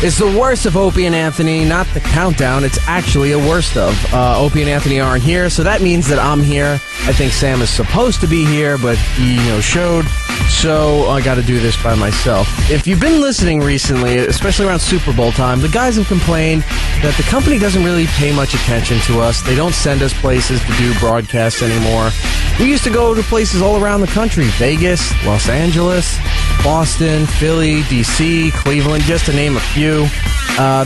It's the worst of Opie and Anthony, not the countdown. It's actually a worst of. Opie and Anthony aren't here, so that means that I'm here. I think Sam is supposed to be here, but he showed, so I got to do this by myself. If you've been listening recently, especially around Super Bowl time, the guys have complained that the company doesn't really pay much attention to us. They don't send us places to do broadcasts anymore. We used to go to places all around the country: Vegas, Los Angeles, Boston, Philly, D.C., Cleveland, just to name a few.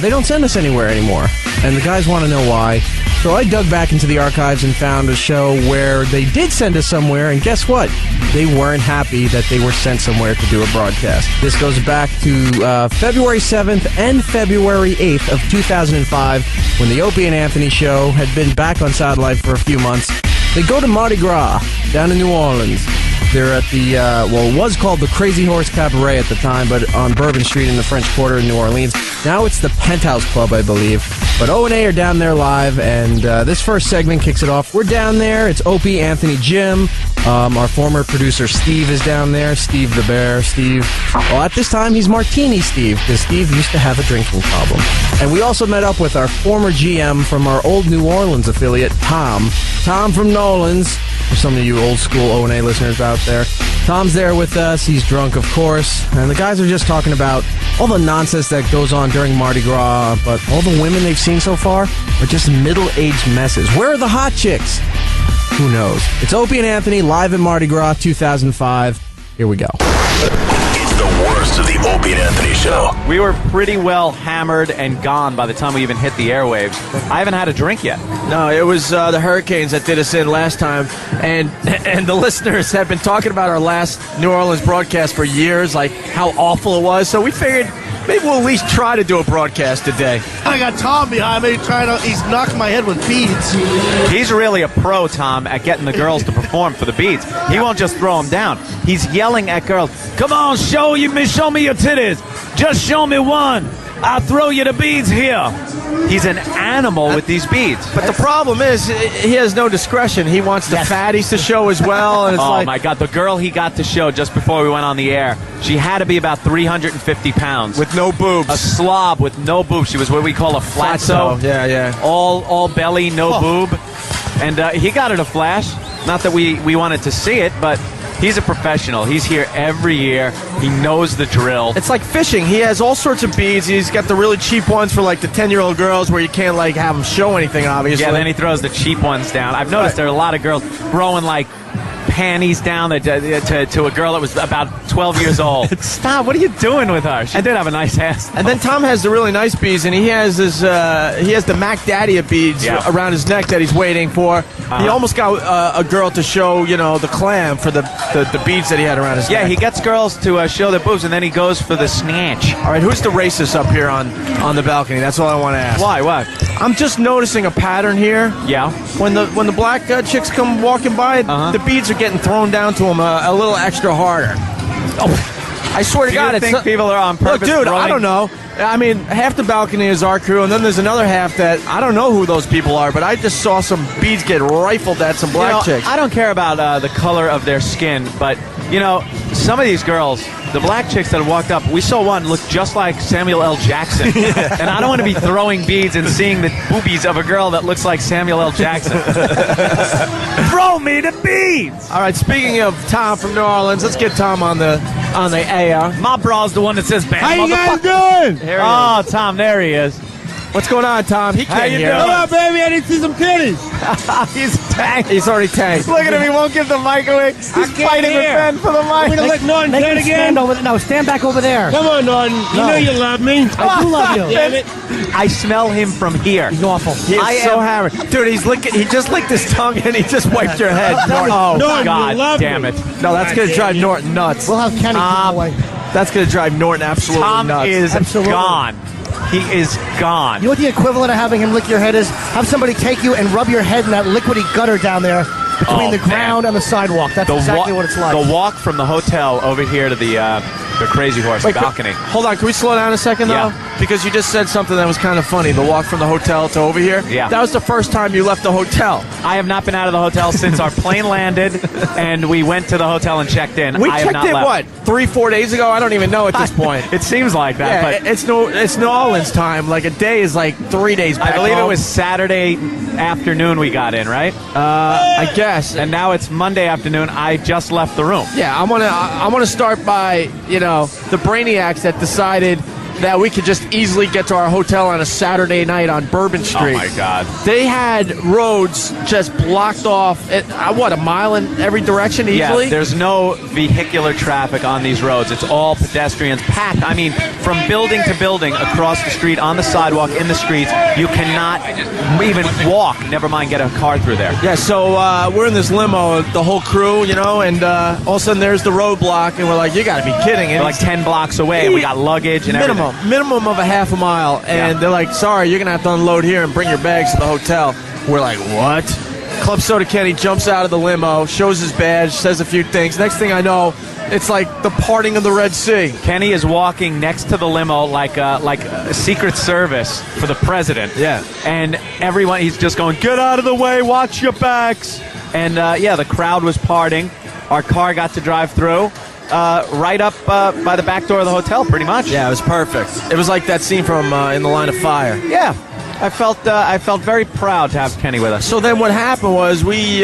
They don't send us anywhere anymore, and the guys want to know why. So I dug back into the archives and found a show where they did send us somewhere, and guess what? They weren't happy that they were sent somewhere to do a broadcast. This goes back to February 7th and February 8th of 2005, when the Opie and Anthony show had been back on satellite for a few months. They go to Mardi Gras down in New Orleans. They're at the, it was called the Crazy Horse Cabaret at the time, but on Bourbon Street in the French Quarter in New Orleans. Now it's the Penthouse Club, I believe. But O&A are down there live, and this first segment kicks it off. We're down there. It's Opie, Anthony, Jim. Our former producer, Steve, is down there. Steve the Bear. Steve. Well, at this time, he's Martini Steve, because Steve used to have a drinking problem. And we also met up with our former GM from our old New Orleans affiliate, Tom. Tom from Nolan's. For some of you old school O&A listeners out there. Tom's there with us. He's drunk, of course. And the guys are just talking about all the nonsense that goes on during Mardi Gras, but all the women they've seen so far are just middle-aged messes. Where are the hot chicks? Who knows? It's Opie and Anthony live at Mardi Gras 2005. Here we go. It's the worst of the Opie and Anthony show. We were pretty well hammered and gone by the time we even hit the airwaves. I haven't had a drink yet. No, it was the Hurricanes that did us in last time, and the listeners have been talking about our last New Orleans broadcast for years, like how awful it was. So we figured maybe we'll at least try to do a broadcast today. I got Tom behind me he's knocking my head with beads. He's really a pro, Tom, at getting the girls to perform for the beats. He won't just throw them down. He's yelling at girls, "Come on, show me your titties. Just show me one. I'll throw you the beads here." He's an animal with these beads. But the problem is, he has no discretion. He wants the fatties to show as well. And it's my God, the girl he got to show just before we went on the air, she had to be about 350 pounds. With no boobs. A slob with no boobs. She was what we call a flatso. Yeah. All belly, no boob. And he got it a flash. Not that we wanted to see it, but he's a professional. He's here every year. He knows the drill. It's like fishing. He has all sorts of beads. He's got the really cheap ones for like the 10-year-old girls where you can't like have them show anything, obviously. Yeah, then he throws the cheap ones down. I've noticed there are a lot of girls throwing like panties down to a girl that was about 12 years old. Stop! What are you doing with her? She did have a nice ass. And then Tom has the really nice beads, and he has the Mac Daddy of beads around his neck that he's waiting for. He almost got a girl to show the clam for the beads that he had around his neck. Yeah, he gets girls to show their boobs, and then he goes for the snatch. All right, who's the racist up here on the balcony? That's all I want to ask. Why? What? I'm just noticing a pattern here. Yeah. When the black chicks come walking by, the beads are getting thrown down to them a little extra harder. Oh, I swear to God, Do you think people are on purpose? Look, dude, throwing... I don't know. I mean, half the balcony is our crew, and then there's another half that I don't know who those people are, but I just saw some beads get rifled at some black chicks. I don't care about the color of their skin, but, some of these girls, the black chicks that have walked up, we saw one look just like Samuel L. Jackson. And I don't want to be throwing beads and seeing the boobies of a girl that looks like Samuel L. Jackson. Throw me the beads! All right, speaking of Tom from New Orleans, let's get Tom on the air. My bra's the one that says bad. How you guys doing? Oh, Tom, there he is. What's going on, Tom? He can't hear. Come on, baby, I need to see some titties. He's tanked. He's already tanked. Look at him. He won't give the mic away. He's fighting with Ben for the mic. I'm gonna let Norton do it again. Stand back over there. Come on, Norton. You know you love me. I do love you. Damn it. I smell him from here. He's awful. He is so hammered. Dude, he just licked his tongue and he just wiped your head. Oh, Norton, you God love damn me. it. No, that's going to drive Norton nuts. We'll have Kenny come away. That's going to drive Norton absolutely Tom nuts. is Absolutely. gone. He is gone. You know what the equivalent of having him lick your head is? Have somebody take you and rub your head in that liquidy gutter down there between the ground and the sidewalk. That's exactly what it's like. The walk from the hotel over here to the their Crazy Horse balcony. Hold on, can we slow down a second, though? Yeah. Because you just said something that was kind of funny, the walk from the hotel to over here. Yeah. That was the first time you left the hotel. I have not been out of the hotel since our plane landed, and we went to the hotel and checked in. We I have checked not in, left. what, 3-4 days ago? I don't even know at this point. It seems like that, Yeah, but it's New Orleans time. Like, a day is like 3 days back I believe home. it was Saturday afternoon we got in, right? I guess. And now it's Monday afternoon. I just left the room. Yeah, I want to start by, the brainiacs that decided that we could just easily get to our hotel on a Saturday night on Bourbon Street. Oh, my God. They had roads just blocked off at, a mile in every direction easily? Yeah, there's no vehicular traffic on these roads. It's all pedestrians packed. I mean, from building to building, across the street, on the sidewalk, in the streets, you cannot even walk, never mind get a car through there. Yeah, so we're in this limo, the whole crew, and all of a sudden there's the roadblock, and we're like, you got to be kidding. And We're like 10 blocks away, and we got luggage and everything. Minimum of a half a mile, and they're like, sorry, you're going to have to unload here and bring your bags to the hotel. We're like, what? Club Soda Kenny jumps out of the limo, shows his badge, says a few things. Next thing I know, it's like the parting of the Red Sea. Kenny is walking next to the limo like a Secret Service for the president. Yeah. And everyone, he's just going, get out of the way, watch your backs. And, the crowd was parting. Our car got to drive through. Right up by the back door of the hotel, pretty much. Yeah, it was perfect. It was like that scene from In the Line of Fire. Yeah, I felt very proud to have Kenny with us. So then what happened was we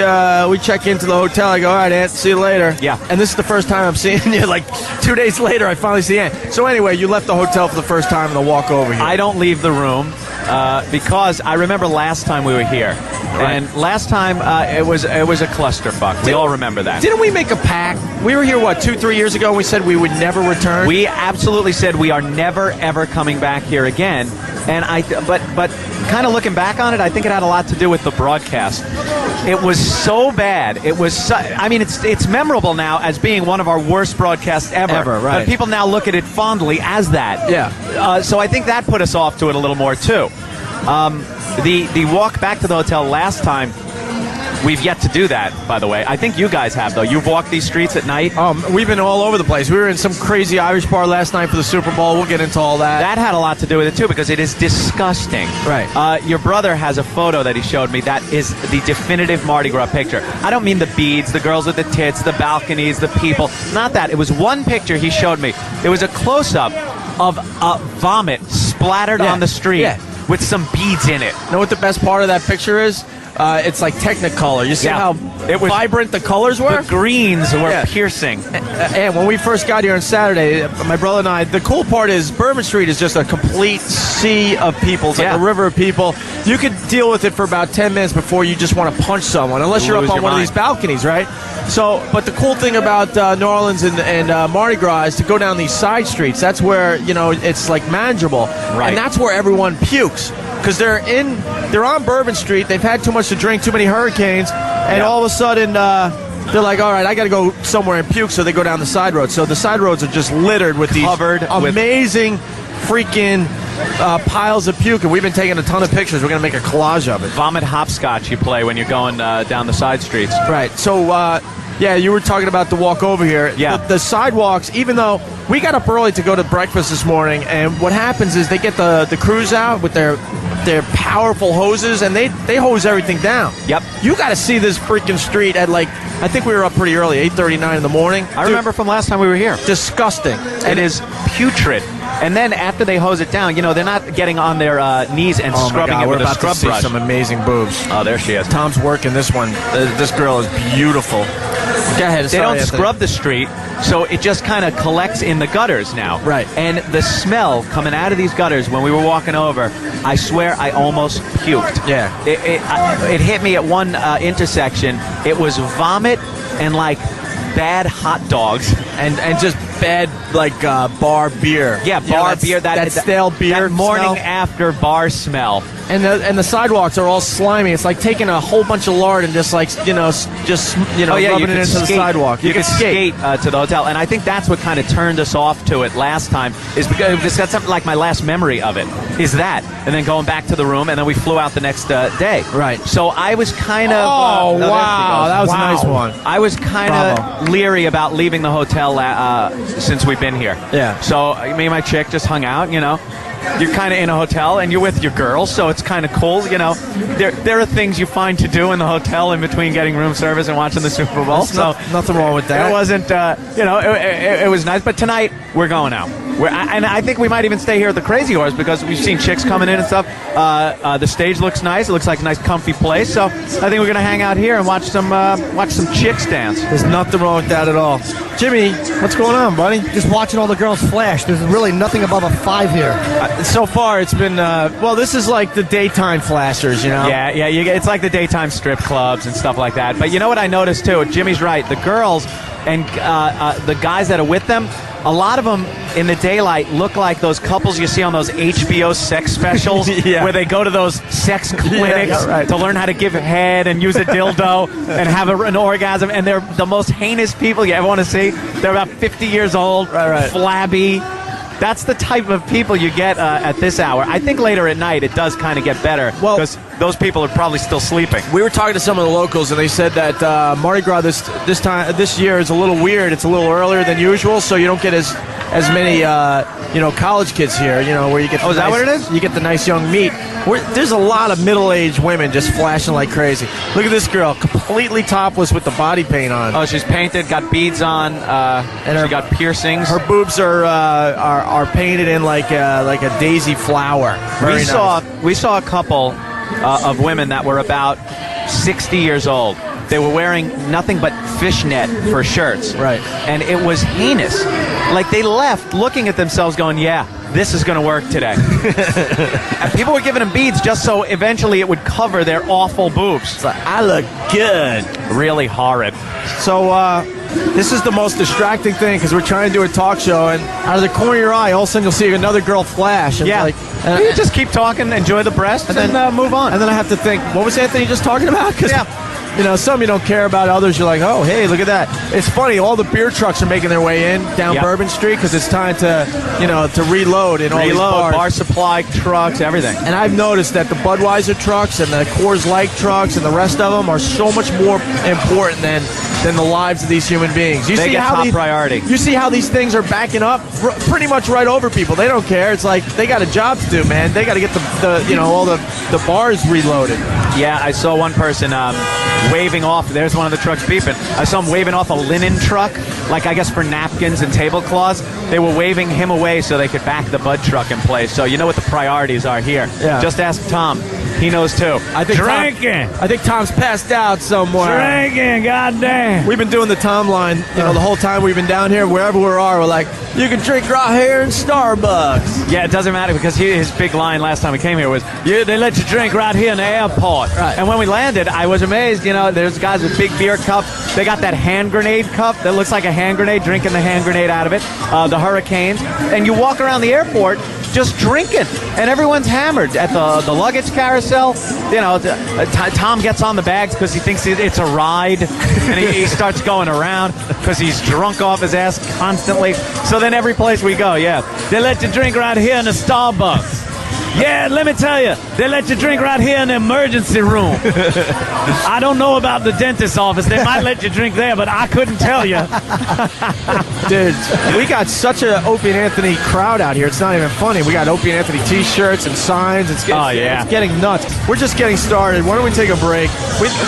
check into the hotel. I go, all right, Ant, see you later. Yeah. And this is the first time I'm seeing you. Like 2 days later, I finally see Ant. So anyway, you left the hotel for the first time in the walk over here. I don't leave the room because I remember last time we were here. Right. And last time it was a clusterfuck. We all remember that. Didn't we make a pact? We were here, 2-3 years ago, and we said we would never return? We absolutely said we are never ever coming back here again. And but kind of looking back on it, I think it had a lot to do with the broadcast. It was so bad. It was. It's memorable now as being one of our worst broadcasts ever. Right? But people now look at it fondly as that. Yeah. So I think that put us off to it a little more too. The walk back to the hotel last time, we've yet to do that, by the way. I think you guys have, though. You've walked these streets at night. We've been all over the place. We were in some crazy Irish bar last night for the Super Bowl. We'll get into all that. That had a lot to do with it, too, because it is disgusting. Right. Your brother has a photo that he showed me that is the definitive Mardi Gras picture. I don't mean the beads, the girls with the tits, the balconies, the people. Not that. It was one picture he showed me. It was a close-up of vomit splattered on the street with some beads in it. Know what the best part of that picture is? It's like Technicolor. You see how vibrant the colors were? The greens were piercing. And when we first got here on Saturday, my brother and I, the cool part is Bourbon Street is just a complete sea of people. It's like a river of people. You could deal with it for about 10 minutes before you just want to punch someone, unless you're up on one of these balconies, right? So, but the cool thing about New Orleans and Mardi Gras is to go down these side streets. That's where, it's like manageable. Right. And that's where everyone pukes. Because they're on Bourbon Street. They've had too much to drink, too many hurricanes, and all of a sudden they're like, all right, I got to go somewhere and puke, so they go down the side roads. So the side roads are just littered with these amazing freaking piles of puke, and we've been taking a ton of pictures. We're going to make a collage of it. Vomit hopscotch you play when you're going down the side streets. Right. So, you were talking about the walk over here. Yeah. The sidewalks, even though we got up early to go to breakfast this morning, and what happens is they get the crews out with their powerful hoses, and they hose everything down. Yep. You got to see this freaking street at I think we were up pretty early, 8:39 in the morning. I remember from last time we were here. Disgusting. It is putrid. And then after they hose it down, they're not getting on their knees and scrubbing it with a scrub to see brush. some amazing boobs. Oh, there she is. Tom's working this one. This girl is beautiful. Go ahead. They don't scrub the street, so it just kind of collects in the gutters now. Right. And the smell coming out of these gutters when we were walking over, I swear I almost puked. Yeah. It hit me at one intersection. It was vomit and bad hot dogs and just bad bar beer. Yeah, bar beer. That stale beer. That morning smell. after bar smell. And the sidewalks are all slimy. It's like taking a whole bunch of lard and just rubbing it into the sidewalk. You could skate to the hotel, and I think that's what kind of turned us off to it last time. Is because that's something like my last memory of it is that, and then going back to the room, and then we flew out the next day. Right. So I was kind of. Oh wow, that was a nice one. I was kind of leery about leaving the hotel since we've been here. Yeah. So me and my chick just hung out. You're kind of in a hotel and you're with your girls, so it's kind of cool. There are things you find to do in the hotel in between getting room service and watching the Super Bowl. Nothing wrong with that. It wasn't, it was nice. But tonight we're going out. And I think we might even stay here at the Crazy Horse because we've seen chicks coming in and stuff. The stage looks nice. It looks like a nice, comfy place. So I think we're going to hang out here and watch some chicks dance. There's nothing wrong with that at all. Jimmy, what's going on, buddy? Just watching all the girls flash. There's really nothing above a 5 here. So far, it's been this is like the daytime flashers, Yeah, it's like the daytime strip clubs and stuff like that. But you know what I noticed too? Jimmy's right. The girls and the guys that are with them, a lot of them in the daylight look like those couples you see on those HBO sex specials where they go to those sex clinics to learn how to give head and use a dildo and have an orgasm. And they're the most heinous people you ever want to see. They're about 50 years old, flabby. That's the type of people you get at this hour. I think later at night it does kind of get better because those people are probably still sleeping. We were talking to some of the locals, and they said that Mardi Gras this year is a little weird. It's a little earlier than usual, so you don't get as many college kids here. Where you get. Is that what it is? You get the nice young meat. There's a lot of middle-aged women just flashing like crazy. Look at this girl, completely topless with the body paint on. Oh, she's painted, got beads on, and she got piercings. Her boobs are painted in like a daisy flower. We saw a couple of women that were about 60 years old. They were wearing nothing but fishnet for shirts. Right. And it was heinous. Like they left looking at themselves going, yeah, this is going to work today. And people were giving them beads just so eventually it would cover their awful boobs. It's like, I look good. Really horrid. So this is the most distracting thing because we're trying to do a talk show, and out of the corner of your eye, all of a sudden you'll see another girl flash. And you just keep talking, enjoy the breasts, and then move on. And then I have to think, what was Anthony just talking about? Some you don't care about, others you're like, oh, hey, look at that. It's funny, all the beer trucks are making their way in down Bourbon Street because it's time to reload in all these bars. Bar supply trucks, everything. And I've noticed that the Budweiser trucks and the Coors Light trucks and the rest of them are so much more important than the lives of these human beings. They get top priority. You see how these things are backing up pretty much right over people. They don't care. It's like they got a job to do, man. They got to get all the bars reloaded. Yeah, I saw one person waving off. There's one of the trucks beeping. I saw him waving off a linen truck, like I guess for napkins and tablecloths. They were waving him away so they could back the Bud truck in place. So you know what the priorities are here. Yeah. Just ask Tom. He knows too. I think Tom's passed out somewhere. Drinking, goddamn. We've been doing the Tom line, the whole time we've been down here. Wherever we are, we're like, you can drink right here in Starbucks. Yeah, it doesn't matter because his big line last time we came here was, they let you drink right here in the airport. Right. And when we landed, I was amazed. There's guys with big beer cups. They got that hand grenade cup that looks like a hand grenade, drinking the hand grenade out of it. The Hurricanes. And you walk around the airport just drinking, and everyone's hammered at the luggage carousel. Tom gets on the bags because he thinks it's a ride, and he starts going around because he's drunk off his ass constantly. So then every place we go, they let you drink right here in the Starbucks. Yeah, let me tell you, they let you drink right here in the emergency room. I don't know about the dentist's office. They might let you drink there, but I couldn't tell you. Dude, we got such a Opie and Anthony crowd out here. It's not even funny. We got Opie and Anthony T-shirts and signs. It's getting nuts. We're just getting started. Why don't we take a break?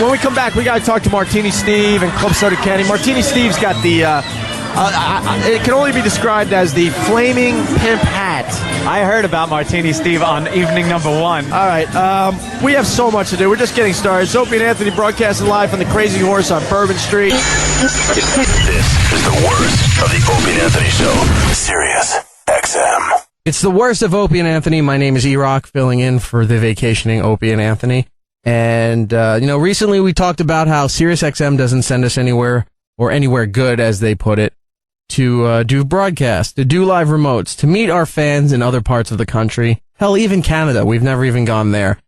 When we come back, we got to talk to Martini Steve and Club Soda Kenny. Martini Steve's got the... it can only be described as the flaming pimp hat. I heard about Martini Steve on evening number 1. All right. We have so much to do. We're just getting started. It's Opie and Anthony broadcasting live from the Crazy Horse on Bourbon Street. This is the worst of the Opie and Anthony Show. Sirius XM. It's the worst of Opie and Anthony. My name is E-Rock, filling in for the vacationing Opie and Anthony. And, recently we talked about how Sirius XM doesn't send us anywhere, or anywhere good, as they put it, to do broadcasts, to do live remotes, to meet our fans in other parts of the country. Hell, even Canada. We've never even gone there.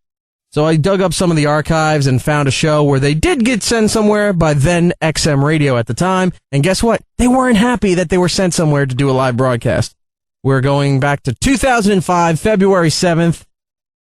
So I dug up some of the archives and found a show where they did get sent somewhere by then XM Radio at the time. And guess what? They weren't happy that they were sent somewhere to do a live broadcast. We're going back to 2005, February 7th,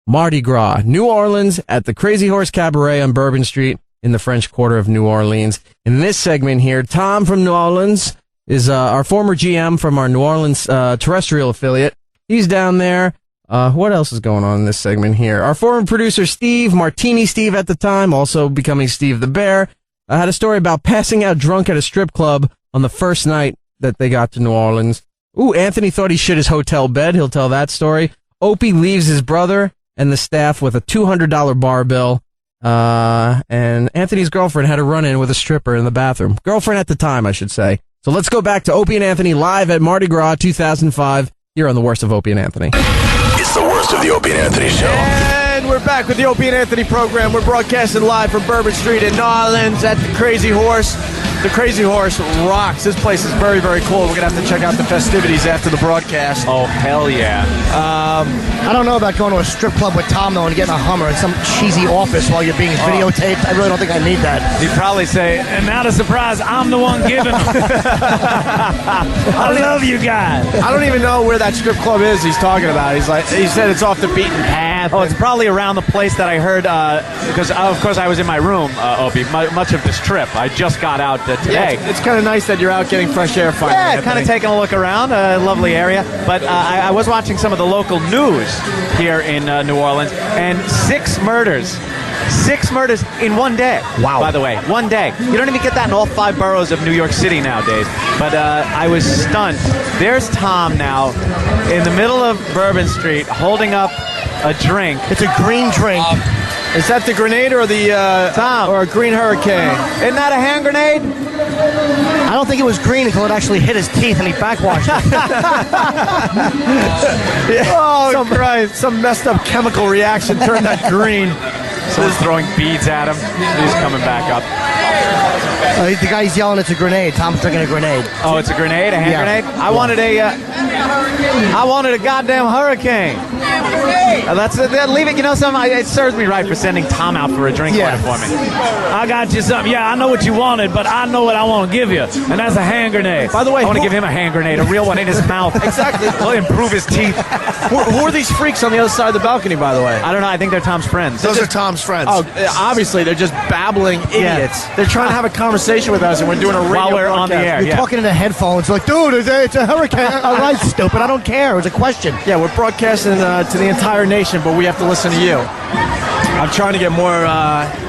Mardi Gras, New Orleans, at the Crazy Horse Cabaret on Bourbon Street in the French Quarter of New Orleans. In this segment here, Tom from New Orleans is our former GM from our New Orleans terrestrial affiliate. He's down there. What else is going on in this segment here? Our former producer, Steve, Martini Steve at the time, also becoming Steve the Bear, had a story about passing out drunk at a strip club on the first night that they got to New Orleans. Ooh, Anthony thought he shit his hotel bed. He'll tell that story. Opie leaves his brother and the staff with a $200 bar bill. And Anthony's girlfriend had a run-in with a stripper in the bathroom. Girlfriend at the time, I should say. So let's go back to Opie and Anthony live at Mardi Gras 2005 here on The Worst of Opie and Anthony. It's the worst of the Opie and Anthony show. And we're back with the Opie and Anthony program. We're broadcasting live from Bourbon Street in New Orleans at the Crazy Horse. The Crazy Horse rocks. This place is very, very cool. We're going to have to check out the festivities after the broadcast. Oh, hell yeah. I don't know about going to a strip club with Tom, though, and getting a Hummer in some cheesy office while you're being videotaped. I really don't think I need that. He'd probably say, and not a surprise, I'm the one giving them. I love you guys. I don't even know where that strip club is he's talking about. He said it's off the beaten path. Oh, it's probably around the place that I heard, because, of course, I was in my room, Opie, much of this trip. I just got out today. Yeah, it's kind of nice that you're out getting fresh air finally. Yeah, kind of taking a look around. A lovely area. But I was watching some of the local news here in New Orleans, and 6 murders. 6 murders in one day. Wow. By the way, one day. You don't even get that in all 5 boroughs of New York City nowadays. But I was stunned. There's Tom now in the middle of Bourbon Street holding up a drink. It's a green drink. Is that the grenade or the Tom, or a green hurricane? Isn't that a hand grenade? I don't think it was green until it actually hit his teeth and he backwashed it. Oh, Christ. Some messed up chemical reaction turned that green. Someone's throwing beads at him. He's coming back up. The guy's yelling it's a grenade. Tom's drinking a grenade. Oh, it's a grenade? A hand grenade? I wanted a goddamn hurricane. That's it. Leave it. You know something? It serves me right for sending Tom out for a drink order for me. I got you something. Yeah, I know what you wanted, but I know what I want to give you, and that's a hand grenade. By the way, I want to give him a hand grenade, a real one in his mouth. Exactly. It'll improve his teeth. Who are these freaks on the other side of the balcony, by the way? I don't know. I think they're Tom's friends. Those are Tom's friends. Oh, obviously, they're just babbling idiots. They're trying to have a conversation with us, and we're doing a radio While we're on the broadcast. air. You're talking into headphones like, dude, it's a hurricane. All right, stupid. I don't care. It was a question. Yeah, we're broadcasting to the entire nation, but we have to listen to you. I'm trying to get more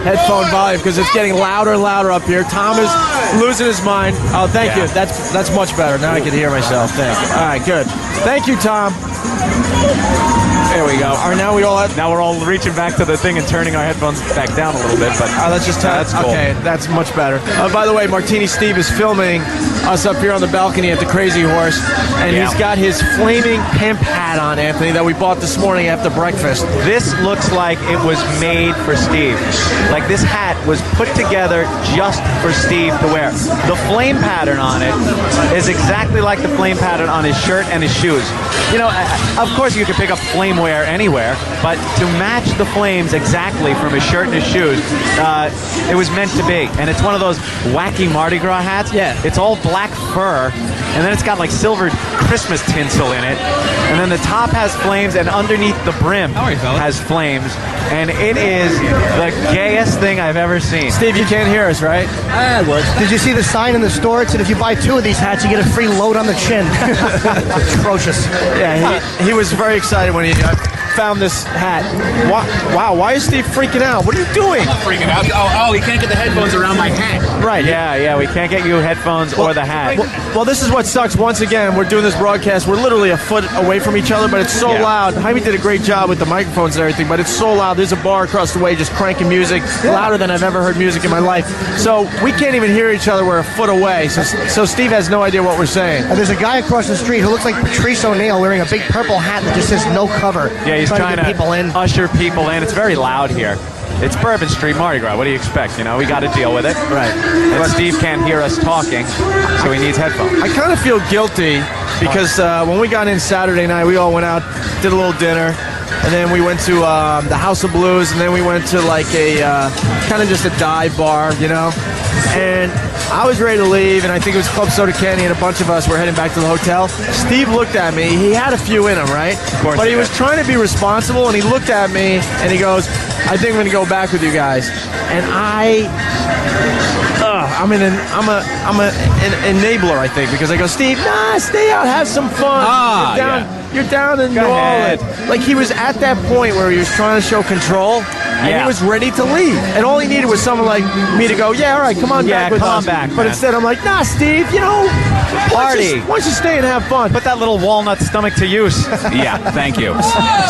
headphone volume because it's getting louder and louder up here. Tom is losing his mind. Oh, thank you. That's much better. Now I can hear myself. Thank you. All right, good. Thank you, Tom. There we go. All right, now we're all reaching back to the thing and turning our headphones back down a little bit. But let's just that's cool. Okay, that's much better. By the way, Martini Steve is filming us up here on the balcony at the Crazy Horse, and he's got his flaming pimp hat on, Anthony, that we bought this morning after breakfast. This looks like it was made for Steve. Like this hat was put together just for Steve to wear. The flame pattern on it is exactly like the flame pattern on his shirt and his shoes. You know, of course you could pick up flame wear anywhere, but to match the flames exactly from his shirt and his shoes, it was meant to be. And it's one of those wacky Mardi Gras hats. Yeah. It's all black fur, and then it's got like silver Christmas tinsel in it. And then the top has flames, and underneath the brim has flames. And it is the gayest thing I've ever seen. Steve, you can't hear us, right? I would. Did you see the sign in the store? It said if you buy 2 of these hats, you get a free load on the chin. Atrocious. Yeah, he was very excited when he found this hat. Wow, why is Steve freaking out? What are you doing? Freaking out. Oh, he can't get the headphones around my hat. Right. Yeah, we can't get you headphones or the hat. Well, this is what sucks. Once again, we're doing this broadcast. We're literally a foot away from each other, but it's so loud. Jaime did a great job with the microphones and everything, but it's so loud. There's a bar across the way just cranking music, louder than I've ever heard music in my life. So we can't even hear each other. We're a foot away. So Steve has no idea what we're saying. And there's a guy across the street who looks like Patrice O'Neal wearing a big purple hat that just says no cover. Yeah, he's trying to get people in. Usher people in. It's very loud here. It's Bourbon Street Mardi Gras. What do you expect? You know, we got to deal with it. Right. And Steve can't hear us talking, so he needs headphones. I kind of feel guilty because when we got in Saturday night, we all went out, did a little dinner, and then we went to the House of Blues, and then we went to like a kind of just a dive bar, you know. And I was ready to leave, and I think it was Club Soda Kenny and a bunch of us were heading back to the hotel. Steve looked at me. He had a few in him, right? Of course. But he was trying to be responsible, and he looked at me, and he goes, I think I'm going to go back with you guys. And I'm an enabler, I think, because I go, Steve, nah, stay out, have some fun. You're down in New Orleans. Like, he was at that point where he was trying to show control, and he was ready to leave. And all he needed was someone like me to go, yeah, all right, come on back with us. Back, but instead, I'm like, nah, Steve, you know, party. Why don't you stay and have fun? Put that little walnut stomach to use. Yeah, thank you.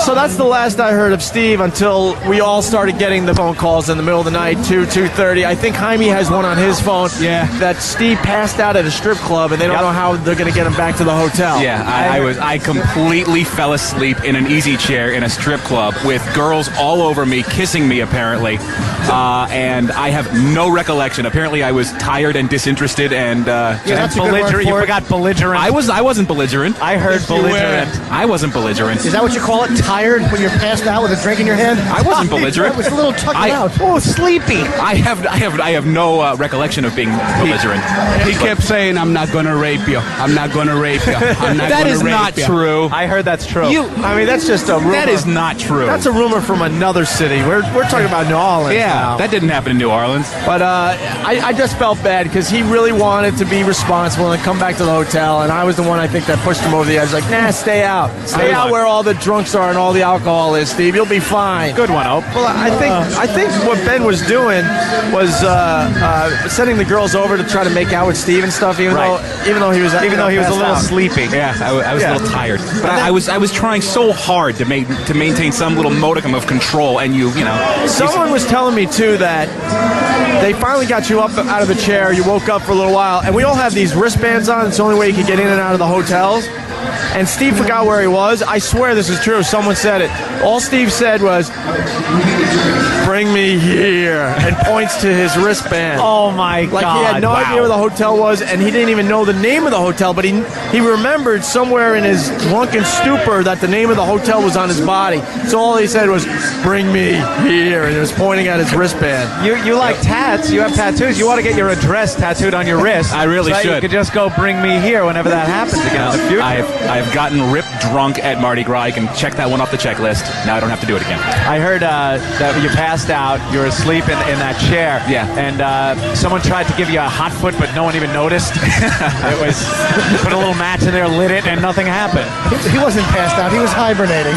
So that's the last I heard of Steve until we all started getting the phone calls in the middle of the night, 2:30. I think Jaime has one on his phone. Yeah. That Steve passed out at a strip club, and they don't know how they're going to get him back to the hotel. Yeah, I completely fell asleep in an easy chair in a strip club with girls all over me, kissing me apparently, and I have no recollection. Apparently, I was tired and disinterested and that's a good word belligerent. You for it. forgot belligerent. I wasn't belligerent. I heard belligerent. I wasn't belligerent. Is that what you call it? Tired when you're passed out with a drink in your hand? I wasn't belligerent. It was a little tucked I- out. Oh, sleepy. I have no recollection of being belligerent. He kept saying, I'm not going to rape you. I'm not going to rape you. I'm not That going is to rape not you. true. I heard that's true. I mean, that's just a rumor. That is not true. That's a rumor from another city. We're talking about New Orleans now. that didn't happen in New Orleans. But I just felt bad because he really wanted to be responsible and come back to the hotel, and I was the one I think that pushed him over the edge. Like, nah, stay out. Stay out where all the drunks are and all the alcohol is, Steve. You'll be fine. Good one, Ope. Well, I think what Ben was doing was sending the girls over to try to make out with Steve and stuff, even though he was a little sleepy. Yeah, I was a little tired, but I was trying so hard to maintain some little modicum of control, and you know. Someone was telling me too that they finally got you up out of the chair. You woke up for a little while, and we all have these wristbands on. It's the only way you can get in and out of the hotels. And Steve forgot where he was. I swear this is true. Someone said it. All Steve said was, "Bring me here," and points to his wristband. Oh my God! Like he had no idea where the hotel was, and he didn't even know the name of the hotel. But he remembered somewhere in his drunken stupor that the name of the hotel was on his body. So all he said was, "Bring me here," and he was pointing at his wristband. You like tats? You have tattoos. You ought to get your address tattooed on your wrist. I really so that should. You could just go bring me here whenever that happens again in the future. I've gotten ripped drunk at Mardi Gras. I can check that one off the checklist. Now I don't have to do it again. I heard that you passed out. You were asleep in that chair. Yeah. And someone tried to give you a hot foot, but no one even noticed. It was put a little match in there, lit it, and nothing happened. He wasn't passed out. He was hibernating.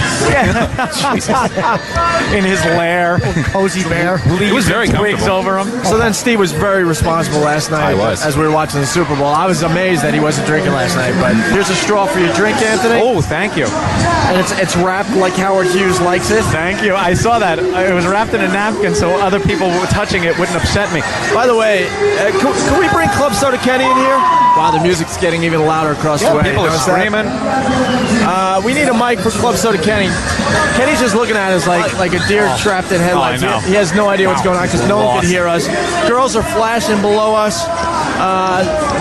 In his lair, Cozy bear. It was very twigs comfortable. over him. So then Steve was very responsible last night. I was. As we were watching the Super Bowl. I was amazed that he wasn't drinking last night. But here's a straw for your drink, Anthony. Oh, thank you. And it's wrapped like Howard Hughes likes it. Thank you. I saw that. It was wrapped in a napkin so other people touching it wouldn't upset me. By the way, can we bring Club Soda Kenny in here? Wow, the music's getting even louder across the way. People are Notice that? screaming. We need a mic for Club Soda Kenny. Kenny's just looking at us like a deer trapped in headlights. I know. He has no idea what's going on because no one can hear us. Girls are flashing below us.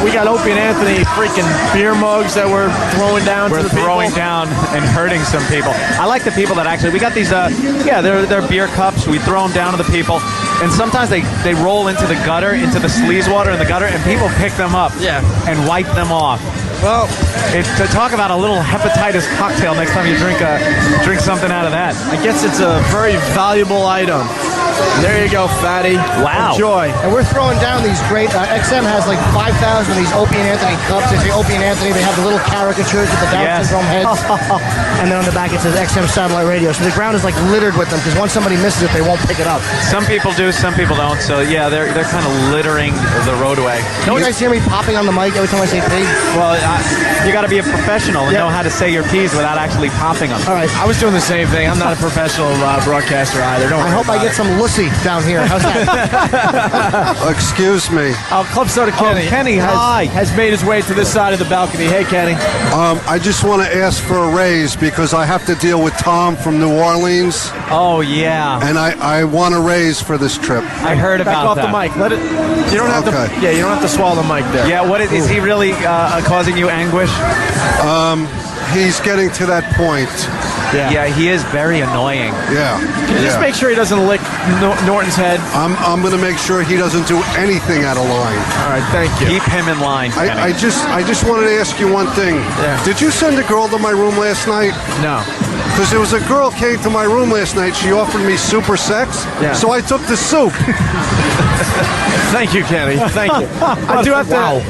We got Opie and Anthony freaking beer mugs that we're throwing down We're to the people. throwing down and hurting some people. I like the people that actually, we got these, they're beer cups. We throw them down to the people. And sometimes they roll into the gutter, into the sleaze water in the gutter, and people pick them up and wipe them off. Well, To talk about a little hepatitis cocktail next time you drink something out of that. I guess it's a very valuable item. There you go, fatty. Wow. Enjoy. And we're throwing down these great, XM has like 5,000 of these Opie and Anthony cups. They say Opie and Anthony, they have the little caricatures with the Down Yes. syndrome heads. And then on the back it says XM Satellite Radio. So the ground is like littered with them because once somebody misses it, they won't pick it up. Some people do, some people don't. So yeah, they're kind of littering the roadway. Don't you guys hear me popping on the mic every time I say pig? Well, you got to be a professional and know how to say your P's without actually popping them. All right, I was doing the same thing. I'm not a professional broadcaster either. Don't I worry hope I about get it. some Lucy down here. How's that? Excuse me. Club Soda Kenny. Kenny, hi. has made his way to this side of the balcony. Hey, Kenny. I just want to ask for a raise because I have to deal with Tom from New Orleans, Oh, yeah. and I want a raise for this trip. I heard Back about off that. the mic. Let it. You don't have Okay. to. Yeah, you don't have to swallow the mic there. Yeah, what is he really causing you anguish? He's getting to that point Yeah, he is very annoying. Yeah. Can you just make sure he doesn't lick Norton's head? I'm going to make sure he doesn't do anything out of line. All right, thank you. Keep him in line. I just wanted to ask you one thing. Yeah. Did you send a girl to my room last night? No. Because there was a girl came to my room last night. She offered me super sex. Yeah. So I took the soup. Thank you, Kenny. Thank you. I do have to.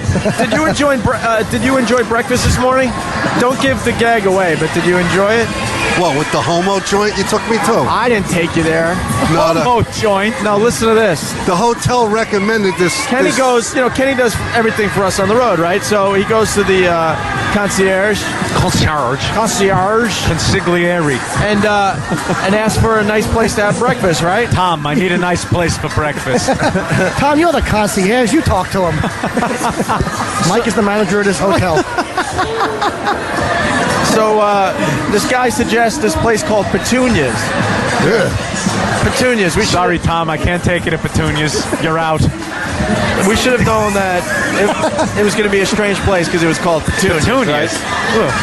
Did you enjoy breakfast this morning? Don't give the gag away, but did you enjoy it? What, with the homo joint you took me to? I didn't take you there. No, Oh, joint. No, listen to this. the hotel recommended this. Kenny goes, Kenny does everything for us on the road, right? So he goes to the concierge, Consigliere. and asks for a nice place to have breakfast, right? Tom, I need a nice place for breakfast. Tom, you're the concierge. You talk to him. Mike is the manager of this hotel. So this guy suggests this place called Petunias. Petunias. Sorry, Tom, I can't take it at Petunias. You're out. We should have known that it was going to be a strange place because it was called Petunias. Right?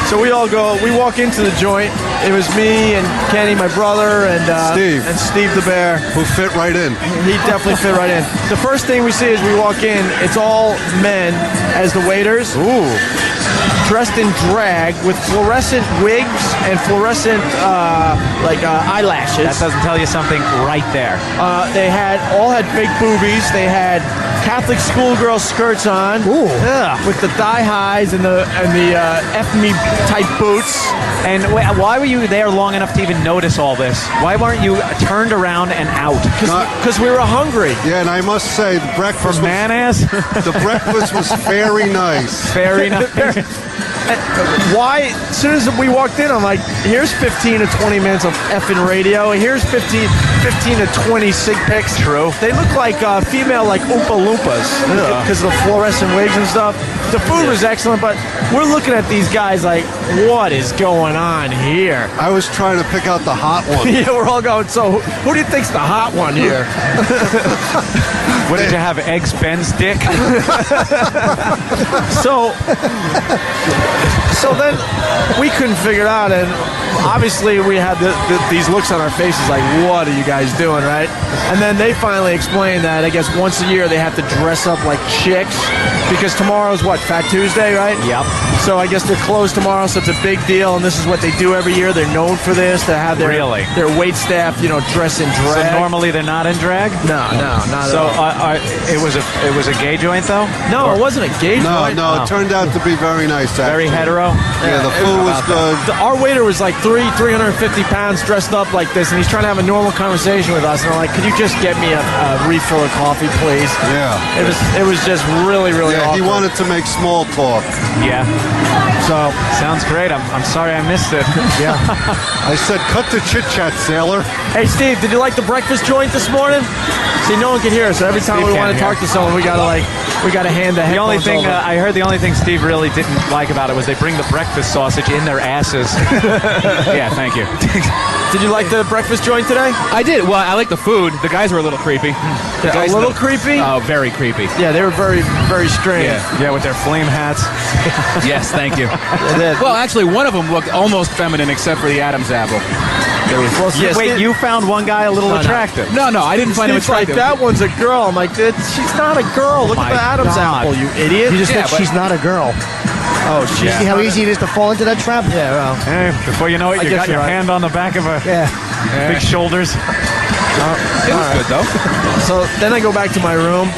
So we walk into the joint. It was me and Kenny, my brother, and Steve the Bear. Who fit right in. He definitely fit right in. The first thing we see as we walk in, it's all men as the waiters. Ooh. Dressed in drag with fluorescent wigs and fluorescent eyelashes. That doesn't tell you something right there. They all had big boobies. They had Catholic schoolgirl skirts on. Ooh. With the thigh highs and the F me type boots. And why were you there long enough to even notice all this? Why weren't you turned around and out? Because we were hungry. Yeah, and I must say, the breakfast For man-ass? the breakfast was very nice. Very nice. Why? As soon as we walked in, I'm like, here's 15 to 20 minutes of effing radio. Here's 15 to 20 sig pics. True. They look like female like Oompa Loompas because of the fluorescent wigs and stuff. The food was excellent, but we're looking at these guys like, what is going on here? I was trying to pick out the hot one. Yeah, we're all going, so who do you think's the hot one here? What did you have, Eggs Ben's dick? So then we couldn't figure it out, and obviously we had these looks on our faces like, what are you guys doing, right? And then they finally explained that I guess once a year they have to dress up like chicks because tomorrow's what, Fat Tuesday, right? Yep. So I guess they're closed tomorrow, so it's a big deal, and this is what they do every year. They're known for this, to have their wait staff, dress in drag. So normally they're not in drag? No, not at all. It was a gay joint though? No, it wasn't a gay joint. No, it turned out to be very nice. Very actually. hetero? Yeah, the food was good. Our waiter was like 350 pounds dressed up like this, and he's trying to have a normal conversation with us. And I'm like, could you just get me a refill of coffee, please? Yeah. It was just really Yeah, he awkward. wanted to make small talk. Yeah. So Sounds great. I'm sorry I missed it. Yeah. I said, cut the chit chat, sailor. hey, Steve, did you like the breakfast joint this morning? See, no one can hear us. So every time Steve we want to can't talk to someone, we gotta hand the The only headphones thing over. I heard, the only thing Steve really didn't like about it was they bring the breakfast sausage in their asses. Yeah, thank you. Did you like the breakfast joint today? I did. Well, I like the food. The guys were a little creepy. The A guys little in the- creepy? Oh, very creepy. Yeah, they were very, very strange. Yeah, with their flame hats. Yes, thank you. They did. Well, actually, one of them looked almost feminine except for the Adam's apple. Wait, you found one guy a little attractive. No, I didn't find him Steve's like, attractive. that one's a girl. I'm like, she's not a girl. Look at the Adam's God. apple, you idiot. You just Yeah, think she's not a girl. Oh, You see how easy it is to fall into that trap? Yeah, well. Hey, before you know it, I you guess got your you're right. hand on the back of her. Yeah. Big shoulders. It was good, though. So then I go back to my room,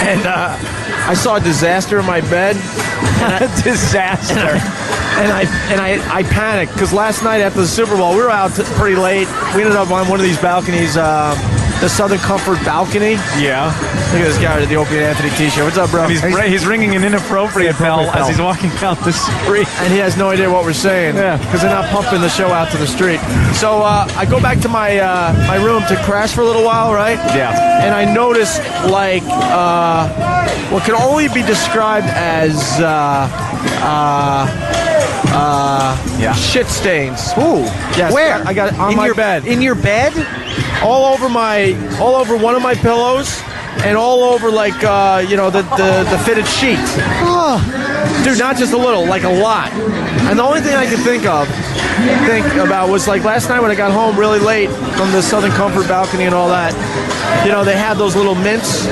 and I saw a disaster in my bed. Disaster. And I panicked because last night after the Super Bowl, we were out pretty late. We ended up on one of these balconies, the Southern Comfort balcony. Yeah. Look at this guy with the Opie and Anthony t-shirt. What's up, bro? And he's ringing an inappropriate bell as he's walking down the street. And he has no idea what we're saying. Yeah. Because they're not pumping the show out to the street. So I go back to my my room to crash for a little while, right? Yeah. And I noticed like what can only be described as shit stains. Ooh. Yes. Where? I got it on my bed. In your bed? All over one of my pillows, and all over like the fitted sheet. Dude, not just a little, like a lot. And the only thing I could think about was like last night when I got home really late from the Southern Comfort balcony and all that. You know, they had those little mints.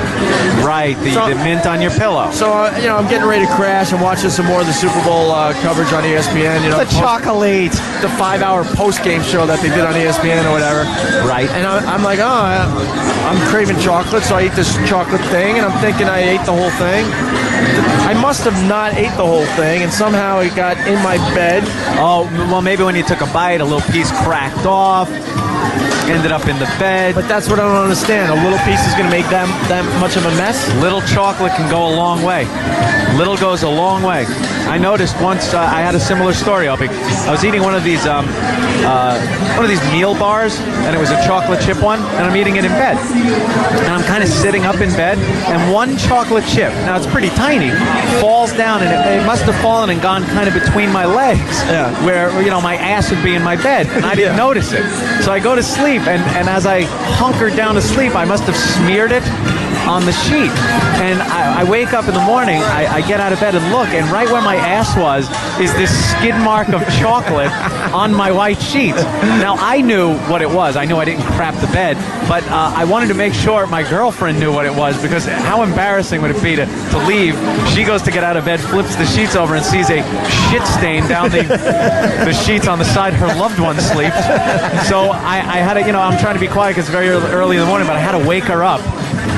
Right, the mint on your pillow. So, I'm getting ready to crash and watching some more of the Super Bowl coverage on ESPN. The chocolate. The 5-hour post-game show that they did on ESPN or whatever. Right. And I'm like, I'm craving chocolate, so I eat this chocolate thing, and I'm thinking I ate the whole thing. I must have not ate the whole thing, and somehow it got in my bed. Oh, well, maybe when you took a bite, a little piece cracked off, ended up in the bed. But that's what I don't understand. A little piece is going to make that much of a mess? Little chocolate can go a long way. Little goes a long way. I noticed once I had a similar story, Opie. I was eating one of these meal bars, and it was a chocolate chip one, and I'm eating it in bed. And I'm kind of sitting up in bed, and one chocolate chip, now it's pretty tiny, falls down, and it must have fallen and gone kind of between my legs, where my ass would be in my bed, and I didn't notice it. So I go to sleep, and as I hunkered down to sleep, I must have smeared it on the sheet. And I wake up in the morning, I get out of bed and look, and right where my ass was is this skid mark of chocolate on my white sheets. Now, I knew what it was. I knew I didn't crap the bed, but I wanted to make sure my girlfriend knew what it was, because how embarrassing would it be to leave? She goes to get out of bed, flips the sheets over, and sees a shit stain down the sheets on the side her loved one sleeps. So I had to, I'm trying to be quiet because it's very early in the morning, but I had to wake her up.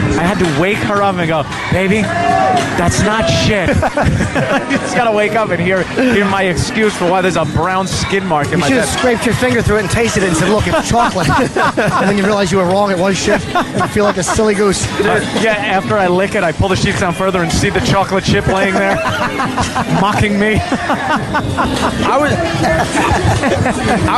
I had to wake her up and go, baby, that's not shit. I just got to wake up and hear my excuse for why there's a brown skid mark in my bed. You should have scraped your finger through it and tasted it and said, look, it's chocolate. And then you realize you were wrong, it was shit. And you feel like a silly goose. Yeah, after I lick it, I pull the sheets down further and see the chocolate chip laying there, mocking me. I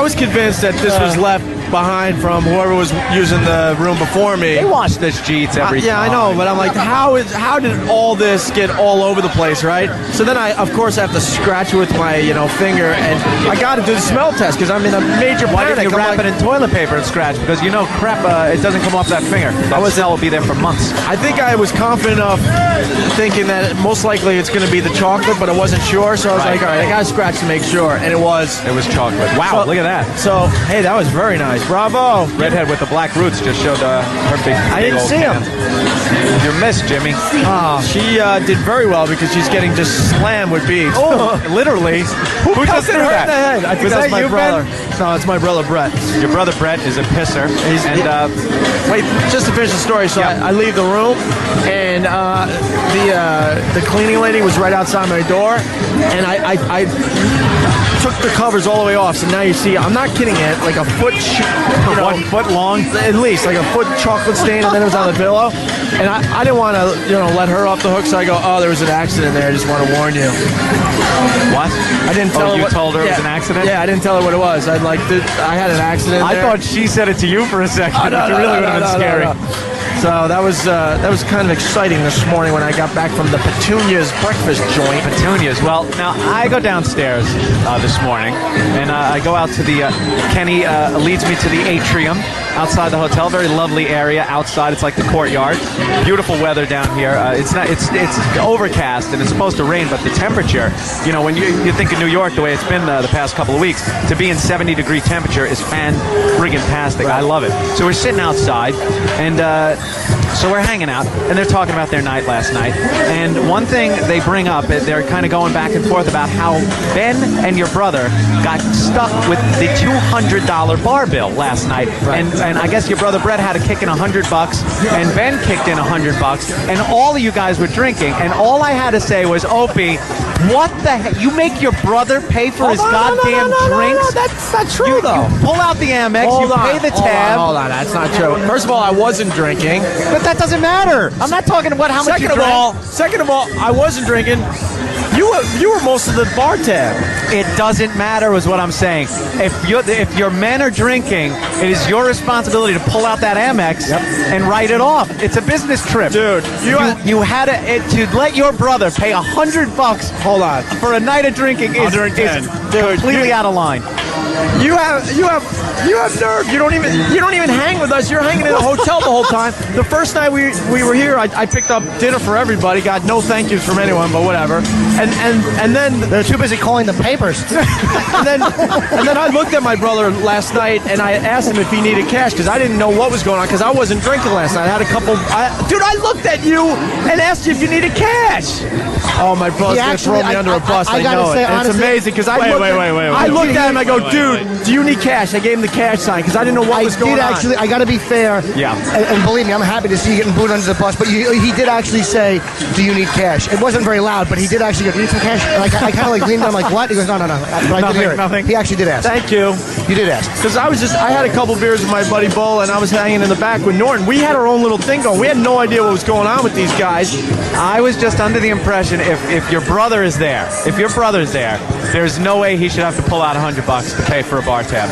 was convinced that this was left behind from whoever was using the room before me. They wash this sheets every time. Yeah, I know, but I'm like, how did all this get all over the place, right? So then I, of course, have to scratch with my, finger, and I got to do the smell test because I'm in a major panic. Why didn't you wrap it in toilet paper and scratch? Because crap, it doesn't come off that finger. That smell will be there for months. I think I was confident enough thinking that most likely it's going to be the chocolate, but I wasn't sure, so I was like, all right, I got to scratch to make sure, and it was chocolate. Wow, look at that. So, hey, that was very nice. Bravo. Redhead with the black roots just showed her big I didn't see him. You missed, Jimmy. She did very well because she's getting just slammed with beads. Oh, literally. Who just threw that? In the head. I think Was that's that my you, brother. Ben? No, it's my brother Brett. Your brother Brett is a pisser. Wait, just to finish the story. So I leave the room, and the cleaning lady was right outside my door, and I took the covers all the way off. So now you see, I'm not kidding it, like a foot, 1 foot long, at least, like a foot chocolate stain, and then it was on the pillow. And I didn't want to, let her off the hook, so I go, oh, there was an accident there. I just want to warn you. What? I didn't tell her. You told her it was an accident? Yeah, I didn't tell her what it was. I had an accident. I thought she said it to you for a second. It really would have been scary. So that was kind of exciting this morning when I got back from the Petunia's breakfast joint. Petunia's. Well, now I go downstairs this morning, and I go out to the Kenny leads me to the atrium outside the hotel. Very lovely area outside. It's like the courtyard. Beautiful weather down here. It's overcast and it's supposed to rain, but the temperature, when you think of New York the way it's been the past couple of weeks, to be in 70-degree temperature is fan-friggin-tastic. Right. I love it. So we're sitting outside, and so we're hanging out, and they're talking about their night last night. And one thing they bring up, they're kind of going back and forth about how Ben and your brother got stuck with the $200 bar bill last night. Right. And I guess your brother Brett had to kick in $100, and Ben kicked in $100, and all of you guys were drinking. And all I had to say was, Opie, what the heck? You make your brother pay for his goddamn drinks? No, that's not true, though. You pull out the Amex, pay the tab. Hold on, that's not true. First of all, I wasn't drinking. But that doesn't matter. I'm not talking about how much you drank. Second of all, I wasn't drinking. You were most of the bar tab. It doesn't matter, is what I'm saying. If your men are drinking, it is your responsibility to pull out that Amex and write it off. It's a business trip, dude. You had to let your brother pay $100. Hold on, for a night of drinking is completely out of line. You have nerve. You don't even hang with us. You're hanging in a hotel the whole time. The first night we were here, I picked up dinner for everybody. Got no thank yous from anyone, but whatever. And then They're too busy calling the papers. and then I looked at my brother last night and I asked him if he needed cash because I didn't know what was going on because I wasn't drinking last night. I had a couple. Dude, I looked at you and asked you if you needed cash. Oh, my brother's gonna throw me under a bus. I gotta know say, it. And it's honestly- amazing because I Wait. looked at him. I go, dude, do you need cash? I gave him the cash sign because I didn't know what was going on. I got to be fair. Yeah. And believe me, I'm happy to see you getting booed under the bus. But he did actually say, "Do you need cash?" It wasn't very loud, but he did actually go, "Do you need some cash?" And I kind of like leaned. I'm like, "What?" He goes, "No." But I did hear it. Nothing. He actually did ask. Thank you. You did ask. Because I had a couple beers with my buddy Bull, and I was hanging in the back with Norton. We had our own little thing going. We had no idea what was going on with these guys. I was just under the impression if your brother is there, there's no way he should have to pull out $100 to pay for a bar tab.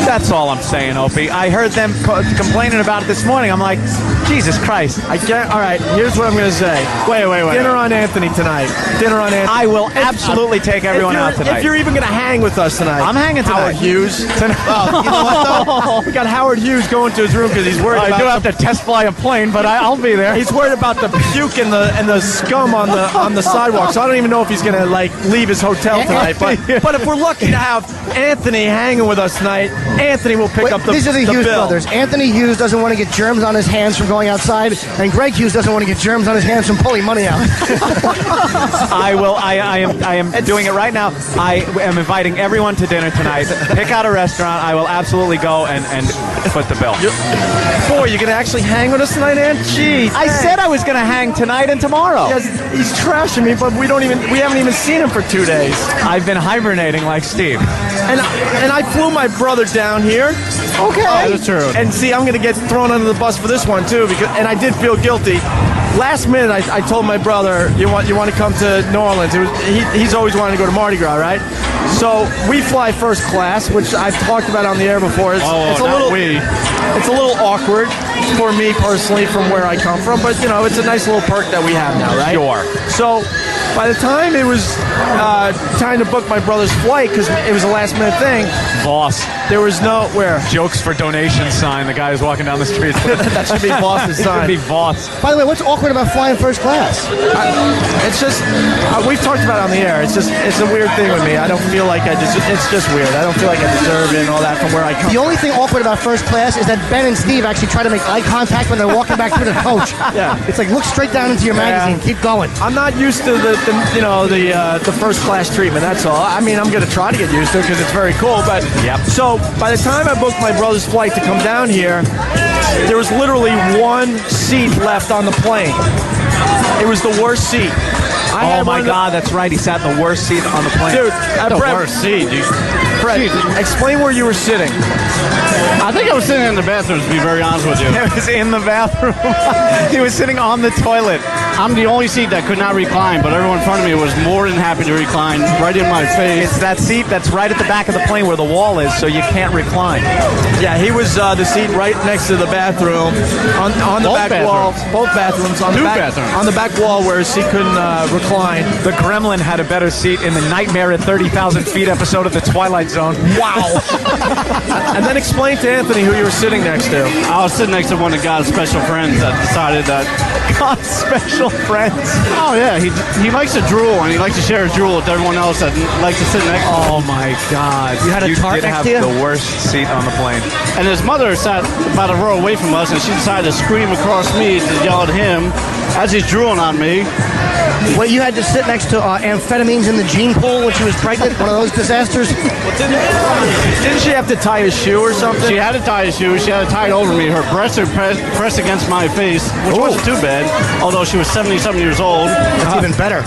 That's all I'm saying, Opie. I heard them complaining about it this morning. I'm like, Jesus Christ. All right, here's what I'm going to say. Wait. Dinner on Anthony tonight. I will absolutely take everyone out tonight. If you're even going to hang with us tonight. I'm hanging tonight. Howard Hughes. You know what, though? We got Howard Hughes going to his room because he's worried I about do have to test fly a plane, but I'll be there. He's worried about the puke and the scum on the sidewalk. So I don't even know if he's gonna leave his hotel tonight. But if we're lucky to have Anthony hanging with us tonight, Anthony will pick up the These are the Hughes bill. brothers. Anthony Hughes doesn't want to get germs on his hands from going outside, and Greg Hughes doesn't want to get germs on his hands from pulling money out. I am doing it right now. I am inviting everyone to dinner tonight. Pick out a restaurant. I will absolutely go and foot the bill. Boy, you're gonna actually hang with us tonight, Ant? Gee, I said I was going to hang tonight and tomorrow. yes, he's trashing me, but we haven't even seen him for 2 days. I've been hibernating like Steve. And I flew my brother down here. Okay. That's true. And see, I'm going to get thrown under the bus for this one too, and I did feel guilty. Last minute, I told my brother, "You want to come to New Orleans?" He's always wanted to go to Mardi Gras, right? So we fly first class, which I've talked about on the air before. It's a little awkward for me personally from where I come from, but it's a nice little perk that we have now, right? Sure. So by the time it was time to book my brother's flight, because it was a last minute thing, Boss. there was nowhere. Jokes for donation sign. The guy is walking down the street. That should be Boss's It sign. should be Boss. By the way, what's awkward about flying first class? It's just we've talked about it on the air. It's a weird thing with me. I don't feel like it's just weird. I don't feel like I deserve it and all that from where I come. The only thing awkward about first class is that Ben and Steve actually try to make eye contact when they're walking back through the coach. Yeah. It's like, look straight down into your magazine. Keep going. I'm not used to the first class treatment. That's all. I mean, I'm going to try to get used to it because it's very cool. But So by the time I booked my brother's flight to come down here, there was literally one seat left on the plane. It was the worst seat. Oh my God, that's right. He sat in the worst seat on the plane. Dude, the Brett, worst seat. Fred, explain where you were sitting. I think I was sitting in the bathroom, to be very honest with you. He was in the bathroom. He was sitting on the toilet. I'm the only seat that could not recline, but everyone in front of me was more than happy to recline right in my face. It's that seat that's right at the back of the plane where the wall is, so you can't recline. Yeah, he was the seat right next to the bathroom on the Both back wall. bathrooms. Both bathrooms on Two the back bathrooms. on the back wall where his seat couldn't recline. The Gremlin had a better seat in the Nightmare at 30,000 Feet episode of The Twilight Zone. Wow. And then explain to Anthony who you were sitting next to. I was sitting next to one of God's special friends that decided that. God's special friends. Oh yeah, he likes to drool and he likes to share his drool with everyone else that likes to sit next to him. Oh my God. You had a tart did next have to you? the worst seat on the plane. And his mother sat about a row away from us, and she decided to scream across me to yell at him as he's drooling on me. Well, you had to sit next to amphetamines in the gene pool when she was pregnant. One of those disasters. Didn't she have to tie his shoe or something? She had to tie his shoes. She had to tie it over me. Her breasts are pressed against my face, which wasn't too bad, although she was 70-something years old. That's even better.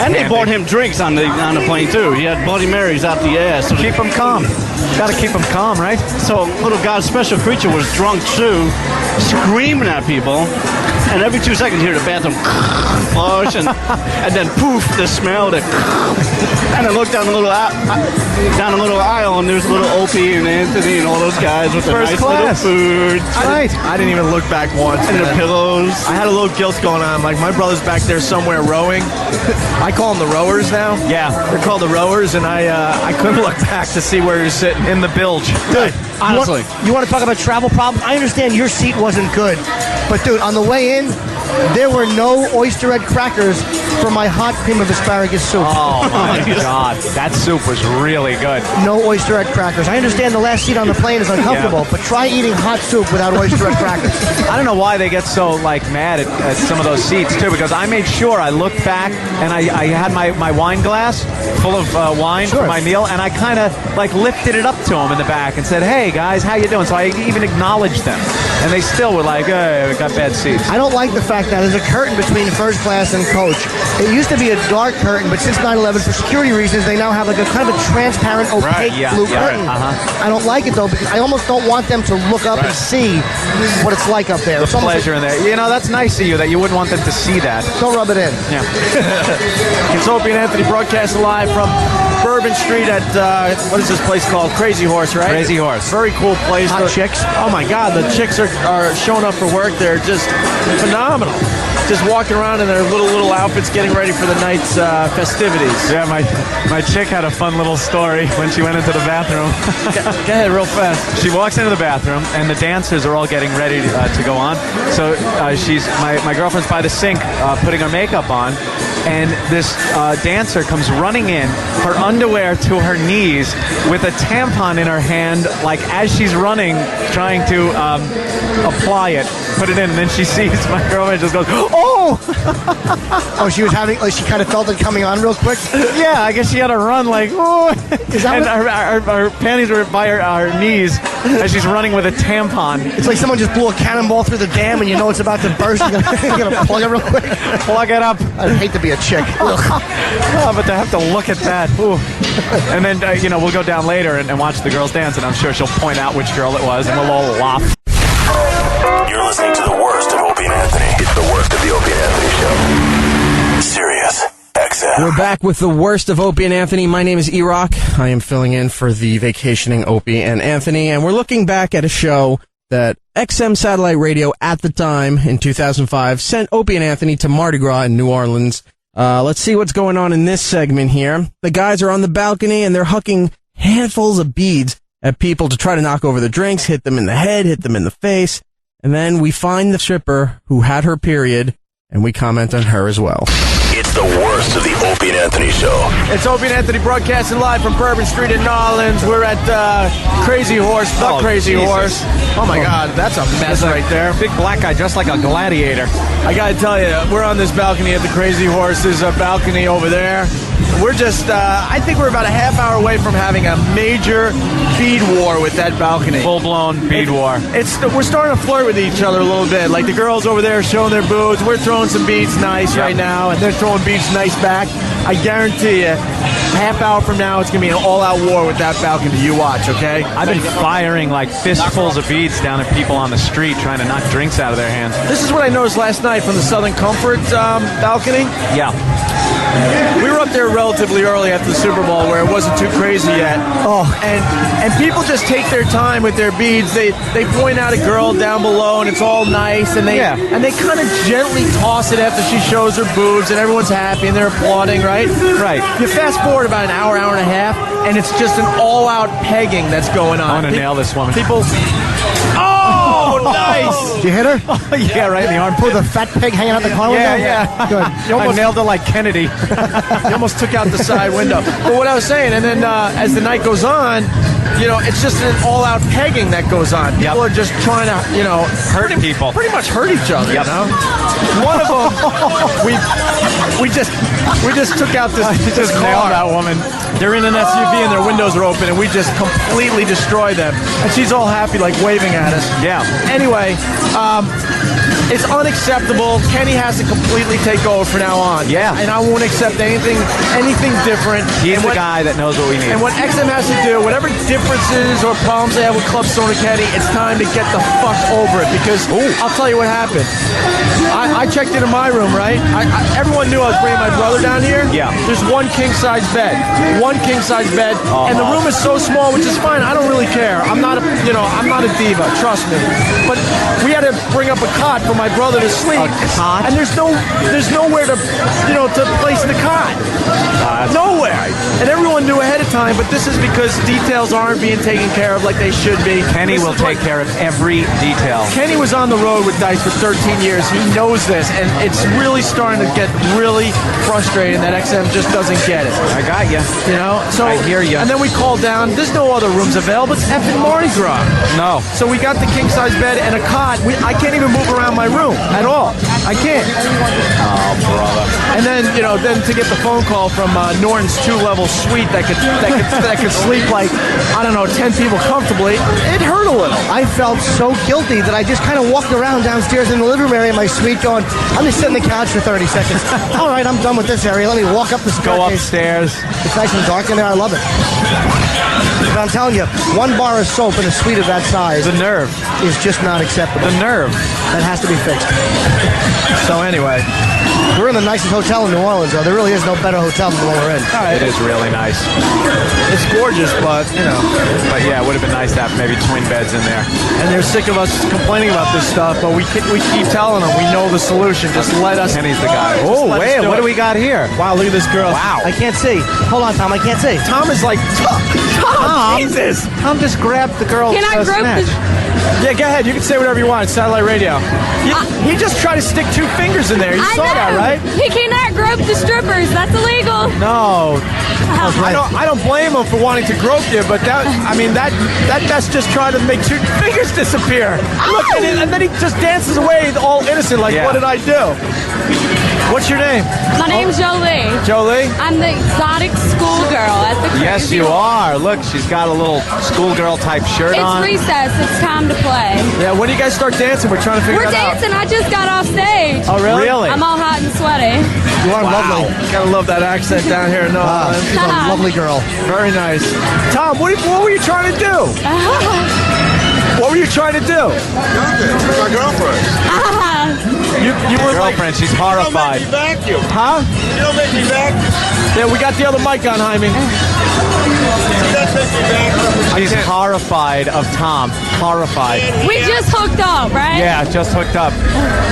And they handy. bought him drinks on the plane, too. He had Bloody Marys out the ass. So Keep him calm. Got to keep him calm, right? So little God's special creature was drunk, too, screaming at people. And every 2 seconds, you hear the bathroom flush, and then poof, the smell. And I look down the little aisle, and there's little Opie and Anthony and all those guys with their First nice class. little food. Right. I didn't even look back once. And man. their pillows. I had a little guilt going on. Like, my brother's back there somewhere rowing. I call them the rowers now. Yeah. They're called the rowers, and I couldn't look back to see where you're sitting. In the bilge. Dude, Honestly. you want to talk about travel problems? I understand your seat wasn't good, but dude, on the way in, there were no oyster red crackers for my hot cream of asparagus soup. Oh my God, that soup was really good. No oyster red crackers. I understand the last seat on the plane is uncomfortable, but try eating hot soup without oyster red crackers. I don't know why they get so mad at some of those seats too, because I made sure I looked back and I had my wine glass full of wine for my meal, and I kind of lifted it up to them in the back and said, "Hey guys, how you doing?" So I even acknowledged them, and they still were like, "Hey, we got bad seats." I don't like the fact that there's a curtain between first class and coach. It used to be a dark curtain, but since 9/11, for security reasons, they now have a kind of a transparent, opaque blue curtain. I don't like it though, because I almost don't want them to look up and see what it's like up there. The pleasure in there. That's nice of you that you wouldn't want them to see that. Don't rub it in. Yeah. It's Opie and Anthony broadcasting live from Bourbon Street at, what is this place called? Crazy Horse, right? Crazy Horse. Very cool place. Hot chicks. Oh my God, the chicks are showing up for work. They're just phenomenal. Just walking around in their little outfits, getting ready for the night's festivities. Yeah, my chick had a fun little story when she went into the bathroom. Go ahead, real fast. She walks into the bathroom, and the dancers are all getting ready to go on. So she's my girlfriend's by the sink putting her makeup on, and this dancer comes running in, her underwear to her knees, with a tampon in her hand, like as she's running, trying to apply it, put it in, and then she sees my girlfriend just goes, "Oh!" Oh, she was having, she kind of felt it coming on real quick. Yeah, I guess she had to run like, "Oh!" And her panties were by her knees as she's running with a tampon. It's like someone just blew a cannonball through the dam, and you know it's about to burst. You're gonna plug it real quick. Plug it up. I'd hate to be a chick. Oh, but to have to look at that. Ooh. And then, we'll go down later and watch the girls dance, and I'm sure she'll point out which girl it was, and we'll all laugh. You're listening to the worst of Opie and Anthony. It's the worst of the Opie and Anthony Show. Sirius XM. We're back with the worst of Opie and Anthony. My name is E-Rock. I am filling in for the vacationing Opie and Anthony, and we're looking back at a show that XM Satellite Radio at the time in 2005 sent Opie and Anthony to Mardi Gras in New Orleans. Let's see what's going on in this segment here. The guys are on the balcony and they're hucking handfuls of beads at people to try to knock over the drinks, hit them in the head, hit them in the face. And then we find the stripper who had her period, and we comment on her as well. It's the worst of the Opie and Anthony Show. It's Opie and Anthony broadcasting live from Bourbon Street in New Orleans. We're at Crazy Horse, the Crazy Jesus. Horse. Oh my God, that's a mess right there. Big black guy dressed like a gladiator. I gotta tell you, we're on this balcony at the Crazy Horse. There's a balcony over there. We're just, I think we're about a half hour away from having a major bead war with that balcony. Full-blown bead war. We're starting to flirt with each other a little bit. Like the girls over there showing their boobs. We're throwing some beads nice right now, and they're throwing beads nice back. I guarantee you, half hour from now, it's going to be an all-out war with that balcony. You watch, okay? I've been firing like fistfuls of beads down at people on the street trying to knock drinks out of their hands. This is what I noticed last night from the Southern Comfort balcony. Yeah. We were up there relatively early after the Super Bowl where it wasn't too crazy yet. Oh, and people just take their time with their beads. They point out a girl down below and it's all nice, and they kind of gently toss it after she shows her boobs, and everyone's happy and they're applauding, right? Right. You fast forward about an hour and a half, and it's just an all-out pegging that's going on. I want to nail this woman. People. Oh, nice! Did you hit her? Yeah, right in the arm. Pull the fat pig hanging out the car window? Yeah. Good. I nailed it like Kennedy. You almost took out the side window. But what I was saying, and then as the night goes on, it's just an all-out pegging that goes on. People are just trying to, Hurt people. Pretty much hurt each other, Yep. One of them, we just We just took out this nailed car. that woman. They're in an SUV and their windows are open, and we just completely destroyed them. And she's all happy, like waving at us. Yeah. Anyway, it's unacceptable. Kenny has to completely take over from now on. Yeah. And I won't accept anything different. He's And the guy that knows what we need. And what XM has to do, whatever differences or problems they have with Club Stone and Kenny, it's time to get the fuck over it. Because I'll tell you what happened. I checked into my room, right? Everyone knew I was bringing my brother down here. Yeah. There's one king-size bed. And the room is so small, which is fine. I don't really care. I'm not a diva, trust me. But we had to bring up a cot for my brother to sleep. A cot? And there's nowhere to place the cot. Nowhere. And everyone knew ahead of time, but this is because details aren't being taken care of like they should be. Kenny will take care of every detail. Kenny was on the road with Dice for 13 years. He knows this, and it's really starting to get really frustrating that XM just doesn't get it. I got you. You know? So I hear you. And then we called down. There's no other rooms available. It's effing Mardi Gras. No. So we got the king-size bed and a cot. I can't even move around my room at all. I can't. Oh, brother. And then, then to get the phone call from Norton's 2-level suite that could sleep like, 10 people comfortably, it hurt a little. I felt so guilty that I just kind of walked around downstairs in the living room area of my suite going, I'm just sitting on the couch for 30 seconds. All right, I'm done with this area. Let me walk up the staircase. Go upstairs. It's nice and dark in there. I love it. But I'm telling you, one bar of soap in a suite of that size The nerve. is just not acceptable. The nerve. That has to be fixed. So anyway, We're in the nicest hotel in New Orleans, though. There really is no better hotel than the one we're in. It is really nice. it's gorgeous, but, But yeah, it would have been nice to have maybe twin beds in there. and they're sick of us complaining about this stuff, but we keep telling them we know the solution. Just let us. Kenny's the guy. Just Oh, let us wait, do what it. do we got here? Wow, look at this girl. Wow. I can't see. Hold on, Tom. I can't see. Tom is like, Tom, Jesus. Tom just grabbed the girl's Can I grope snatch. Yeah, go ahead. You can say whatever you want. It's satellite radio. He just tried to stick 2 fingers in there. You saw that, right? He cannot grope the strippers. That's illegal. No. I don't blame him for wanting to grope you, but that's just trying to make 2 fingers disappear. Look, and then he just dances away all innocent, like, Yeah. what did I do? What's your name? My name's Jolie. Jolie? I'm the exotic schoolgirl at the crazy. Yes, you are. Look, she's got a little schoolgirl type shirt It's on. recess. It's time to play. Yeah, when do you guys start dancing? We're trying to figure We're that dancing. I just got off stage. out. Oh, really? Really? I'm all hot and sweaty. You are lovely. Gotta love that accent down here in New Orleans. She's a lovely girl. Very nice. Tom, what were you trying to do? What were you trying to do? My girlfriend. You were like, Girlfriend, she's horrified. Vacuum. huh? You don't make me vacuum. Yeah, we got the other mic on, Jaime. That's make me vacuum. She's horrified of Tom. Horrified. We just hooked up, right? Yeah, just hooked up.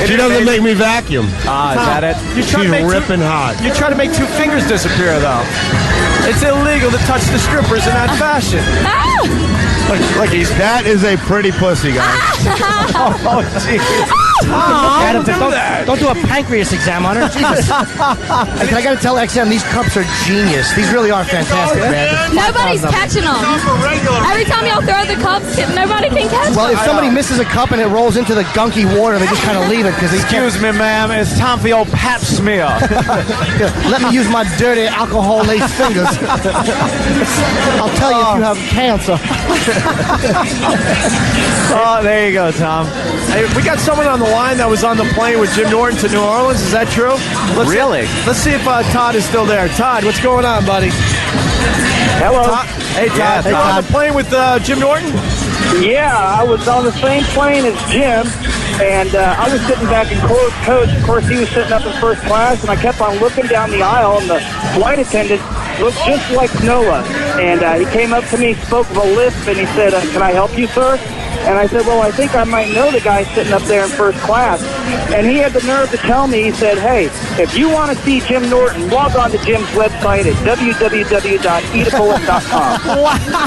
She doesn't make me vacuum. Ah, is that it? You try to She's make ripping hot. You try to make 2 fingers disappear, though. It's illegal to touch the strippers in that fashion. Ah! Look, that is a pretty pussy, guys. Oh, jeez. Adam, don't do a pancreas exam on her. Jesus. Hey, I got to tell XM, these cups are genius. These really are fantastic, man. Nobody's catching them. Every time y'all throw the cups, nobody can catch Well, them. if somebody misses a cup and it rolls into the gunky water, they just kind of leave it because Excuse me, ma'am. It's time for your pap smear. let me use my dirty alcohol-laced fingers. I'll tell you if you have cancer. Oh, there you go, Tom. Hey, we got someone on the line that was on the plane with Jim Norton to New Orleans. Is that true? Really? Let's see if Todd is still there. Todd, what's going on, buddy? Hello. Todd? Hey, Todd. Yeah, Hey, Todd. on the plane with Jim Norton? Yeah, I was on the same plane as Jim, and I was sitting back in closed coach. Of course, he was sitting up in first class, and I kept on looking down the aisle, and the flight attendant looked just like Noah. And he came up to me, spoke with a lisp, and he said, "Can I help you, sir?" And I said, "Well, I think I might know the guy sitting up there in first class." And he had the nerve to tell me, he said, "Hey, if you want to see Jim Norton, log on to Jim's website at www.eatapullet.com.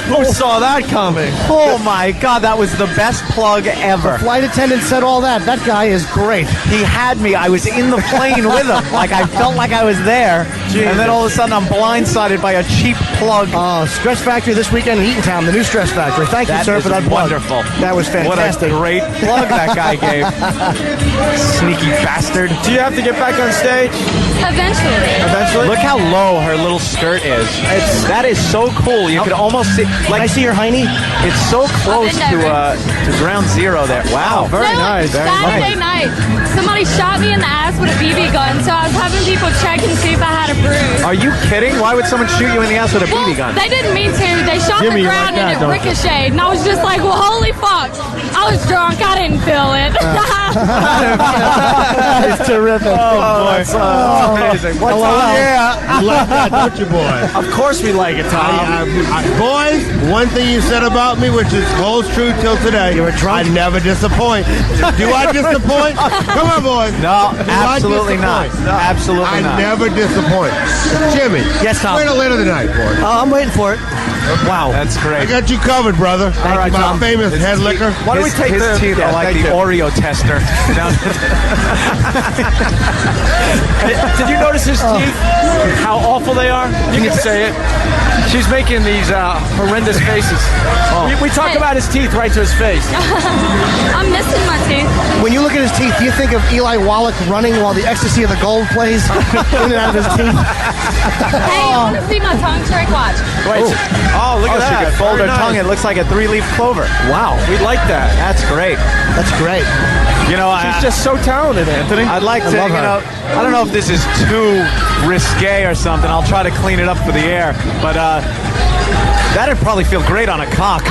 Who saw that coming? Oh my God, that was the best plug ever. Flight attendant said all that. That guy is great. He had me. I was in the plane with him. Like I felt like I was there. And then all of a sudden I'm blindsided by a cheap plug. Stress Factory this weekend in Eatontown, the new Stress Factory. Thank you, That sir, is for that plug. wonderful. That was fantastic. What a great plug that guy gave. Sneaky bastard. Do you have to get back on stage? Eventually. Look how low her little skirt is. That is so cool. You could almost see. Can I see your hiney? It's so close to ground zero there. Wow. Very nice. Saturday night, somebody shot me in the ass with a BB gun, so I was having people check and see if I had a bruise. Are you kidding? Why would someone shoot you in the ass with a BB gun? They didn't mean to. They shot Jimmy, the you ground like that, and it don't you? ricocheted, and I was just like, well, holy fuck. I was drunk. I didn't feel it. That's terrific. That's amazing. What's up? Yeah, you like that, don't you, boy? Of course we like it, Tom. Boys, one thing you said about me, which is holds true till today, I never disappoint. Do I disappoint? Come on, boys. No, Do I absolutely not. disappoint? No, absolutely I not. never disappoint. Jimmy. Yes, Tom. Wait till later tonight, boy. I'm waiting for it. Wow. That's I great. got you covered, brother. Thank you, My Tom. famous head liquor. Why don't we take his the teeth are like thank the you. Oreo tester. Did you notice his teeth? How awful they are? You can say it. She's making these horrendous faces. We talk about his teeth right to his face. I'm missing my teeth. When you look at his teeth, do you think of Eli Wallach running while the ecstasy of the gold plays in and out of his teeth? Hey, I want to see my tongue trick. Watch. Wait. Oh, look at She that. could fold her Very tongue. nice. It looks like a 3-leaf clover. Wow, we like that. That's great. That's great. You know, She's just so talented, Anthony. I'd like to, love you her. know, I don't know if this is too risque or something. I'll try to clean it up for the air. But that'd probably feel great on a cock.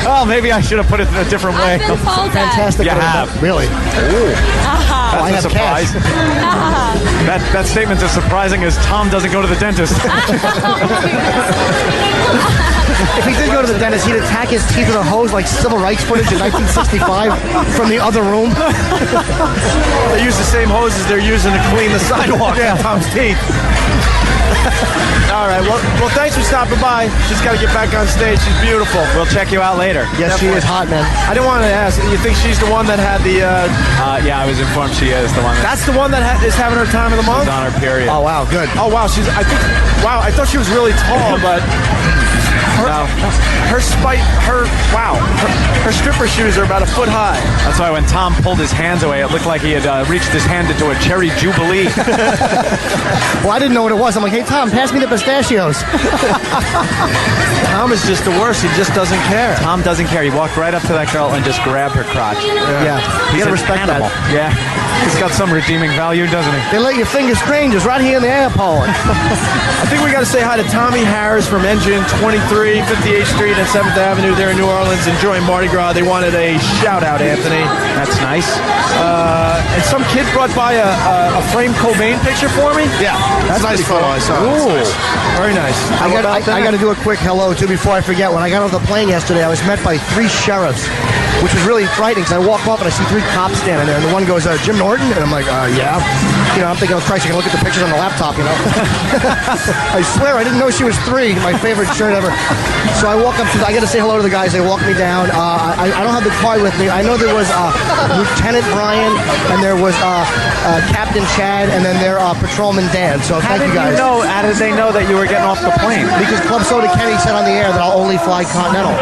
Oh, maybe I should have put it in a different way. I've been told that. Fantastic. You have. Really? That's I a have surprise. That statement's as surprising as Tom doesn't go to the dentist. If he did go to the dentist, he'd attack his teeth with a hose like civil rights footage in 1965 from the other room. They use the same hoses they're using to clean the sidewalk on Tom's teeth. All right. Well, thanks for stopping by. She's got to get back on stage. She's beautiful. We'll check you out later. Yes, she is hot, man. I didn't want to ask. You think she's the one that had the? Yeah, I was informed she is the one That's the one that is having her time of the month. that's on her period. Oh, wow, good. Oh wow, I thought she was really tall, but her stripper shoes are about a foot high. That's why when Tom pulled his hands away, it looked like he had reached his hand into a cherry jubilee. Well, I didn't know what it was. I'm like, hey, Tom, pass me the pistachios. Tom is just the worst. He just doesn't care. Tom doesn't care. He walked right up to that girl and just grabbed her crotch. Yeah. You He's gotta an respect animal. that. Yeah. He's got some redeeming value, doesn't he? They let you finger strangers right here in the airport. I think we got to say hi to Tommy Harris from Engine 23, 58th Street and 7th Avenue there in New Orleans, enjoying Mardi Gras. They wanted a shout-out, Anthony. That's nice. And some kid brought by a framed Cobain picture for me. Yeah, that's a nice photo. I saw it. Ooh, very nice. I got to do a quick hello, too, before I forget. When I got off the plane yesterday, I was met by 3 sheriffs, which was really frightening because I walk up and I see 3 cops standing there, and the one goes, Jim Norton? And I'm like, yeah. You know, I'm thinking, oh, Christ, I can look at the pictures on the laptop, you know. I swear, I didn't know she was 3, my favorite shirt ever. So I walk up to, I got to say hello to the guys. They walk me down. I don't have the card with me. I know there was Lieutenant Brian, and there was Captain Chad, and then there Patrolman Dan. So How thank did you guys. How did they know that you were getting off the plane? Because Club Soda Kenny said on the air that I'll only fly Continental.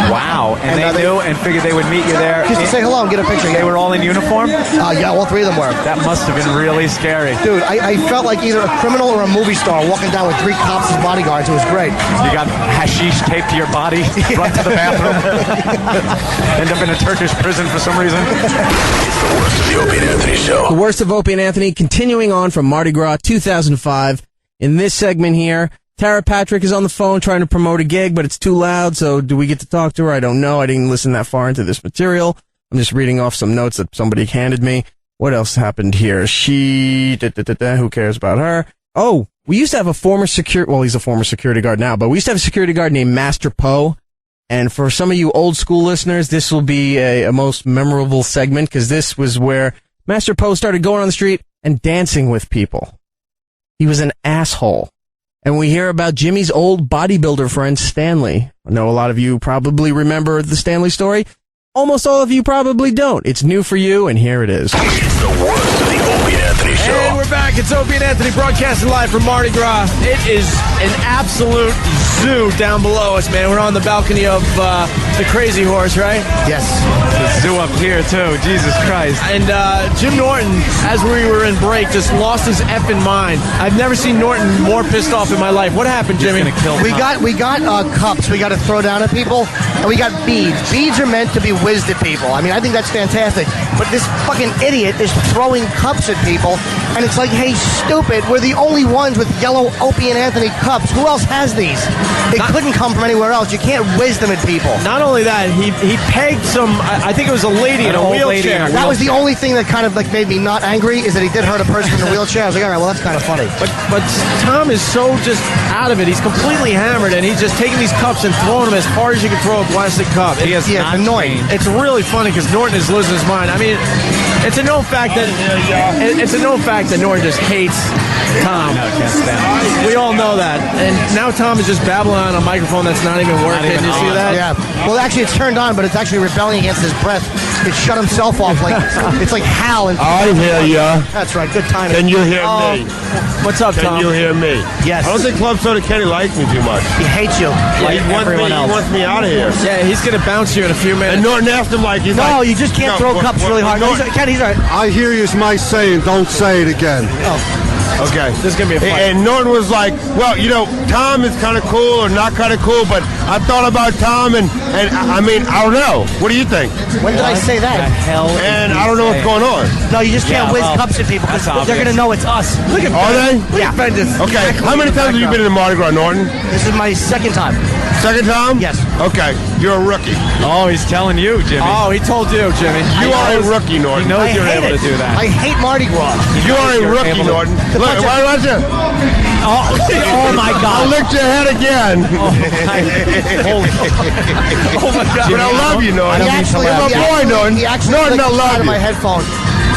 Wow. And they knew and figured they would meet you there. Just to say hello and get a picture. They were all in uniform? Yeah, all 3 of them were. That must have been really scary. Dude, I felt like either a criminal or a movie star walking down with 3 cops as bodyguards. It was great. You got hashish taped to your body, run to the bathroom, end up in a Turkish prison for some reason. It's the worst of the Opie and Anthony show. The worst of Opie and Anthony, continuing on from Mardi Gras 2005. In this segment here, Tara Patrick is on the phone trying to promote a gig, but it's too loud, so do we get to talk to her? I don't know. I didn't listen that far into this material. I'm just reading off some notes that somebody handed me. What else happened here? Who cares about her? Oh, we used to have a former he's a former security guard now, but we used to have a security guard named Master Poe. And for some of you old school listeners, this will be a most memorable segment because this was where Master Poe started going on the street and dancing with people. He was an asshole. And we hear about Jimmy's old bodybuilder friend, Stanley. I know a lot of you probably remember the Stanley story. Almost all of you probably don't. It's new for you, and here it is. It's the worst of the Opie and Anthony show. And we're back. It's Opie and Anthony broadcasting live from Mardi Gras. It is an absolute zoo down below us, man. We're on the balcony of the Crazy Horse, right? Yes. The zoo up here, too. Jesus Christ. And Jim Norton, as we were in break, just lost his effing mind. I've never seen Norton more pissed off in my life. What happened, Jimmy? We got cups we got to throw down at people, and we got beads. Beads are meant to be whizzed at people. I mean, I think that's fantastic. But this fucking idiot is throwing cups at people, and it's like, hey, stupid, we're the only ones with yellow Opie and Anthony cups. Who else has these? They couldn't come from anywhere else. You can't whiz them at people. Not only that, he pegged some, I think it was a lady in a wheelchair. That was the only thing that kind of like made me not angry, is that he did hurt a person in a wheelchair. I was like, all right, well, that's kind of funny. But Tom is so just out of it. He's completely hammered, and he's just taking these cups and throwing them as hard as you can throw a plastic cup. It's annoying. It's really funny because Norton is losing his mind. I mean, it's a known fact that Norton just hates Tom. No, can't stand it. We all know that. And now Tom is just babbling on a microphone that's not even working. even You see on. that? Yeah. Well, actually, it's turned on, but it's actually rebelling against his breath. It shut himself off. Like it's like Hal. And I hear ya. That's right. Good timing. Can you hear me? What's up, Tom? Can you hear me? Yes. I don't think Club Soda Kenny likes me too much. He hates you. He wants me out of here. Yeah, he's going to bounce you in a few minutes. And Norton asked him like, No, you just can't throw cups really hard. No, Kenny's all right. I hear you, my saying, don't say it again. Okay. This is going to be a fight. And Norton was like, well, Tom is kind of cool or not kind of cool, but I thought about Tom and I mean, I don't know. What do you think? When did I say that? And I don't know what's going on. No, you just can't whiz cups at people because they're going to know it's us. Look at Are they? Yeah. Okay. How many times have you been in the Mardi Gras, Norton? This is my second time. Second time? Yes. Okay. You're a rookie. Oh, he's telling you, Jimmy. Oh, he told you, Jimmy. You are a rookie, Norton. He knows I you're hate able it. to do that. I hate Mardi Gras. You are a rookie, Norton. Look, why was it? Oh my I God. licked your head again. Oh, my God. But I love you, Norton. You're my boy, Norton. He actually Norton, licked I the side love of my you. headphone.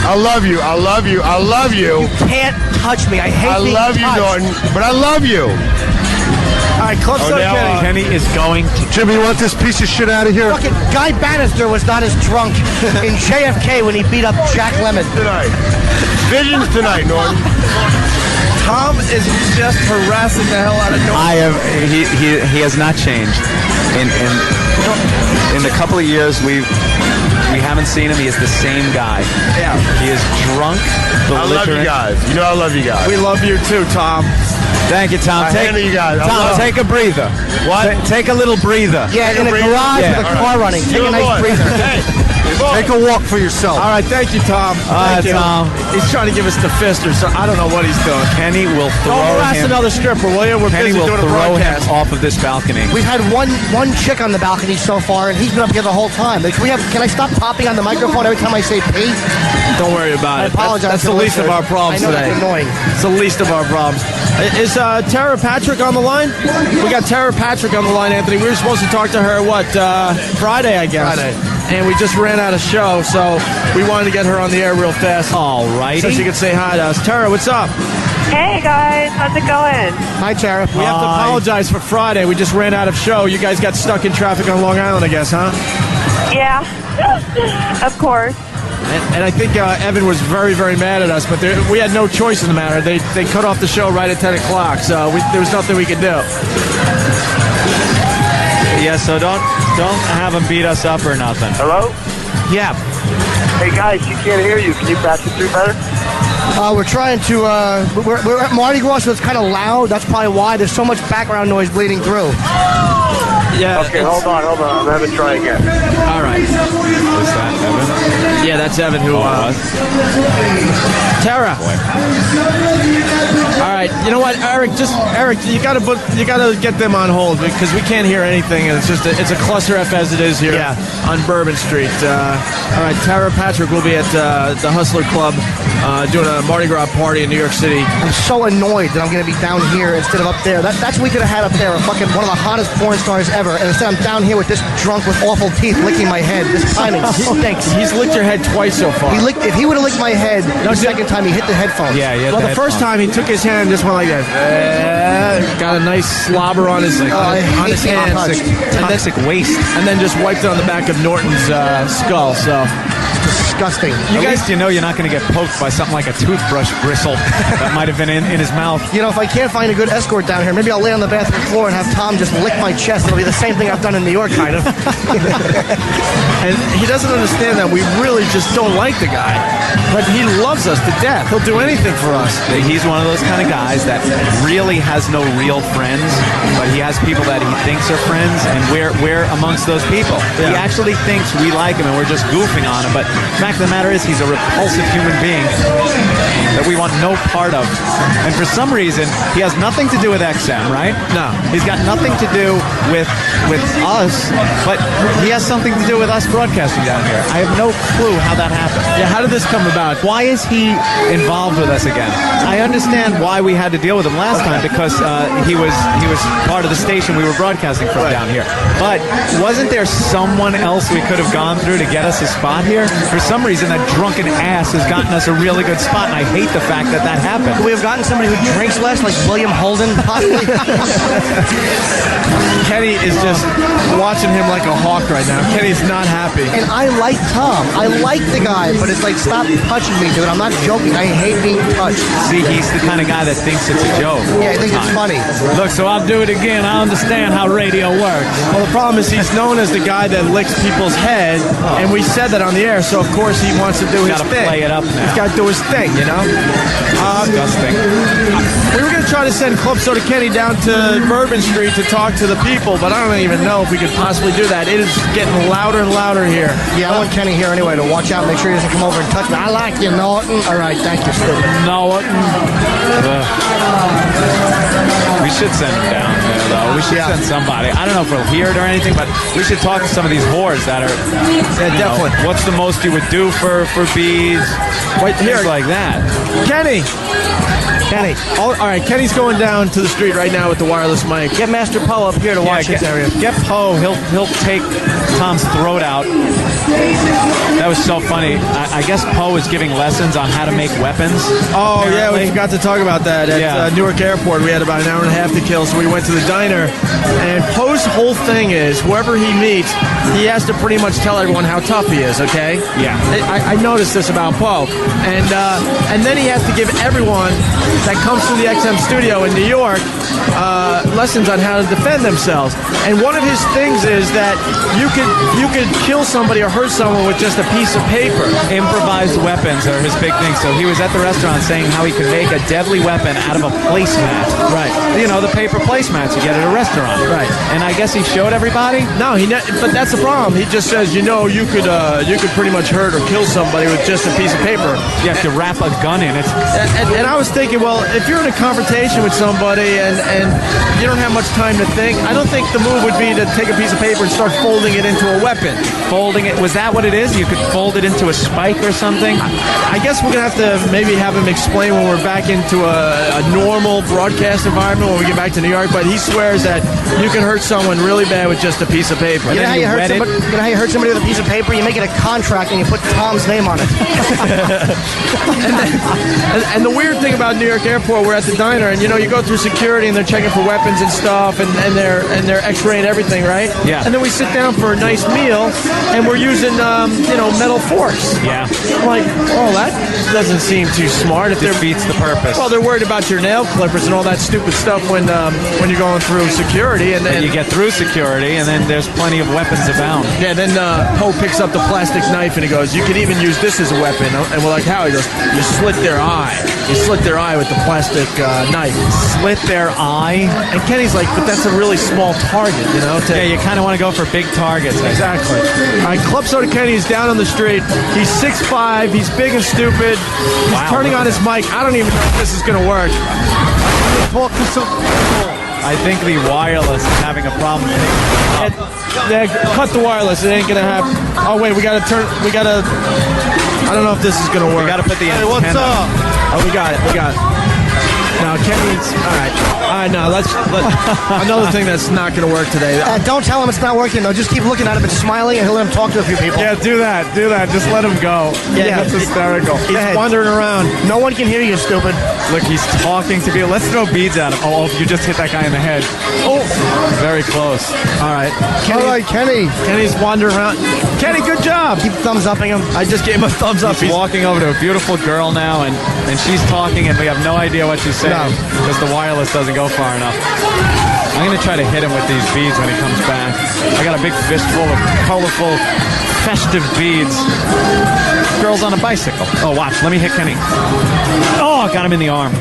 I love you. I love you. I love you. Can't touch me. I hate I being love you, touched. Norton. But I love you. All right, Club Soda now, Kenny. Kenny is going to. Jimmy, you want this piece of shit out of here? Fucking Guy Bannister was not as drunk in JFK when he beat up Jack Lemmon. Tonight. Visions tonight, Norton. Tom is just harassing the hell out of Norton. He has not changed. In the couple of years we haven't seen him, he is the same guy. Yeah. He is drunk, I love you belligerent. guys. You know I love you guys. We love you too, Tom. Thank you, Tom. I handle you guys. I Tom, love- take a breather. What? Take a little breather. Yeah, in a breather? garage Yeah. with a car running. Take a nice breather. Hey, Take a walk for yourself. All right, thank you, Tom. All right, Thank you. Tom. He's trying to give us the fist or something. I don't know what he's doing. Kenny will throw Don't harass him. another stripper, will you? We're Kenny busy will doing a throw him broadcast. off of this balcony. We've had one chick on the balcony so far, and he's been up here the whole time. Like, can I stop popping on the microphone every time I say pee? Don't worry about I it. apologize. That's to the least of listeners. our problems I know today. that's annoying. It's the least of our problems. Is Tara Patrick on the line? We got Tara Patrick on the line, Anthony. We were supposed to talk to her, Friday, I guess. Friday. And we just ran out of show, so we wanted to get her on the air real fast. All righty. So she could say hi to us. Tara, what's up? Hey guys, how's it going? Hi, Tara. We have to apologize for Friday. We just ran out of show. You guys got stuck in traffic on Long Island, I guess, huh? Yeah, of course. And I think Evan was very, very mad at us, but we had no choice in the matter. They cut off the show right at 10 o'clock, so there was nothing we could do. Yeah, so don't have him beat us up or nothing. Hello? Yeah. Hey guys, she can't hear you. Can you patch it through better? We're trying to. We're at Mardi Gras, so it's kind of loud. That's probably why there's so much background noise bleeding through. Yeah. Okay, hold on. I'm having to try again. All right. Is that Evan? Yeah, that's Evan who. Tara. All right. You know what, Eric? You gotta get them on hold because we can't hear anything, and it's a cluster F as it is here on Bourbon Street. All right, Tara Patrick will be at the Hustler Club doing a Mardi Gras party in New York City. I'm so annoyed that I'm going to be down here instead of up there. That's what we could have had up there. Fucking one of the hottest porn stars ever, and instead I'm down here with this drunk with awful teeth licking my head. This timing stinks. He's licked your head twice so far. If he would have licked my head the second time, he hit the headphones. Yeah, yeah. Well, the first time he took his hand and just went like that. Got a nice slobber on his on his hand, toxic waste, and then just wiped it on the back of Norton's skull. So disgusting. At least you know you're not going to get poked by something like a toothbrush bristle that might have been in his mouth. You know, if I can't find a good escort down here, maybe I'll lay on the bathroom floor and have Tom just lick my chest. It'll be the same thing I've done in New York, kind of. And he doesn't understand that we really just don't like the guy. But he loves us to death. He'll do anything for us. He's one of those kind of guys that really has no real friends, but he has people that he thinks are friends, and we're amongst those people. Yeah. He actually thinks we like him and we're just goofing on him, but the fact of the matter is he's a repulsive human being that we want no part of. And for some reason, he has nothing to do with XM, right? No. He's got nothing to do with us, but he has something to do with us broadcasting down here. I have no clue how that happened. Yeah, how did this come about? Why is he involved with us again? I understand why we had to deal with him last time, because he was part of the station we were broadcasting from down here. But wasn't there someone else we could have gone through to get us a spot here? For some reason, that drunken ass has gotten us a really good spot, and I hate the fact that that happened. Could we have gotten somebody who drinks less, like William Holden, possibly? Kenny is just watching him like a hawk right now. Kenny's not happy. And I like Tom. I like the guy, but it's like, stop touching me, dude. I'm not joking. I hate being touched. See, he's the kind of guy that thinks it's a joke. Yeah, I think it's funny. Look, so I'll do it again. I understand how radio works. Well, the problem is he's known as the guy that licks people's head, and we said that on the air, so of course he wants to do his Gotta thing. play it up now. He's got to do his thing, you know? Disgusting. We were going to try to send Club Soda Kenny down to Bourbon Street to talk to the people, but I don't even know if we could possibly do that. It is getting louder and louder here. Yeah, I want Kenny here anyway to watch out, make sure he doesn't come over and touch me. I like you, Norton. All right, thank you, stupid. Norton. We should send him down there, though. We should send somebody. I don't know if we'll hear it or anything, but we should talk to some of these whores that are. Yeah, definitely. What's the most you would do for beads? Wait, here. Things like that. Kenny! All right, Kenny's going down to the street right now with the wireless mic. Get Master Poe up here to watch this area. Get Poe. He'll take Tom's throat out. That was so funny. I guess Poe is giving lessons on how to make weapons. Oh, apparently. yeah, we forgot to talk about that. At Newark Airport, we had about an hour and a half to kill, so we went to the diner. And Poe's whole thing is, whoever he meets, he has to pretty much tell everyone how tough he is, okay? Yeah. I noticed this about Poe. And then he has to give everyone that comes to the XM studio in New York lessons on how to defend themselves. And one of his things is that you could kill somebody or hurt someone with just a piece of paper. Improvised weapons are his big thing. So he was at the restaurant saying how he could make a deadly weapon out of a placemat. Right. You know, the paper placemats you get at a restaurant. Right. And I guess he showed everybody? No, but that's the problem. He just says, you could pretty much hurt or kill somebody with just a piece of paper. You have to wrap a gun in it. And I was thinking, well, if you're in a confrontation with somebody and you don't have much time to think, I don't think the move would be to take a piece of paper and start folding it into a weapon. Folding it? Was that what it is? You could fold it into a spike or something? I guess we're going to have to maybe have him explain when we're back into a normal broadcast environment when we get back to New York, but he swears that you can hurt someone really bad with just a piece of paper. You know how you hurt somebody with a piece of paper? You make it a contract and you put Tom's name on it. And the weird thing about New York Airport, we're at the diner, and you go through security and they're checking for weapons and stuff, and they're X-raying everything, right? Yeah. And then we sit down for a nice meal, and we're using metal forks. Yeah. I'm like, that doesn't seem too smart. If defeats the purpose. Well, they're worried about your nail clippers and all that stupid stuff when you're going through security, and you get through security, and then there's plenty of weapons abound. Yeah. Then Poe picks up the plastic knife and he goes, "You could even use this as a weapon." And we're like, "How?" He goes, "You slit their eye. You slit their eye with the plastic knife." Slit their eye? And Kenny's like, "But that's a really small target, Yeah, you kind of want to go for big targets. Exactly. All right, Club Soda Kenny is down on the street. He's 6'5". He's big and stupid. He's turning on his mic. I don't even know if this is going to work. Talk to some people. I think the wireless is having a problem. Cut the wireless. It ain't going to happen. Oh, wait, I don't know if this is going to work. We got to put the antenna. Hey, what's up? Oh, we got it. No, Kenny's all right. All right, no, let's another thing that's not going to work today. Don't tell him it's not working, though. Just keep looking at him and smiling, and he'll let him talk to a few people. Yeah, do that. Just let him go. Yeah, that's hysterical. He's wandering around. No one can hear you, stupid. Look, he's talking to people. Let's throw beads at him. Oh, you just hit that guy in the head. Oh, very close. All right. All right, Kenny. Kenny's wandering around. Kenny, good job. Keep thumbs upping him. I just gave him a thumbs up. He's walking over to a beautiful girl now, and she's talking, and we have no idea what she's saying because the wireless doesn't go far enough. I'm going to try to hit him with these beads when he comes back. I got a big fistful of colorful, festive beads. Girls on a bicycle. Oh, watch. Let me hit Kenny. Oh, got him in the arm.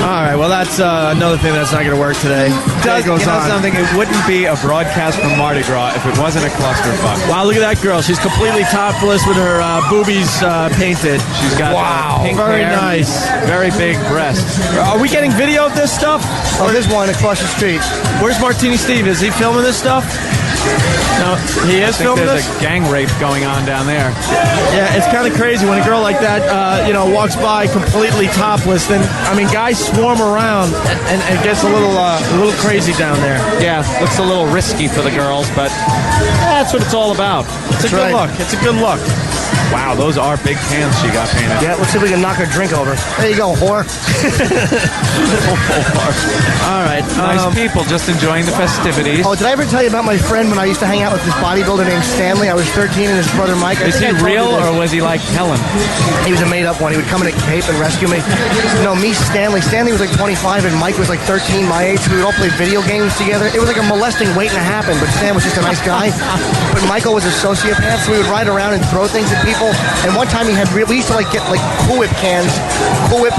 All right, well, that's another thing that's not going to work today. Something? It wouldn't be a broadcast from Mardi Gras if it wasn't a clusterfuck. Wow, look at that girl. She's completely topless with her boobies painted. She's got pink very hair, nice. Very big breasts. Are we getting video of this stuff? Oh, there's one across the street. Where's Martini Steve? Is he filming this stuff? No, he is filming There's this? a gang rape going on down there. Yeah, it's kind of crazy when a girl like that, walks by completely topless. Then, I mean, guys swarm around, and it gets a little crazy down there. Yeah, looks a little risky for the girls, but that's what it's all about. It's a good look. It's a good look. Wow, those are big pants she got painted. Yeah, let's see if we can knock her drink over. There you go, whore. All right. Nice people just enjoying the festivities. Oh, did I ever tell you about my friend when I used to hang out with this bodybuilder named Stanley? I was 13 and his brother Mike. Is he real or was he like Helen? He was a made-up one. He would come in a cape and rescue me. No, me, Stanley. Stanley was like 25 and Mike was like 13, my age. We would all play video games together. It was like a molesting waiting to happen, but Stan was just a nice guy. But Michael was a sociopath, so we would ride around and throw things at people. And one time we used to get Cool Whip cans, Cool Whip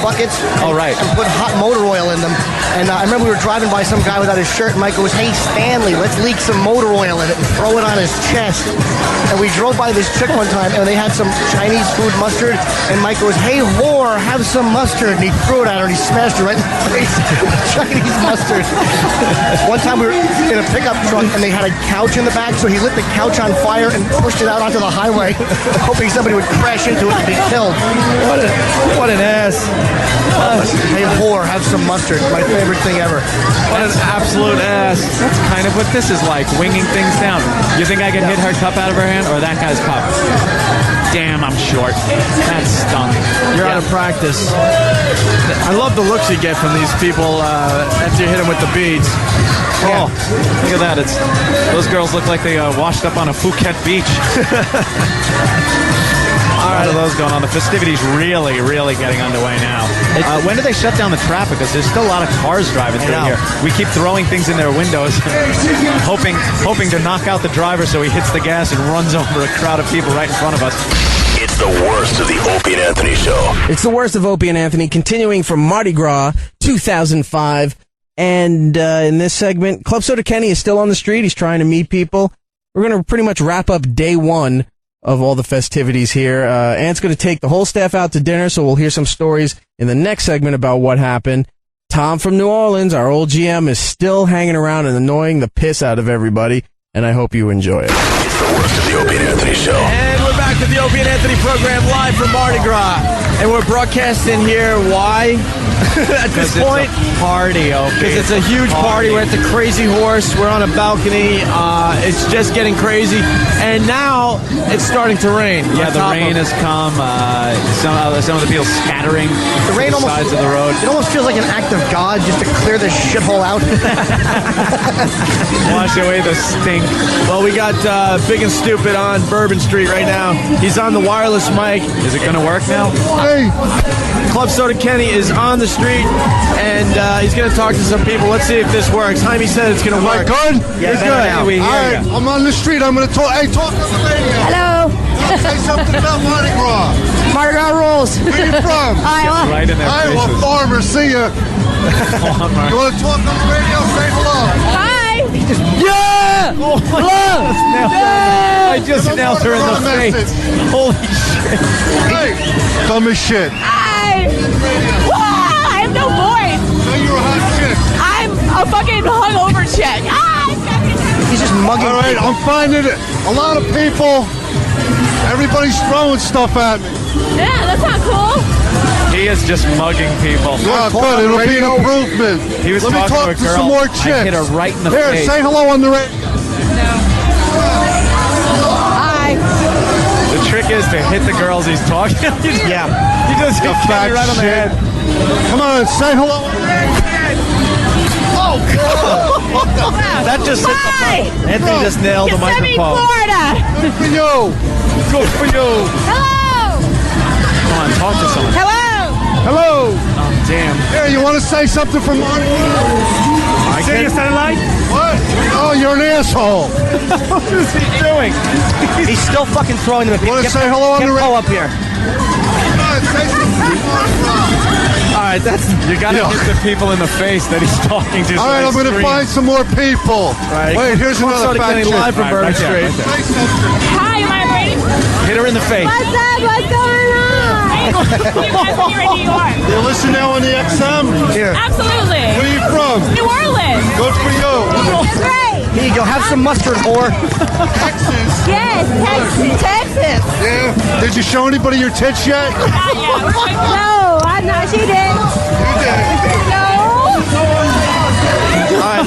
buckets. Oh, right. And put hot motor oil in them. And I remember we were driving by some guy without his shirt, and Mike goes, "Hey, Stanley, let's leak some motor oil in it and throw it on his chest." And we drove by this chick one time, and they had some Chinese food mustard, and Mike goes, "Hey, whore, have some mustard." And he threw it at her, and he smashed her right in the face with Chinese mustard. One time we were in a pickup truck, and they had a couch in the back, so he lit the couch on fire and pushed it out onto the highway, hoping somebody would crash into it and be killed. What an ass. Hey, whore, have some mustard. My favorite thing ever. What an absolute ass. That's kind of what this is like, winging things down. You think I can hit her cup out of her hand or that guy's cup? Damn, I'm short. That stunk. You're out of practice. I love the looks you get from these people after you hit them with the beads. Oh, look at that. Those girls look like they washed up on a Phuket beach. All right, those going on. The festivities really, really getting underway now. When do they shut down the traffic? Because there's still a lot of cars driving through here. We keep throwing things in their windows, hoping to knock out the driver so he hits the gas and runs over a crowd of people right in front of us. It's the worst of the Opie and Anthony show. It's the worst of Opie and Anthony, continuing from Mardi Gras 2005. And in this segment, Club Soda Kenny is still on the street. He's trying to meet people. We're going to pretty much wrap up day one of all the festivities here. Ant's going to take the whole staff out to dinner, so we'll hear some stories in the next segment about what happened. Tom from New Orleans, our old GM, is still hanging around and annoying the piss out of everybody, and I hope you enjoy it. It's the worst of the Opie and Anthony show. And we're back to the Opie and Anthony program live from Mardi Gras. And we're broadcasting here. Why? At this point, it's a party, Opie. Because it's a huge party. We're at the Crazy Horse. We're on a balcony. It's just getting crazy. And now it's starting to rain. Yeah, the rain has come. Some of the people scattering the rain to the sides of the road. It almost feels like an act of God just to clear this shithole out. Wash away the stink. Well, we got Big and Stupid on Bourbon Street right now. He's on the wireless mic. Is it going to work now? Hey! Club Soda Kenny is on the street, and he's going to talk to some people. Let's see if this works. Jaime said it's going to work. Good? Yeah, it's good. good. We hear All right, you. I'm on the street. I'm going to talk. Hey, talk on the radio. Hello. Say something about Mardi Gras. Mardi Gras rules. Where you from? Iowa. Right in their Iowa faces. farmer. See ya. You want to talk on the radio? Say hello. Hi. Yeah! Hello! I just knelt her in the face. Holy shit. Hey, dumb as shit. Hi. Wow, I have no voice. Say you're a hot chick. I'm a fucking hungover chick. He's just mugging. All right, I'm finding it. A lot of people. Everybody's throwing stuff at me. Yeah, that's not cool. He is just mugging people. Oh, good. It'll be an improvement. He was Let me talking talk to a to girl. some more I chicks. hit her right in the Here, face. say hello on the radio. Hi. The trick is to hit the girls he's talking to. Yeah. He just hit fat Kenny right on the shit. head. Come on, say hello. Oh, God. That just hit the phone. Anthony just nailed the Kissimmee, microphone. Florida. Good for you. Good for you. Hello. Come on, talk to someone. Hello. Hello. Oh, damn. Here, you want to say something from Marty? Serious Satellite? What? Oh, you're an asshole. What is he doing? He's still fucking throwing them at You people. want to say hello on Get the radio? Poe up here. Come on, say something. All right, you got to hit the people in the face that he's talking to. All right, I'm going to find some more people. Right. Wait, here's another Kenny fat chick. live from Bourbon Street. Hi, am I ready? Hit her in the face. What's up? What's going on? You guys are here in New York. You listen now on the XM? Here. Absolutely. Where are you from? New Orleans. Good for you. That's great. Here you go. Have some mustard, whore. Texas. Yes, Texas. Yeah. Did you show anybody your tits yet? Not yet. No, I'm not. She did. You did. No. All right.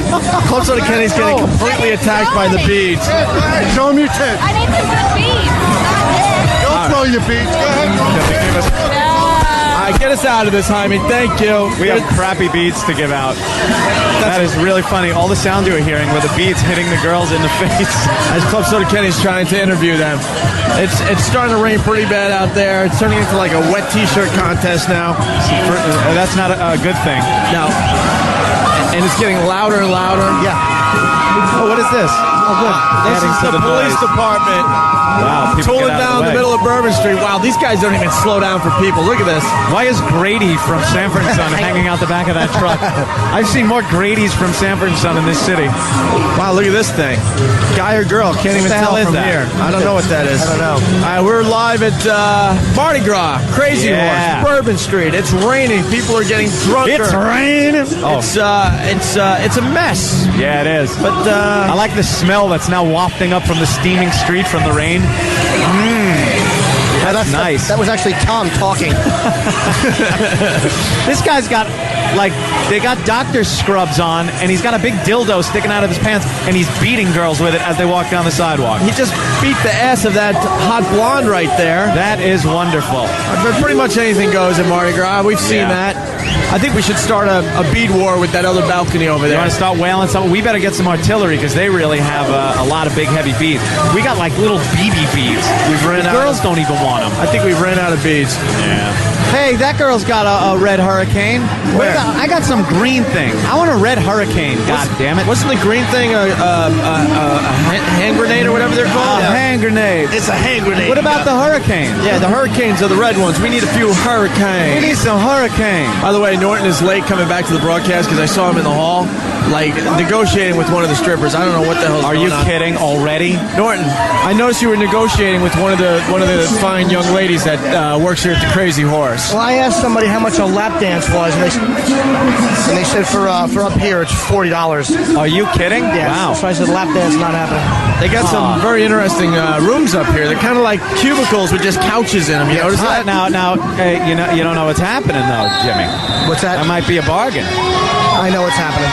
Club Soda Kenny's getting completely attacked by the beads. Show them your tits. I need some good beats. Don't throw your beats. Go ahead. All right, get us out of this, Jaime. Thank you. We have crappy beats to give out. That is really funny. All the sound you were hearing were the beats hitting the girls in the face. As Club Soda Kenny's trying to interview them. It's starting to rain pretty bad out there. It's turning into like a wet T-shirt contest now. That's not a good thing. No. And it's getting louder and louder. Yeah. Oh, what is this? Oh, good. This is the police department. Wow, people Tooling get out of down the way. middle of Bourbon Street. Wow, these guys don't even slow down for people. Look at this. Why is Grady from Sanford & Son hanging out the back of that truck? I've seen more Gradys from Sanford & Son in this city. Wow, look at this thing. Guy or girl, can't even the hell tell is from that? here. I don't know what that is. I don't know. All right, we're live at Mardi Gras, Crazy Yeah. Horse, Bourbon Street. It's raining. People are getting drunker. It's raining. Oh. It's a mess. Yeah, it is. But I like the smell that's now wafting up from the steaming street from the rain. That's nice. That was actually Tom talking. This guy's got, like, they got doctor's scrubs on, and he's got a big dildo sticking out of his pants, and he's beating girls with it as they walk down the sidewalk. he just beat the ass of that hot blonde right there. That is wonderful. But pretty much anything goes at Mardi Gras. We've seen Yeah. that. I think we should start a bead war with that other balcony over You there. want to start whaling something? We better get some artillery because they really have a lot of big, heavy beads. We got like little BB beads. We've ran The out. girls don't even want them. I think we've ran out of beads. Yeah. Hey, that girl's got a red hurricane. Where? I got some green thing. I want a red hurricane. God damn it. Wasn't the green thing a hand grenade or whatever they're called? hand grenade? It's a hand grenade. What about the hurricane? Yeah, the hurricanes are the red ones. We need a few We hurricanes. need some hurricane. By the way, Norton is late coming back to the broadcast because I saw him in the hall, like negotiating with one of the strippers. I don't know what the hell's Are going you on. kidding already? Norton, I noticed you were negotiating with one of the fine young ladies that works here at the Crazy Horse. Well, I asked somebody how much a lap dance was, and they said for up here it's $40. Are you kidding? Yeah. Wow. So I said lap dance not happening. They got some very interesting rooms up here. They're kind of like cubicles with just couches in them. You notice that? Now, hey, you don't know what's happening though, Jimmy. What's that? That might be a bargain. I know what's happening.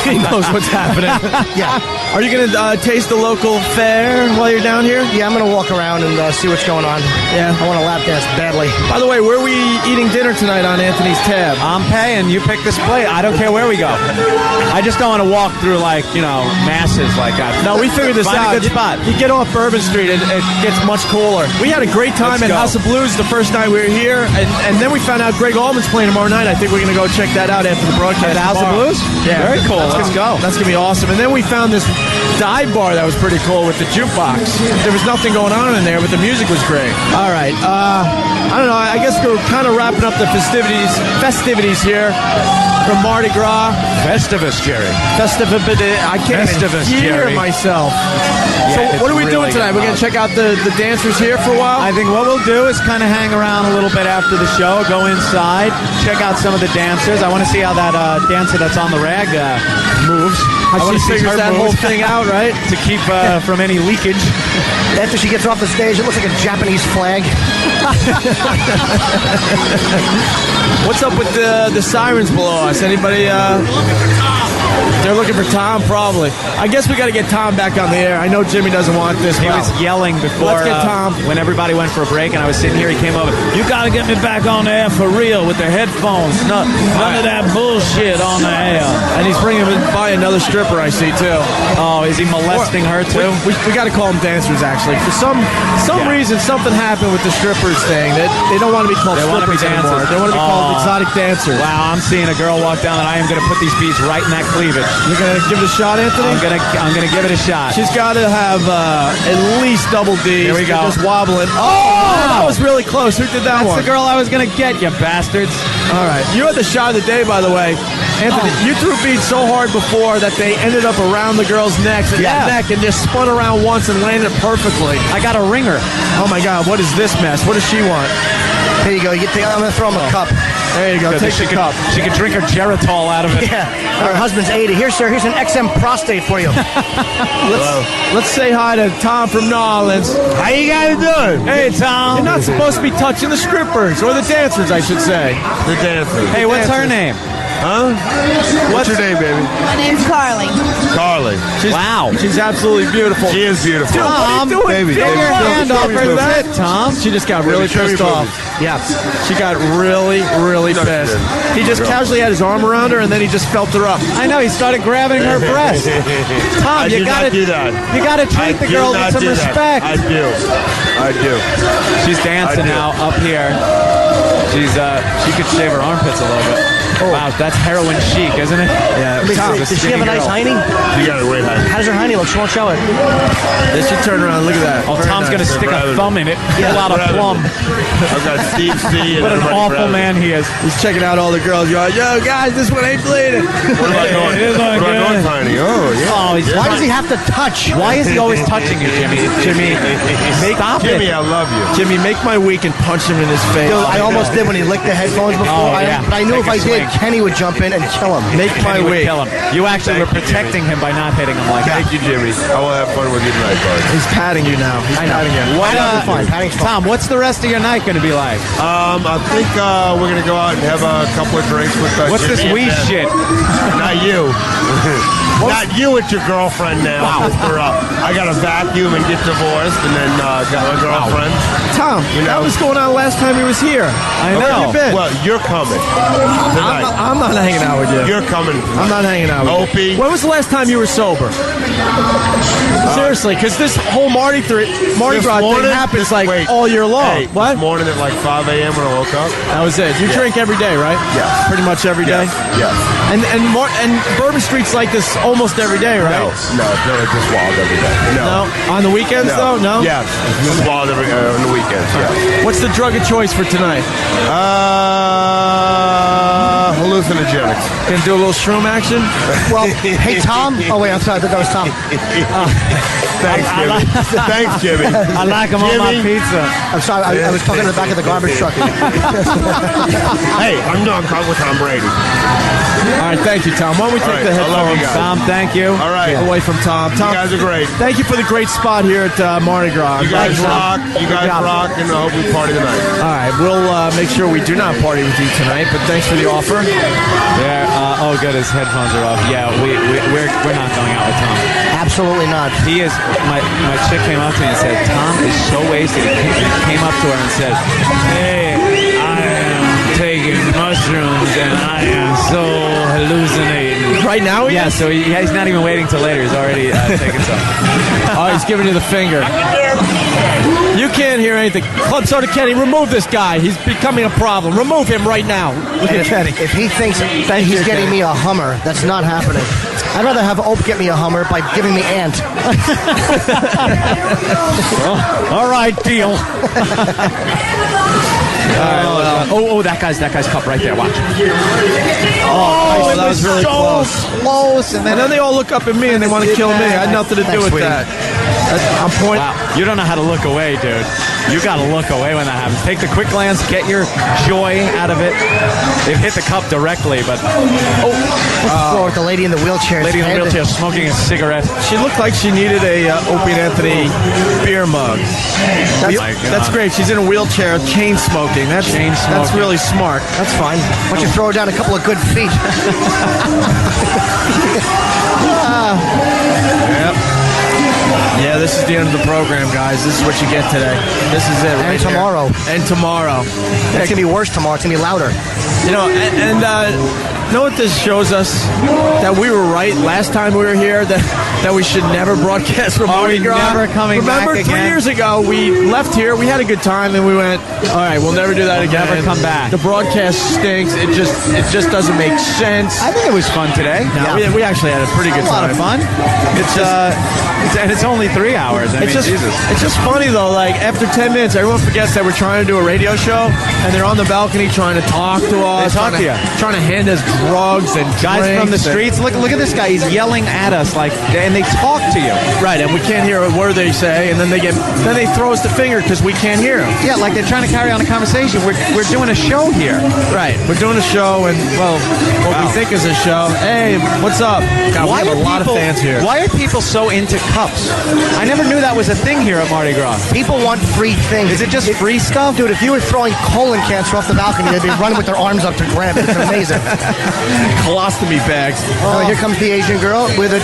He knows what's happening. Yeah. Are you going to taste the local fare while you're down here? Yeah, I'm going to walk around and see what's going on. Yeah. I want a lap dance badly. By the way, where are we eating dinner tonight on Anthony's tab? I'm paying. You pick this plate. I don't care where we go. I just don't want to walk through masses like that. No, we figured this Find out. a good spot. You get off Bourbon Street, and it gets much cooler. We had a great time Let's at go. House of Blues the first night we were here, and then we found out Greg Allman's playing tomorrow night. I think we're going to go check that out after the broadcast. At House of tomorrow. Blues? Yeah. Very cool. Let's go. That's going to be awesome. And then we found this dive bar that was pretty cool with the jukebox. There was nothing going on in there, but the music was great. All right. I don't know. I guess we're kind of wrapping up the festivities here from Mardi Gras. Festivus, Jerry. I can't Festivus, even hear Jerry. myself. Yeah, So it's what are we doing really tonight? We're going to check out the dancers here for a while? I think what we'll do is kind of hang around a little bit after the show, go inside, check out some of the dancers. I want to see how that dancer that's on the rag moves. How I wanna she see figures her that moves. whole thing out, right? To keep from any leakage. After she gets off the stage, it looks like a Japanese flag. What's up with the sirens below us? Anybody? They're looking for Tom, probably. I guess we got to get Tom back on the air. I know Jimmy doesn't want this. He was yelling before. Let's get Tom. When everybody went for a break and I was sitting here, he came over. You gotta get me back on the air for real with the headphones. None of that bullshit on the air. And he's bringing by another stripper, I see, too. Oh, is he molesting her, too? We got to call them dancers, actually. For some reason, something happened with the strippers thing. They don't want to be called strippers anymore. They want to be called exotic dancers. Wow, I'm seeing a girl walk down, and I am going to put these beads right in that cleavage. You're going to give it a shot, Anthony? I'm gonna give it a shot. She's got to have at least double D's. Here we go. Just wobbling. Oh, that was really close. Who did that one? That's the girl I was gonna get, you bastards. All right. You had the shot of the day, by the way. Anthony, you threw beads so hard before that they ended up around the girl's neck and just spun around once and landed perfectly. I got a ringer. Oh my God, what is this mess? What does she want? Here you go. I'm going to throw him a cup. There you go. Take the cup. She could drink her Geritol out of it. Yeah. Her husband's 80. Here, sir. Here's an XM prostate for you. Let's say hi to Tom from New Orleans. How you guys doing? Hey, Tom. You're not supposed to be touching the strippers, or the dancers, I should say. The dancers. Hey, what's her name? Huh? What's your name, baby? My name's Carly. Carly. Wow. She's absolutely beautiful. She is beautiful. Tom, baby. Take your hand off her that, Tom. She just got really pissed off. Yeah. She got really, really pissed. He just casually had his arm around her, and then he just felt her up. I know, he started grabbing her breast. Tom, you gotta do that. You gotta treat the girl with some respect. I do. She's dancing now up here. She could shave her armpits a little bit. Oh. Wow, that's heroin chic, isn't it? Yeah. Does she have a nice hiney? She got a great hiney. How does her hiney look? She won't show it. Then she turned around. Look at that. Oh, Tom's going to stick a thumb in it. Pull out a plum. I've got Steve C. What an awful man he is. He's checking out all the girls. You're like, yo, guys, this one ain't bleeding. What about North Hiney? Oh, yeah. Why does he have to touch? Why is he always touching you, Jimmy? Stop it. Jimmy, I love you. Jimmy, make my week and punch him in his face. Dude, I almost did when he licked the headphones before. But I knew if I did, Kenny would jump in and kill him. Make my week. Kill him. You actually were protecting him by not hitting him like that. Thank you, Jimmy. I will have fun with you tonight, bud. He's patting you now. He's patting you. Patting's fine. Tom, what's the rest of your night going to be like? I think we're going to go out and have a couple of drinks with What's this Jimmy wee and shit? Not you. Not you, it's your girlfriend now. Wow. I got to vacuum and get divorced and then got my girlfriend. Tom, that was going on last time he was here. I know. Where have you been? Well, you're coming tonight. I'm not hanging out with you. You're coming tonight. I'm not hanging out with Opie. you. When was the last time you were sober? Seriously, because this whole Mardi Gras thing happens all year long. Hey, what? This morning at 5 a.m. when I woke up. That was it. You drink every day, right? Yeah. Pretty much every day? Yeah. And Bourbon Street's like this almost every day, right? No, it's just wild every day. No. On the weekends, though? No? Yeah, it's just wild on the weekends, yeah. What's the drug of choice for tonight? Hallucinogenics. Gonna do a little shroom action? Well, hey, Tom. Oh, wait, I'm sorry. I thought that was Tom. Thanks, Jimmy. Thanks, Jimmy. I like him on my pizza. I'm sorry. I was talking to the back of the garbage truck. Hey, I'm done talking with Tom Brady. All right, thank you, Tom. Why don't we take the headphones? Tom, thank you. All right. Away from Tom. You guys are great. Thank you for the great spot here at Mardi Gras. You guys rock. You guys rock, and I hope we party tonight. All right, we'll make sure we do not party with you tonight, but thanks for the offer. Oh, good. His headphones are off. Yeah, we're not going out with Tom. Absolutely not. He is. My chick came up to me and said, "Tom is so wasted." He came up to her and said, "Hey, I am taking mushrooms and I am so hallucinating." Right now, yeah. So he's not even waiting till later. He's already taking some. Oh, he's giving you the finger. You can't hear anything. Club Soda Kenny, remove this guy. He's becoming a problem. Remove him right now. Look at Kenny. If he thinks he's getting me a Hummer, that's not happening. I'd rather have Ope get me a Hummer by giving me Ant. All right, deal. That guy's cup right there. Watch. Oh, that was really close. Close. And then they all look up at me and they want to kill me. I had nothing to do with that. I'm pointing. Wow. You don't know how to look away, dude. You got to look away when that happens. Take the quick glance, get your joy out of it. It hit the cup directly, but with the lady in the wheelchair. Lady in the wheelchair smoking a cigarette. She looked like she needed a Opie and Anthony beer mug. That's great. She's in a wheelchair, chain smoking. That's really smart. That's fine. Why don't you throw her down a couple of good feet? Yep. Yeah, this is the end of the program, guys. This is what you get today. This is it. And tomorrow. And tomorrow. It's going to be worse tomorrow. It's going to be louder. You know, and you know what this shows us? That we were right last time we were here, that we should never broadcast from Mardi Gras. Never coming Remember, back 3 again? years ago, we left here, we had a good time, and we went, all right, we'll never do that again. Never come back. The broadcast stinks. It just doesn't make sense. I think it was fun today. No, we actually had a pretty good time. A lot of fun. And it's only 3 hours. I mean, Jesus. It's just funny though. Like after 10 minutes, everyone forgets that we're trying to do a radio show, and they're on the balcony trying to talk to us. They talk to you, trying to hand us drugs and guys from the streets. Look at this guy. He's yelling at us and they talk to you. Right, and we can't hear a word they say, and then they throw us the finger because we can't hear them. Yeah, like they're trying to carry on a conversation. We're doing a show here. Right, we're doing a show, and what we think is a show. Hey, what's up? God, we have a lot of fans here. Why are people so into cups? I never knew that was a thing here at Mardi Gras. People want free things. Is it just free stuff? Dude, if you were throwing colon cancer off the balcony, they'd be running with their arms up to grab it. It's amazing. Colostomy bags. Oh, here comes the Asian girl with a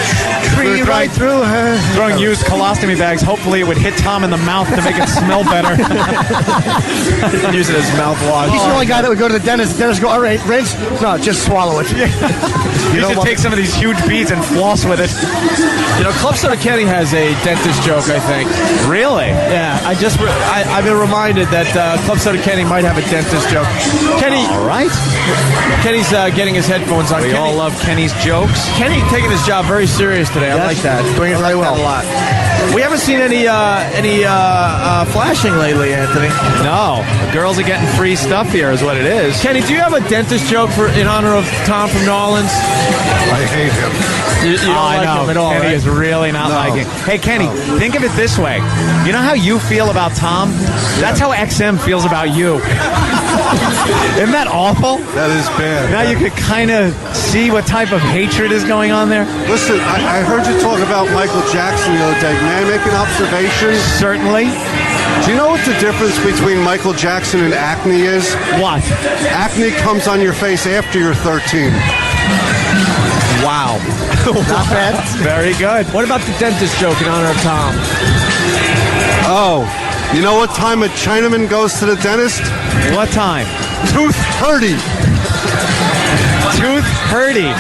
tree right through her. Throwing used colostomy bags. Hopefully it would hit Tom in the mouth to make it smell better. Use it as mouthwash. He's the only guy that would go to the dentist. The dentist go, all right, rinse. No, just swallow it. You should take some of these huge beads and floss with it. You know, Club Soda Kenny has a dentist joke, I think. Really? Yeah, I've been reminded that Club Soda Kenny might have a dentist joke. Kenny, all right. Kenny's getting his headphones on. We all love Kenny's jokes. Kenny taking his job very serious today. I like that. Doing it very well. A lot. We haven't seen any flashing lately, Anthony. No, girls are getting free stuff here, is what it is. Kenny, do you have a dentist joke in honor of Tom from New Orleans? I hate him. You don't like him at all, Kenny right? is really not liking. Hey, Kenny, think of it this way. You know how you feel about Tom? That's how XM feels about you. Isn't that awful? That is bad. Now you could kind of see what type of hatred is going on there. Listen, I heard you talk about Michael Jackson the other day. May I make an observation? Certainly. Do you know what the difference between Michael Jackson and acne is? What? Acne comes on your face after you're 13. Wow. Not bad. Very good. What about the dentist joke in honor of Tom? Oh, you know what time a Chinaman goes to the dentist? What time? Tooth hurty. Tooth hurty.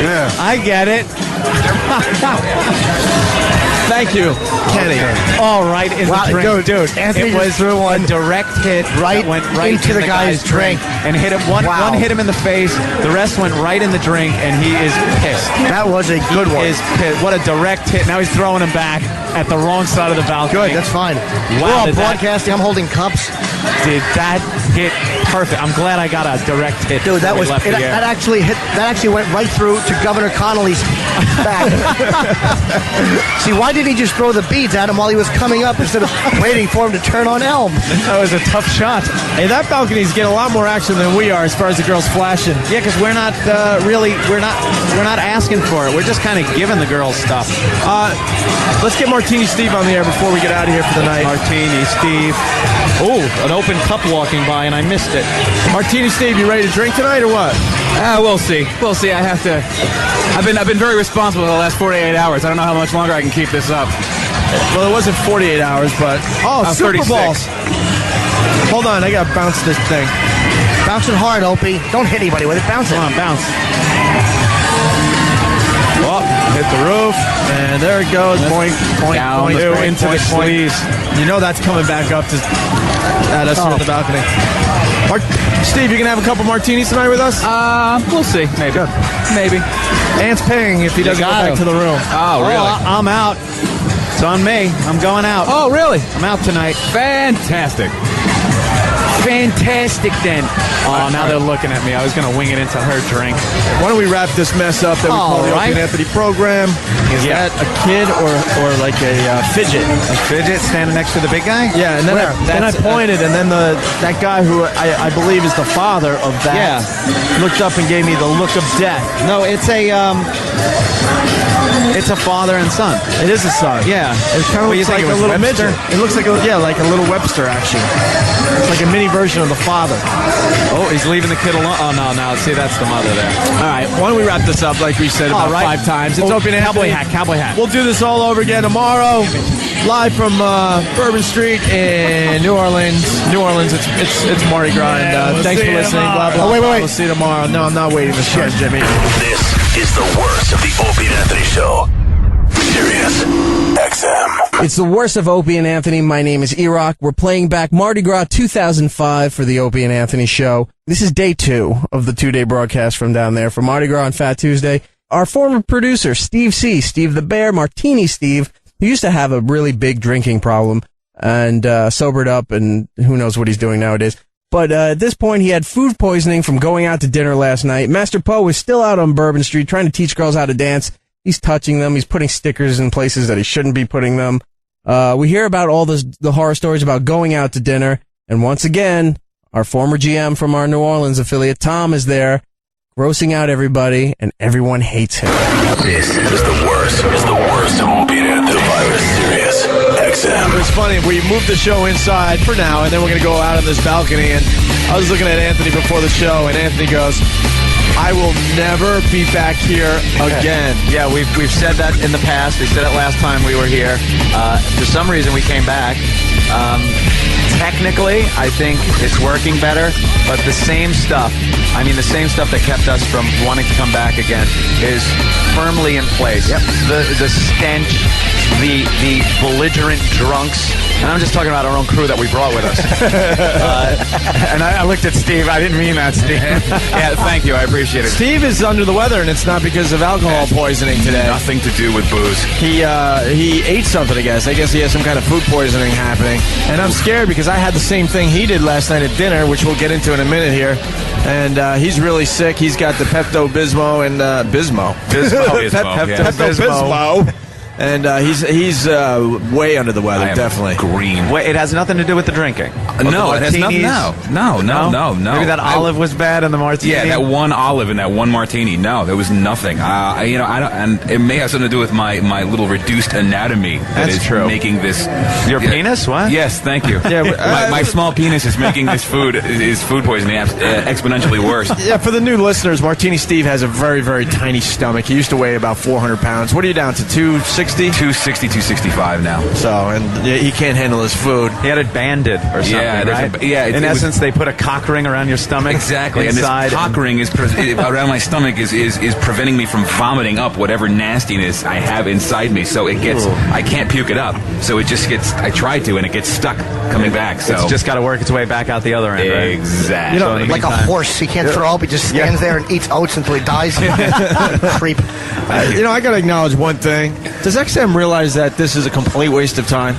Yeah. I get it. Thank you, Kenny. All right in the drink. Dude, Anthony it was threw one a direct hit right that went right into in the guy's drink. and hit him. One hit him in the face. The rest went right in the drink, and he is pissed. That was a good one. He is pissed. What a direct hit. Now he's throwing him back at the wrong side of the balcony. Good, that's fine. Wow, We're all did that- broadcasting. I'm holding cups. Did that hit perfect? I'm glad I got a direct hit. Dude, that before we was left the air. that actually went right through to Governor Connolly's back. See, why didn't he just throw the beads at him while he was coming up instead of waiting for him to turn on Elm? That was a tough shot. Hey, that balcony's getting a lot more action than we are as far as the girls flashing. Yeah, because we're not asking for it. We're just kind of giving the girls stuff. Let's get Martini Steve on the air before we get out of here for the night. Martini Steve. Oh, an open cup walking by, and I missed it. Martini Steve, you ready to drink tonight or what? We'll see. We'll see. I've been very responsible the last 48 hours. I don't know how much longer I can keep this up. Well, it wasn't 48 hours, but Super 36. Balls. Hold on, I gotta bounce this thing. Bounce it hard, Opie. Don't hit anybody with it. Bounce it. Come on, bounce. Oh, hit the roof, and there it goes. Point, Down point, the point, point, into point, the point. squeeze. You know that's coming back up at us here at the balcony. Steve, you gonna have a couple martinis tonight with us? We'll see. Maybe. Good. Maybe. Ant's paying if he doesn't go back to the room. Oh, really? I'm out. It's on me. I'm going out. Oh, really? I'm out tonight. Fantastic. fantastic then. Oh, now they're looking at me. I was going to wing it into her drink. Why don't we wrap this mess up that we call the Opie and Anthony program? Is that a kid or like a fidget? A fidget standing next to the big guy? Yeah, and then I pointed, and then that guy who I believe is the father of that looked up and gave me the look of death. No, it's a father and son. It is a son. Yeah. It kind of looks like a little midget. It looks like like a little Webster actually. It's like a mini version of the father. Oh, he's leaving the kid alone. Oh, no. See, that's the mother there. All right. Why don't we wrap this up like we said about 5 times? It's Opie and Anthony. Cowboy hat. We'll do this all over again tomorrow, live from Bourbon Street in New Orleans. It's Mardi Gras. And, thanks for listening. Blah, blah, wait. We'll see you tomorrow. No, I'm not waiting this time, Jimmy. This is the worst of the Opie and Anthony Show. Sirius XM. It's the worst of Opie and Anthony. My name is E-Rock. We're playing back Mardi Gras 2005 for the Opie and Anthony Show. This is day 2 of the 2-day broadcast from down there for Mardi Gras on Fat Tuesday. Our former producer, Steve C., Steve the Bear, Martini Steve, who used to have a really big drinking problem and sobered up, and who knows what he's doing nowadays. But at this point, he had food poisoning from going out to dinner last night. Master Poe is still out on Bourbon Street trying to teach girls how to dance. He's touching them. He's putting stickers in places that he shouldn't be putting them. We hear about all the horror stories about going out to dinner. And once again, our former GM from our New Orleans affiliate, Tom, is there, grossing out everybody, and everyone hates him. This is the worst of Opie and Anthony. The virus, Sirius XM. It's funny, we moved the show inside for now, and then we're going to go out on this balcony. And I was looking at Anthony before the show, and Anthony goes, I will never be back here again. Yeah, we've said that in the past. We said it last time we were here. For some reason, we came back. Technically, I think it's working better, but the same stuff that kept us from wanting to come back again is firmly in place. Yep. The stench, the belligerent drunks, and I'm just talking about our own crew that we brought with us. And I looked at Steve. I didn't mean that, Steve. Yeah, thank you. I appreciate it. Steve is under the weather, and it's not because of alcohol poisoning today. Nothing to do with booze. He ate something, I guess. I guess he has some kind of food poisoning happening. And I'm scared because I had the same thing he did last night at dinner, which we'll get into in a minute here. And he's really sick. He's got the Pepto-Bismol and Bismo. Pepto-Bismol. And he's way under the weather, definitely. Green. Wait, it has nothing to do with the drinking. No, it has nothing. No. Maybe that olive was bad in the martini. Yeah, that one olive and that one martini. No, there was nothing. I don't, and it may have something to do with my little reduced anatomy. That's true. Making this. Your penis? What? Yes, thank you. Yeah, my small penis is making this food poisoning exponentially worse. Yeah, for the new listeners, Martini Steve has a very, very tiny stomach. He used to weigh about 400 pounds. What are you down to? 260? 265 now. So, and he can't handle his food. He had it banded or something, right? In essence, they put a cock ring around your stomach. Exactly. Inside, and this cock ring is around my stomach is preventing me from vomiting up whatever nastiness I have inside me. So it gets, I can't puke it up. So it just gets, I try to, and it gets stuck coming back. So it's just got to work its way back out the other end, right? Exactly. You know, like a horse. He can't throw up. He just stands there and eats oats until he dies. Creep. I got to acknowledge one thing. Does XM realize that this is a complete waste of time?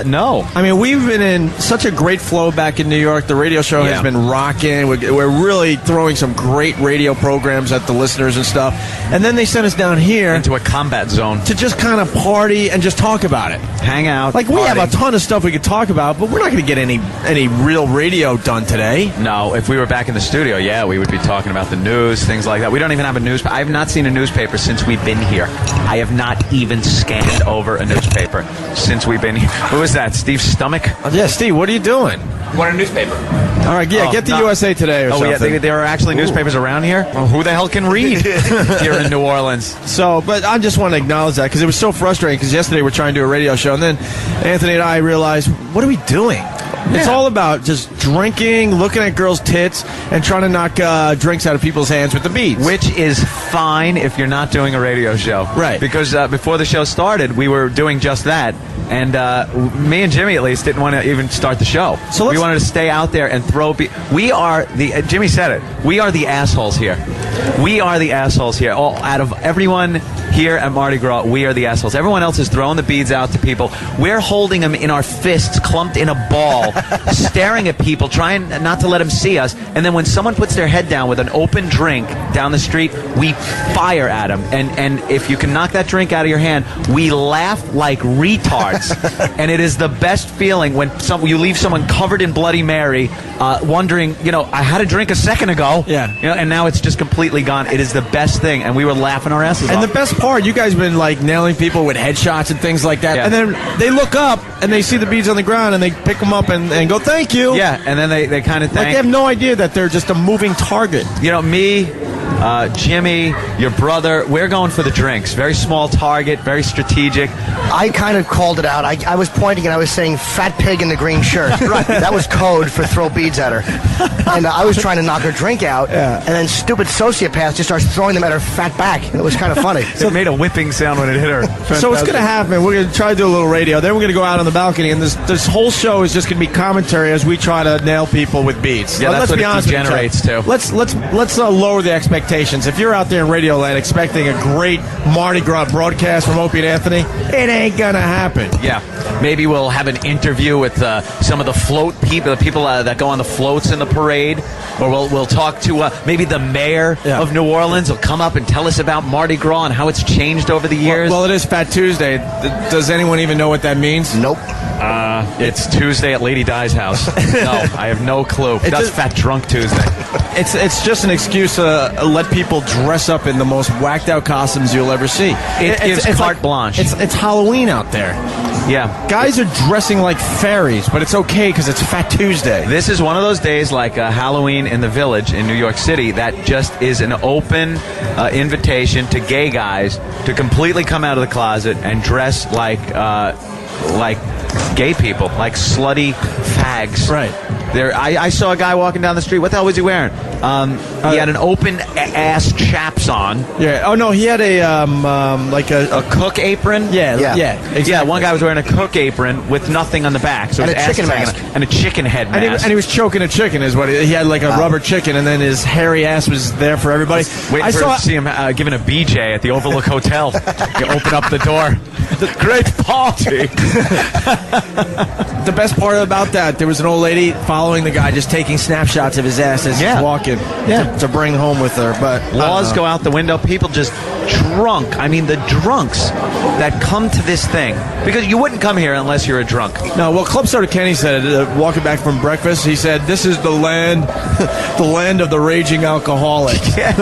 No. I mean, we've been in such a great flow back in New York. The radio show has been rocking. We're really throwing some great radio programs at the listeners and stuff. And then they sent us down here into a combat zone to just kind of party and just talk about it. Hang out. Like, we have a ton of stuff we could talk about, but we're not going to get any real radio done today. No, if we were back in the studio, we would be talking about the news, things like that. We don't even have a newspaper. I have not seen a newspaper since we've been here. I have not even scanned over a newspaper since we've been here. Who is that? Steve's stomach? Yeah, Steve, what are you doing? You want a newspaper? All right, get the USA Today or something. Yeah, there are actually newspapers around here? Well, who the hell can read here in New Orleans? So, but I just want to acknowledge that because it was so frustrating because yesterday we're trying to do a radio show and then Anthony and I realized, what are we doing? It's all about just drinking, looking at girls' tits, and trying to knock drinks out of people's hands with the beads. Which is fine if you're not doing a radio show. Right. Because before the show started, we were doing just that. And me and Jimmy, at least, didn't want to even start the show. So we wanted to stay out there and throw... We are the... Jimmy said it. We are the assholes here. We are the assholes here. All out of everyone here at Mardi Gras, we are the assholes. Everyone else is throwing the beads out to people. We're holding them in our fists, clumped in a ball, staring at people, trying not to let them see us. And then when someone puts their head down with an open drink down the street, we fire at them. And if you can knock that drink out of your hand, we laugh like retards. And it is the best feeling when you leave someone covered in Bloody Mary, wondering, I had a drink a second ago. Yeah. And now it's just completely gone. It is the best thing. And we were laughing our asses off. And the best part, you guys have been like nailing people with headshots and things like that. Yeah. And then they look up and they see the beads on the ground and they pick them up and go, thank you. Yeah, and then they kind of Like they have no idea that they're just a moving target. Me, Jimmy, your brother, we're going for the drinks. Very small target, very strategic. I kind of called it out. I was pointing and I was saying fat pig in the green shirt. Right. That was code for throw beads at her. And I was trying to knock her drink out. Yeah. And then stupid sociopath just starts throwing them at her fat back. And it was kind of funny. So it made a whipping sound when it hit her. So what's going to happen? We're going to try to do a little radio. Then we're going to go out on the balcony, and this whole show is just going to be commentary as we try to nail people with beats. Yeah, that's let's what be it honest degenerates to. Let's lower the expectations. If you're out there in Radio Land expecting a great Mardi Gras broadcast from Opie and Anthony, it ain't going to happen. Yeah. Maybe we'll have an interview with some of the float people, the people that go on the floats in the parade, or we'll talk to maybe the mayor of New Orleans. Will come up and tell us about Mardi Gras and how it's changed over the years. Well, it is Fat Tuesday. Does anyone even know what that means? Nope. It's Tuesday at Lady Di's house. No, I have no clue. That's Fat Drunk Tuesday. It's just an excuse to let people dress up in the most whacked out costumes you'll ever see. It gives carte blanche. It's Halloween out there. Yeah. Guys are dressing like fairies, but it's okay because it's Fat Tuesday. This is one of those days like Halloween in the Village in New York City that just is an open invitation to gay guys to completely come out of the closet and dress like gay people, like slutty fags. Right. I saw a guy walking down the street. What the hell was he wearing? He had an open ass chaps on. Yeah. Oh no, he had a cook apron. Yeah. Exactly. Yeah. One guy was wearing a cook apron with nothing on the back, so And his a chicken ass mask. and a chicken head mask. And he was choking a chicken. Is what he had, like a rubber chicken, and then his hairy ass was there for everybody. Waiting to see him giving a BJ at the Overlook Hotel. You open up the door. The great party. The best part about that, there was an old lady following the guy, just taking snapshots of his ass as he's walking to bring home with her. But laws go out the window. People just drunk. I mean, the drunks that come to this thing, because you wouldn't come here unless you're a drunk. No, well, Club Soda Kenny said, walking back from breakfast, he said, "This is the land, the land of the raging alcoholic." Yeah,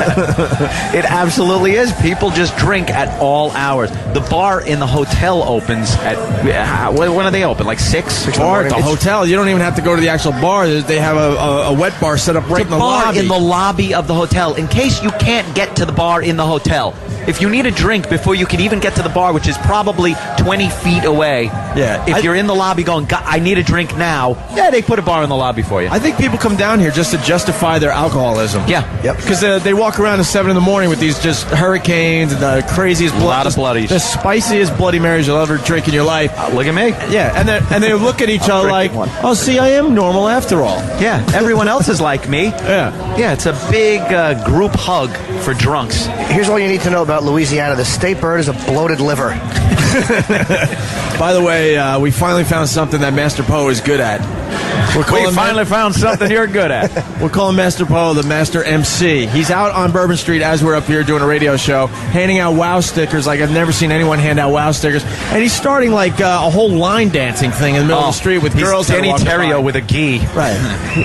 it absolutely is. People just drink at all hours. The bar in the hotel opens at when are they open? Like 6? Bar at the hotel. You don't even have to go to the actual bar. They have a wet bar set up right in the lobby. In the lobby of the hotel, in case you can't get to the bar in the hotel. If you need a drink before you can even get to the bar, which is probably 20 feet away, if you're in the lobby going, I need a drink now, they put a bar in the lobby for you. I think people come down here just to justify their alcoholism. Yeah. Yep. Because they walk around at 7 in the morning with these just hurricanes and the craziest lot of bloodies. The spiciest Bloody Marys you'll ever drink in your life. Look at me. Yeah, and they look at each other like, oh, see, I am normal after all. Yeah, everyone else is like me. Yeah, it's a big group hug for drunks. Here's all you need to know about Louisiana. The state bird is a bloated liver. By the way, we finally found something that Master Poe is good at. We finally found something you're good at. We're calling Master Poe the Master MC. He's out on Bourbon Street as we're up here doing a radio show, handing out WOW stickers like I've never seen anyone hand out WOW stickers. And he's starting like a whole line dancing thing in the middle of the street with girls. Danny Terrio with a gi. Right.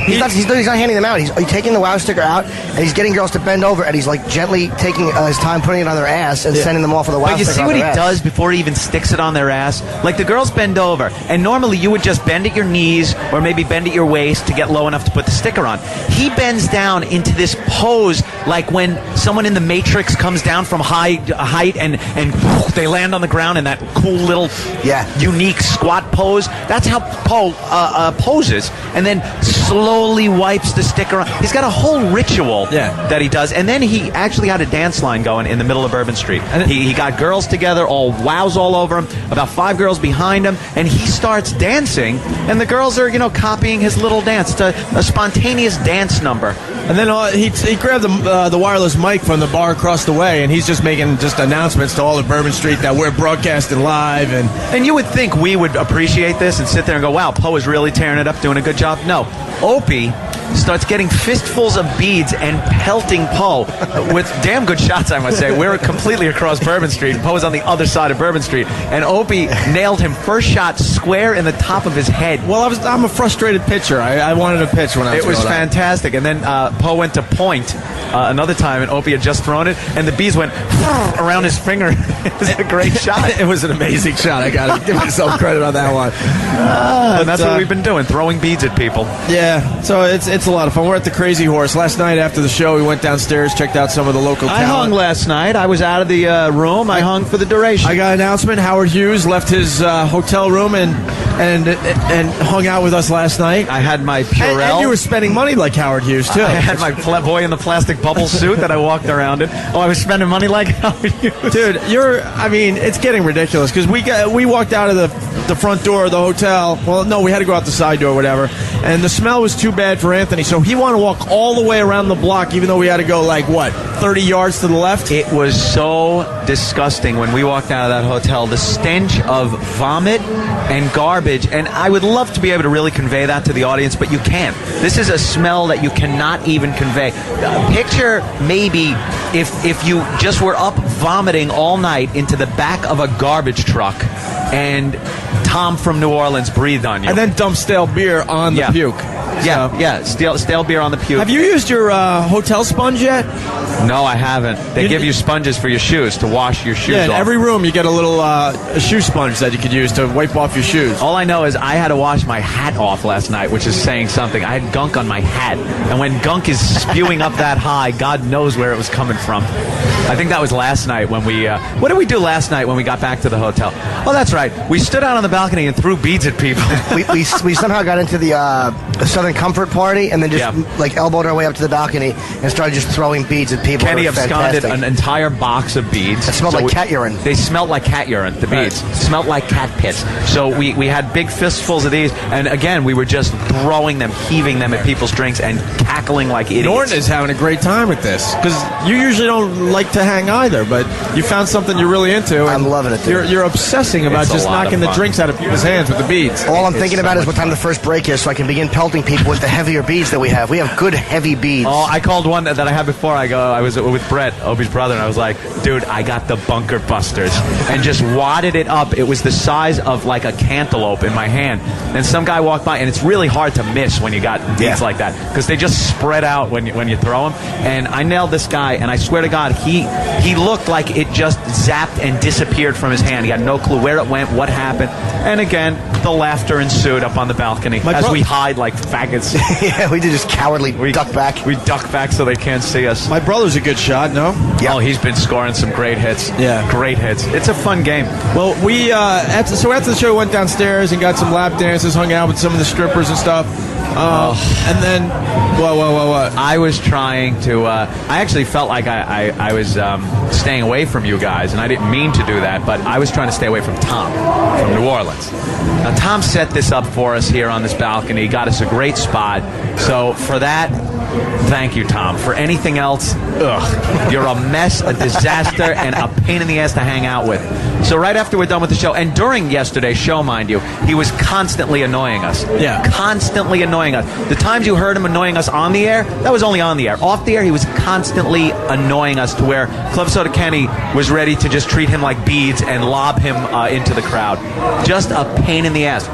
He's not handing them out. He's taking the WOW sticker out, and he's getting girls to bend over, and he's like gently taking his time putting it on their ass and sending them off with a WOW sticker. But you see what he does before he even sticks it on their ass? Like the girls bend over, and normally you would just bend at your knees or maybe bend at your waist to get low enough to put the sticker on. He bends down into this pose like when someone in the Matrix comes down from height and they land on the ground in that cool little unique squat pose. That's how Poe poses, and then slowly wipes the stick around. He's got a whole ritual that he does. And then he actually had a dance line going in the middle of Bourbon Street. He got girls together, all wows all over him, about 5 girls behind him, and he starts dancing, and the girls are, copying his little dance. It's a spontaneous dance number. And then he grabbed the wireless mic from the bar across the way, and he's just making announcements to all of Bourbon Street that we're broadcasting live. And you would think we would appreciate this and sit there and go, wow, Poe is really tearing it up, doing a good job. No. Opie starts getting fistfuls of beads and pelting Poe with damn good shots, I must say. We're completely across Bourbon Street. Poe is on the other side of Bourbon Street. And Opie nailed him first shot square in the top of his head. Well, I'm a frustrated pitcher. I wanted to pitch when I was It was fantastic. And then Poe went to point another time, and Opie had just thrown it, and the bees went around his finger. It was a great shot. It was an amazing shot. I got to give myself credit on that one. And that's what we've been doing, throwing beads at people. Yeah, so it's a lot of fun. We're at the Crazy Horse. Last night after the show, we went downstairs, checked out some of the local talent. I hung last night. I was out of the room. I hung for the duration. I got an announcement. Howard Hughes left his hotel room and hung out with us last night. I had my Purell. And you were spending money like Howard Hughes, too. I had my boy in the plastic bubble suit that I walked around in. Oh, I was spending money like Howard Hughes. Dude, it's getting ridiculous because we walked out of the front door of the hotel. Well, no, we had to go out the side door or whatever. And the smell was too bad for Anthony, so he wanted to walk all the way around the block, even though we had to go 30 yards to the left. It was so disgusting when we walked out of that hotel. The stench of vomit and garbage, and I would love to be able to really convey that to the audience, but you can't. This is a smell that you cannot even convey. Picture maybe if you just were up vomiting all night into the back of a garbage truck and Tom from New Orleans breathed on you. And then dump stale beer on the puke. Yeah, stale beer on the puke. Have you used your hotel sponge yet? No, I haven't. They give you sponges for your shoes to wash your shoes off. In every room you get a little shoe sponge that you could use to wipe off your shoes. All I know is I had to wash my hat off last night, which is saying something. I had gunk on my hat. And when gunk is spewing up that high, God knows where it was coming from. I think that was last night when we... what did we do last night when we got back to the hotel? Oh, that's right. We stood out on the balcony and threw beads at people. we somehow got into the Southern Comfort Party and then just elbowed our way up to the balcony and started just throwing beads at people. Kenny absconded an entire box of beads. It smelled like cat urine. They smelled like cat urine, the beads. Smelled like cat piss. So we had big fistfuls of these, and again, we were just throwing them, heaving them at people's drinks, and cackling like idiots. Norton is having a great time with this, because you usually don't like to hang either, but you found something you're really into. I'm loving it, dude. You're obsessing about just knocking the drinks out of people's hands with the beads. All I'm thinking about is what time the first break is so I can begin pelting people with the heavier beads that we have. We have good, heavy beads. Oh, I called one that I had before. I was with Brett, Opie's brother, and I was like, dude, I got the Bunker Busters, and just wadded it up. It was the size of like a cantaloupe in my hand. And some guy walked by, and it's really hard to miss when you got beads like that, because they just spread out when you throw them. And I nailed this guy, and I swear to God, he looked like it just zapped and disappeared from his hand. He had no clue where it went, what happened. And again, the laughter ensued up on the balcony as we hide like faggots. Yeah, we did just cowardly duck back. We duck back so they can't see us. My brother's a good shot, no? Yeah. Oh, he's been scoring some great hits. Yeah. Great hits. It's a fun game. Well, we after the show, we went downstairs and got some lap dances, hung out with some of the strippers and stuff. And then, what? I was trying to, I actually felt like I was staying away from you guys, and I didn't mean to do that, but I was trying to stay away from Tom from New Orleans. Now, Tom set this up for us here on this balcony, got us a great spot. So for that, thank you, Tom. For anything else, you're a mess, a disaster, and a pain in the ass to hang out with. So right after we're done with the show, and during yesterday's show, mind you, he was constantly annoying us. Yeah. Constantly annoying us. The times you heard him annoying us on the air, that was only on the air. Off the air, he was constantly annoying us to where Club Soda Kenny was ready to just treat him like beads and lob him into the crowd. Just a pain in the ass.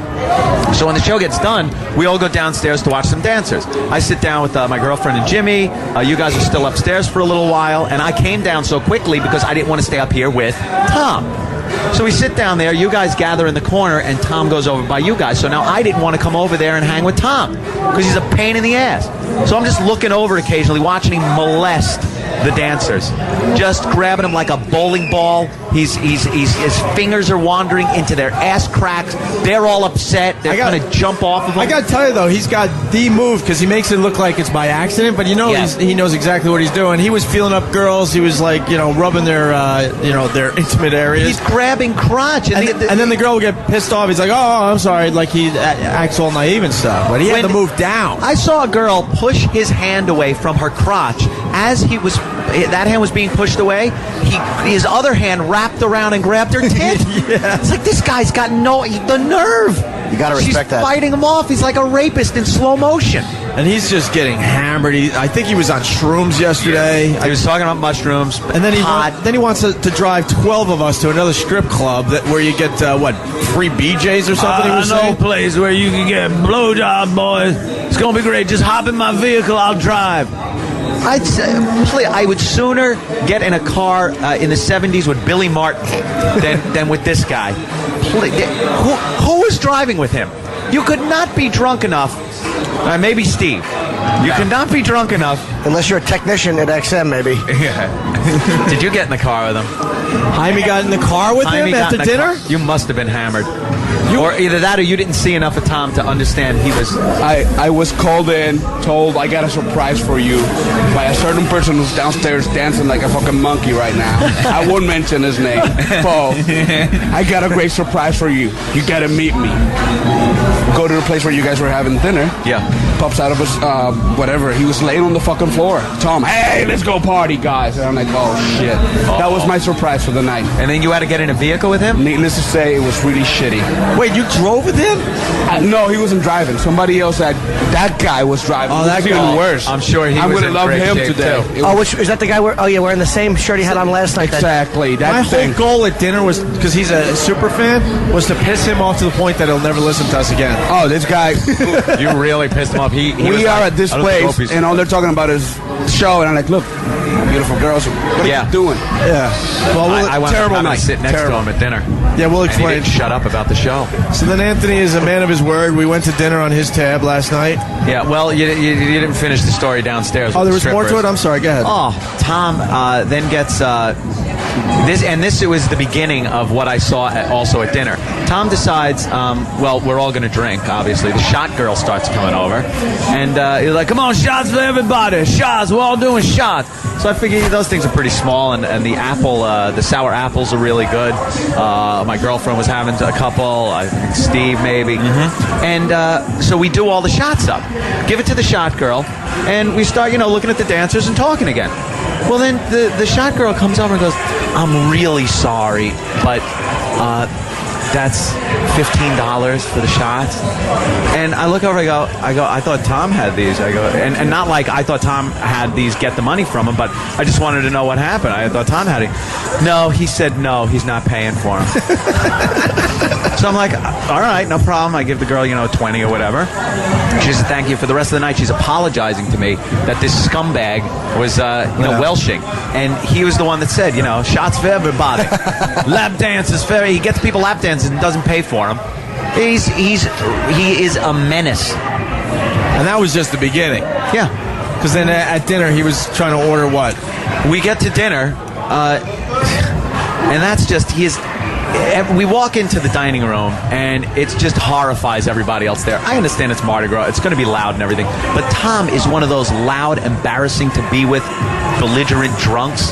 So when the show gets done, we all go downstairs to watch some dancers. I sit down with my girlfriend and Jimmy. You guys are still upstairs for a little while, and I came down so quickly because I didn't want to stay up here with Tom. So we sit down there, you guys gather in the corner, and Tom goes over by you guys. So now I didn't want to come over there and hang with Tom because he's a pain in the ass. So I'm just looking over occasionally, watching him molest the dancers, just grabbing them like a bowling ball. His fingers are wandering into their ass cracks. They're all upset. They're going to jump off of him. I got to tell you, though, he's got the move because he makes it look like it's by accident, but he knows exactly what he's doing. He was feeling up girls. He was like, rubbing their intimate areas. He's grabbing crotch. And then the girl will get pissed off. He's like, oh, I'm sorry. Like he acts all naive and stuff. But he had to move down. I saw a girl push his hand away from her crotch. As that hand was being pushed away, his other hand wrapped around and grabbed her tit. It's like, this guy's got the nerve. You got to respect that. She's fighting him off. He's like a rapist in slow motion. And he's just getting hammered. I think he was on shrooms yesterday. He was talking about mushrooms. And then he wants to drive 12 of us to another strip club where you get, free BJs or something? I know a place where you can get blowjob, boys. It's going to be great. Just hop in my vehicle. I'll drive. I would sooner get in a car in the 70s with Billy Martin than with this guy. Who was driving with him? You could not be drunk enough. Maybe Steve. You cannot be drunk enough. Unless you're a technician at XM, maybe. Yeah. Did you get in the car with him? Jaime got in the car with him after dinner? You must have been hammered. Or either that or you didn't see enough of Tom to understand he was... I was called in, told I got a surprise for you by a certain person who's downstairs dancing like a fucking monkey right now. I won't mention his name. Paul, I got a great surprise for you. You gotta meet me. Go to the place where you guys were having dinner. Yeah. Pops out of his, whatever. He was laying on the fucking floor. Tom, hey, let's go party, guys. And I'm like, oh, shit. That was my surprise for the night. And then you had to get in a vehicle with him? Needless to say, it was really shitty. Wait, you drove with him? No, he wasn't driving. Somebody else that guy was driving. Oh, that's even worse. I'm sure I'm gonna love him today. Is that the guy wearing the same shirt he had on last night? Exactly. My whole goal at dinner was, because he's a super fan, was to piss him off to the point that he'll never listen to us again. Oh, this guy. You really pissed him off. We are at this place, and all they're talking about is show, and I'm like, look, beautiful girls. What are you doing? Yeah. Well, I went terrible to night. sit next to him at dinner. Yeah, we'll explain. And he didn't shut up about the show. So then Anthony is a man of his word. We went to dinner on his tab last night. Yeah, well, you didn't finish the story downstairs. Oh, there was more to it? I'm sorry, go ahead. Oh, Tom then gets... This was the beginning of what I saw also at dinner. Tom decides, we're all going to drink, obviously. The shot girl starts coming over. And he's like, come on, shots for everybody. Shots. We're all doing shots. So I figured those things are pretty small. And the sour apples are really good. My girlfriend was having a couple. I think Steve, maybe. Mm-hmm. And so we do all the shots up. Give it to the shot girl. And we start, looking at the dancers and talking again. Well, then the shot girl comes over and goes, I'm really sorry, but that's $15 for the shots. And I look over, I go, I thought Tom had these. I go, and not like I thought Tom had these, get the money from him, but I just wanted to know what happened. I thought Tom had it. No, he said no, he's not paying for them. So I'm like, all right, no problem. I give the girl, 20 or whatever. She says, thank you. For the rest of the night, she's apologizing to me that this scumbag was, welshing. And he was the one that said, shots for everybody. Lap dances, he gets people lap dances and doesn't pay for them. He is a menace. And that was just the beginning. Yeah. Because then at dinner, he was trying to order what? We get to dinner, and that's just, we walk into the dining room, and it just horrifies everybody else there. I understand it's Mardi Gras. It's going to be loud and everything. But Tom is one of those loud, embarrassing to be with, belligerent drunks.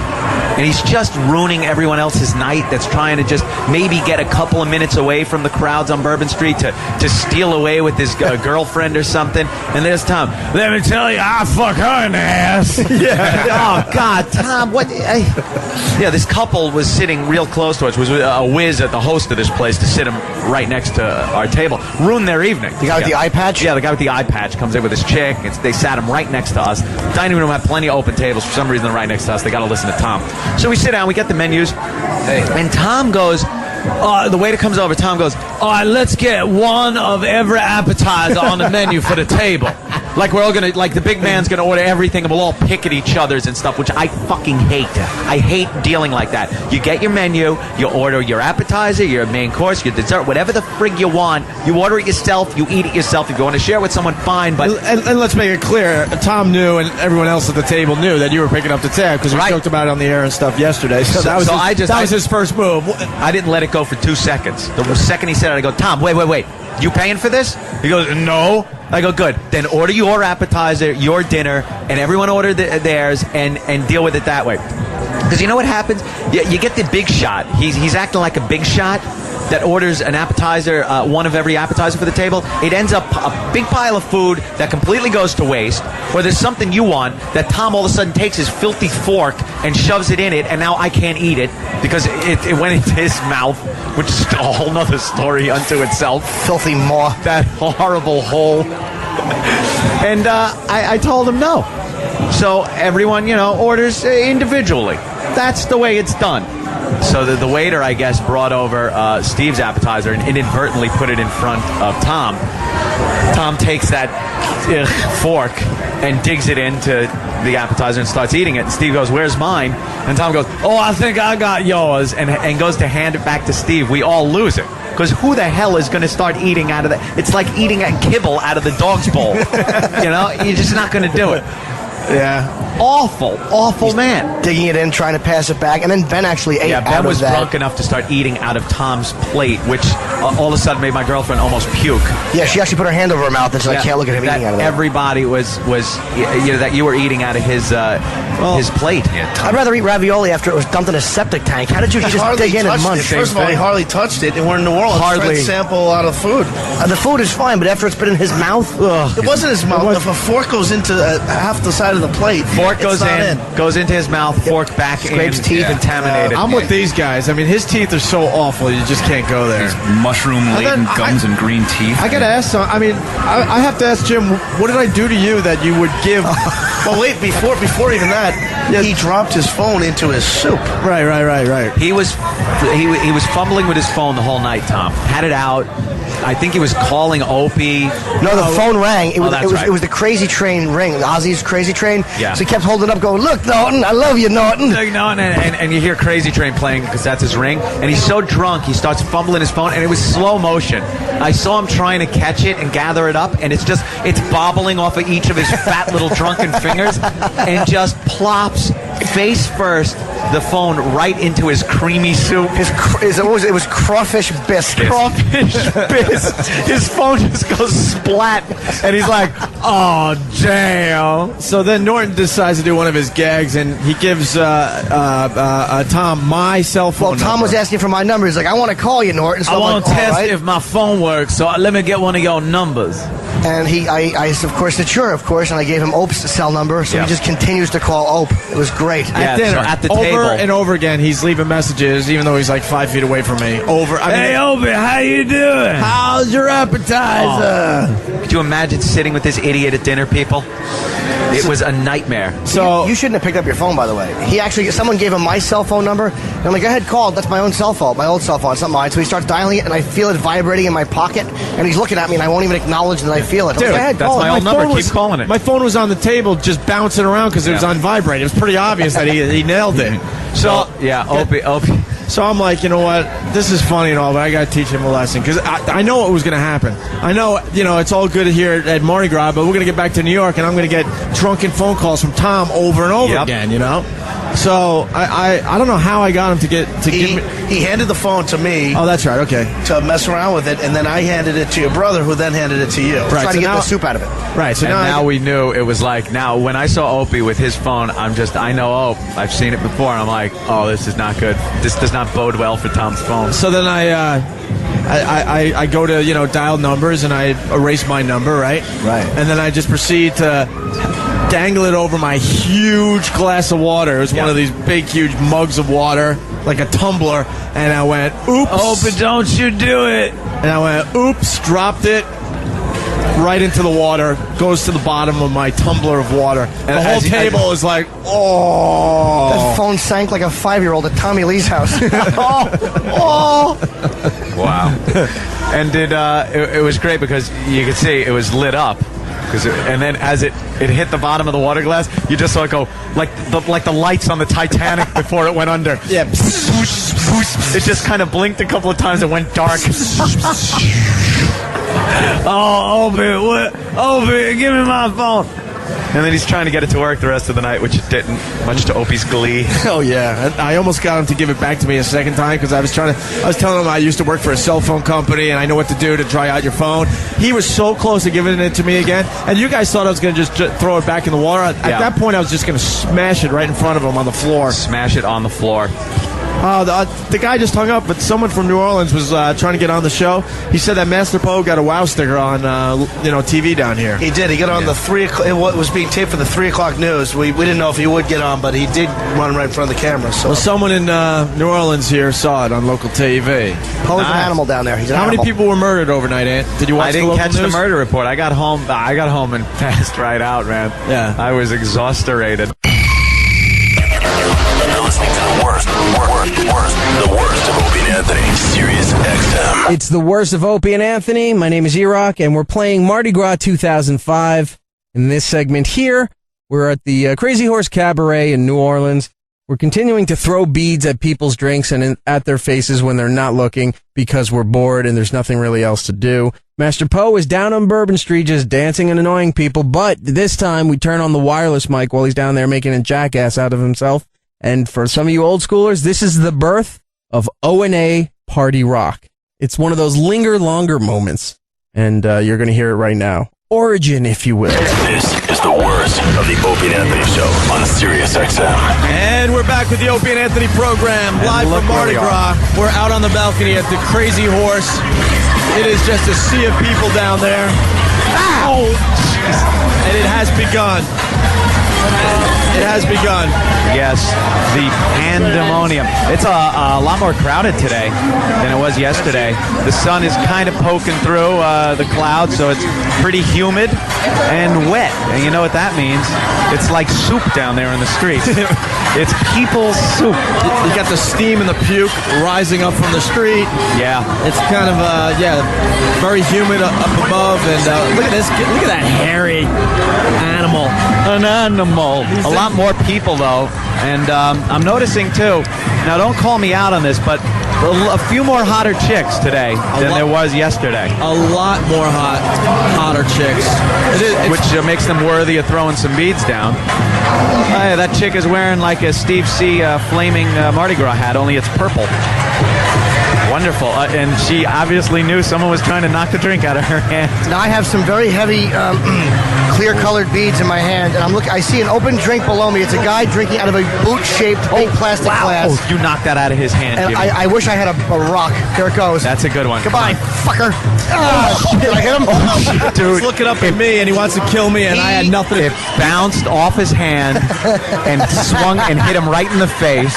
And he's just ruining everyone else's night that's trying to just maybe get a couple of minutes away from the crowds on Bourbon Street to steal away with his girlfriend or something. And there's Tom. Let me tell you, I fuck her in the ass. Yeah. Oh, God, Tom, what? This couple was sitting real close to us. Was a whiz at the host of this place to sit him right next to our table. Ruined their evening. The guy with the eye patch? Yeah, the guy with the eye patch comes in with his chick. They sat him right next to us. Dining room had plenty of open tables. For some reason, they're right next to us. They got to listen to Tom. So we sit down, we get the menus, and Tom goes, the waiter comes over, Tom goes, all right, let's get one of every appetizer on the menu for the table. Like we're all gonna, like the big man's gonna order everything, and we'll all pick at each other's and stuff, which I fucking hate. I hate dealing like that. You get your menu, you order your appetizer, your main course, your dessert, whatever the frig you want. You order it yourself, you eat it yourself. If you want to share with someone, fine. But and let's make it clear, Tom knew, and everyone else at the table knew that you were picking up the tab because we talked about it on the air and stuff yesterday. So that was his first move. I didn't let it go for 2 seconds. The second he said it, I go, Tom, wait. You paying for this? He goes, no. I go, good. Then order your appetizer, your dinner, and everyone order theirs and deal with it that way. Because you know what happens? You get the big shot. He's acting like a big shot that orders an appetizer, one of every appetizer for the table. It ends up a big pile of food that completely goes to waste. Or there's something you want that Tom all of a sudden takes his filthy fork and shoves it in it, and now I can't eat it because it went into his mouth, which is a whole nother story unto itself. Filthy maw. That horrible hole. And I told him no. So everyone, orders individually. That's the way it's done. So the waiter, I guess, brought over Steve's appetizer and inadvertently put it in front of Tom. Tom takes that fork and digs it into the appetizer and starts eating it. And Steve goes, where's mine? And Tom goes, oh, I think I got yours. And goes to hand it back to Steve. We all lose it. Because who the hell is going to start eating out of that? It's like eating a kibble out of the dog's bowl. You're just not going to do it. Yeah. Awful man. Digging it in, trying to pass it back, and then Ben actually ate out of that. Yeah, Ben was drunk enough to start eating out of Tom's plate, which all of a sudden made my girlfriend almost puke. Yeah, she actually put her hand over her mouth and said, I can't look at him eating out of that. Everybody was that you were eating out of his plate. Yeah, I'd rather eat ravioli after it was dumped in a septic tank. How did you just dig in and munch? First of all, he hardly touched it, and we're in New Orleans. Hardly. Trying to sample a lot of food. The food is fine, but after it's been in his mouth, it wasn't his mouth. If a fork goes into half the side of the plate, fork goes into his mouth, fork back scrapes in, teeth, contaminated. I'm with these guys. I mean, his teeth are so awful, you just can't go there. Mushroom-laden gums and green teeth. I gotta ask. I have to ask Jim. What did I do to you that you would give? Well, wait. Before even that, he dropped his phone into his soup. Right. He was fumbling with his phone the whole night. Tom had it out. I think he was calling Opie. No, the phone rang. It was right. It was the Crazy Train ring, Ozzy's Crazy Train. Yeah. So he kept holding it up, going, "Look, Norton, I love you, Norton." And you hear Crazy Train playing because that's his ring. And he's so drunk, he starts fumbling his phone, and it was slow motion. I saw him trying to catch it and gather it up, and it's bobbling off of each of his fat little drunken fingers, and just plops face first the phone right into his creamy soup. It was crawfish biscuit. Crawfish biscuit. His phone just goes splat, and he's like, "Oh damn!" So then Norton decides to do one of his gags, and he gives Tom my cell phone. Well, Tom was asking for my number. He's like, "I want to call you, Norton." So I want to test right. if my phone works. So let me get one of your numbers. And I of course said sure, of course, and I gave him Ope's cell number, so he just continues to call Ope. It was great. At dinner, at the table, over and over again, he's leaving messages, even though he's like 5 feet away from me. Hey, Opie, how you doing? How's your appetizer? Could you imagine sitting with this idiot at dinner, people? It was a nightmare. So you shouldn't have picked up your phone, by the way. Someone gave him my cell phone number, and I'm like, go ahead, call. That's my own cell phone, my old cell phone. It's not mine. So he starts dialing it, and I feel it vibrating in my pocket, and he's looking at me, and I won't even acknowledge that I feel it. Dude, go ahead, that's call my old number. Keep calling it. My phone was on the table, just bouncing around because it was on vibrate. It was pretty obvious that he nailed it. So yeah, Opie. So I'm like, you know what? This is funny and all, but I got to teach him a lesson because I know what was going to happen. I know, it's all good here at Mardi Gras, but we're going to get back to New York, and I'm going to get drunken phone calls from Tom over and over again. So I don't know how I got him to give me. He handed the phone to me. Oh, that's right. Okay. To mess around with it, and then I handed it to your brother, who then handed it to you. Right. Trying to get the soup out of it. Right. So now we knew it was like. Now when I saw Opie with his phone, I know I've seen it before, and I'm like, oh, this is not good. This does not bode well for Tom's phone. So then I go to dial numbers, and I erase my number, right? Right. And then I just proceed to dangle it over my huge glass of water. It was one of these big, huge mugs of water, like a tumbler. And I went, oops. Oh, but don't you do it. And I went, oops, dropped it right into the water, goes to the bottom of my tumbler of water. And the whole table is like, oh. That phone sank like a 5-year-old at Tommy Lee's house. Wow. And it was great because you could see it was lit up. And then as it hit the bottom of the water glass, you just saw it go like the lights on the Titanic before it went under. Yeah. It just kind of blinked a couple of times and went dark. Oh, Opie, give me my phone. And then he's trying to get it to work the rest of the night, which it didn't, much to Opie's glee. Oh yeah, I almost got him to give it back to me a second time because I was telling him I used to work for a cell phone company and I know what to do to dry out your phone. He was so close to giving it to me again, and you guys thought I was going to just throw it back in the water. At that point, I was just going to smash it right in front of him on the floor. Smash it on the floor. The guy just hung up, but someone from New Orleans was trying to get on the show. He said that Master Poe got a wow sticker on TV down here. He did. He got on the 3 o'clock. It was being taped for the 3 o'clock news. We didn't know if he would get on, but he did run right in front of the camera. So well, someone in New Orleans here saw it on local TV. Poe's an animal down there. He's an How animal. many people were murdered overnight, Ant? Did you watch I didn't catch the news? murder report. I got home and passed right out, man. Yeah. I was exhausted. You're listening to the worst of Opie and Anthony, Sirius XM. It's the worst of Opie and Anthony. My name is E-Rock, and we're playing Mardi Gras 2005. In this segment here, we're at the Crazy Horse Cabaret in New Orleans. We're continuing to throw beads at people's drinks and at their faces when they're not looking because we're bored and there's nothing really else to do. Master Poe is down on Bourbon Street just dancing and annoying people, but this time we turn on the wireless mic while he's down there making a jackass out of himself. And for some of you old schoolers, this is the birth of O&A Party Rock. It's one of those linger longer moments, and you're going to hear it right now. Origin, if you will. This is the worst of the Opie and Anthony Show on Sirius XM. And we're back with the Opie and Anthony program, live from Mardi Gras. We're out on the balcony at the Crazy Horse. It is just a sea of people down there. Oh, jeez. And it has begun. It has begun. Yes, the pandemonium. It's a lot more crowded today than it was yesterday. The sun is kind of poking through the clouds, so it's pretty humid and wet. And you know what that means? It's like soup down there in the streets. It's people's soup. You got the steam and the puke rising up from the street. Yeah. It's kind of, very humid up above. And look at this. Look at that hairy animal. An animal. A lot more people, though. And I'm noticing, too, now don't call me out on this, but a few more hotter chicks today than there was yesterday. A lot more hotter chicks. Which makes them worthy of throwing some beads down. That chick is wearing like a Steve C. flaming Mardi Gras hat, only it's purple. Wonderful. And she obviously knew someone was trying to knock the drink out of her hand. Now I have some very heavy, clear-colored beads in my hand, and I see an open drink below me. It's a guy drinking out of a boot-shaped big plastic glass. Oh, you knocked that out of his hand, And Jimmy. I wish I had a rock. There it goes. That's a good one. Goodbye, fucker. Did I hit him? Dude, he's looking up at me, and he wants to kill me, and I had nothing. It bounced off his hand and swung and hit him right in the face.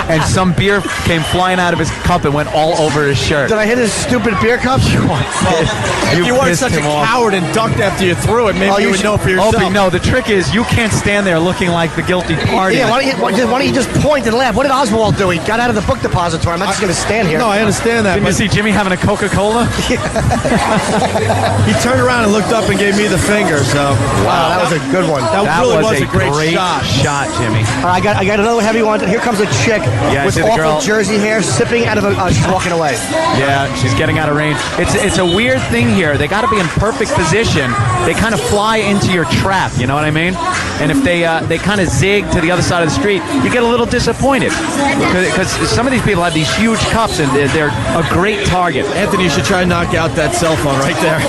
And some beer came flying out of his cup and went all over his shirt. Did I hit his stupid beer cup? If you weren't such a coward and ducked after you threw it, maybe you would know for yourself. Opie, no, the trick is you can't stand there looking like the guilty party. Yeah, why don't you just point and laugh? What did Oswald do? He got out of the book depository. I'm not just going to stand here. No, I understand that. Didn't you see Jimmy having a Coca-Cola? He turned around and looked up and gave me the finger. So wow, that was a good one. That really was a great shot, Jimmy. I got another heavy one. Here comes a chick with awful jersey hair, sipping out of she's walking away. Yeah, she's getting out of range. It's a weird thing here. They got to be in perfect position. They kind of fly into your trap. You know what I mean? And if they kind of zig to the other side of the street, you get a little disappointed because some of these people have these huge cups and they're a great target. Anthony, you should try and knock out that cell phone right there.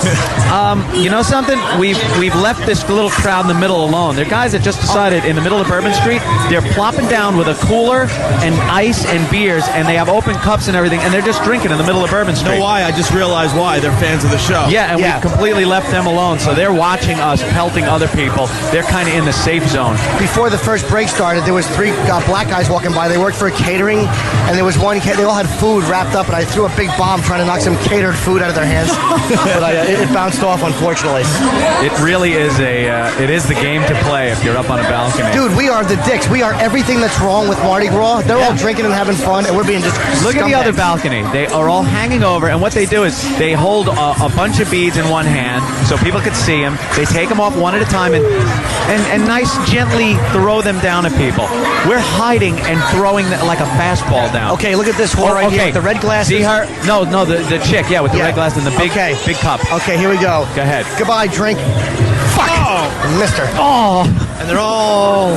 You know something? We've left this little crowd in the middle alone. They're guys that just decided in the middle of Bourbon Street, they're plopping down with a cooler and ice and beers, and they have open cups and everything, and they're just drinking in the middle of Bourbon Street. You know why? I just realized why. They're fans of the show. Yeah, and we've completely left them alone, so they're watching us pelting other people. They're kind of in the safe zone. Before the first break started, there was 3 black guys walking by. They worked for a catering, and there was one. They all had food wrapped up, and I threw a big bomb trying to knock some catered food out of their hands, but it bounced off, unfortunately. It really is the game to play if you're up on a balcony. Dude, we are the dicks. We are everything that's wrong with Mardi Gras. They're all drinking and having fun, and we're being just Look at the other scumbags. balcony. They are all hanging over, and what they do is they hold a bunch of beads in one hand so people could see them. They take them off one at a time and nice gently throw them down at people. We're hiding and throwing like a fastball down. Okay, look at this whore right here with the red glasses. See her? No, the chick, with the red glasses and the big cup. Okay, here we go. Go ahead. Goodbye, drink. Fuck! Oh. Mister. Oh! And they're all...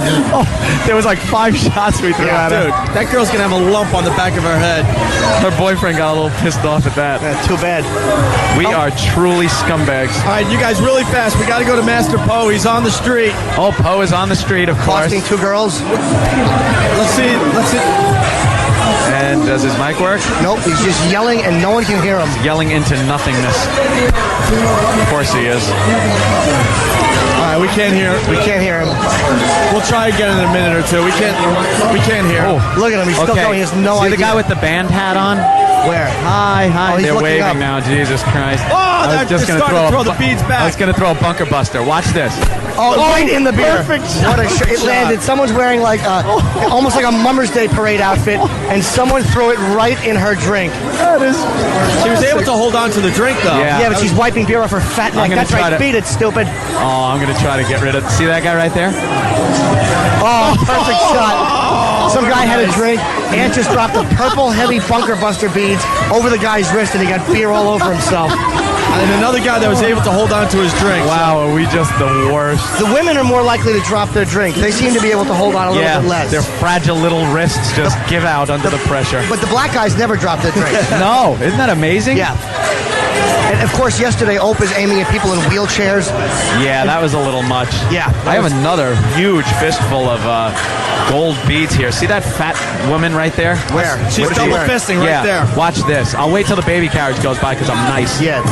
There was like 5 shots we threw at her. Dude, that girl's going to have a lump on the back of her head. Her boyfriend got a little pissed off at that. Too bad. We are truly scumbags. All right, you guys, really fast. We got to go to Master Poe. He's on the street. Oh, Poe is on the street, of course. Costing 2 girls. Let's see. And does his mic work? Nope, he's just yelling and no one can hear him. He's yelling into nothingness. Of course he is. All right, we can't hear him. We'll try again in a minute or two. We can't hear him. Look at him. He's still going. He has no See idea. the guy with the band hat on? Where? Hi. Oh, he's They're looking waving up. now. Jesus Christ. Oh, I was just they're going starting to throw the beads back. I was going to throw a bunker buster. Watch this. Oh, right in the beer. Perfect What a shot. It landed. Someone's wearing like almost like a Mother's Day parade outfit, and someone threw it right in her drink. That is. She was able to hold on to the drink though. Yeah, but she's wiping beer off her fat neck. gonna That's try right. to- Beat it, stupid. Oh, I'm going to try to get rid of... See that guy right there? Oh, perfect shot. Some guy had a drink. Ant just dropped the purple heavy bunker buster beads over the guy's wrist, and he got beer all over himself. And another guy that was able to hold on to his drink. Wow, are we just the worst? The women are more likely to drop their drink. They seem to be able to hold on a little bit less. Their fragile little wrists just give out under the pressure. But the black guys never drop their drink. No, isn't that amazing? Yeah. And of course, yesterday, Ope is aiming at people in wheelchairs. Yeah, that was a little much. Yeah. I have another huge fistful of gold beads here. See that fat woman right there? Where? She's double fisting right there. Watch this. I'll wait till the baby carriage goes by because I'm nice. Yeah.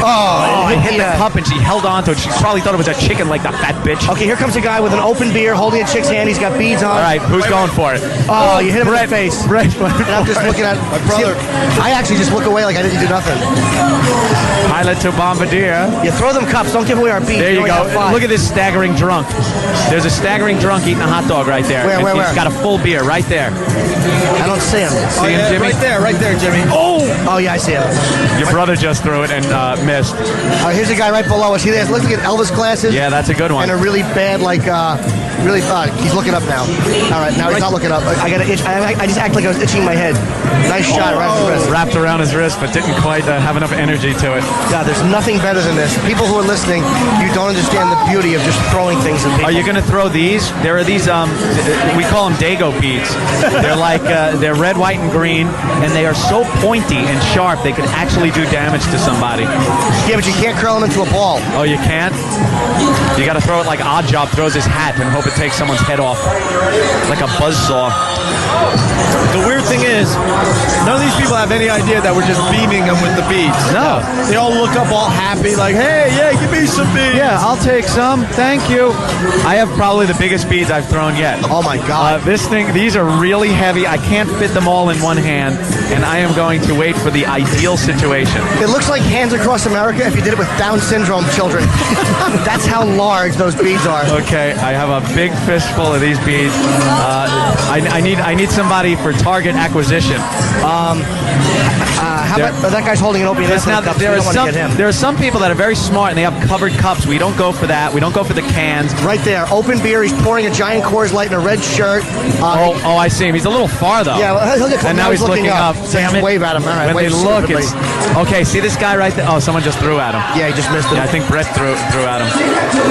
Oh, it hit the cup and she held on to it. She probably thought it was a chicken like the fat bitch. Okay, here comes a guy with an open beer holding a chick's hand. He's got beads on. All right, who's going for it? Oh, you hit him in the face. Brett. And I'm just looking at my brother. I actually just look away like I didn't do nothing. Pilot to Bombardier. You throw them cups. Don't give away our beads. There you only go. have 5. Look at this staggering drunk. There's a staggering drunk eating a hot dog right there. Where? He's got a full beer right there. I don't see him. See him, Jimmy? Right there, Jimmy. Oh, yeah, I see him. Your brother just threw it and missed. All right, here's a guy right below us. He has looking at Elvis glasses. Yeah, that's a good one. And a really bad, he's looking up now. All right, now he's not looking up. I got to itch. I just act like I was itching my head. Nice shot right in the wrist. Wrapped around his wrist, but didn't quite have enough energy to it. Yeah, there's nothing better than this. People who are listening, you don't understand the beauty of just throwing things at people. Are you going to throw these? There are these, we call them Dago beads. They're like, they're red, white, and green, and they are so pointy and sharp they could actually do damage to somebody. Yeah, but you can't curl them into a ball. Oh, you can't? You got to throw it like Oddjob throws his hat and hope it takes someone's head off. Like a buzzsaw. The weird thing is, none of these people have any idea that we're just beaming them with the beads. No. They all look up all happy, like, hey, yeah, give me some beads. Yeah, I'll take some. Thank you. I have probably the biggest beads I've thrown yet. Oh, my God. These are really heavy. I can't fit them all in one hand, and I am going to wait for the ideal situation. It looks like Hands Across America if you did it with Down syndrome children. That's how large those beads are. Okay, I have a big fistful of these beads. I need somebody for target acquisition. How about that guy's holding an Opie and Anthony cup, so we don't want to get him. There are some people that are very smart and they have covered cups. We don't go for that. We don't go for the cans. Right there, open beer. He's pouring a giant Coors Light in a red shirt. I see him. He's a little far though. Yeah, well, he'll get and now he's looking up. So Damn it. wave at him. All right, when they wave look, stupidly. it's okay. See this guy right there? Oh, someone just threw at him. Yeah, he just missed him. Yeah, I think Brett threw at him.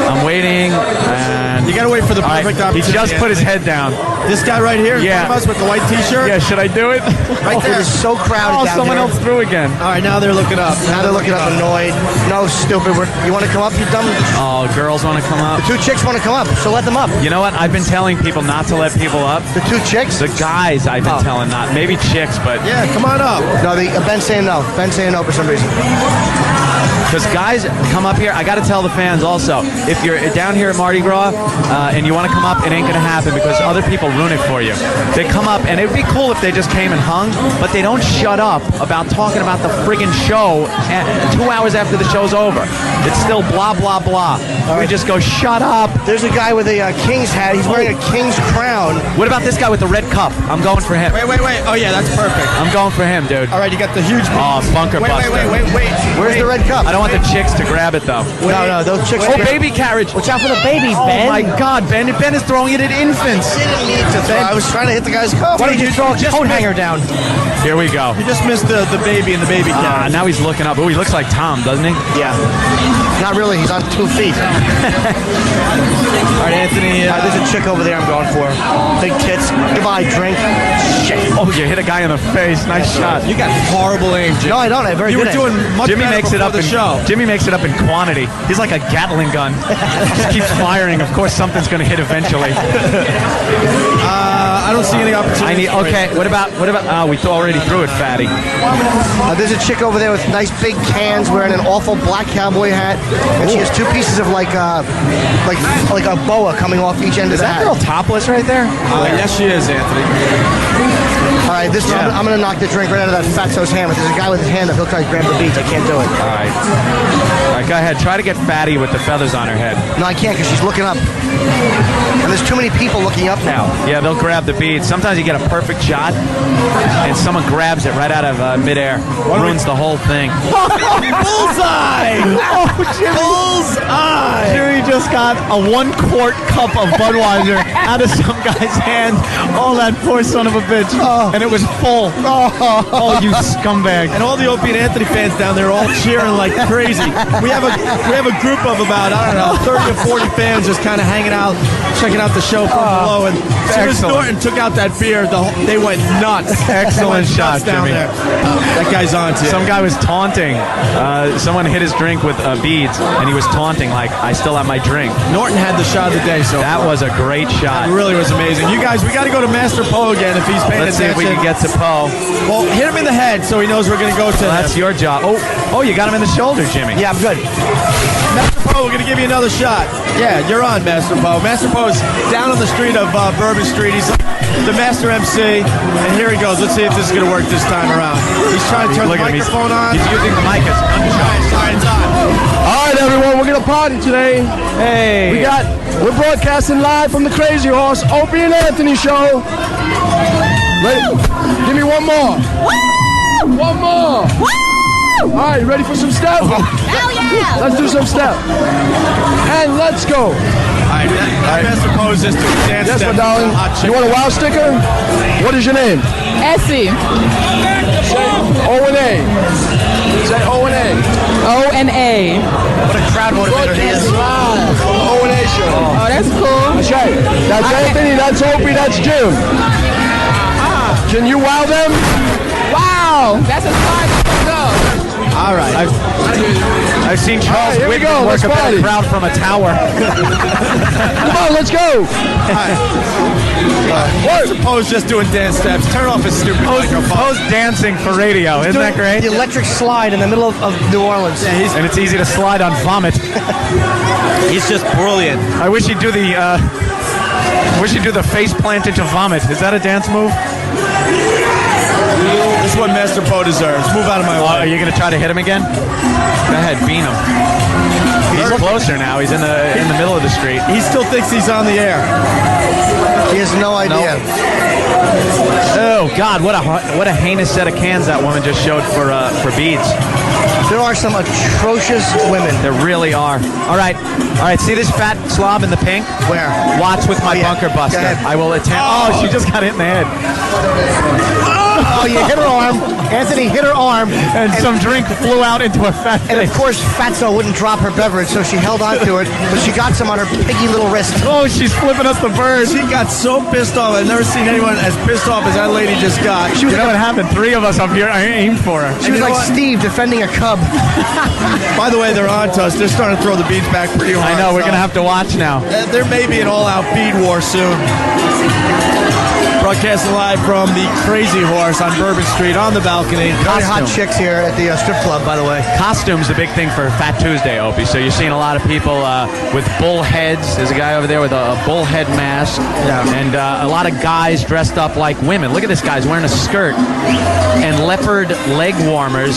I'm waiting, and You gotta wait for the all right, perfect he opportunity. just put his head down. This guy right here, Yeah. in front of us with the white T-shirt. Yeah, should I do it? Right there. It is so crowded Oh, down someone here. else threw again. All right, now they're looking up. Now they're looking up annoyed. No, stupid. You want to come up, you dumb? Oh, girls want to come up. The 2 chicks want to come up, so let them up. You know what? I've been telling people not to let people up. The 2 chicks? The guys I've been telling not. Maybe chicks, but Yeah, come on up. No, Ben's saying no. Ben's saying no for some reason. because guys come up here. I got to tell the fans also, if you're down here at Mardi Gras and you want to come up, it ain't going to happen because other people ruin it for you. They come up, and it would be cool if they just came and hung, but they don't shut up about talking about the friggin' show 2 hours after the show's over. It's still blah, blah, blah. We just go, shut up. There's a guy with a King's hat. He's wearing a King's crown. What about this guy with the red cup? I'm going for him. Wait. Oh, yeah, that's perfect. I'm going for him, dude. All right, you got the huge... Oh, bunker buster. Wait. Where's the red cup? I don't want the chicks to grab it, though. No, those chicks... Oh, baby carriage. Watch out for the baby, Ben. Oh, my God, Ben. Ben is throwing it at infants. I didn't need to throw. I was trying to hit the guy's cup. Why don't you throw a coat hanger down? Here we go. You just missed the baby and the baby carriage. Now he's looking up. Oh, he looks like Tom, doesn't he? Yeah. Not really. He's on 2 feet. All right, Anthony. There's a chick over there I'm going for. Big tits. Goodbye, drink. Shit. Oh, you hit a guy in the face. Nice shot. You got horrible aim, Jimmy. No, I don't. I have very You good were aim. doing much Jimmy better makes it before up the in show. Jimmy makes it up in quantity. He's like a Gatling gun. Just keeps firing. Of course, something's going to hit eventually. I don't see any opportunity. Okay. What about? Oh, we already threw it, fatty. There's a chick over there with nice big cans, wearing an awful black cowboy hat, and she has 2 pieces of like a boa coming off each end of Is the that hat. girl topless right there? Yes, she is, Anthony. All right, I'm going to knock the drink right out of that fatso's hand. If there's a guy with his hand up, he'll try to grab the beads. I can't do it. All right, go ahead. Try to get fatty with the feathers on her head. No, I can't because she's looking up. And there's too many people looking up now. Yeah, they'll grab the beads. Sometimes you get a perfect shot, and someone grabs it right out of midair. Ruins the whole thing. Bullseye! Oh, Jimmy. Bullseye! Jimmy just got a 1-quart cup of Budweiser out of some guy's hand. Oh, that poor son of a bitch. And it was full. Oh, you scumbag. And all the Opie and Anthony fans down there all cheering like crazy. We have a group of about, 30 or 40 fans just kind of hanging out, checking out the show from below. And as soon as Norton took out that beer, they went nuts. Excellent shot, down Jimmy. there. That guy's on to you. Some guy was taunting. Someone hit his drink with beads, and he was taunting like, I still have my drink. Norton had the shot of the day, so that was a great shot. It really was amazing. You guys, we got to go to Master Poe again if he's paying Let's see attention. if we can get to Poe. Well, hit him in the head so he knows we're going to go to him. That's your job. Oh, you got him in the shoulder, Jimmy. Yeah, I'm good. Master Poe, we're going to give you another shot. Yeah, you're on, Master Poe. Master Poe's down on the street of Bourbon Street. He's the master MC, and here he goes. Let's see if this is going to work this time around. He's trying to turn the microphone on. He's using the mic as Sorry, it's on. All right, everyone, we're going to party today. Hey. We're broadcasting live from the Crazy Horse Opie and Anthony show. Ready? Give me one more. Woo! One more. Woo! All right, ready for some steps? Hell yeah! Let's do some steps. And let's go. All right, Master Poe is just doing dance steps. Yes, my darling. You want a wow sticker? What is your name? Essie. Say O and A. Say O and A. O and A. What a crowd motivator he is. Live on the O and A show. Oh, that's cool. That's right. That's Anthony, that's Opie, that's Jim. Can you wow them? Wow, that's as far as it goes. All right. I've seen Charles Whitman work a better crowd from a tower. Come on, let's go. Poe's just doing dance steps. Turn off his stupid microphone. Poe's dancing for radio. Isn't that great? The electric slide in the middle of New Orleans. And it's easy to slide on vomit. He's just brilliant. I wish he'd do the face plant into vomit. Is that a dance move? This is what Master Poe deserves. Move out of my way. Are you going to try to hit him again? Go ahead, bean him. He's closer now. He's in the middle of the street. He still thinks he's on the air. He has no idea. Oh God! What a heinous set of cans that woman just showed for beads. There are some atrocious women. There really are. All right. See this fat slob in the pink? Where? Watch with my bunker buster. I will attempt. Oh, she just got hit in the head. Oh, you hit her arm. Anthony hit her arm. And some drink flew out into her fat face. And of course, Fatso wouldn't drop her beverage, so she held on to it, but she got some on her piggy little wrist. Oh, she's flipping us the bird. She got so pissed off. I've never seen anyone as pissed off as that lady just got. You know what happened? 3 of us up here aimed for her. She was like Steve defending a cub. By the way, they're on to us. They're starting to throw the beads back pretty hard. I know. We're going to have to watch now. There may be an all-out bead war soon. Broadcasting live from the Crazy Horse on Bourbon Street on the balcony. Very hot chicks here at the strip club, by the way. Costume's a big thing for Fat Tuesday, Opie. So you're seeing a lot of people with bull heads. There's a guy over there with a bull head mask. Yeah. And a lot of guys dressed up like women. Look at this guy's wearing a skirt and leopard leg warmers.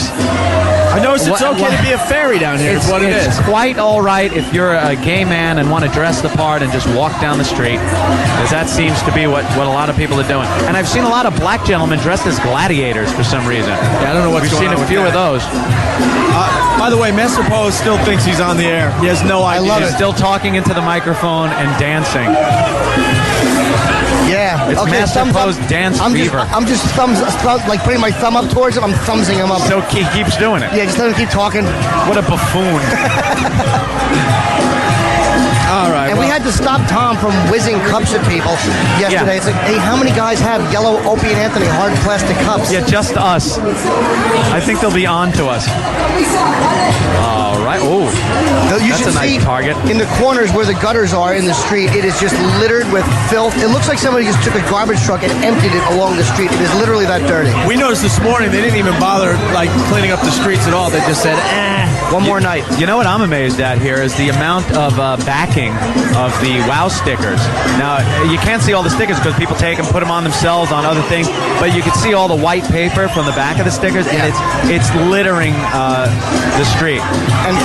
I noticed it's okay to be a fairy down here. It's what it is. It's quite all right if you're a gay man and want to dress the part and just walk down the street, because that seems to be what a lot of people are doing. And I've seen a lot of black gentlemen dressed as gladiators for some reason. Yeah, I don't know what's going on. We've seen a few of those. By the way, Master Poe still thinks he's on the air. He has no idea. I love it. He's still talking into the microphone and dancing. Yeah. It's okay, Master Poe's dance fever. I'm just like putting my thumb up towards him. I'm thumbsing him up. So he keeps doing it. Yeah, just let him keep talking. What a buffoon. All right. And we had to stop Tom from whizzing cups at people yesterday. Yeah. It's like, hey, how many guys have yellow Opie and Anthony hard plastic cups? Yeah, just us. I think they'll be on to us. All right. Oh, You that's should a nice see target. in the corners where the gutters are in the street, it is just littered with filth. It looks like somebody just took a garbage truck and emptied it along the street. It is literally that dirty. We noticed this morning they didn't even bother like cleaning up the streets at all. They just said, one more night. You know what I'm amazed at here is the amount of backing of the WOW stickers. Now, you can't see all the stickers because people take them, put them on themselves, on other things, but you can see all the white paper from the back of the stickers, and it's littering the street. And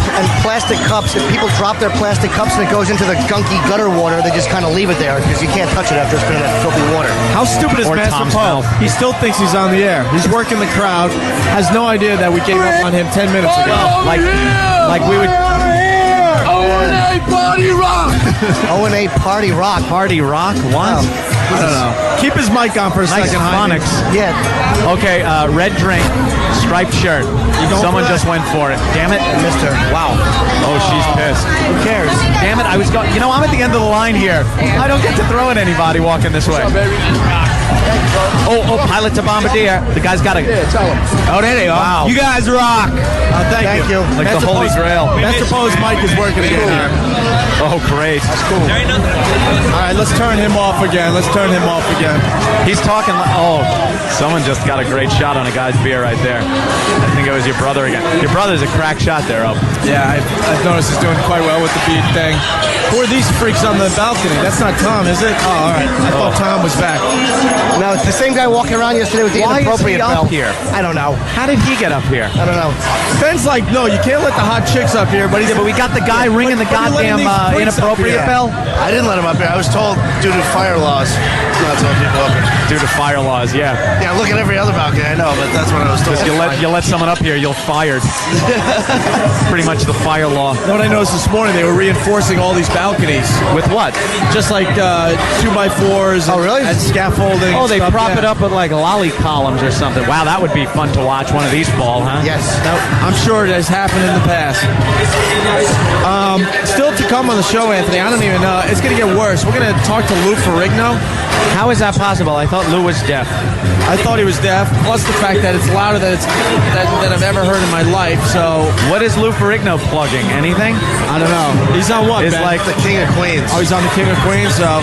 plastic cups, if people drop their plastic cups and it goes into the gunky gutter water, they just kind of leave it there because you can't touch it after it's been in that filthy water. how stupid is Or Master Tom's Poe? mouth. He still thinks he's on the air. He's working the crowd, has no idea that we gave up on him 10 minutes ago. Like we would... O&A Party Rock! O&A Party Rock. Party Rock? What? I don't know. Keep his mic on for a Nice second, Jaime. phonics. Yeah. Okay, red drink, striped shirt. going Someone for that? just went for it. Damn it. I missed her. Wow. Oh, she's pissed. Who cares? Damn it, I was going... You know, I'm at the end of the line here. I don't get to throw at anybody walking this way. Oh, pilot to bombardier. The guy's got a... Tell him. Oh, there they are. Wow. You guys rock. Thank you. Like the Holy Grail. Master Poe's mic is working again. Oh, great. That's cool. All right, let's turn him off again. He's talking... Oh, someone just got a great shot on a guy's beer right there. I think it was your brother again. Your brother's a crack shot there, Up. Yeah, I've noticed he's doing quite well with the beat thing. Who are these freaks on the balcony? That's not Tom, is it? Oh, all right. I thought Tom was back. No, it's the same guy walking around yesterday with the Why is he inappropriate up belt. here? I don't know. How did he get up here? I don't know. Ben's like, no, you can't let the hot chicks up here, but But we got the guy ringing the goddamn inappropriate bell. I didn't let him up here. I was told due to fire laws not to let people up here. Due to fire laws, yeah. Yeah, look at every other balcony. I know, but that's what I was told. Because you let someone up here, you'll fired. Pretty much the fire law. You know what I noticed this morning? They were reinforcing all these balconies. With what? Just like 2x4s and scaffolding. Oh, they stuff, prop yeah. it up with like lolly columns or something. Wow, that would be fun to watch one of these fall, huh? Yes. I'm sure it has happened in the past. Still to come on the show, Anthony. I don't even know. It's going to get worse. We're going to talk to Lou Ferrigno. How is that possible? I thought Lou was deaf. I thought he was deaf. Plus the fact that it's louder than I've ever heard in my life. So what is Lou Ferrigno plugging? Anything? I don't know. He's on what? It's Ben? like the King of Queens. Oh, he's on the King of Queens. So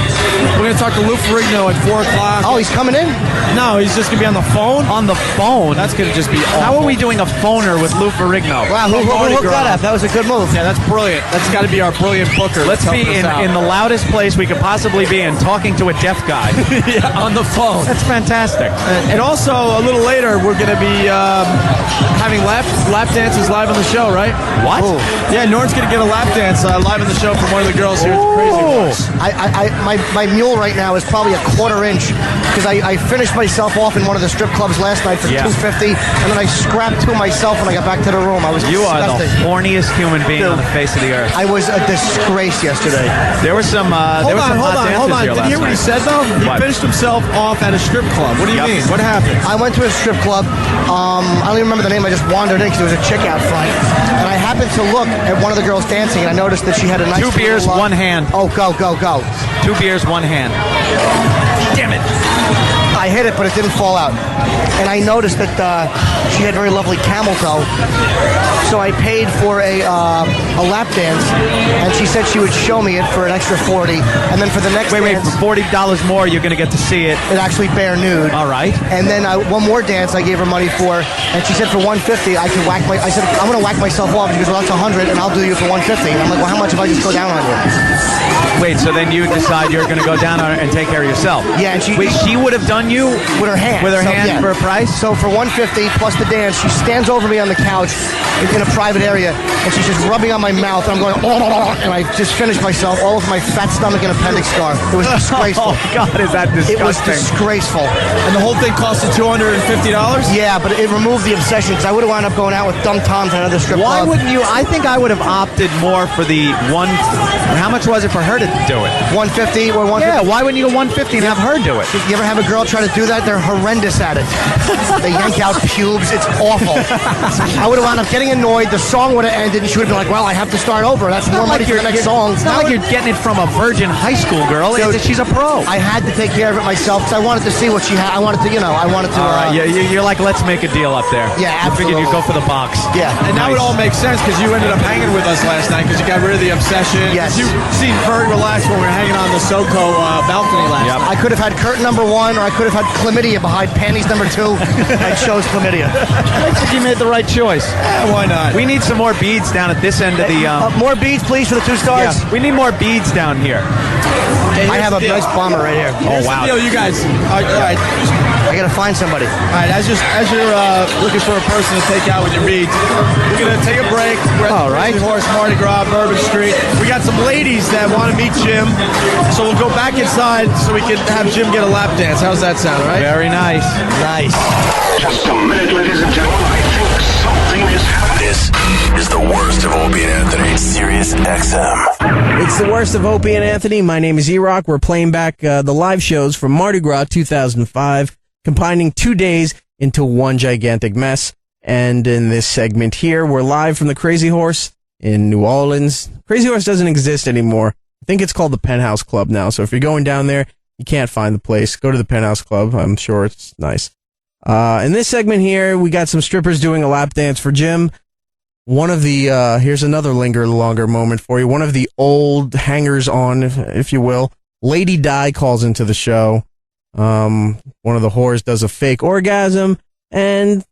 we're gonna talk to Lou Ferrigno at 4 o'clock. Oh, he's coming in? No, he's just gonna be on the phone. On the phone? That's gonna just be awful. How are we doing a phoner with Lou Ferrigno? Wow, who hooked that up? That was a good move. Yeah, that's brilliant. That's got to be our brilliant booker. Let's be in the loudest place we could possibly be in, talking to a deaf guy. Yeah, on the phone. That's fantastic. And also, a little later, we're going to be having lap dances live on the show, right? What? Ooh. Yeah, Norton's going to get a lap dance live on the show from one of the girls here at the Crazy Horse. My mule right now is probably a quarter-inch because I finished myself off in one of the strip clubs last night for $2.50, and then I scrapped two myself when I got back to the room. I was You are disgusting. the horniest human being on the face of the earth. I was a disgrace yesterday. There were some hot Hold on. dancers here Did you hear what he last said, though? He What? finished himself off at a strip club. What do you mean? What happened? I went to a strip club. I don't even remember the name. I just wandered in because there was a chick out front. And I happened to look at one of the girls dancing, and I noticed that she had a nice... 2 beers, one hand. Oh, go. 2 beers, one hand. Damn it. I hit it, but it didn't fall out. And I noticed that she had very lovely camel toe. So I paid for a lap dance, and she said she would show me it for an extra $40. And then for the next Wait, dance, for $40 more, you're going to get to see it. It actually bare nude. All right. And then one more dance I gave her money for, and she said for $150 I could whack I said, I'm going to whack myself off. She goes, well, that's $100, and I'll do you for $150. And I'm like, well, how much if I just go down on you? Wait, so then you decide you're going to go down on her and take care of yourself. Yeah, and she would have done you with her hand. With her hand for a price? So for $150 plus the dance, she stands over me on the couch in a private area, and she's just rubbing on my mouth, and I'm going, and I just finished myself all over my fat stomach and appendix scar. It was disgraceful. Oh, God, is that disgusting? It was disgraceful. And the whole thing costed $250? Yeah, but it removed the obsession, because I would have wound up going out with dumb Toms at another strip club. Why wouldn't you? I think I would have opted more for the one. How much was it for her to do it? $150 or $150. Yeah, why wouldn't you go $150 and have her do it? You ever have a girl try to do that? They're horrendous at it. They yank out pubes. It's awful. I would have wound up getting annoyed. The song would have ended, and she would have been like, well, I have to start over. That's more money for the next song. It's not like you're getting it from a virgin high school girl. So she's a pro. I had to take care of it myself because I wanted to see what she had. I wanted to. All right, you're like, let's make a deal up there. Yeah, I figured absolutely. you'd go for the box. Yeah. And now it all makes sense because you ended up hanging with us last night because you got rid of the obsession. Yes. You seemed very relaxed when we were hanging on the SoCo balcony last night. I could have had curtain number 1, or I could have had chlamydia behind panties number 2 and chose chlamydia. I think you made the right choice. Why not? We need some more beads down at this end of the... more beads, please, for the 2 stars. Yeah, we need more beads down here. Hey, I have a nice bomber right here. Here's the deal, you guys. All right. I gotta find somebody. All right, as you're looking for a person to take out with your beads, we're gonna take a break. We're at the Crazy Horse Mardi Gras, Bourbon Street. We got some ladies that want to meet Jim, so we'll go back inside so we can have Jim get a lap dance. How's that sound? All right? Very nice. Nice. Just a minute, ladies and gentlemen. I think something is happening. This is the worst of Opie and Anthony. Sirius XM. It's the worst of Opie and Anthony. My name is E-Rock. We're playing back the live shows from Mardi Gras 2005, combining 2 days into one gigantic mess. And in this segment here, we're live from the Crazy Horse in New Orleans. Crazy Horse doesn't exist anymore. I think it's called the Penthouse Club now. So if you're going down there, you can't find the place. Go to the Penthouse Club. I'm sure it's nice. In this segment here, we got some strippers doing a lap dance for Jim. One of the, here's another longer moment for you. One of the old hangers-on, if you will, Lady Di calls into the show. One of the whores does a fake orgasm, and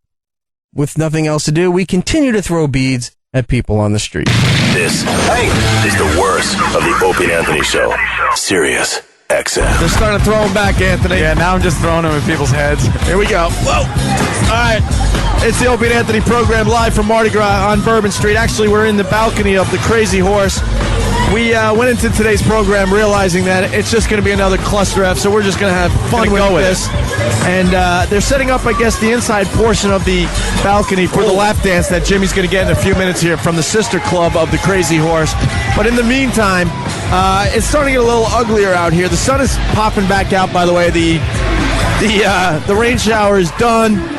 with nothing else to do, we continue to throw beads at people on the street. This is the worst of the Opie and Anthony Show. Sirius XM. They're starting to throw them back, Anthony. Yeah, now I'm just throwing them in people's heads. Here we go. Whoa! All right. It's the Opie and Anthony program live from Mardi Gras on Bourbon Street. Actually, we're in the balcony of the Crazy Horse. We went into today's program realizing that it's just going to be another cluster F, so we're just going to have fun with this. And they're setting up, I guess, the inside portion of the balcony for the lap dance that Jimmy's going to get in a few minutes here from the sister club of the Crazy Horse. But in the meantime, it's starting to get a little uglier out here. The sun is popping back out, by the way. The rain shower is done.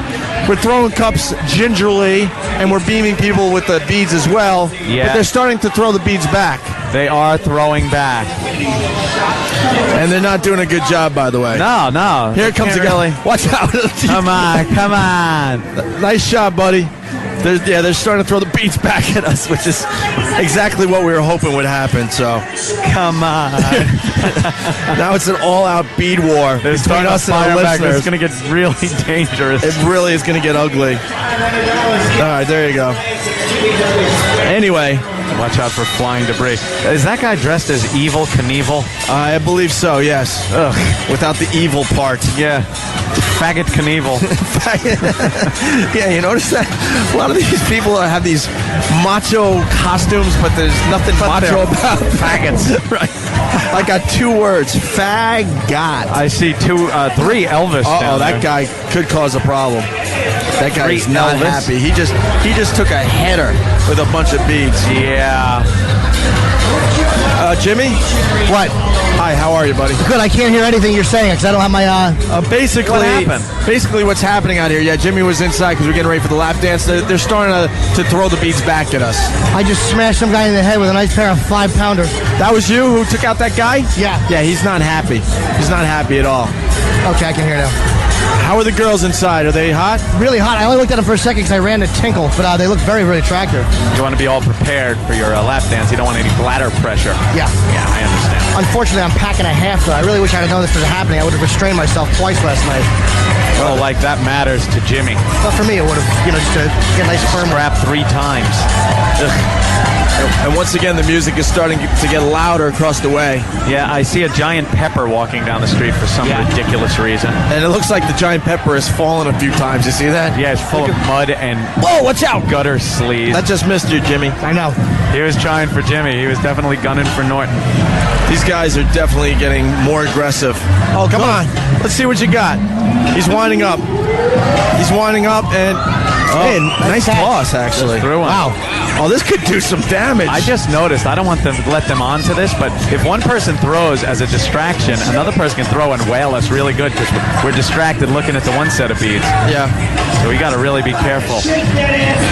We're throwing cups gingerly, and we're beaming people with the beads as well. Yeah. But they're starting to throw the beads back. They are throwing back. And they're not doing a good job, by the way. No. Here comes the guy. Watch out. Come on. Nice shot, buddy. They're starting to throw the beads back at us, which is exactly what we were hoping would happen. So, come on. Now it's an all-out beed war between us and our listeners. It's going to get really dangerous. It really is going to get ugly. All right, there you go. Anyway. Watch out for flying debris. Is that guy dressed as Evil Knievel? I believe so, yes. Ugh. Without the evil part. Yeah. Faggot Knievel. Yeah, you notice that? A lot of these people have these macho costumes, but there's nothing macho about faggots. Right. I got 2 words. Faggot. I see 3 Elvis. Uh-oh, that guy could cause a problem. That guy's Great not Elvis. happy. He just took a header with a bunch of beads. Yeah. Jimmy? What? Hi, how are you, buddy? Good. I can't hear anything you're saying because I don't have my. Basically, What happened? Basically, what's happening out here? Yeah, Jimmy was inside because we're getting ready for the lap dance. They're starting to throw the beads back at us. I just smashed some guy in the head with a nice pair of 5-pounders. That was you who took out that guy? Yeah. Yeah, he's not happy. He's not happy at all. Okay, I can hear now. How are the girls inside? Are they hot? Really hot. I only looked at them for a second because I ran to tinkle, but they look very, very attractive. You want to be all prepared for your lap dance. You don't want any bladder pressure. Yeah. Yeah, I understand. Unfortunately, I'm packing a half, though. I really wish I had known this was happening. I would have restrained myself twice last night. Well, like that matters to Jimmy. But for me, it would have, just to get a nice firm Strap 3 times. And once again, the music is starting to get louder across the way. Yeah, I see a giant pepper walking down the street for some ridiculous reason. And it looks like the giant pepper has fallen a few times. You see that? Yeah, it's full of mud and whoa, watch out! Gutter sleeves. That just missed you, Jimmy. I know. He was trying for Jimmy. He was definitely gunning for Norton. These guys are definitely getting more aggressive. Oh, come on. Let's see what you got. He's winding up. He's winding up and... Hey, nice toss, actually. Wow. Oh, this could do some damage. I just noticed, I don't want them to let them onto this, but if one person throws as a distraction, another person can throw and whale us really good because we're distracted looking at the one set of beads. Yeah. So we got to really be careful.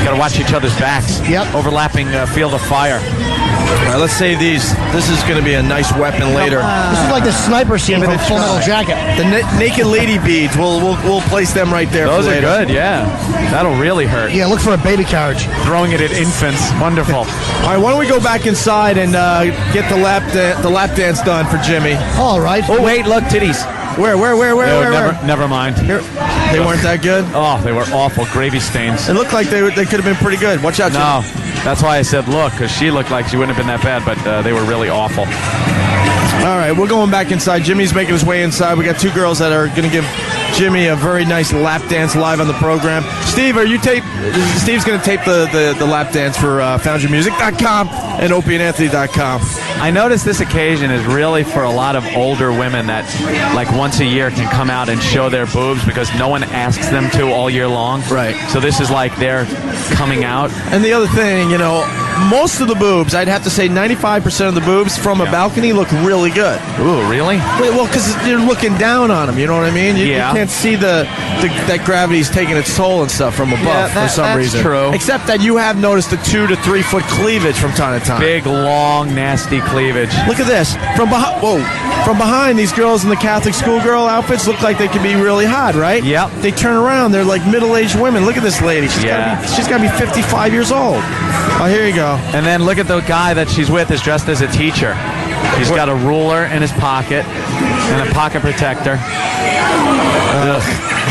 Got to watch each other's backs. Yep. Overlapping field of fire. All right, let's save these. This is going to be a nice weapon later. This is like the sniper scene from Full Metal Jacket. The naked lady beads, we'll place them right there. Those for are later. good, yeah. That'll really hurt. Yeah, look for a baby carriage. Throwing it at infants. Wonderful. All right, why don't we go back inside and get the lap dance done for Jimmy? All right. Oh, wait, look, titties. Where? Never mind. Here. They weren't that good? Oh, they were awful. Gravy stains. It looked like they could have been pretty good. Watch out, Jimmy. No, that's why I said look, because she looked like she wouldn't have been that bad, but they were really awful. All right, we're going back inside. Jimmy's making his way inside. We got 2 girls that are going to give Jimmy a very nice lap dance live on the program. Steve, Steve's going to tape the lap dance for FoundYourMusic.com and OpieandAnthony.com. I noticed this occasion is really for a lot of older women that, like, once a year can come out and show their boobs because no one asks them to all year long. Right. So this is like they're coming out. And the other thing, most of the boobs, I'd have to say 95% of the boobs from a balcony look really good. Ooh, really? Well, because you're looking down on them, you know what I mean? You can't see that gravity's taking its toll and stuff from above for some reason. That's true. Except that you have noticed the 2 to 3 foot cleavage from time to time. Big, long, nasty cleavage. Look at this. From behind, these girls in the Catholic schoolgirl outfits look like they could be really hot, right? Yep. They turn around, they're like middle-aged women. Look at this lady. She's got to be 55 years old. Oh, here you go. And then look at the guy that she's with is dressed as a teacher. He's got a ruler in his pocket and a pocket protector.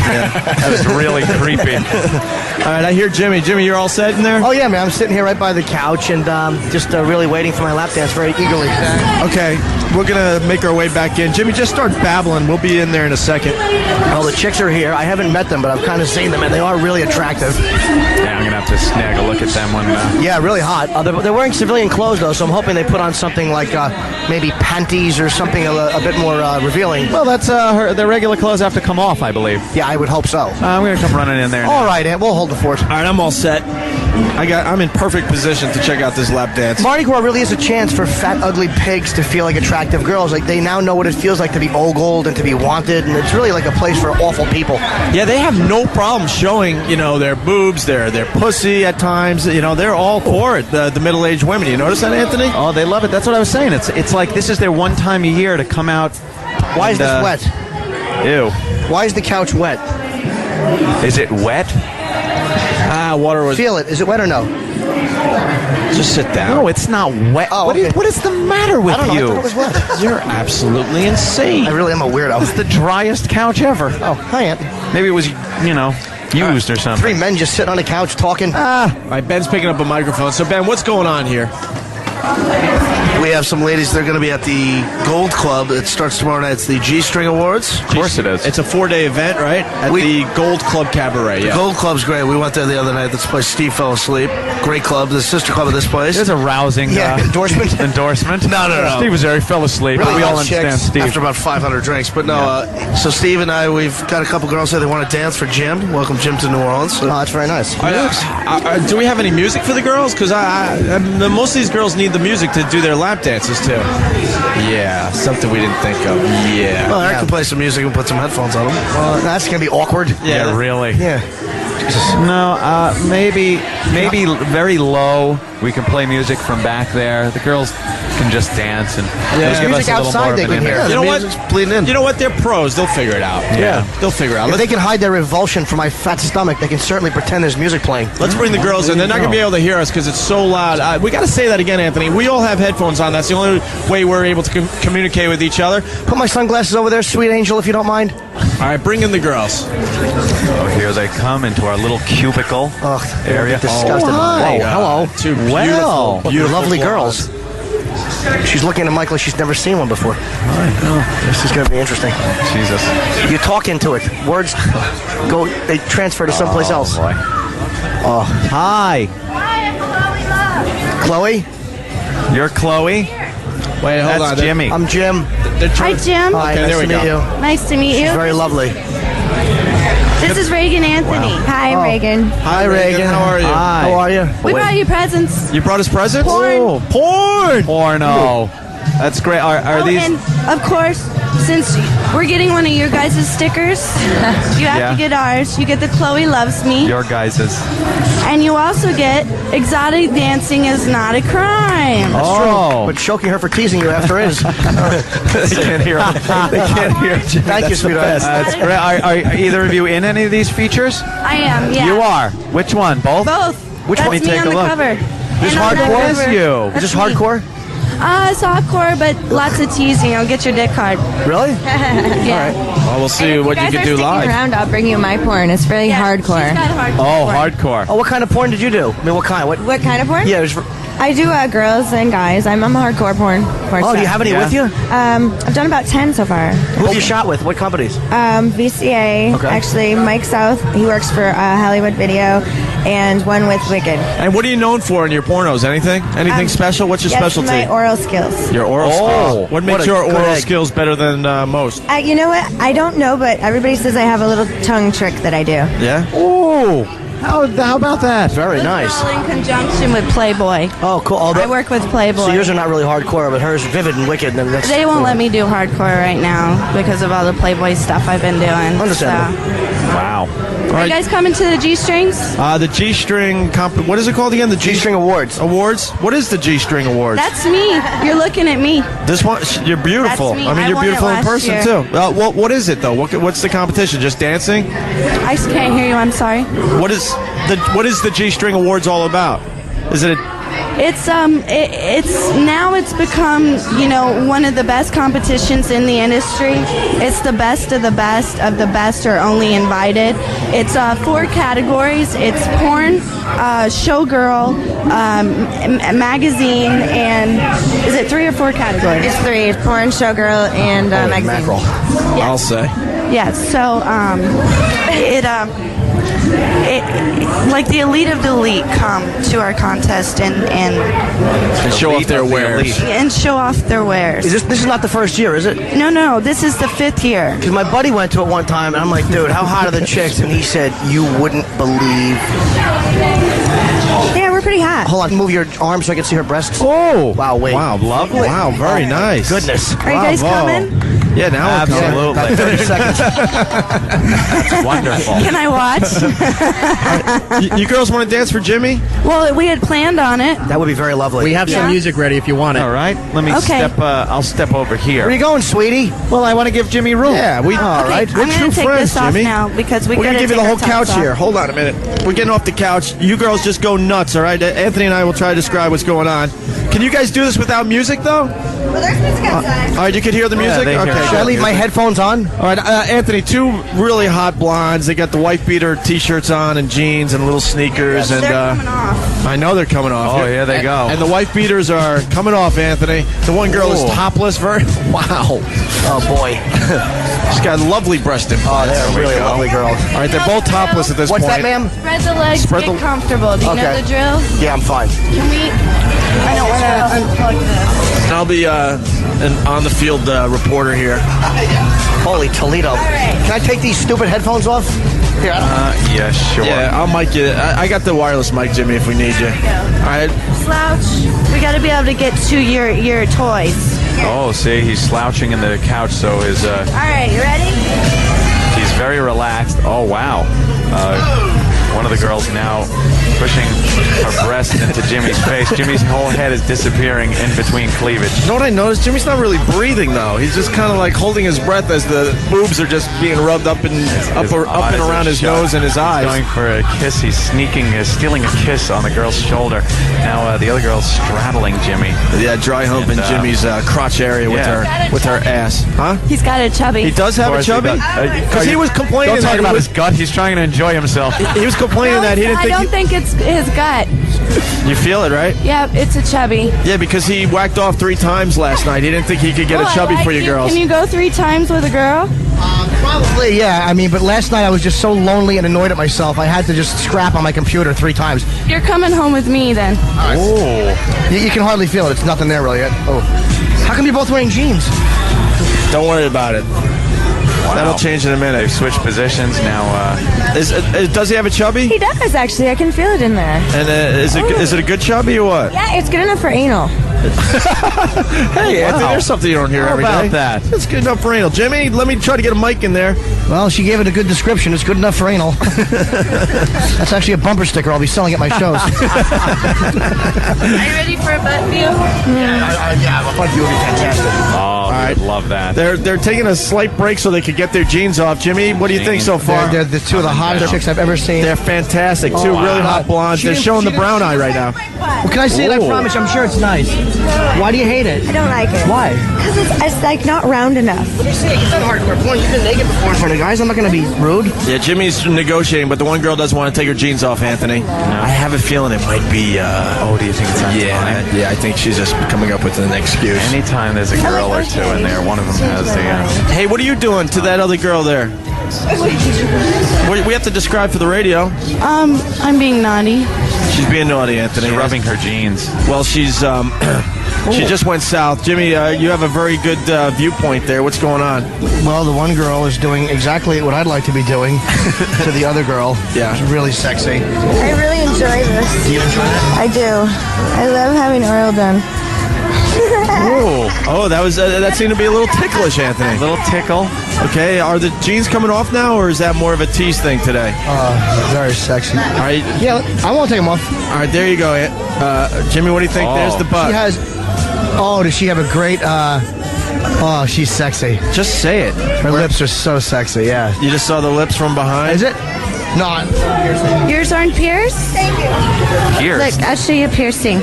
That was really creepy. All right, I hear Jimmy. Jimmy, you're all set in there? Oh, yeah, man. I'm sitting here right by the couch and just really waiting for my lap dance very eagerly. Okay, we're going to make our way back in. Jimmy, just start babbling. We'll be in there in a second. Well, the chicks are here. I haven't met them, but I've kind of seen them, and they are really attractive. Yeah, I'm going to have to snag a look at them when... Yeah, really hot. They're wearing civilian clothes, though, so I'm hoping they put on something like maybe panties or something a bit more revealing. Well, that's their regular clothes have to come off, I believe. Yeah, I would hope so. I'm going to come running in there now. All right, Ant, we'll hold the fort. All right, I'm all set. I'm in perfect position to check out this lap dance. Mardi Gras really is a chance for fat, ugly pigs to feel like attractive girls. Like, they now know what it feels like to be ogled and to be wanted, and it's really like a place for awful people. Yeah, they have no problem showing, their boobs, their pussy at times. They're all for it, the middle-aged women. You notice that, Anthony? Oh, they love it. That's what I was saying. It's like this is their one time a year to come out. Why is this wet? Ew. Why is the couch wet? Is it wet? Water was... Feel it. Is it wet or no? Just sit down. No, it's not wet. Oh, okay. What is the matter with I don't know. you? I thought it was wet. You're absolutely insane. I really am a weirdo. It's the driest couch ever. Oh, hi, Ant. Maybe it was, used or something. 3 men just sitting on the couch talking. All right, Ben's picking up a microphone. So, Ben, what's going on here? We have some ladies. They're going to be at the Gold Club. It starts tomorrow night. It's the G-String Awards. Of course it is. It's a 4-day event, right? At the Gold Club Cabaret. The Gold Club's great. We went there the other night. This place, Steve fell asleep. Great club. The sister club of this place. There's a rousing endorsement. No. Steve was there. He fell asleep. Really we all nice understand chicks Steve. after about 500 drinks. But no, so Steve and I, we've got a couple girls say they want to dance for Jim. Welcome Jim to New Orleans. So. Oh, that's very nice. Do we have any music for the girls? Because most of these girls need the music to do their lap dances too. Yeah, something we didn't think of. Yeah. Well, Eric can play some music and put some headphones on them. Well, that's going to be awkward. Yeah, really. Yeah. No, maybe very low. We can play music from back there. The girls can just dance and There's give music us a little more outside they of an can hear. image. You know what? Bleeding in. You know what? They're pros. They'll figure it out. Yeah. They'll figure it out. If they can hide their revulsion from my fat stomach, they can certainly pretend there's music playing. Let's bring the girls in. They're not going to be able to hear us because it's so loud. We got to say that again, Anthony. We all have headphones on. That's the only way we're able to communicate with each other. Put my sunglasses over there, sweet angel, if you don't mind. All right, bring in the girls. Oh, here they come into our little cubicle area. Disgusted. hi. Hello. Two Well. beautiful Lovely blondes. girls. She's looking at Mike like she's never seen one before. This is going to be interesting. Jesus. You talk into it. Words go. They transfer to someplace else. Boy. Oh, Hi. Chloe. You're Chloe. Wait, hold That's on. Jimmy. I'm Jim. Hi, Jim. Hi, Okay, nice there we to meet go. you. Nice to meet She's you. very lovely. This is Reagan Anthony. Hi, Oh. Reagan. Hi, Reagan. How are you? Hi. How are you? We brought you presents. You brought us presents? Porn. Oh, porn. Porno. That's great. Are these? And of course, since we're getting one of your guys' stickers, you have Yeah. to get ours. You get the Chloe Loves Me. Your guys's. And you also get Exotic Dancing is Not a Crime. Oh. But choking her for teasing you after is. They can't hear. They can't hear. Jimmy. Thank you, That's the sweetheart. best. That's great. Are either of you in any of these features? I am, yeah. You are. Which one? Both. Both. Which That's one? me Take on a the look. cover. This And on that hardcore? cover, you. Is this that's me. hardcore? It's hardcore, but lots of teasing. I'll get your dick hard. Really? Yeah. Well, we'll see what you can do live. I'll bring you my porn. It's very hardcore. She's got hardcore. Oh, hardcore. Oh, what kind of porn did you do? I mean, what kind? What kind of porn? Yeah. It was, I do girls and guys. I'm a hardcore porn oh, star. do you have any Yeah. with you? I've done about 10 so far. Who have you shot with? What companies? VCA. Okay. Actually, Mike South. He works for Hollywood Video, and one with Wicked. And what are you known for in your pornos? Anything? Anything special? What's your Yes, specialty? my oral skills. Your oral skills. What makes a your good oral egg. skills better than most? You know what? I don't know, but everybody says I have a little tongue trick that I do. Yeah. Oh, how about that? Very Those are nice. all in conjunction with Playboy. Oh, cool. Oh, I work with Playboy. So yours are not really hardcore, but hers vivid and wicked. And that's They won't cool. let me do hardcore right now because of all the Playboy stuff I've been doing. Understandable. Wow. Are you guys coming to the G-Strings? The G-string what is it called again? The G-String Awards. Awards? What is the G-string Awards? That's me. You're looking at me. This one, you're beautiful. That's me. I mean, I you're won it beautiful in last person year. too. What is it though? What's the competition? Just dancing? I can't hear you. I'm sorry. What is the G-string Awards all about? Is it? It's it's become, you know, one of the best competitions in the industry. It's the best of the best are only invited. It's 4 categories. It's porn, showgirl, magazine, and is it 3 or 4 categories? It's 3. It's porn, showgirl, and magazine. Mackerel. I'll say. Yes. So it like the elite of the elite come to our contest and show off their wares. and show off their wares. Is this is not the first year, is it? No, this is the 5th year. Because my buddy went to it one time, and I'm like, dude, how hot are the chicks? And he said, you wouldn't believe. Yeah, we're pretty hot. Hold on, move your arm so I can see her breasts. Oh, wow, wait. Wow, lovely. Wow, very nice. Goodness. Are you guys Bravo. coming? Yeah, now Absolutely. About 30 seconds. That's wonderful. Can I watch? You girls want to dance for Jimmy? Well, we had planned on it. That would be very lovely. We have some Yeah. music ready if you want it. All right. Let me Okay. step. I'll step over here. Where are you going, sweetie? Well, I want to give Jimmy room. Yeah, we. All Okay, right. I'm We're gonna true take friends, this off Jimmy. now because We're gonna gotta give you the take whole our tops couch off. here. Hold on a minute. We're getting off the couch. You girls just go nuts, all right? Anthony and I will try to describe what's going on. Can you guys do this without music, though? Well, there's music outside. All right, you can hear the music? they hear Okay. it. Should I leave my headphones on? All right, Anthony, 2 really hot blondes. They got the white beater T-shirts on and jeans and little sneakers. They're and coming off. I know they're coming off. Oh, here they go. And the wife beaters are coming off, Anthony. The one girl is topless. Wow. Oh, boy. She's got lovely breast implants. Oh, they're really lovely girls. All right, they're both topless at this What's point. that, ma'am? Spread the legs, Spread get the- comfortable. Do you know Okay. the drill? Yeah, I'm fine. Can we? I don't want to unplug this. I'll be an on-the-field reporter here. Holy Toledo. Can I take these stupid headphones off? Here, Yeah, sure. Yeah, I'll mic you. I got the wireless mic, Jimmy, if we need you. All right. Slouch. We got to be able to get to your toys. Oh, see, he's slouching in the couch, so his All right, you ready? he's very relaxed. Oh, wow. One of the girls now pushing her breast into Jimmy's face. Jimmy's whole head is disappearing in between cleavage. You know what I noticed? Jimmy's not really breathing, though. He's just kind of like holding his breath as the boobs are just being rubbed up and up and around his nose and his eyes. He's going for a kiss. He's stealing a kiss on the girl's shoulder. Now the other girl's straddling Jimmy. Yeah, dry humping Jimmy's crotch area with her ass. Huh? He's got a chubby. He does have a chubby? Because he was complaining Don't that talk he about was his gut. He's trying to enjoy himself. He was complaining that he didn't I think don't think it's his gut. you feel it, right? Yeah, it's a chubby. Yeah, because he whacked off 3 times last night. He didn't think he could get Oh, a I chubby like for you girls. Can you go 3 times with a girl? Probably, yeah. I mean, but last night I was just so lonely and annoyed at myself. I had to just scrap on my computer 3 times. You're coming home with me then. Oh. You can hardly feel it. It's nothing there really yet. Oh. How come you're both wearing jeans? Don't worry about it. Wow. That'll change in a minute. They've switched positions now. Does he have a chubby? He does, actually. I can feel it in there. And is it a good chubby or what? Yeah, it's good enough for anal. Hey, Anthony, there's something you don't hear How every about day. that? It's good enough for anal. Jimmy, let me try to get a mic in there. Well, she gave it a good description. It's good enough for anal. That's actually a bumper sticker I'll be selling at my shows. Are you ready for a butt view? Yeah, a butt view would be fantastic. Oh, I love that. They're taking a slight break so they could get their jeans off. Jimmy, what do you think so far? They're the 2 of the hottest chicks I've ever seen. They're fantastic. 2 really hot blondes. They're showing the brown eye right now. Well, can I say it? I Ooh. promise. I'm sure it's nice. Why do you hate it? I don't like it. Why? Because it's like not round enough. What do you say? It's not hardcore porn. You've been naked before in front of guys. I'm not going to be rude. Yeah, Jimmy's negotiating, but the one girl doesn't want to take her jeans off, Anthony. I have a feeling it might be... do you think it's on time? Yeah, I think she's just coming up with an excuse. Anytime there's a girl or 2 in there, one of them has the... Hey, what are you doing to that other girl there? We have to describe for the radio. I'm being naughty. She's being naughty, Anthony. She's rubbing her jeans. Well, she's she just went south. Jimmy, you have a very good viewpoint there. What's going on? Well, the one girl is doing exactly what I'd like to be doing to the other girl. Yeah. It's really sexy. I really enjoy this. Do you enjoy that? I do. I love having oral done. Oh, that seemed to be a little ticklish, Anthony. A little tickle. Okay, are the jeans coming off now, or is that more of a tease thing today? Very sexy. All right, Yeah, I won't take them off. all right, there you go, Jimmy. What do you think? Oh. There's the butt. She has. Oh, does she have a great? Oh, she's sexy. Just say it. Her lips are so sexy. Yeah. You just saw the lips from behind. Is it? No. Yours aren't pierced? Thank you. Pierced. Look, I'll show you a piercing.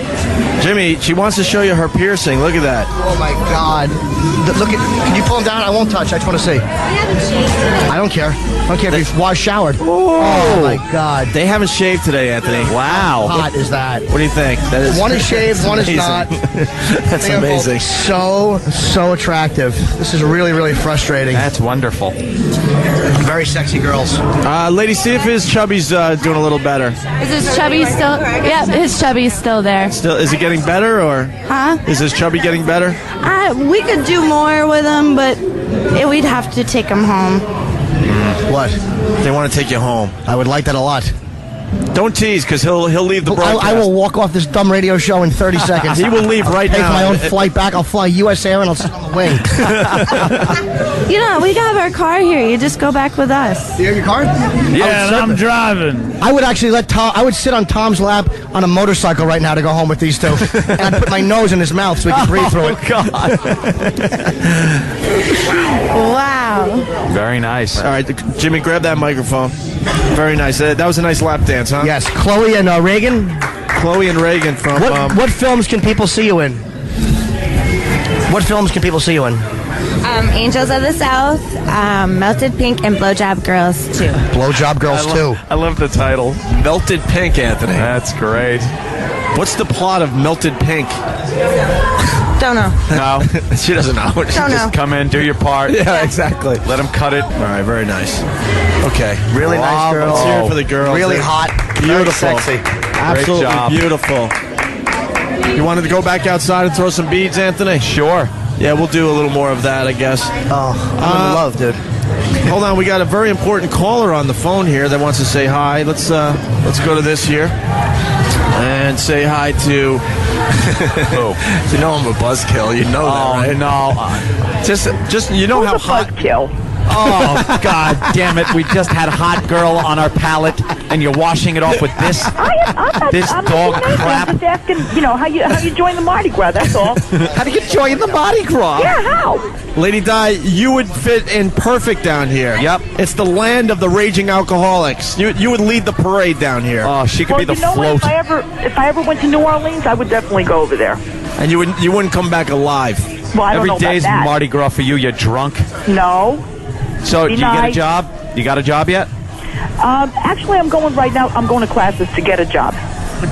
Jimmy, she wants to show you her piercing. Look at that. Oh my God. Look at. Can you pull them down? I won't touch. I just want to see. I don't care. I don't care if you've washed, showered. Oh my God. They haven't shaved today, Anthony. How hot is that? What do you think? That is One is shaved, one is amazing. not. That's They are both amazing. So attractive. This is really, really frustrating. That's wonderful. Very sexy girls. Lady, see if his chubby's doing a little better. Is his chubby still? Yeah, his chubby's still there. Still, is he getting better, or Huh? is his chubby getting better? We could do more with him, but we'd have to take him home. What? They want to take you home. I would like that a lot. Don't tease, because he'll leave the broadcast. I will walk off this dumb radio show in 30 seconds. He will leave right I'll pay now. for my own flight back. I'll fly U.S. Air and I'll sit on the wing. You know, we have our car here. You just go back with us. You have your car? Yeah, and I'm driving. I would actually let Tom. I would sit on Tom's lap on a motorcycle right now to go home with these 2, and I'd put my nose in his mouth so he can breathe through it. Wow. Very nice. All right, Jimmy, grab that microphone. Very nice. That was a nice lap dance, huh? Yes, Chloe and Reagan. Chloe and Reagan from... What films can people see you in? What films can people see you in? Angels of the South, Melted Pink, and Blowjob Girls 2. Blowjob Girls 2. I love the title. Melted Pink, Anthony. That's great. What's the plot of Melted Pink? Don't know. No, She doesn't know. Don't know. just come in, do your part. Yeah, exactly. Let them cut it. All right, very nice. Okay. Really nice girls. Let's hear it for the girls. Really They're hot. Beautiful. Very sexy. Absolutely job. beautiful. You wanted to go back outside and throw some beads, Anthony? Sure. Yeah, we'll do a little more of that, I guess. Oh, I'm in love, dude. Hold on, we got a very important caller on the phone here that wants to say hi. Let's go to this here and say hi to. You know I'm a buzzkill. You know that, right? No. Just you know how hot. Buzzkill. Oh, God damn it. We just had hot girl on our palate, and you're washing it off with this I'm dog not doing crap. anything. I'm just asking, how you join the Mardi Gras, that's all. How do you join the Mardi Gras? Yeah, how? Lady Di, you would fit in perfect down here. Yep. It's the land of the raging alcoholics. You would lead the parade down here. Oh, she could be the What? float. If I ever went to New Orleans, I would definitely go over there. And you wouldn't come back alive. Well, I don't Every know day's about that. Mardi Gras for you. You're drunk. No. So, Be do you get a nice. job? You got a job yet? Actually, I'm going right now. I'm going to classes to get a job.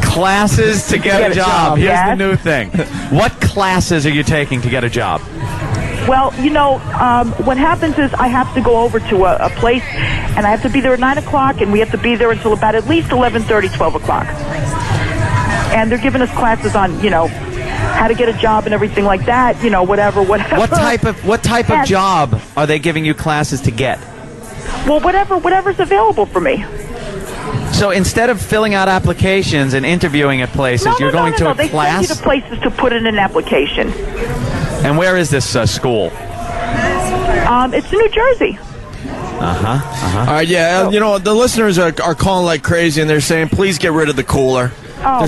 Classes to get a job. Here's yes. the new thing. What classes are you taking to get a job? Well, what happens is I have to go over to a place, and I have to be there at 9 o'clock, and we have to be there until about at least 11:30, 12 o'clock. And they're giving us classes on, how to get a job and everything like that, whatever. What type of job are they giving you classes to get? Well, whatever's available for me. So instead of filling out applications and interviewing at places, you're going to a They class? send you to places to put in an application. And where is this school? It's in New Jersey. All right, yeah, the listeners are calling like crazy, and they're saying, please get rid of the cooler. Oh,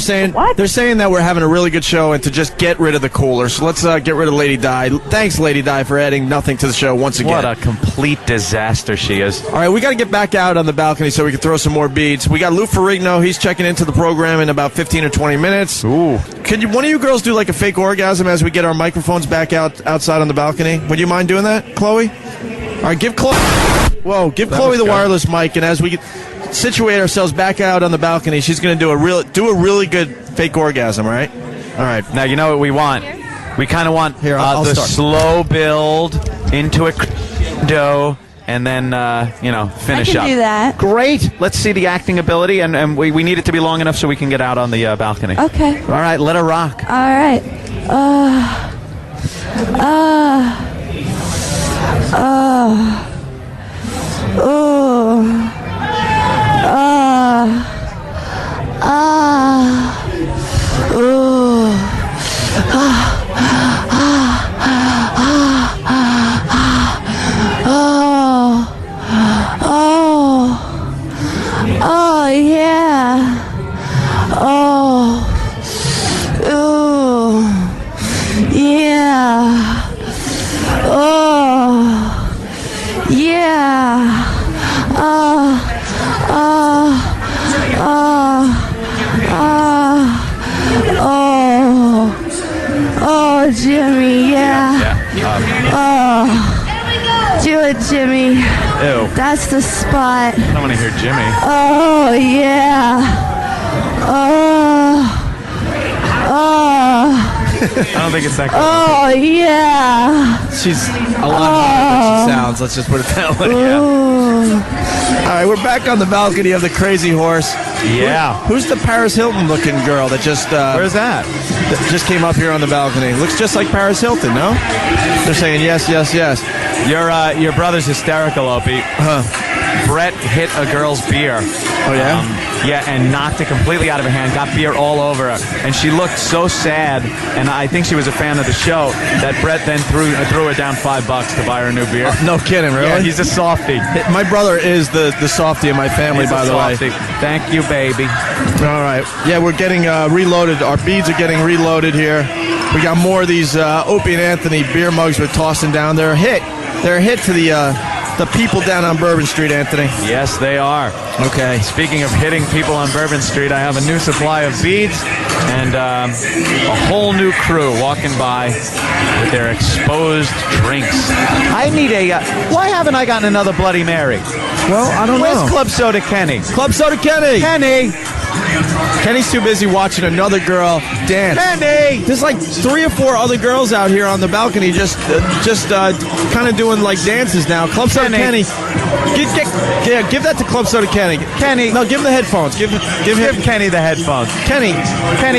they're saying that we're having a really good show and to just get rid of the cooler. So let's get rid of Lady Di. Thanks, Lady Di, for adding nothing to the show once again. What a complete disaster she is. All right, we got to get back out on the balcony so we can throw some more beads. We got Lou Ferrigno. He's checking into the program in about 15 or 20 minutes. Ooh. Could one of you girls do like a fake orgasm as we get our microphones back outside on the balcony? Would you mind doing that, Chloe? All right, give Chloe the wireless mic, and as we situate ourselves back out on the balcony, she's going to do a really good fake orgasm, right? All right. Now, you know what we want? We kind of want I'll the start. slow build into a crescendo and then, finish I can up. do that. Great. Let's see the acting ability, and we need it to be long enough so we can get out on the balcony. Okay. All right, let her rock. All right. Oh yeah. Oh. Ooh. Yeah. Oh. Yeah. Oh, Jimmy, yeah. Oh, do it, Jimmy. Ew. That's the spot. I don't want to hear Jimmy. Oh, yeah. Oh. I don't think it's that good. Oh, yeah. She's a lot hotter than she sounds. Let's just put it that way. Yeah. All right, we're back on the balcony of the Crazy Horse. Yeah. Who's the Paris Hilton looking girl that just Where's that? just came up here on the balcony? Looks just like Paris Hilton, no? They're saying yes, yes, yes. Your brother's hysterical, Opie. Brett hit a girl's beer. Oh, yeah? And knocked it completely out of her hand, got beer all over her. And she looked so sad, and I think she was a fan of the show, that Brett then threw her down $5 to buy her a new beer. No kidding, really? Yeah, he's a softie. My brother is the softie in my family, He's by a the way. softie. Thank you, baby. All right. Yeah, we're getting reloaded. Our beads are getting reloaded here. We got more of these Opie and Anthony beer mugs we're tossing down. They're a hit. They're a hit to the people down on Bourbon Street, Anthony? Yes, they are. Okay. Speaking of hitting people on Bourbon Street, I have a new supply of beads and a whole new crew walking by with their exposed drinks. I need why haven't I gotten another Bloody Mary? Well, I don't know. Where's Club Soda Kenny? Club Soda Kenny! Kenny's too busy watching another girl dance. Kenny! There's like 3 or 4 other girls out here on the balcony just kind of doing like dances now. Club Soda Kenny. Give that to Club Soda Kenny. Kenny. No, give him the headphones. Give Kenny the headphones. Kenny,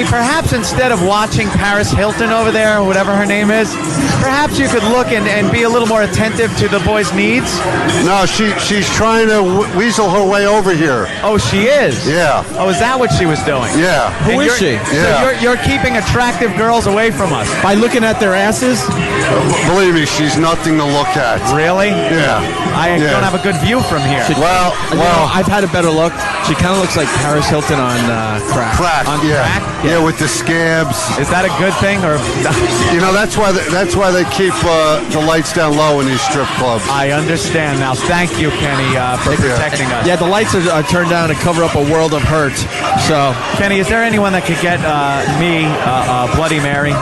perhaps instead of watching Paris Hilton over there, or whatever her name is, perhaps you could look and be a little more attentive to the boys' needs? No, she's trying to weasel her way over here. Oh, she is? Yeah. Oh, is that what she was doing? Yeah. Who is she? Yeah. So you're keeping attractive girls away from us. By looking at their asses? Believe me, she's nothing to look at. Really? Yeah. I don't have a good view from here. Well, I've had a better look. She kind of looks like Paris Hilton on crack. On yeah. crack? Yeah, with the scabs. Is that a good thing, or? That's why they keep the lights down low in these strip clubs. I understand now. Thank you, Kenny, for protecting us. Yeah, the lights are turned down to cover up a world of hurt. So, Kenny, is there anyone that could get me Bloody Mary?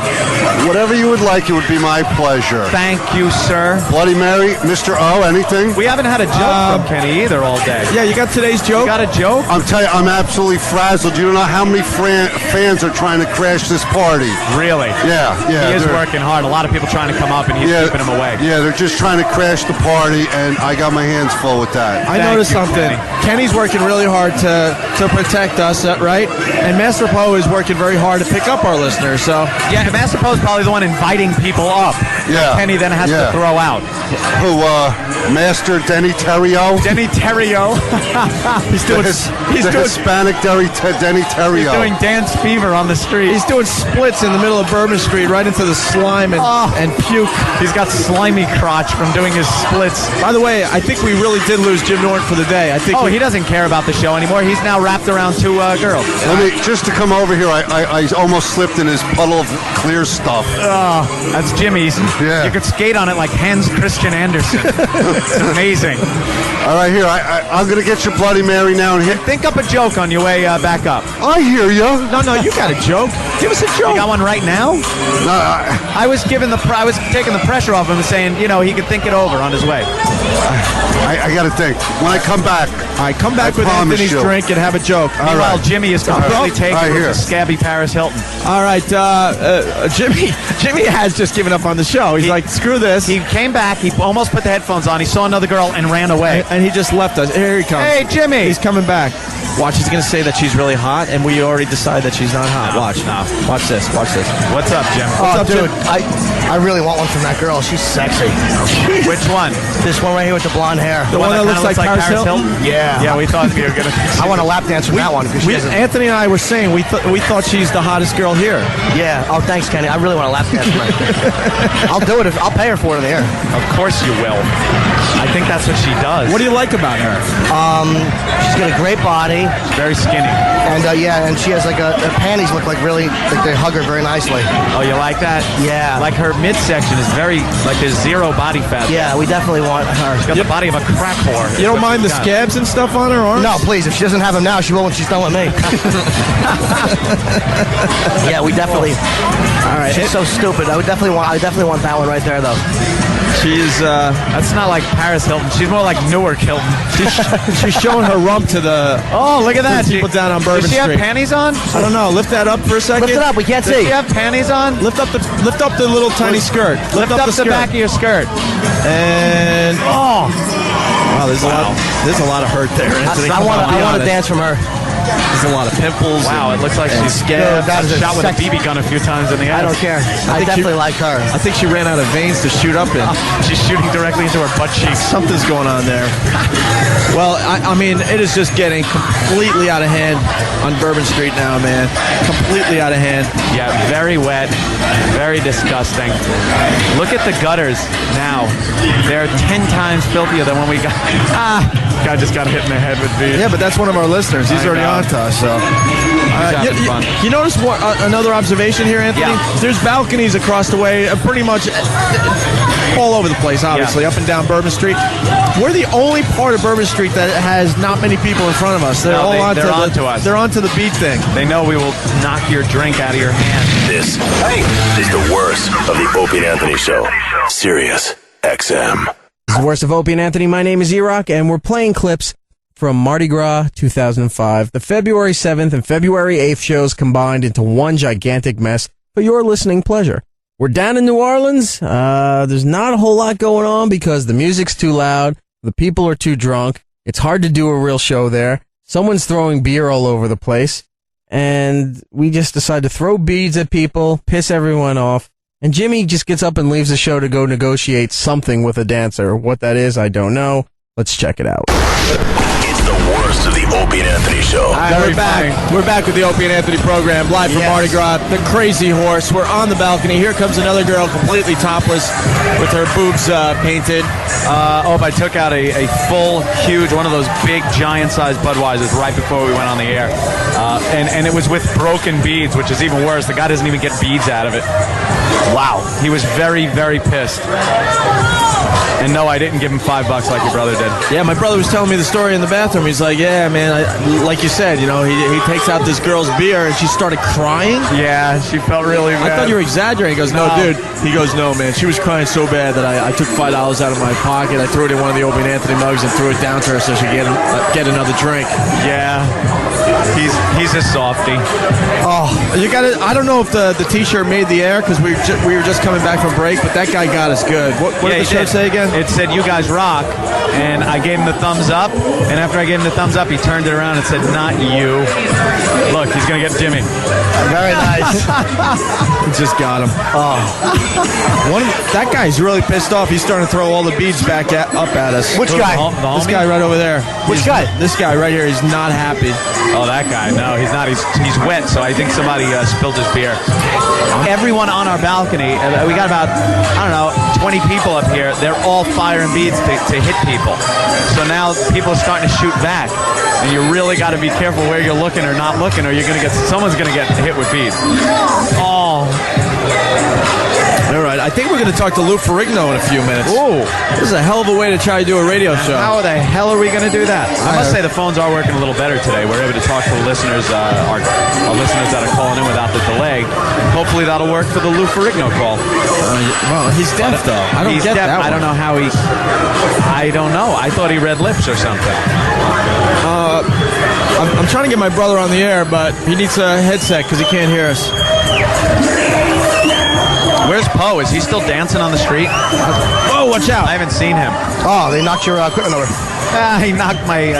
Whatever you would like, it would be my pleasure. Thank you, sir. Bloody Mary, Mr. O, anything? We haven't had a joke from Kenny either all day. Yeah, you got today's joke? You got a joke? I'm telling you, I'm absolutely frazzled. You don't know how many fans are trying to crash this party. Really? Yeah. He is working hard. A lot of people trying to come up, and he's keeping them away. Yeah, they're just trying to crash the party, and I got my hands full with that. I noticed something. Kenny's working really hard to protect us, right? And Master Poe is working very hard to pick up our listeners. So yeah, Master Poe is probably the one inviting people up. Yeah. Kenny then has to throw out. Who? Master Denny Terrio. Denny Terrio. he's doing Hispanic Denny Terrio. He's doing dance fever on the street. He's doing splits in the middle of Bourbon Street, right into the slime and puke. He's got slimy crotch from doing his splits. By the way, I think we really did lose Jim Norton for the day. I think. He doesn't care about the show anymore. He's now wrapped around 2 girls. Just to come over here, I almost slipped in his puddle of clear stuff. Oh, that's Jimmy's. Yeah. You could skate on it like Hans Christian Andersen. It's amazing. All right, here. I'm going to get your Bloody Mary now. And think up a joke on your way back up. I hear you. No, you got a joke. Give us a joke. You got one right now? No, I was taking the pressure off him and saying, he could think it over on his way. I got to think. When I come back. All right, come back with Anthony's drink and have a joke. Meanwhile, Jimmy is completely taken with the scabby Paris Hilton. All right, Jimmy has just given up on the show. He's like, screw this. He came back. He almost put the headphones on. He saw another girl and ran away. And he just left us. Here he comes. Hey, Jimmy. He's coming back. Watch, he's going to say that she's really hot, and we already decided that she's not hot. Watch this. What's up, Jim? What's up, dude? I really want one from that girl. She's sexy. Which one? This one right here with the blonde hair. The one that looks like Paris Hilton? Yeah. Yeah, we thought we were going to. I want a lap dance from that one. Anthony and I were saying we thought she's the hottest girl here. Yeah. Oh, than's Kenny. I really want a lap dance from her. I'll do it. I'll pay her for it in the air. Of course you will. I think that's what she does. What do you like about her? She's got a great body. She's very skinny. And and she has like her panties look like really, like they hug her very nicely. Oh, you like that? Yeah. Like her midsection is very, like there's zero body fat. Yeah, we definitely want her. She's got the body of a crack whore. You don't mind the scabs and stuff on her arms? No, please. If she doesn't have them now, she will when she's done with me. Yeah, we definitely. All right. She's so stupid. I definitely want that one right there, though. She's that's not like Paris Hilton. She's more like Newark Hilton. She's showing her rump to the look at that. People down on Bourbon Street. Does she have panties on? I don't know. Lift that up for a second. Lift it up. We can't see. Does she have panties on? Lift up the little tiny skirt. Lift up the back of your skirt. And wow, there's a lot of hurt there. Anthony, I want to dance from her. There's a lot of pimples. Wow, it looks like she's scared. Shot with a BB gun a few times in the ass. I don't care. I definitely like her. I think she ran out of veins to shoot up in. She's shooting directly into her butt cheeks. Something's going on there. Well, I mean, it is just getting completely out of hand on Bourbon Street now, man. Completely out of hand. Yeah, very wet, very disgusting. Look at the gutters now. They're 10 times filthier than when we got. Guy just got hit in the head with bees. Yeah, but that's one of our listeners. He's already on to us. So, you notice another observation here, Anthony? Yeah. There's balconies across the way. Pretty much all over the place, obviously, up and down Bourbon Street. We're the only part of Bourbon Street that has not many people in front of us. They're all they're onto us. They're onto the beat thing. They know we will knock your drink out of your hand. This is the worst of the Opie and Anthony Show. Sirius XM. This is the worst of Opie and Anthony. My name is E-Rock, and we're playing clips from Mardi Gras 2005. The February 7th and February 8th shows combined into one gigantic mess for your listening pleasure. We're down in New Orleans. There's not a whole lot going on because the music's too loud. The people are too drunk. It's hard to do a real show there. Someone's throwing beer all over the place. And we just decide to throw beads at people, piss everyone off. And Jimmy just gets up and leaves the show to go negotiate something with a dancer. What that is, I don't know. Let's check it out. It's the worst of the Opie and Anthony Show. All right, we're back. We're back with the Opie and Anthony program, live from Mardi Gras. The Crazy Horse. We're on the balcony. Here comes another girl, completely topless, with her boobs painted. I took out a full, huge, one of those big, giant-sized Budweisers right before we went on the air. And it was with broken beads, which is even worse. The guy doesn't even get beads out of it. Wow. He was very, very pissed. And no, I didn't give him $5 like your brother did. Yeah, my brother was telling me the story in the bathroom. He's like, yeah, man, like you said, you know, he takes out this girl's beer and she started crying. Yeah, she felt really bad. I thought you were exaggerating. He goes, no, dude. He goes, no, man. She was crying so bad that I took $5 out of my pocket. I threw it in one of the Opie and Anthony mugs and threw it down to her so she could get another drink. Yeah. He's a softie. Oh, you got it. I don't know if the T-shirt made the air because we were just coming back from break, but that guy got us good. What did the shirt say again? It said, "You guys rock," and I gave him the thumbs up. And after I gave him the thumbs up, he turned it around and said, "Not you." Look, he's gonna get Jimmy. Very nice. Just got him. Oh, that guy's really pissed off. He's starting to throw all the beads back up at us. Which guy? This guy right over there. Which guy? This guy right here. He's not happy. Oh, that guy. No, he's not. He's wet, so I think somebody spilled his beer. Everyone on our balcony, we got about, 20 people up here. They're all firing beads to hit people. So now people are starting to shoot back. And you really got to be careful where you're looking or not looking, or someone's going to get hit with beads. Oh. All right, I think we're going to talk to Lou Ferrigno in a few minutes. Ooh. This is a hell of a way to try to do a radio show. How the hell are we going to do that? I must say the phones are working a little better today. We're able to talk to the listeners, our listeners that are calling in without the delay. Hopefully that'll work for the Lou Ferrigno call. Well, he's deaf, though. I don't get that one. I don't know how I don't know. I thought he read lips or something. I'm trying to get my brother on the air, but he needs a headset because he can't hear us. Where's Poe? Is he still dancing on the street? Whoa, watch out. I haven't seen him. Oh, they knocked your equipment over. He knocked my...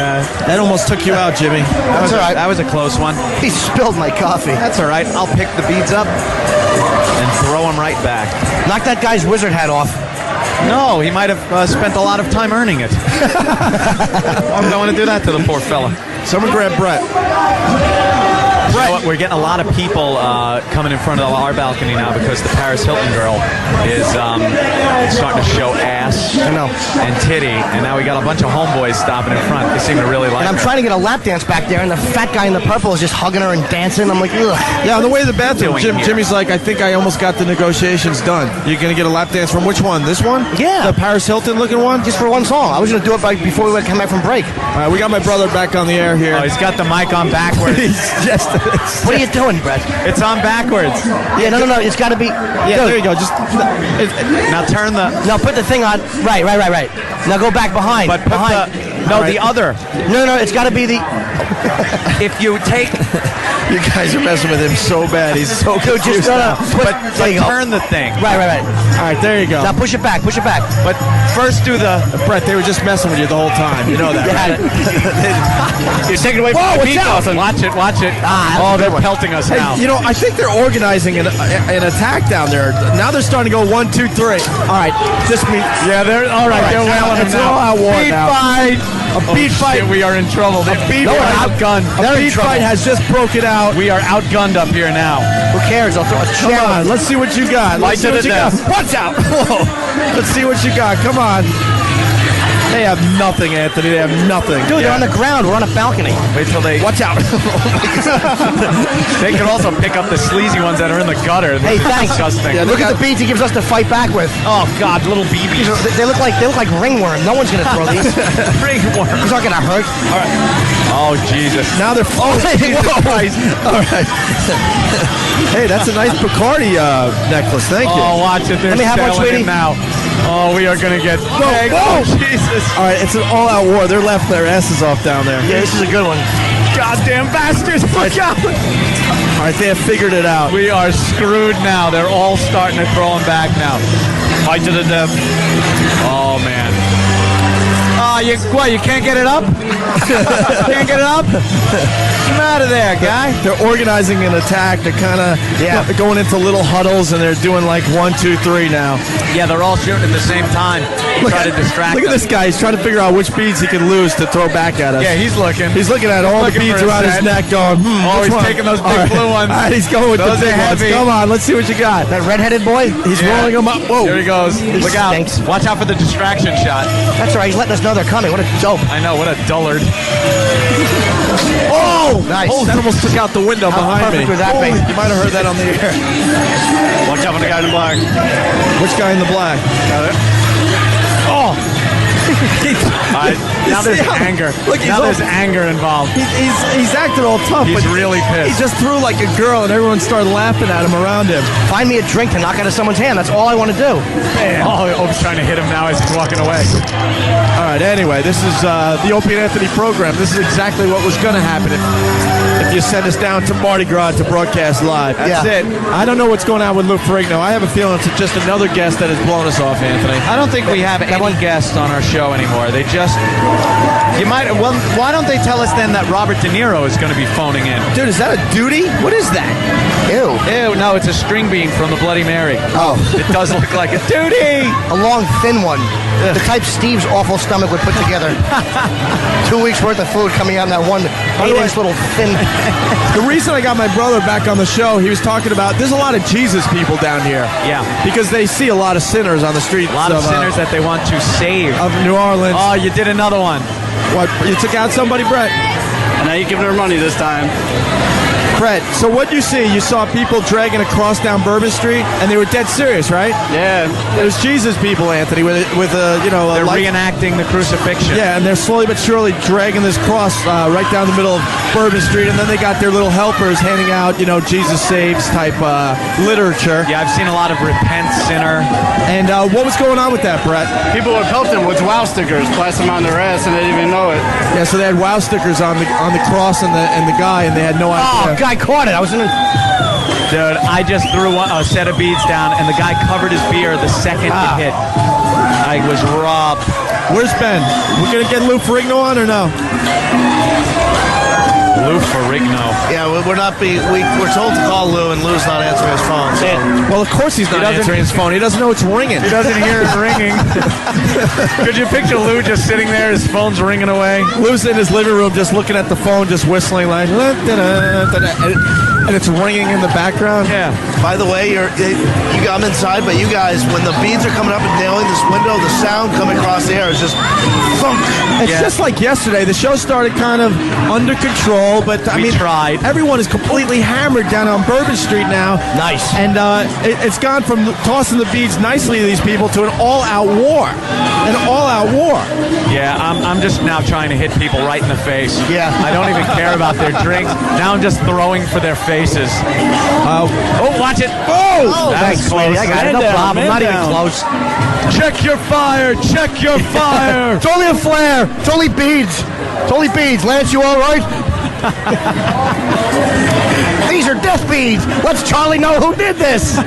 that almost took you out, Jimmy. That's all right. That was a close one. He spilled my coffee. That's all right. I'll pick the beads up and throw them right back. Knock that guy's wizard hat off. No, he might have spent a lot of time earning it. I'm going to do that to the poor fella. Someone grab Brett. You know what? We're getting a lot of people coming in front of our balcony now because the Paris Hilton girl is starting to show ass and titty, and now we got a bunch of homeboys stopping in front. They seem to really like her. And I'm trying to get a lap dance back there, and the fat guy in the purple is just hugging her and dancing. I'm like, ugh. Yeah, on the way to the bathroom, Jimmy's like, I think I almost got the negotiations done. You're going to get a lap dance from which one? This one? Yeah. The Paris Hilton looking one? Just for one song. I was going to do it before we come back from break. All right, we got my brother back on the air here. Oh, he's got the mic on backwards. What are you doing, Brett? It's on backwards. Yeah, no. It's got to be. Yeah, there you go. Just now turn the. No, put the thing on. Right. Now go back behind. But put behind. the other. No. It's got to be the. If you take. You guys are messing with him so bad. He's so confused. But turn the thing. Right. All right, there you go. Now push it back. But first do the. Brett, they were just messing with you the whole time. You know that, right? You're taking away from the beat. Watch it. They're pelting us now. You know, I think they're organizing an attack down there. Now they're starting to go 1, 2, 3. All right, just me. Yeah, they're all right. They're wailing him now. Beat fight. A beat fight. Shit, we are in trouble. A beat fight. Outgunned. A beat fight has just broken out. We are outgunned up here now. Who cares? I'll throw a chair. Come on, let's see what you got. Watch out. Watch out. Whoa. Let's see what you got. Come on. They have nothing, Anthony. They have nothing. Dude, they're on the ground. We're on a balcony. Wait till they... Watch out. They could also pick up the sleazy ones that are in the gutter. Hey, thanks. Disgusting. Yeah, look at the beads he gives us to fight back with. Oh, God, little BBs. They look like ringworm. No one's gonna throw these. Ringworm. These aren't gonna hurt. All right. Oh, Jesus. Now they're... Oh, Jesus Christ. All right. Hey, that's a nice Bacardi necklace. Thank you. Oh, watch it. They're Let me have one, selling sweetie. it now. Oh, we are going to get... Whoa. Oh, Jesus. All right, it's an all-out war. They're left their asses off down there. Yeah, this is a good one. Goddamn bastards. Look out. All right, they have figured it out. We are screwed now. They're all starting to throw them back now. Fight to the death. Oh, man. You can't get it up? Can't get it up? Come out of there, guy. They're organizing an attack. They're kind of going into little huddles, and they're doing like 1, 2, 3 now. Yeah, they're all shooting at the same time. Try to distract Look at this guy. He's trying to figure out which beads he can lose to throw back at us. Yeah, he's looking. He's looking at all the beads around his neck going, Oh, which he's one? taking those big All right. blue ones. All right, he's going with Those the big are ones. heavy. Come on, let's see what you got. That redheaded boy? He's rolling them up. Whoa. There he goes. Look out. Stinks. Watch out for the distraction shot. That's all right. He's letting us know they're coming. What a dope. I know, what a dullard. Oh! Nice. Oh, that almost took out the window How behind me. perfect would that be? You might have heard that on the air. Watch out for the guy in the black. Which guy in the black? Oh! Now there's anger. Look, now there's anger involved. He's acting all tough. He's but really pissed. He just threw like a girl, and everyone started laughing at him around him. Find me a drink to knock out of someone's hand. That's all I want to do. Oh, Oak's trying to hit him now as he's walking away. All right, anyway, this is the Opie and Anthony program. This is exactly what was going to happen if you send us down to Mardi Gras to broadcast live. That's it. I don't know what's going on with Lou Ferrigno. I have a feeling it's just another guest that has blown us off, Anthony. I don't think we have any guests on our show anymore. They just... Well, why don't they tell us then that Robert De Niro is going to be phoning in? Dude, is that a duty? What is that? Ew. Ew, no, it's a string bean from the Bloody Mary. Oh. It does look like a duty. A long, thin one. The type Steve's awful stomach would put together. 2 weeks worth of food coming out in that one 8-inch little thin. The reason I got my brother back on the show, he was talking about there's a lot of Jesus people down here. Yeah. Because they see a lot of sinners on the streets. A lot of sinners that they want to save. Of New Orleans. Oh, you did another one. What? You took out somebody, Brett? And now you're giving her money this time. Brett, so what you see, you saw people dragging a cross down Bourbon Street, and they were dead serious, right? Yeah. There's Jesus people, Anthony, with They're reenacting the crucifixion. Yeah, and they're slowly but surely dragging this cross right down the middle of Bourbon Street, and then they got their little helpers handing out, Jesus saves type literature. Yeah, I've seen a lot of repent, sinner. And what was going on with that, Brett? People were pelting with wow stickers, plaster them on their ass, and they didn't even know it. Yeah, so they had wow stickers on the cross and the guy, and they had no idea. Oh, guy caught it. I was in a... Dude, I just threw a set of beads down, and the guy covered his beer the second it hit. I was robbed. Where's Ben? We're going to get Lou Ferrigno on or no? Lou Ferrigno. Yeah, we're told to call Lou, and Lou's not answering his phone. So. Well, of course he's not answering his phone. He doesn't know it's ringing. He doesn't hear it ringing. Could you picture Lou just sitting there, his phone's ringing away? Lou's in his living room just looking at the phone, just whistling like, and it's ringing in the background. Yeah. By the way, I'm inside, but you guys, when the beads are coming up and nailing this window, the sound coming across the air is just thunk. It's just like yesterday. The show started kind of under control, but We tried. Everyone is completely hammered down on Bourbon Street now. Nice. And it's gone from tossing the beads nicely to these people to an all-out war. An all-out war. Yeah, I'm just now trying to hit people right in the face. Yeah. I don't even care about their drinks. Now I'm just throwing for their faces. Oh, watch it. Oh, that thanks, was close. sweetie. I got it. No problem. Not even close. Check your fire. Check your fire. It's only a flare. It's only beads. It's only beads. Lance, you all right? These are death beads. Let's Charlie know who did this.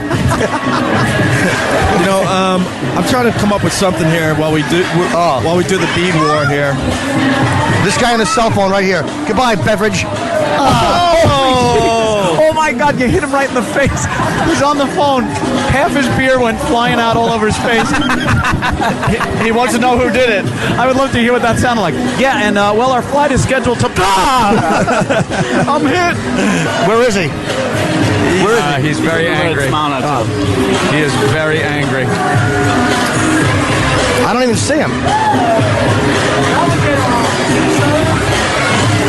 I'm trying to come up with something here while we do the bead war here. This guy on his cell phone right here. Goodbye, beverage. Oh my God, you hit him right in the face. He's on the phone. Half his beer went flying out all over his face. he wants to know who did it. I would love to hear what that sounded like. Yeah, and our flight is scheduled to... I'm hit. Where is he? He's very angry. He is very angry. I don't even see him.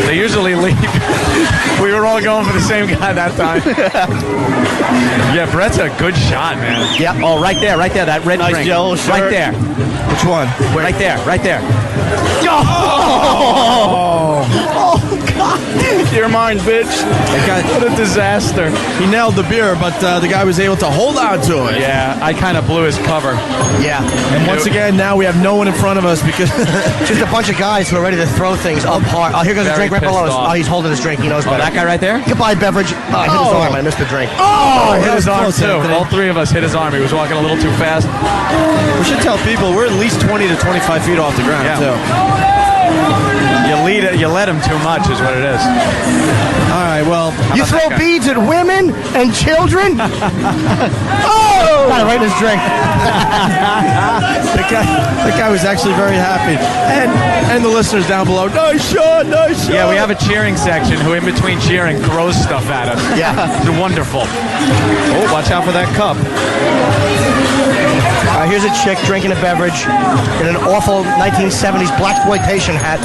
They usually leave. We were all going for the same guy that time. Yeah, Brett's a good shot, man. Yeah. Oh, right there, that red Nice drink. yellow shirt. Right there. Which one? Right there. Oh, God. Your mind, bitch. What a disaster. He nailed the beer, but the guy was able to hold on to it. Yeah, I kind of blew his cover. Yeah. And once again, now we have no one in front of us because Just a bunch of guys who are ready to throw things up hard. Oh, here goes a Very drink right below us. pissed off. Oh, he's holding his drink. He knows Oh, better. that guy right there? Goodbye, beverage. Oh, I hit his arm. I missed the drink. Oh, hit his arm close, too. Anthony. All three of us hit his arm. He was walking a little too fast. we should tell people we're at least 20 to 25 feet off the ground, Yeah. too. You let him too much is what it is. All right, well, You about that throw guy? beads at women and children? Oh! Got it right in his drink. the guy was actually very happy. And the listeners down below, nice shot. Yeah, we have a cheering section who in between cheering throws stuff at us. Yeah. It's wonderful. Oh, watch out for that cup. Here's a chick drinking a beverage in an awful 1970s blaxploitation hat.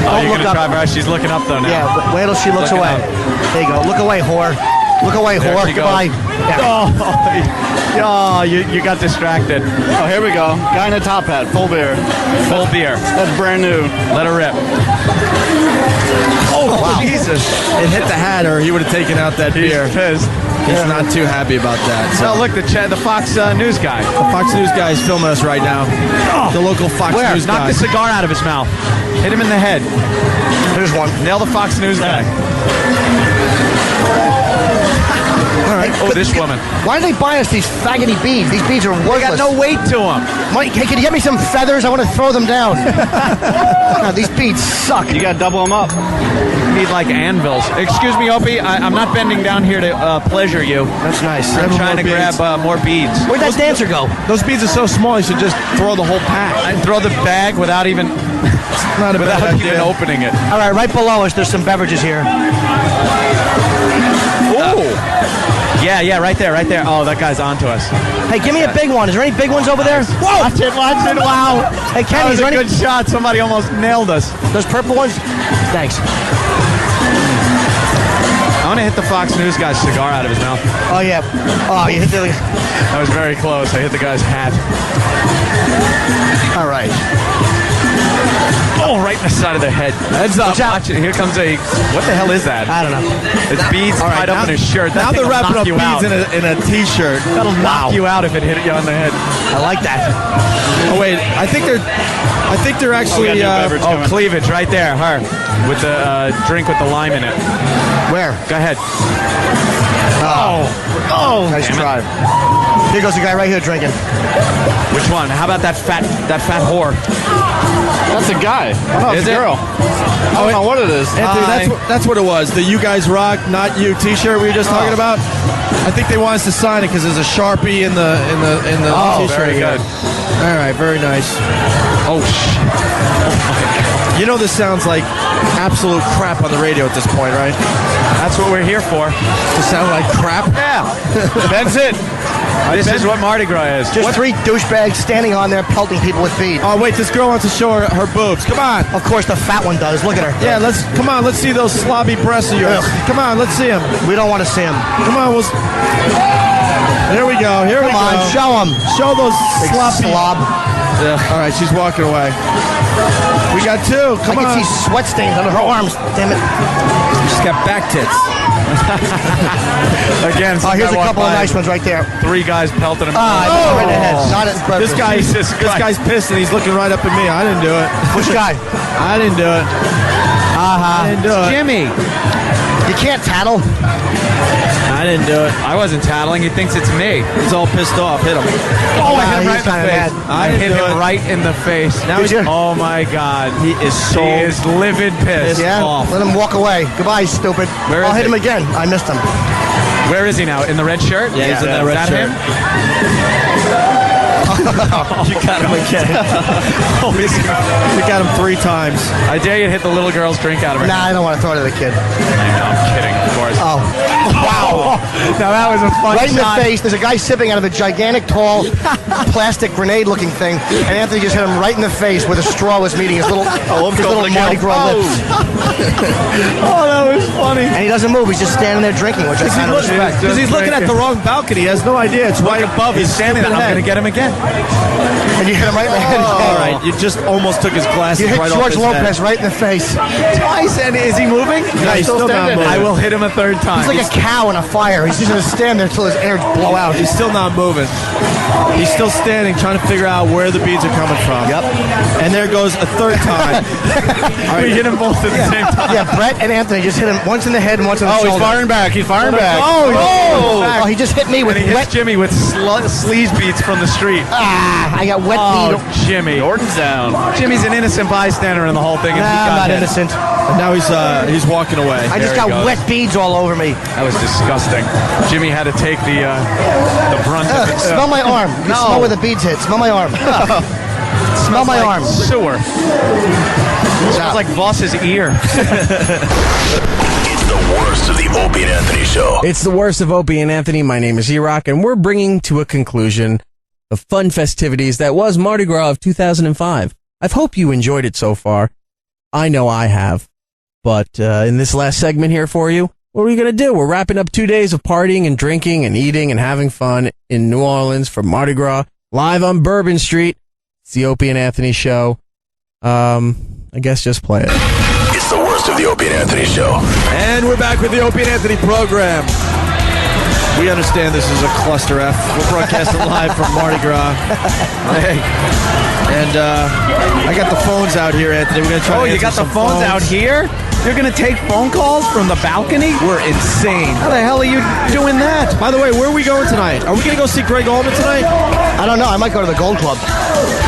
Oh, Don't you're look going to up. try her. She's looking up though now. Yeah, wait till she looks Looking away. up. There you go. Look away, whore. Look away, There whore. she goes. Goodbye. Yeah. Oh, you got distracted. Oh, here we go. Guy in a top hat, full beer. Full beer. That's brand new. Let her rip. Oh, wow. Jesus. It hit the hat or he would have taken out that beer. He's pissed. He's not too happy about that. So look, the Fox News guy. The Fox News guy is filming us right now. The local Fox Where? News Knock guy. the cigar out of his mouth. Hit him in the head. There's one. Nail the Fox News guy. All right. Oh, this woman. Why do they buy us these faggoty beads? These beads are They worthless. got no weight to them. Mike, hey, can you get me some feathers? I want to throw them down. No, these beads suck. You gotta double them up. Need like anvils. Excuse me, Opie. I'm not bending down here to pleasure you. That's nice. I'm trying to grab more beads. Where'd that dancer go? Those beads are so small, you should just throw the whole pack. I throw the bag without even Not a bad without even idea. opening it. All right, right below us, there's some beverages here. Oh. Yeah, right there. Oh, that guy's onto us. Hey, give me a big one. Is there any big ones over there? Whoa! Watch it. Wow. Hey, That Kenny, was is there a any... good shot. Somebody almost nailed us. Those purple ones? Thanks. I want to hit the Fox News guy's cigar out of his mouth. Oh, yeah. Oh, you hit the... That was very close. I hit the guy's hat. All right. Oh, right in the side of the head. Heads up. Watch it. Here comes a... What the hell is that? I don't know. It's beads tied up in his shirt. Now That they're thing will wrapping knock up you out. beads in a T-shirt. That'll knock you out if it hit you on the head. I like that. Oh wait, I think they're actually. Cleavage right there. Her with the drink with the lime in it. Where? Go ahead. Oh. Nice try. Here goes the guy right here drinking. Which one? How about that fat whore? That's a guy. Oh, Is it's a it? girl. I don't know what it is. Anthony, that's what it was. The "You Guys Rock, Not You" T-shirt we were just talking about. I think they want us to sign it because there's a Sharpie in the T-shirt. very here. good. All right, very nice. Oh shit! You know this sounds like absolute crap on the radio at this point, right? That's what we're here for. To sound like crap. Yeah, that's it. This is what Mardi Gras is. Just three douchebags standing on there pelting people with beads. Oh wait, this girl wants to show her boobs. Come on. Of course, the fat one does. Look at her. Yeah, come on. Let's see those slobby breasts of yours. Ugh. Come on, let's see them. We don't want to see him. Come on, Here we go. Here we go. Come on, show him. Show those Big sloppy. slob. All right, she's walking away. We got two. Come I on. can see sweat stains on her arms. Damn it. She's got back tits. Again, Oh, here's a couple of nice ones right there. Three guys pelted him. Ah, right in the head. Not at This guy's pissed and he's looking right up at me. I didn't do it. Which guy? I didn't do it. I didn't do it. Jimmy. You can't tattle. I didn't do it. I wasn't tattling. He thinks it's me. He's all pissed off. Hit him. Oh, I hit him he's right in the kinda face. mad. I hit do him it. right in the face. Now he's. Oh my God. He is so. He is livid pissed Yeah, off. let him walk away. Goodbye, stupid. Where I'll is hit he? him again. I missed him. Where is he now? In the red shirt? Yeah, he's in that red Is that shirt. him? You got him again. We got him 3 times. I dare you to hit the little girl's drink out of her. Nah, I don't want to throw it at the kid. I know, I'm kidding, of course. Oh. Wow. Now that was a fun right in shot. the face. There's a guy sipping out of a gigantic, tall, plastic grenade-looking thing, and Anthony just hit him right in the face where the straw was meeting his little, Mardi Gras lips. Oh, that was funny. And he doesn't move. He's just standing there drinking, which I kind of respect. Because he's looking at the wrong balcony. He has no idea. It's right above. He's standing there. I'm going to get him again. And you hit him right in the head. All right. You just almost took his glasses You hit right George off his Lopez head. right in the face. Twice. And is he moving? No, he's still not moving. I will hit him a third time. He's like a cow in a fire. He's just going to stand there until his innards blow out. He's still not moving. He's still standing, trying to figure out where the beads are coming from. Yep. And there goes a third time. All right. We hit him both at the same time. Yeah, Brett and Anthony just hit him once in the head and once in the shoulder. He's firing back. He's firing back. Oh, he just hit me with And he wet. hits Jimmy with sleaze beats from the street. I got wet Oh, bead. Jimmy. Jordan's down. Jimmy's an innocent bystander in the whole thing. And he Nah, I'm got not hit. innocent. And now he's walking away. I just got wet beads all over me. That was disgusting. Jimmy had to take the brunt of it. Smell my arm. You smell where the beads hit. Smell my arm. Smell my arm. Sewer. Smells like Voss's ear. It's the worst of the Opie and Anthony show. It's the worst of Opie and Anthony. My name is E-Rock, and we're bringing to a conclusion the fun festivities that was Mardi Gras of 2005. I hope you enjoyed it so far. I know I have. But in this last segment here for you, what are we going to do? We're wrapping up 2 days of partying and drinking and eating and having fun in New Orleans for Mardi Gras, live on Bourbon Street. It's the Opie and Anthony show. I guess just play it. It's the worst of the Opie and Anthony show. And we're back with the Opie and Anthony program. We understand this is a cluster F. We're broadcasting live from Mardi Gras. Hey. And I got the phones out here, Anthony. We're going to try to you answer got the some phones out here? You're going to take phone calls from the balcony? We're insane. How the hell are you doing that? By the way, where are we going tonight? Are we going to go see Greg Allman tonight? I don't know. I might go to the Gold Club.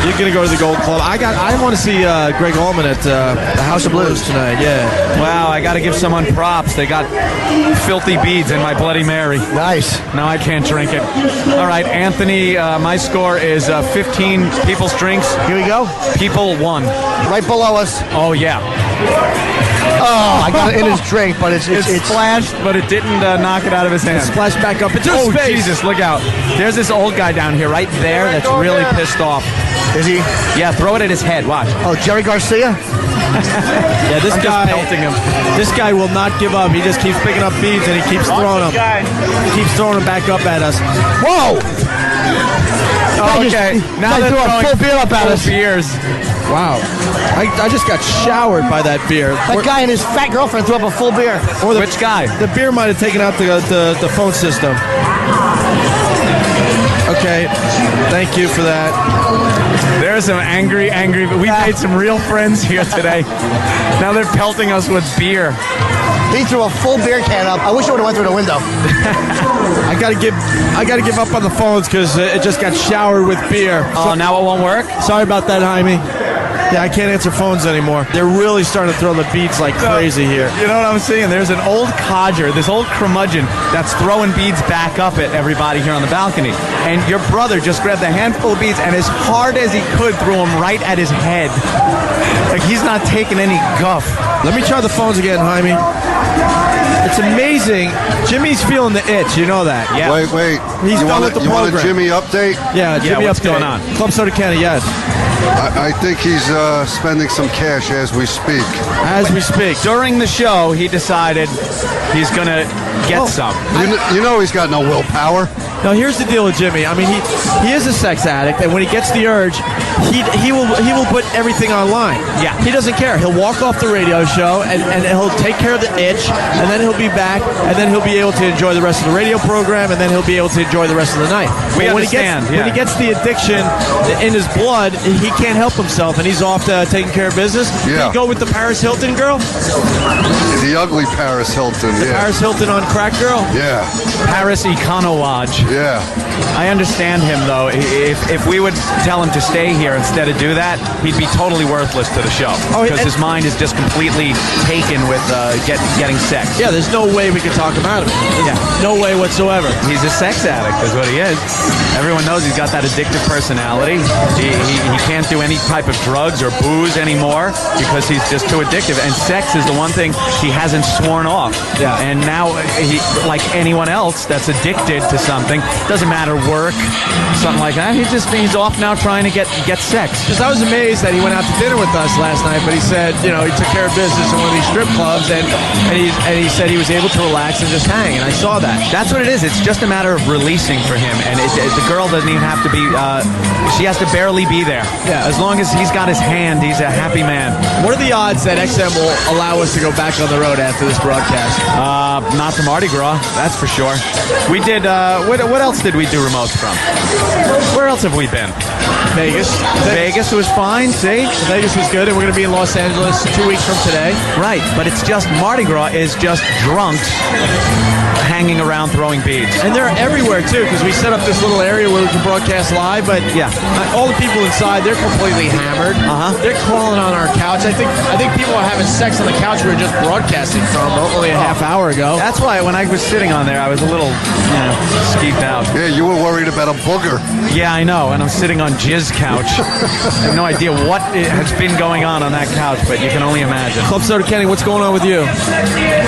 You're going to go to the Gold Club. I want to see Greg Allman at the House of Blues tonight. Yeah. Wow, I got to give someone props. They got filthy beads in my Bloody Mary. Nice. Now I can't drink it. All right, Anthony, my score is 15 people's drinks. Here we go. People 1. Right below us. Oh, yeah. Oh, I got it in his drink, but it's splashed, but it didn't knock it out of his hand. Splashed back up into Oh, space. Jesus, look out. There's this old guy down here right there that's really pissed off. Is he? Yeah, throw it at his head. Watch. Oh, Jerry Garcia? Yeah, this I'm guy. just pelting him. This guy will not give up. He just keeps picking up beads and he keeps throwing them. He keeps throwing them back up at us. Whoa! Okay, now they're threw a throwing full beer up at full us. beers. Wow. I just got showered by that beer. That guy and his fat girlfriend threw up a full beer. Or Which guy? The beer might have taken out the phone system. Okay, thank you for that. There's some angry, but we made some real friends here today. Now they're pelting us with beer. He threw a full beer can up. I wish it would have went through the window. I gotta give up on the phones because it just got showered with beer. Oh, now it won't work? Sorry about that, Jaime. Yeah, I can't answer phones anymore. They're really starting to throw the beats like crazy here. You know what I'm saying? There's an old codger, this old curmudgeon that's throwing beads back up at everybody here on the balcony. And your brother just grabbed a handful of beads and as hard as he could threw them right at his head. Like he's not taking any guff. Let me try the phones again, Jaime. It's amazing. Jimmy's feeling the itch. You know that. Yeah. Wait. He's done with the you want a program. Jimmy update? Yeah, Jimmy what's update. going on? Club Soda County, yes. I think he's spending some cash as we speak. As we speak. During the show, he decided he's going to get some. You know he's got no willpower. Now here's the deal with Jimmy. I mean, he is a sex addict, and when he gets the urge, he will put everything online. Yeah. He doesn't care. He'll walk off the radio show, and he'll take care of the itch, and then he'll be back, and then he'll be able to enjoy the rest of the radio program, and then he'll be able to enjoy the rest of the night. We But understand, when he gets the addiction in his blood, he can't help himself, and he's off to taking care of business. Yeah. Did he go with the Paris Hilton girl? The ugly Paris Hilton. The Yeah. Paris Hilton on crack girl? Yeah. Paris Econo Lodge. Yeah. I understand him, though. If we would tell him to stay here instead of do that, he'd be totally worthless to the show. Because his mind is just completely taken with getting sex. Yeah, there's no way we could talk him out of it. No way whatsoever. He's a sex addict, is what he is. Everyone knows he's got that addictive personality. He can't do any type of drugs or booze anymore because he's just too addictive. And sex is the one thing he hasn't sworn off. Yeah. And now, he, like anyone else that's addicted to something, doesn't matter, work, something like that, he's off now trying to get sex. Because I was amazed that he went out to dinner with us last night, but he said, he took care of business in one of these strip clubs, and he said he was able to relax and just hang, and I saw that. That's what it is. It's just a matter of releasing for him, and the girl doesn't even have to be, she has to barely be there. Yeah. As long as he's got his hand, he's a happy man. What are the odds that XM will allow us to go back on the road after this broadcast? Not to Mardi Gras, that's for sure. We did, what else did we do remotes from? Where else have we been? Vegas. Vegas was fine, see? Vegas was good, and we're going to be in Los Angeles 2 weeks from today. Right, but it's just, Mardi Gras is just drunks hanging around throwing beads. And they're everywhere, too, because we set up this little area where we can broadcast live, but all the people inside, they're completely hammered. They're crawling on our couch. I think people are having sex on the couch we were just broadcasting from only a half hour ago. That's why when I was sitting on there, I was a little, skeeved out. Yeah, you were worried about a booger. Yeah, I know, and I'm sitting on Jizz couch. I have no idea what has been going on that couch, but you can only imagine. Club Soda Kenny, what's going on with you?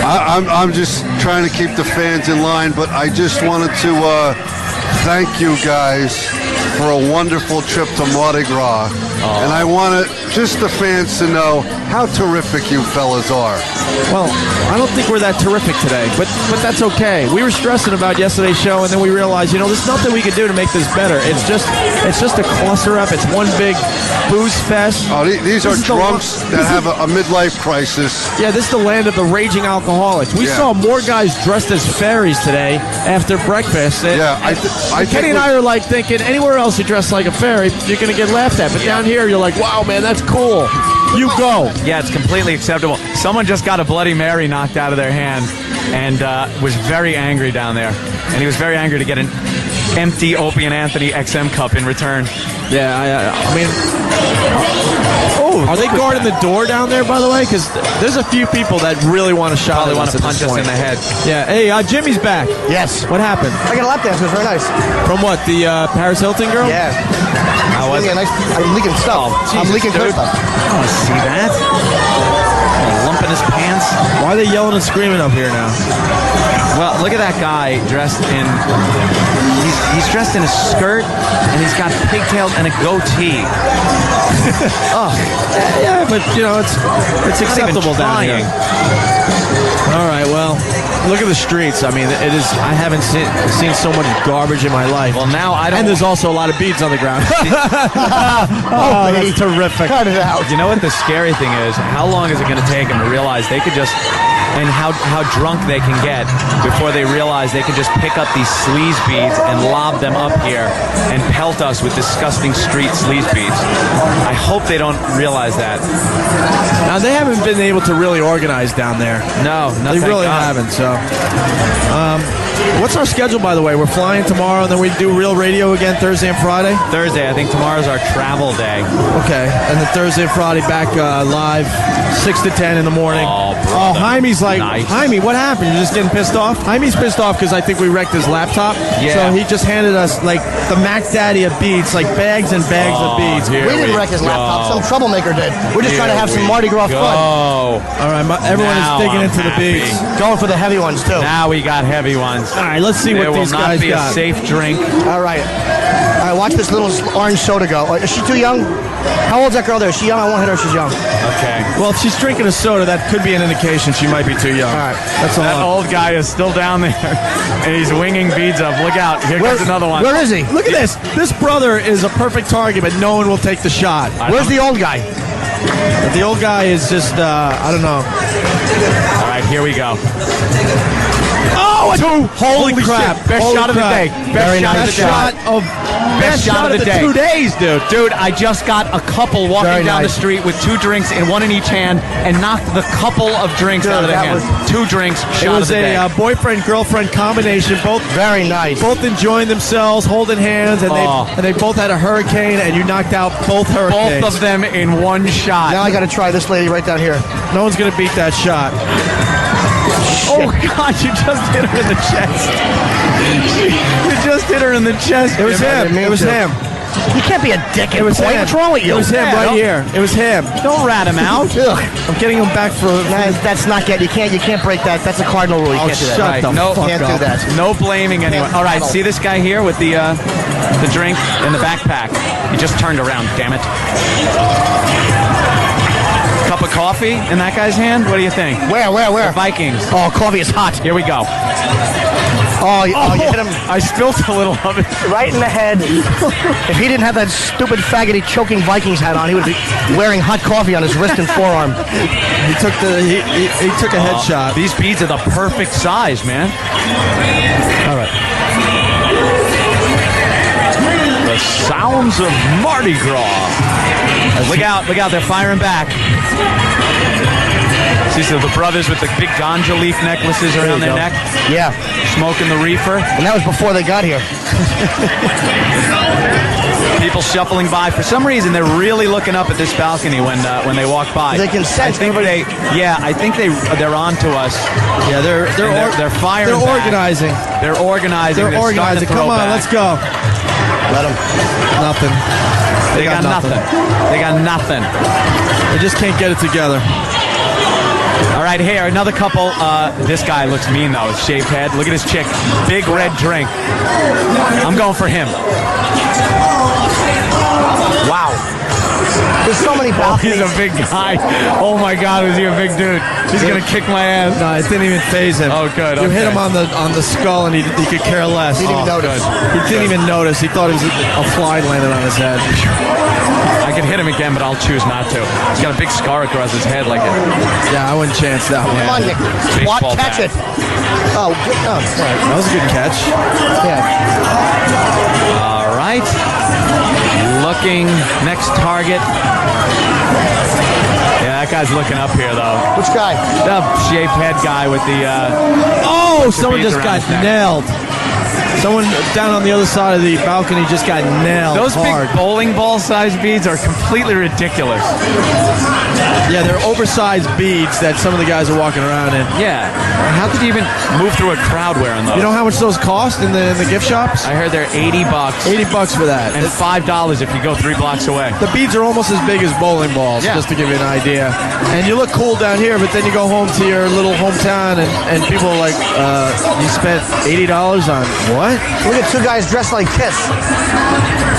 I'm just trying to keep the fans in line, but I just wanted to thank you guys for a wonderful trip to Mardi Gras. And I want just the fans to know how terrific you fellas are. Well, I don't think we're that terrific today, but that's okay. We were stressing about yesterday's show, and then we realized, there's nothing we can do to make this better. It's just a cluster up. It's one big booze fest. Oh, these are drunks that have a midlife crisis. Yeah, this is the land of the raging alcoholics. We saw more guys dressed as fairies today after breakfast. Kenny and I are like thinking, anywhere else you dress like a fairy, you're going to get laughed at. But down here, you're like, wow, man, that's cool. You go. Yeah, it's completely acceptable. Someone just got a Bloody Mary knocked out of their hand and was very angry down there. And he was very angry to get an empty Opie and Anthony XM cup in return. Yeah, I mean... are they guarding the door down there, by the way? Because there's a few people that really want to shot. Probably want to punch us in the head. Yeah. Hey, Jimmy's back. Yes. What happened? I got a lap dance. It was very nice. From what? The Paris Hilton girl? Yeah. How was it? I'm leaking stuff. I'm leaking good stuff. I want to see that. Lump in his pants. Why are they yelling and screaming up here now? Well, look at that guy dressed in... He's dressed in a skirt, and he's got pigtails and a goatee. Yeah, but, it's acceptable down here. All right, well, look at the streets. I mean, it is. I haven't seen so much garbage in my life. Well, now I don't... And there's also a lot of beads on the ground. That's terrific. Cut it out. You know what the scary thing is? How long is it going to take them to realize they could just... And how drunk they can get before they realize they can just pick up these sleaze beads and lob them up here and pelt us with disgusting street sleaze beads. I hope they don't realize that. Now, they haven't been able to really organize down there. No, they really haven't. So, what's our schedule, by the way? We're flying tomorrow, and then we do Real Radio again Thursday and Friday? Thursday. I think tomorrow's our travel day. Okay. And then Thursday and Friday back live, 6 to 10 in the morning. Oh, Jaime's like, nice. Jaime, what happened? You're just getting pissed off? Jaime's pissed off because I think we wrecked his laptop. Yeah. So he just handed us, the Mac Daddy of beads, bags and bags of beads. We didn't wreck his laptop. Some troublemaker did. We're just trying to have some Mardi Gras fun. All right, everyone is digging into the beads. Going for the heavy ones, too. Now we got heavy ones. All right, let's see what these guys got. It will not be a safe drink. All right, watch this little orange soda go. Is she too young? How old's that girl there? Is she young? I won't hit her if she's young. Okay. Well, if she's drinking a soda, that could be an indication she might be too young. All right. That old guy is still down there, and he's winging beads up. Look out. Here comes another one. Where is he? Look at this. This brother is a perfect target, but no one will take the shot. Where's the old guy? The old guy is just, I don't know. All right, here we go. Oh, holy crap! Best Holy shot of the crap. day. Very nice Best shot. Best shot of the day. 2 days, dude. Dude, I just got a couple walking Very down nice. the street with 2 drinks in one in each hand and knocked the couple of drinks out of their that hand. 2 drinks, It shot of was the day. a boyfriend-girlfriend combination. Both very nice. Both enjoying themselves, holding hands, and they both had a hurricane, and you knocked out both hurricanes. Both of them in one shot. Now I got to try this lady right down here. No one's gonna beat that shot. Oh God! You just hit her in the chest. You just hit her in the chest. It was him. It was him. You can't be a dick. It was him. What's wrong with you? It was him right here. It was him. Don't rat him out. I'm getting him back for. That's not get. You can't break that. That's a cardinal rule. You can't do that. shut the no, fuck can't up. do that. No blaming anyone. All right, see this guy here with the drink in the backpack. He just turned around. Damn it. Cup of coffee in that guy's hand. What do you think? Where? The Vikings. Oh, coffee is hot. Here we go. Oh, you hit him I spilled a little of it. right in the head. If he didn't have that stupid faggoty choking Vikings hat on, he would be wearing hot coffee on his wrist and forearm. He took a headshot. These beads are the perfect size, man. All right. The sounds of Mardi Gras. Look out, they're firing back. See, so the brothers with the big ganja leaf necklaces around their neck. Yeah. Smoking the reefer. And that was before they got here. People shuffling by. For some reason, they're really looking up at this balcony when they walk by. They can sense. I think they're on to us. Yeah, they're firing. They're back. organizing. They're organizing. They're organizing. Come on, let's go. Let them. Nothing. They got nothing. They got nothing. They just can't get it together. All right, here, another couple. This guy looks mean, though, with shaved head. Look at his chick. Big red drink. I'm going for him. Wow. There's so many balconies. He's a big guy. Oh, my God, is he a big dude? He's going to kick my ass. No, it didn't even phase him. Oh, good. You hit okay. him on the skull, and he could care less. He didn't even notice. He didn't even notice. He thought it was a fly landed on his head. I could hit him again, but I'll choose not to. He's got a big scar across his head like it. Yeah, I wouldn't chance that one. Come on, Nick. Swat, Baseball catch bat. it. Oh, good. Oh, all right. That was a good catch. Yeah. All right. Looking, next target. Yeah, that guy's looking up here, though. Which guy? The shaved head guy with the... someone beads just around got his neck. nailed. Someone down on the other side of the balcony just got nailed Those hard. big bowling ball-sized beads are completely ridiculous. Yeah, they're oversized beads that some of the guys are walking around in. Yeah. How did you even move through a crowd wearing those? You know how much those cost in the gift shops? I heard they're $80. $80 for that. And $5 if you go 3 blocks away. The beads are almost as big as bowling balls, Yeah. just to give you an idea. And you look cool down here, but then you go home to your little hometown, and people are like, you spent $80 on what? Look at 2 guys dressed like Kiss.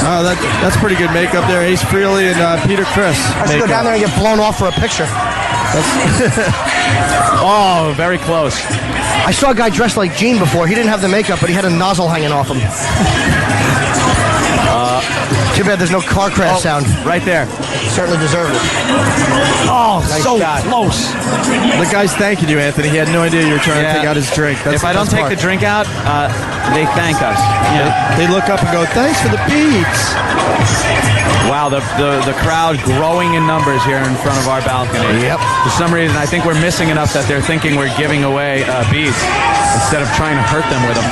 Oh, that's pretty good makeup there. Ace Frehley and Peter Criss. I should go down there and get blown off for a picture. Oh, very close. I saw a guy dressed like Gene before. He didn't have the makeup, but he had a nozzle hanging off him. Too bad there's no car crash sound. Right there. Certainly deserved it. Oh, Nice so shot. close. The guy's thanking you, Anthony. He had no idea you were trying to take out his drink. That's If I don't take the drink out, they thank us. Yeah. They look up and go, thanks for the beads. Wow, the crowd growing in numbers here in front of our balcony. Yep. For some reason, I think we're missing enough that they're thinking we're giving away beads instead of trying to hurt them with them.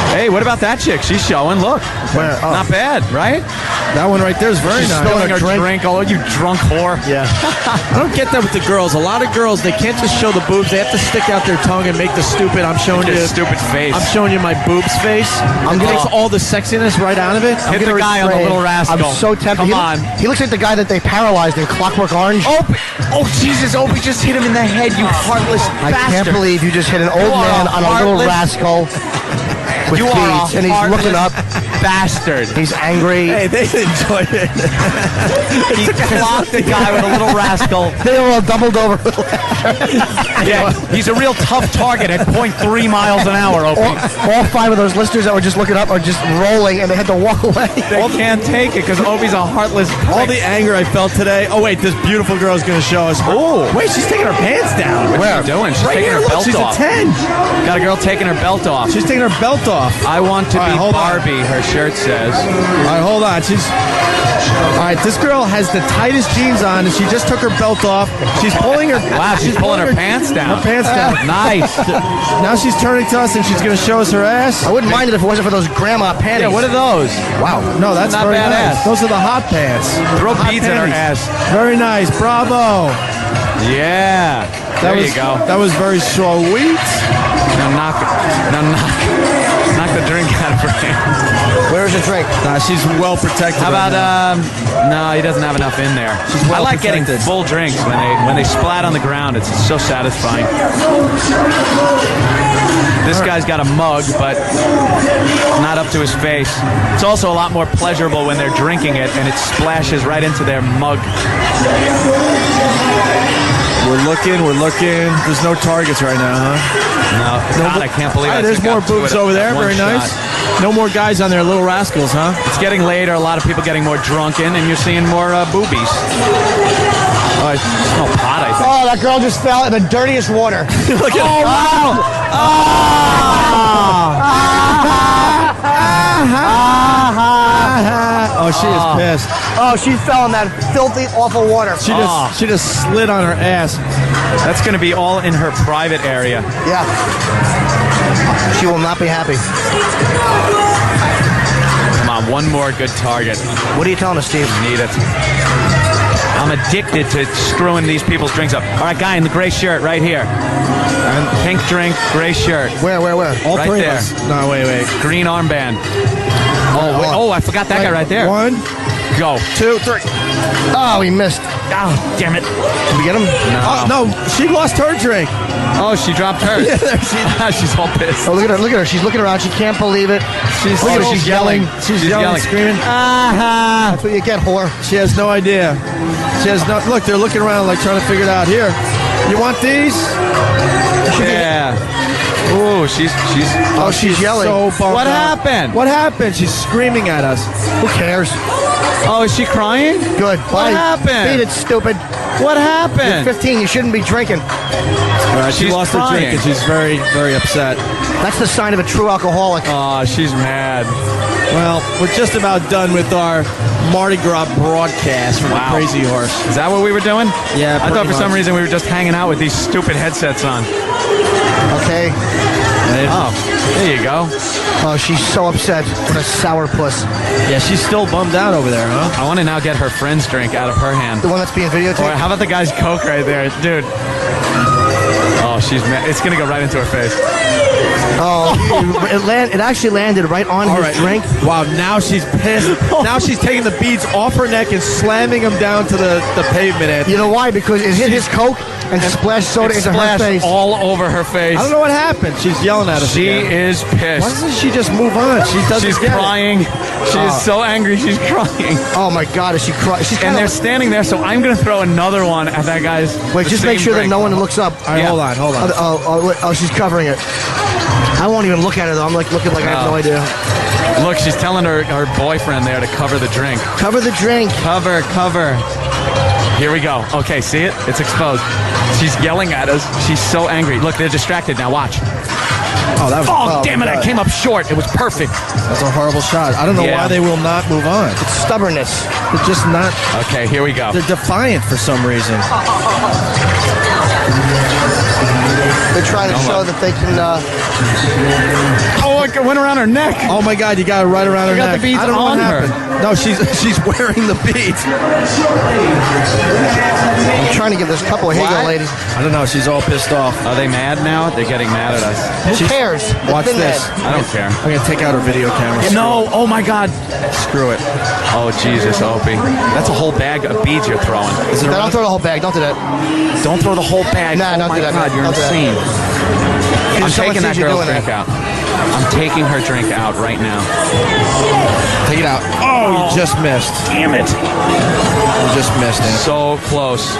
Hey, what about that chick? She's showing. Look. Where? Oh. Not bad, right? That one right there is very She's nice. spilling her drink. Oh, you drunk whore. Yeah. I don't get that with the girls. A lot of girls, they can't just show the boobs. They have to stick out their tongue and make the stupid, I'm showing you. Stupid face. I'm showing you my boobs face. It takes all the sexiness right out of it. Hit the guy on the Little Rascal. I'm so tempted. Come on. He looks like the guy that they paralyzed in Clockwork Orange. Oh, Jesus. Opie just hit him in the head, you heartless I can't believe you just hit an old You are man a on a little heartless- rascal with You are beads, a and he's looking up. heartless bastard. He's angry. Hey, they enjoyed it. He clocked the guy with a little rascal. They were all doubled over. Yeah, he's a real tough target at 0.3 miles an hour, Opie. All 5 of those listeners that were just looking up are just rolling, and they had to walk away. They can't take it because Opie's a heartless prick. All the anger I felt today. Oh, wait, this beautiful girl's going to show us. Oh. Wait, she's taking her pants down. What's she doing? She's right taking here, her look, belt she's off. a 10. Got a girl taking her belt off. She's taking her belt off. I want to All be right, hold on. Barbie, her shirt says. All right, hold on. All right, this girl has the tightest jeans on, and she just took her belt off. She's pulling her. Wow, she's pulling her pants down. Her pants down. Nice. Now she's turning to us, and she's going to show us her ass. I wouldn't mind it if it wasn't for those grandma panties. Yeah, what are those? Wow. No, that's Not very badass. nice. Those are the hot pants. Throw Hot beads in her panties. ass. Very nice. Bravo. Yeah. There you go. That was very sweet. Now knock the drink out of her hand. Where's the drink? Nah, she's well protected. How about right now. no, he doesn't have enough in there. well I like getting protected. full drinks when they splat on the ground. It's so satisfying. This guy's got a mug, but not up to his face. It's also a lot more pleasurable when they're drinking it and it splashes right into their mug. We're looking. There's no targets right now, huh? No, God, I can't believe Hey, I there's took more out 2 boobs at over there. one Very nice. shot. No more guys on there, little rascals, huh? It's getting later. A lot of people getting more drunken, and you're seeing more boobies. Oh, I smell pot, I think. Oh, that girl just fell in the dirtiest water. Look at Oh, she is pissed. Oh, she fell in that filthy, awful water. She just slid on her ass. That's going to be all in her private area. Yeah. She will not be happy. Come on, one more good target. What are you telling us, Steve? Need it. I'm addicted to screwing these people's drinks up. All right, guy in the gray shirt right here. Pink drink, gray shirt. Where? All right 3 there. of us. No, wait. Green armband. Oh, wait. Oh, I forgot that guy right there. 1, Go. 2, 3. Oh, he missed. Oh, damn it. Did we get him? No. Oh, no, she lost her drink. Oh, she dropped hers. Yeah, there she is. She's all pissed. Oh, look at her. She's looking around. She can't believe it. She's yelling. She's yelling, screaming. That's what you get, whore. She has no idea. She has no. Look, they're looking around like trying to figure it out. Here, you want these? Yeah. Oh, she's she's yelling. So bummed What out. happened? What happened? She's screaming at us. Who cares? Oh, is she crying? Good. What happened? Beat it, stupid. What You're happened? 15. You shouldn't be drinking. All right, she She's lost her crying. drink and she's very, very upset. That's the sign of a true alcoholic. Oh, she's mad. Well, we're just about done with our Mardi Gras broadcast from the Crazy Horse. Is that what we were doing? Yeah, I thought for pretty some much. reason we were just hanging out with these stupid headsets on. Okay. Oh, there you go. Oh, she's so upset. What a sour puss. Yeah, she's still bummed out over there, huh? I want to now get her friend's drink out of her hand. The one that's being Or videotaped? how about the guy's Coke right there? Dude. Oh, she's mad. It's going to go right into her face. Oh, it actually landed right on his drink. Wow, now she's pissed. Now she's taking the beads off her neck and slamming them down to the pavement. Anthony. You know why? Because it hit his Coke and splashed soda into her face. all over her face. I don't know what happened. She's yelling at us. She again. is pissed. Why doesn't she just move on? She doesn't She's get it. crying. She is so angry. She's crying. Oh my God, is she crying? She's And they're standing there, so I'm going to throw another one at that guy's. Wait, the just make same sure that drink. no one looks up. All right, hold on. Oh, she's covering it. I won't even look at her though. I'm like looking like I have no idea. Look, she's telling her boyfriend there to cover the drink. Cover the drink. Cover. Here we go. Okay, see it? It's exposed. She's yelling at us. She's so angry. Look, they're distracted now. Watch. Oh, that was. Oh, damn it! I came up short. It was perfect. That's a horrible shot. I don't know why they will not move on. It's stubbornness. They're just not. Okay, here we go. They're defiant for some reason. They're trying to show that they can. Oh, it went around her neck. Oh my God, you got it right around her got neck. the beads I don't know on what her. happened. No, she's wearing the beads. I'm trying to give this couple a Hegel lady. I don't know. She's all pissed off. Are they mad now? They're getting mad at us. Who cares? Watch They've been this. mad. I don't care. I'm gonna take out her video camera. No! Oh my God! Screw it. Oh Jesus, Opie. That's a whole bag of beads you're throwing. Is it No, around? don't throw the whole bag. Don't do that. Don't throw the whole bag. Nah, oh don't my do that. God, you're Don't do that. insane. I'm Someone taking that sees you girl's doing drink that. out. I'm taking her drink out right now. Take it out. Oh, you just missed. Damn it. You just missed it. So close.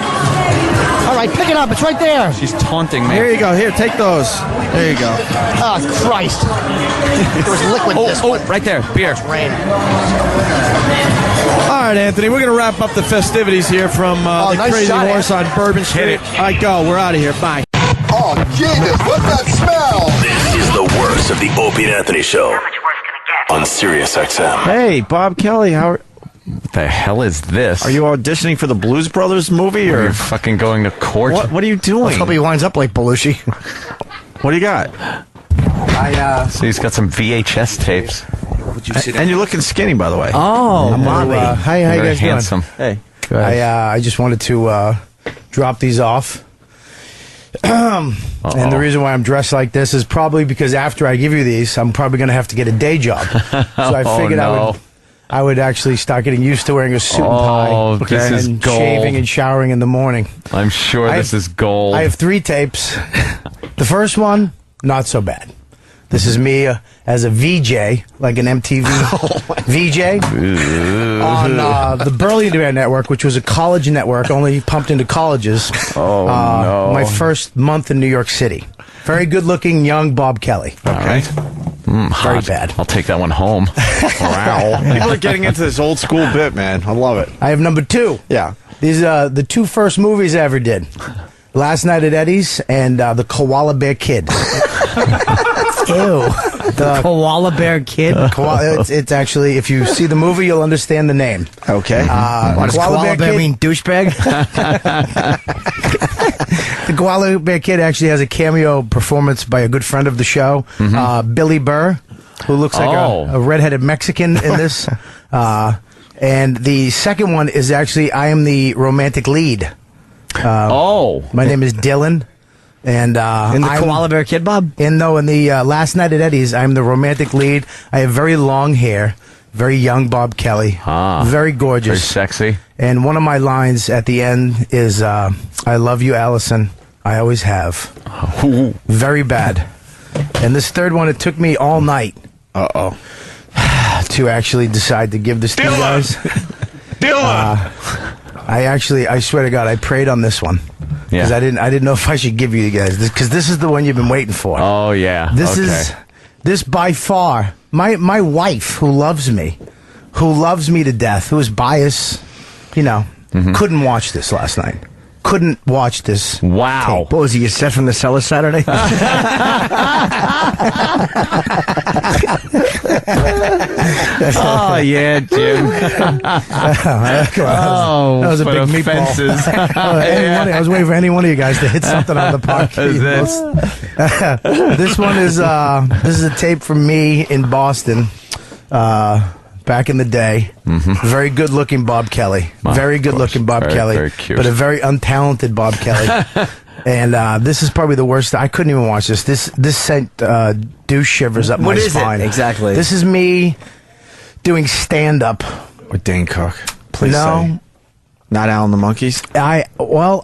All right, pick it up. It's right there. She's taunting me. Here you go. Here, take those. There you go. Oh, Christ. There was liquid in this one. Right there. Beer. Rain. All right, Anthony, we're going to wrap up the festivities here from the nice Crazy shot, Horse on Bourbon Street. it. All right, go. We're out of here. Bye. Oh, Jesus, what's that smell? This is the worst of the Opie and Anthony Show on Sirius XM. Hey, Bob Kelly, What the hell is this? are you auditioning for the Blues Brothers movie, Are or you fucking going to court? what are you doing? Let's hope he winds up like Belushi. What do you got? So he's got some VHS tapes. And you're looking skinny, by the way. Oh, Bobby. Hi, how you Very guys handsome. Hey. I just wanted to drop these off. And the reason why I'm dressed like this is probably because after I give you these, I'm probably going to have to get a day job. So I figured I would actually start getting used to wearing a suit and tie this is and gold. shaving and showering in the morning. I'm sure this is gold. I have 3 tapes. The first one, not so bad. This is me as a VJ, like an MTV VJ, on the Burlington Network, which was a college network, only pumped into colleges. No. My first month in New York City. Very good-looking young Bob Kelly. Okay. Very bad. I'll take that one home. Wow. People are getting into this old school bit, man. I love it. I have number 2. Yeah. These are the 2 first movies I ever did. Last Night at Eddie's and The Koala Bear Kid. Ew. The Koala Bear Kid? It's actually, if you see the movie, you'll understand the name. Okay. What does Koala Bear mean, douchebag? The Koala Bear Kid actually has a cameo performance by a good friend of the show, Billy Burr, who looks like a redheaded Mexican in this. And the second one is actually, I am the romantic lead. My name is Dylan. And in the Koala Bear Kid, Bob? In the Last Night at Eddie's, I'm the romantic lead. I have very long hair, very young Bob Kelly, very gorgeous, Very sexy. And one of my lines at the end is, "I love you, Allison. I always have." Very bad. And this third one, it took me all night. To actually decide to give this to you guys. Dylan. I swear to God, I prayed on this one. Because I didn't know if I should give you guys this, because this is the one you've been waiting for. Oh yeah, This by far, my wife who loves me to death, who is biased, couldn't watch this last night. Couldn't watch this. Wow. Tape. What was he, you set from the cellar Saturday? Oh yeah, Jim. That was a big meatball. I was waiting for any one of you guys to hit something on the podcast. This one is this is a tape from me in Boston. Back in the day, very good-looking Bob Kelly, very good-looking Bob Kelly, very cute. but a very untalented Bob Kelly. And this is probably the worst. I couldn't even watch this. This sent douche shivers up my spine. What is it exactly? This is me doing stand-up With Dane Cook. Please No. say. Not Al and the Monkeys? I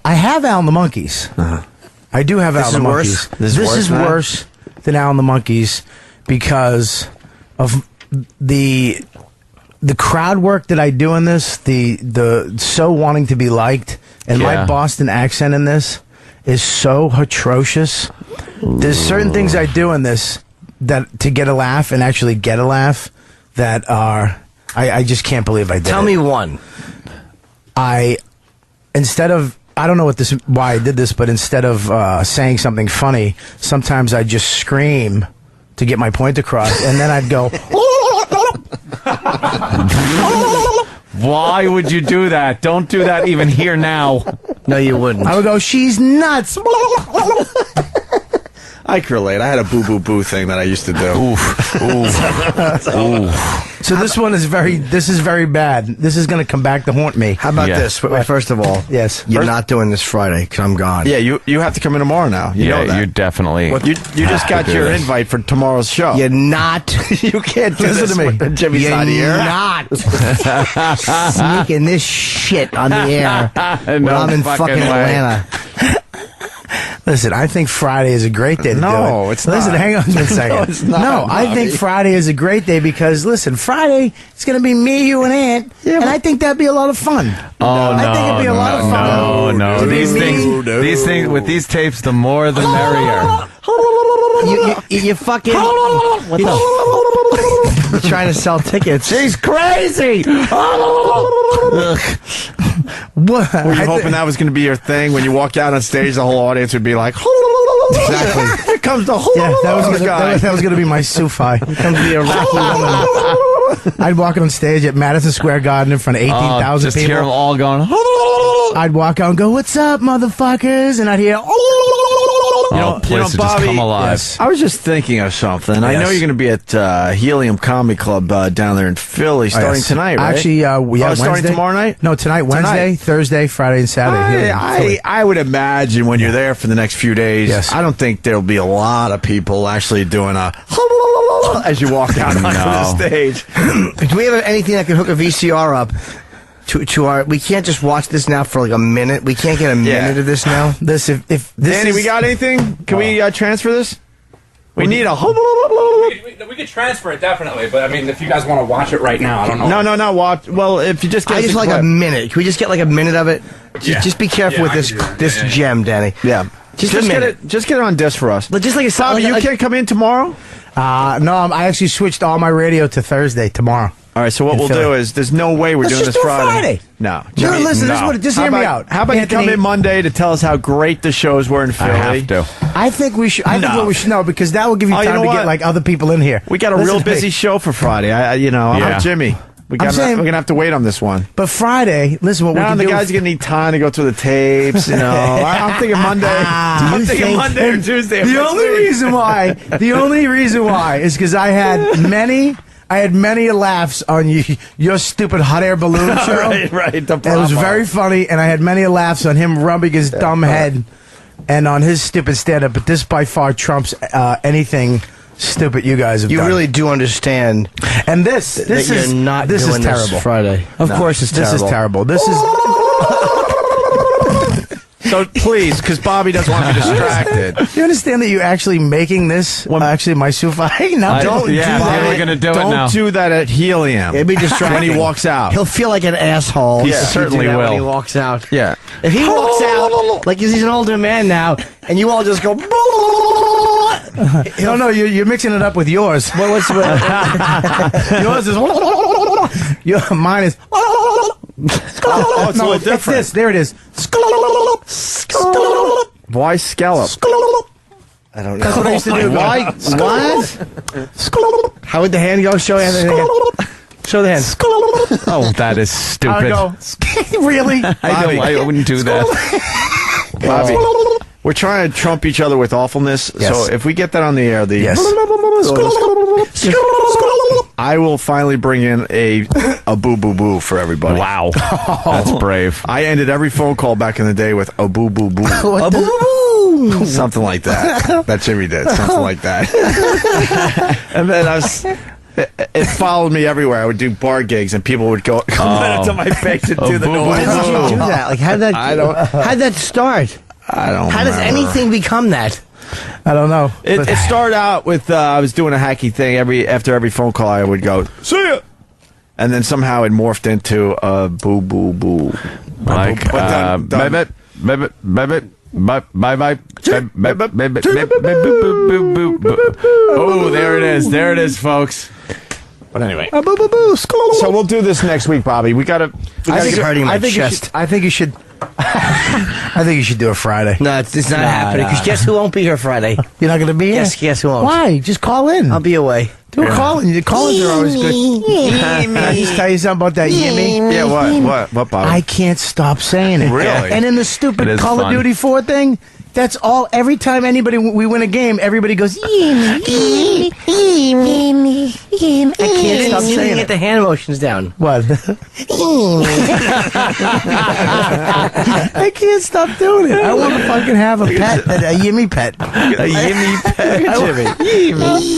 have Al and the Monkeys. I do have Al and the Monkeys. This is worse than Al and the Monkeys because of the crowd work that I do in this, the so wanting to be liked, and my Boston accent in this is so atrocious. There's certain things I do in this that to get a laugh and actually get a laugh that are I just can't believe I did. Tell me one. I don't know why I did this, but instead of saying something funny, sometimes I just scream to get my point across, and then I'd go. Why would you do that? Don't do that even here now. No, you wouldn't. I would go, she's nuts. I can relate. I had a boo-boo-boo thing that I used to do. So this one is very bad. This is going to come back to haunt me. How about this? Wait, first of all, yes, you're not doing this Friday because I'm gone. Yeah, you have to come in tomorrow now. You know that. You definitely. You just got your invite for tomorrow's show. You're not. You can't do Listen this to me. when Jimmy's not here. Not sneaking this shit on the air when I'm in fucking Atlanta. Listen, I think Friday is a great day to do it. No, it's not. Listen, hang on just a second. No, it's not, No, I think Bobby. Friday is a great day because, listen, Friday it's going to be me, you, and Ant, and I think that'd be a lot of fun. I think it'd be a lot of fun. No. These things with these tapes, the more the merrier. You fucking. What the? You're trying to sell tickets. She's crazy. What? Were you hoping that was going to be your thing? When you walk out on stage, the whole audience would be like, Exactly. Here comes the whole guy. That was going to be my Sufi. Here comes the Iraqi woman. I'd walk on stage at Madison Square Garden in front of 18,000 just people. hear them all going. I'd walk out and go, "What's up, motherfuckers?" And I'd hear, Bobby, come alive. Yes. I was just thinking of something. I know you're going to be at Helium Comedy Club down there in Philly starting tonight, right? Actually, starting Wednesday. tomorrow night? No, tonight, Wednesday, Thursday, Friday, and Saturday. I would imagine when you're there for the next few days, Yes. I don't think there'll be a lot of people actually doing a as you walk out onto the stage. Do we have anything that can hook a VCR up to our? We can't just watch this now for like a minute. We can't get a minute of this now. If this Danny, is, we got anything? Can we transfer this? We need a We could transfer it definitely, but I mean, if you guys want to watch it right now, I don't know. No, not watch. Well, if you just get I just like a minute. Can we just get like a minute of it? Just be careful with this gem, Danny. Yeah. Just a get minute. it. Just get it on disc for us. But just like a Bobby, you can't come in tomorrow. no, I actually switched all my radio to Thursday tomorrow. All right, so what we'll do is there's no way we're Let's doing just this do it Friday. No. No, listen, this is what- just hear me out. How about you come in Monday to tell us how great the shows were in Philly? I have to. I think we should. I think what we should know because that will give you Oh, you time know to what? get like other people in here. We got a Listen real to me. busy show for Friday. I'm Yeah. Jimmy. We're saying- going to have to wait on this one. But Friday, listen, what we Now can the do. guys are going to need time to go through the tapes, I'm thinking Monday. I'm thinking Monday or Tuesday. of The next only week. reason why is because I had many laughs on your stupid hot air balloon show. right. It was very funny, and I had many laughs on him rubbing his dumb head and on his stupid stand-up. But this by far trumps anything stupid you guys have You done. really do understand. And this that is you're not this doing is terrible. this Friday. Of course, it's terrible. This is terrible. This is. So please, because Bobby doesn't want to be distracted. You understand that you're actually making this actually my Sufi? No, Don't do that. we're gonna do it Don't now. do that at Helium. It'd be distracting. when he walks out. He'll feel like an asshole. He if you certainly do that will. when he walks out. Yeah. If he walks out like he's an older man now, and you all just go. No, you're mixing it up with yours. What's Yours is. Mine is. it's a little It's different. this. There it is. Why scallop? I don't know. That's what I used to do. Why? What? How would the hand go? Show Anthony again. Show the hand. Oh, that is stupid. Really? I wouldn't do that. Bobby, we're trying to trump each other with awfulness. Yes. So if we get that on the air, Yes. I will finally bring in a boo boo boo for everybody. Wow, that's brave. I ended every phone call back in the day with a boo boo boo. Something like that. That Jimmy did. Something like that. And then it followed me everywhere. I would do bar gigs, and people would come into my face and do the noise. How did you do that? Like, how'd that start? I don't. How does remember. anything become that? I don't know. It started out with I was doing a hacky thing. After every phone call, I would go see ya, and then somehow it morphed into a boo boo boo. Like, bye. Oh, there it is, folks. But anyway, So we'll do this next week, Bobby. We gotta. I think it's hurting my I think chest. I think you should. I think you should do it Friday. No, it's not happening. Because guess who won't be here Friday? You're not going to be here? Guess who won't? Why? Just call in. I'll be away. Do a call-in. The call-ins are always good. Can I just tell you something about that Yimmy? Yeah, what, Bobby? I can't stop saying it. Really? And in the It stupid is Call fun. of Duty 4 thing, that's all. Every time we win a game, everybody goes, Yimmy. I can't stop You saying didn't get it. the hand motions down. What? I can't stop doing it. I want to fucking have a pet, a Yimmy pet. A Yimmy pet, Jimmy.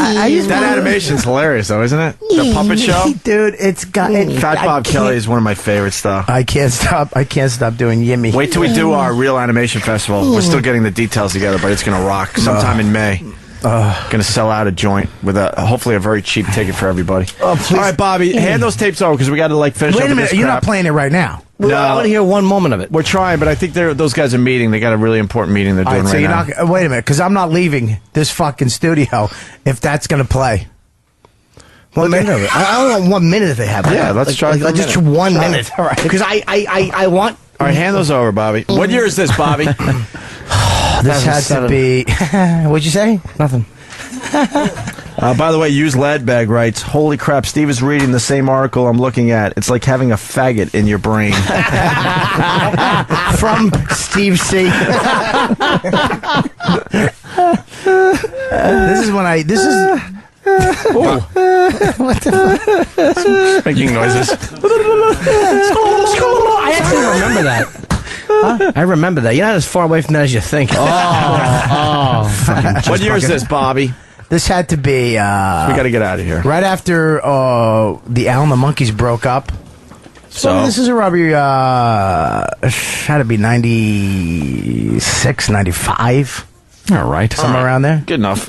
I just That wanna- animation's hilarious, though, isn't it? The puppet show. Dude, it's got it. Fat Bob Kelly is one of my favorite stuff. I can't stop doing Yimmy. Wait till we do our real animation festival. We're still getting the details together, but it's going to rock sometime in May. Going to sell out a joint with hopefully a very cheap ticket for everybody. Oh, please. All right, Bobby, hand those tapes over because we got to finish. Wait up a minute, this you're crap. not playing it right now. No, I want to hear one moment of it. We're trying, but I think those guys are meeting. They got a really important meeting they're doing All right, so right you're now. not. Wait a minute, because I'm not leaving this fucking studio if that's going to play. 1 minute of it. I only want 1 minute if they have it. Yeah, let's try for a just minute. 1 minute. All right. Because I want. All right, hand those over, Bobby. What year is this, Bobby? This had to be. What'd you say? Nothing. By the way, Use Ladbag writes, holy crap, Steve is reading the same article I'm looking at. It's like having a faggot in your brain. From Steve C. This is when I. This is. What the fuck? Making noises. I actually remember that. Huh? I remember that. You're not as far away from that as you think. What year is this, Bobby? This had to be. We got to get out of here. Right after the Al and the Monkeys broke up. So this is a Robbie. Had to be 96, 95. All right. Somewhere around there. Good enough.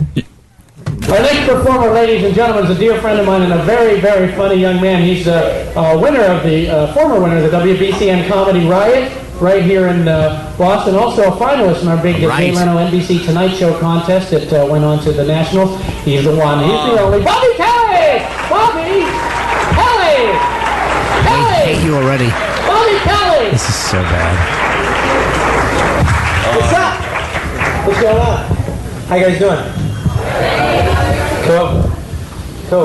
Our next performer, ladies and gentlemen, is a dear friend of mine and a very, very funny young man. He's a winner of the former winner of the WBCN Comedy Riot right here in Boston. Also a finalist in our big Jay Leno NBC Tonight Show contest that went on to the Nationals. He's the one. He's the only. Bobby Kelly! Bobby Kelly! Kelly! I hate you already. Bobby Kelly! This is so bad. What's up? What's going on? How you guys doing? Cool.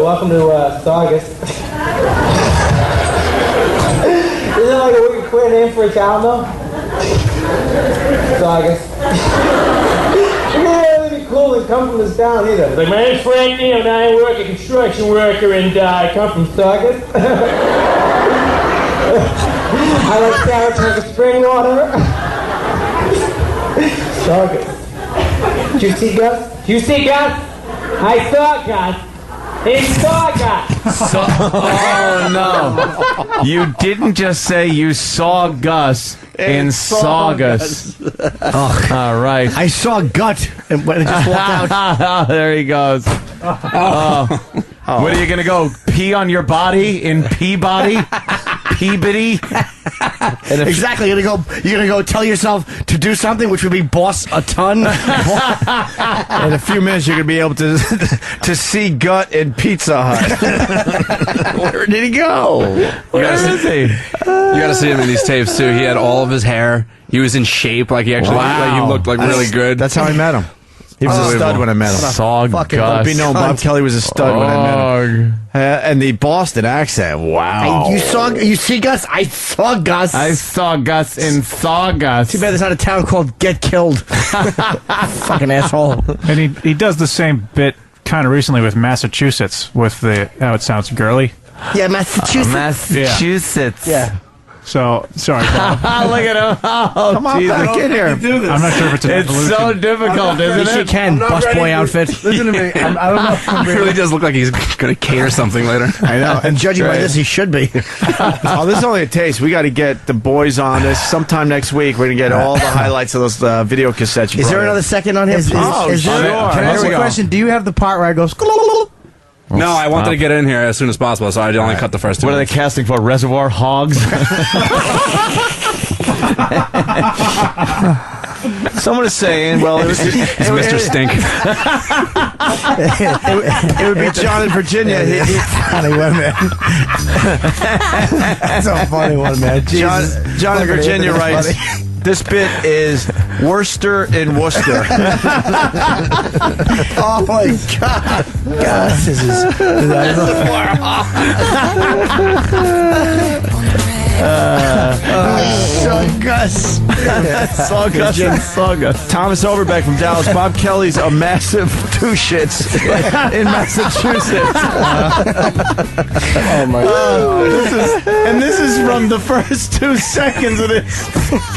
Welcome to Saugus. Isn't that like a wicked queer name for a town, though? Saugus. You're not really cool and come from this town either. Like, my name's Frank Neal, and I work a construction worker, and I come from Saugus. I like Saratoga spring water. Saugus. Did you see Gus? Did you see Gus? I saw Gus. He saw Gus. Oh, no. You didn't just say you saw Gus in Saugus. Oh, all right. I saw Gut and when it just walked out. There he goes. Oh. What are you going to go? Pee on your body in Peabody? Peabody? Exactly. You're gonna go tell yourself to do something, which would be boss a ton. In a few minutes, you're going to be able to see Gut in Pizza Hut. Where did he go? Where is he? You gotta see him in these tapes too. He had all of his hair. He was in shape. Like he actually like he looked like really good. That's how I met him. He was a stud when I met him. Saw Gus. Let me know, Bob Kelly was a stud when I met him. And the Boston accent, wow. You see Gus? I saw Gus. I saw Gus in Saugus. Too bad there's not a town called Get Killed. Fucking asshole. And he does the same bit kind of recently with Massachusetts with the how it sounds girly. Yeah, Massachusetts. Massachusetts. Yeah. So sorry, Bob. Look at him. Oh, come on back in here. I'm not sure if it's an evolution. It's so difficult, isn't it? She can. Busboy outfit. Listen to me. I don't know if I'm He really does look like he's going to cater something later. I know. And judging by this, he should be. Oh, this is only a taste. We got to get the boys on this sometime next week. We're going to get all the highlights of those video cassettes. Is there another second on his? Can I ask a question? Do you have the part where I go? No, I wanted to get in here as soon as possible, so I only cut the first two. What are they casting for? Reservoir Hogs? Someone is saying, well, it's Mr. Stink. it would be John in Virginia. Funny one, man. That's a funny one, man. Jesus. John in Virginia writes, this bit is Worcester in Worcester. Oh my God! Gus, this is Gus. Saugus. Thomas Overbeck from Dallas. Bob Kelly's a massive two shits in Massachusetts. oh my God! This is from the first 2 seconds of this.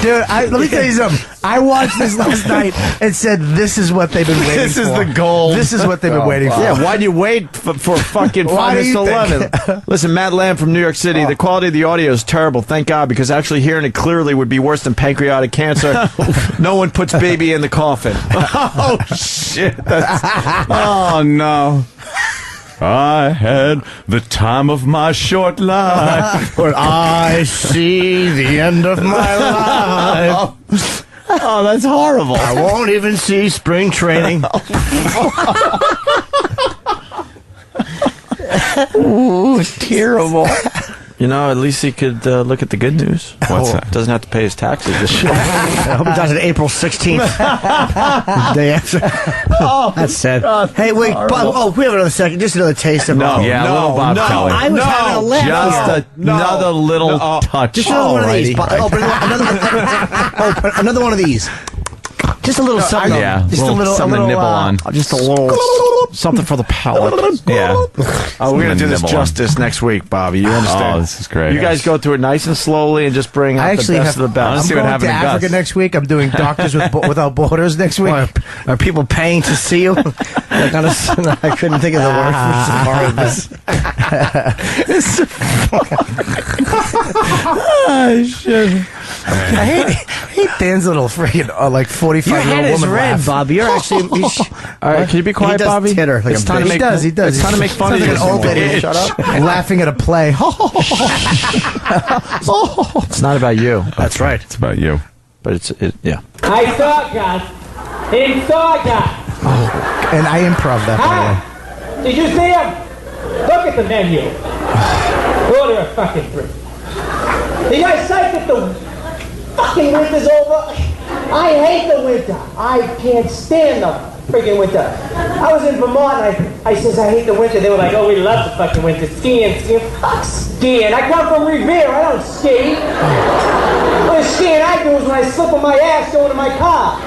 Dude, let me tell you something. I watched this last night and said, "This is what they've been waiting for. This is the goal. This is what they've been waiting for." Yeah, why'd you wait for fucking 5 minutes to 11? Listen, Matt Lamb from New York City. The quality of the audio is terrible. Thank God, because actually hearing it clearly would be worse than pancreatic out of cancer. No one puts baby in the coffin. Oh, shit. Oh, no. I had the time of my short life. But I see the end of my life. Oh, that's horrible. I won't even see spring training. Ooh, terrible. You know, at least he could look at the good news. What's that? Doesn't have to pay his taxes this year. I hope he does it April 16th. Day after. That's sad. God, hey, wait. Bob, we have another second. Just another taste of Bob. Yeah, little Bob Kelly. I was having a laugh. Just another little touch. Just another one of these. Another one of these. Just a little something. Yeah, just something to nibble on. Just a little something for the palate. Yeah. Oh, we're going to do this Nibble on. justice next week, Bobby. You understand? Oh, this is great. You guys go through it nice and slowly and just bring out the best of the best. Let's see I'm what going happened to to Africa Gus. next week. I'm doing Doctors Without Borders next week. Are people paying to see you? Like I couldn't think of the word for this. I hate Dan's little freaking like 45-year-old woman laugh. Bob. You're actually. All right, can you be quiet, he does Bobby? Titter like It's a time to bitch. make He does. It's time to make fun of Sounds you. like an old lady. Shut up. Laughing at a play. It's not about you. That's right. It's about you. But yeah. I saw Gus. He saw Gus. And I improv that, by the way. Did you see him? Look at the menu. Order a fucking drink. You guys psyched that the fucking winter's over? I hate the winter. I can't stand the freaking winter. I was in Vermont and I says I hate the winter. They were like, oh, we love the fucking winter. Skiing. Fuck skiing. I come from Revere. I don't ski. The only skiing I do is when I slip on my ass going to my car.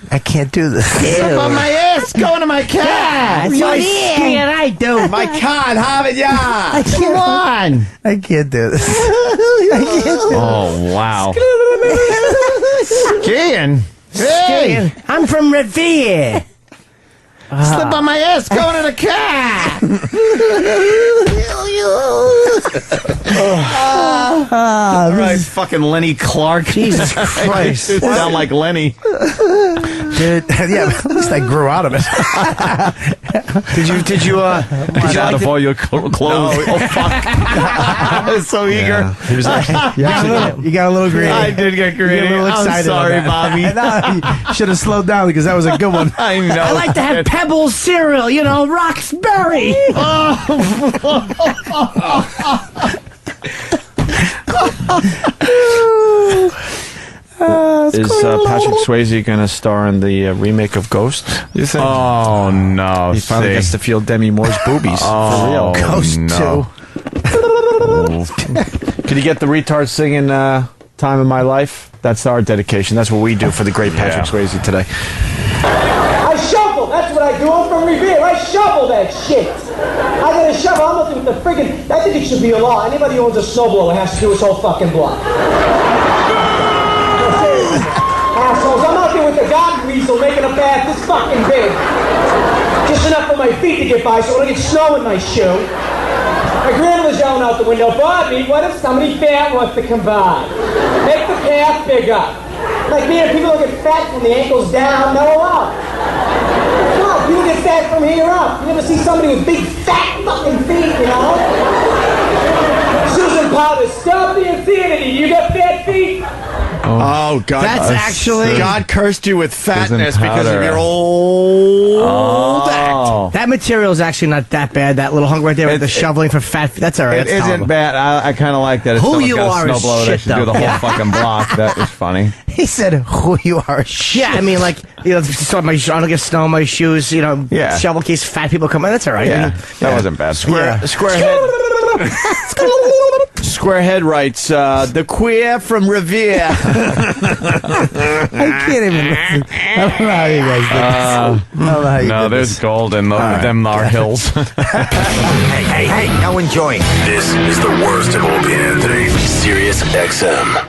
I can't do this. Slip on my ass going to my car. That's what I do. My card, Harvard Yard. Come on. I can't do this. I can't do Oh, wow. Skiing. Hey, I'm from Revere. Slip on my ass going to the car. All right, fucking Lenny Clark. Jesus Christ. You sound like Lenny. Dude, yeah, at least I grew out of it. Did you Get out of all your clothes. Oh, fuck. I was so eager. He was like, You got a little greedy. I did get greedy. You got a little I'm excited sorry, on that. Bobby. No, you should have slowed down because that was a good one. I know. I like to have Pebbles cereal, you know, Roxbury. Is Patrick Swayze going to star in the remake of Ghost? You think? oh, no. He finally gets to feel Demi Moore's boobies. For real. Ghost no. 2. Could you get the retard singing Time in My Life? That's our dedication. That's what we do for the great Patrick Swayze today. I shovel. That's what I do. I'm from Revere. I shovel that shit. I got a shovel. I'm looking at the friggin'. I think it should be a law. Anybody who owns a snowblower has to do his whole fucking block. Assholes. I'm out there with the garden weasel making a bath this fucking big. Just enough for my feet to get by so I don't get snow in my shoe. My grandmother's yelling out the window, Bobby, what if somebody fat wants to come by? Make the path bigger. Like me, if people don't get fat from the ankles down, no up. No, people get fat from here up. You ever see somebody with big fat fucking feet, you know? Susan Powder, stop the insanity. You got fat feet? Oh, God. That's actually... God cursed you with fatness Susan because of Powder. your old act. That material is actually not that bad. That little hunk right there with the shoveling for fat. That's all right. It That's isn't tolerable. bad. I kind of like that. If Who someone's you got are a is snowblower, they shit, should do though. the whole Yeah. fucking block. That was funny. He said, who you are. Yeah, I mean, like, you know, so I don't get snow on my shoes, you know, Yeah. shovel case, fat people come in. That's all right. I Yeah, mean, that wasn't bad. Yeah. Squarehead writes, the queer from Revere. I can't even listen. I don't know how you guys do this. I don't know how you No, do there's this. gold in them are hills. Hey, now enjoy. This is the worst of Opie and Anthony. Sirius XM.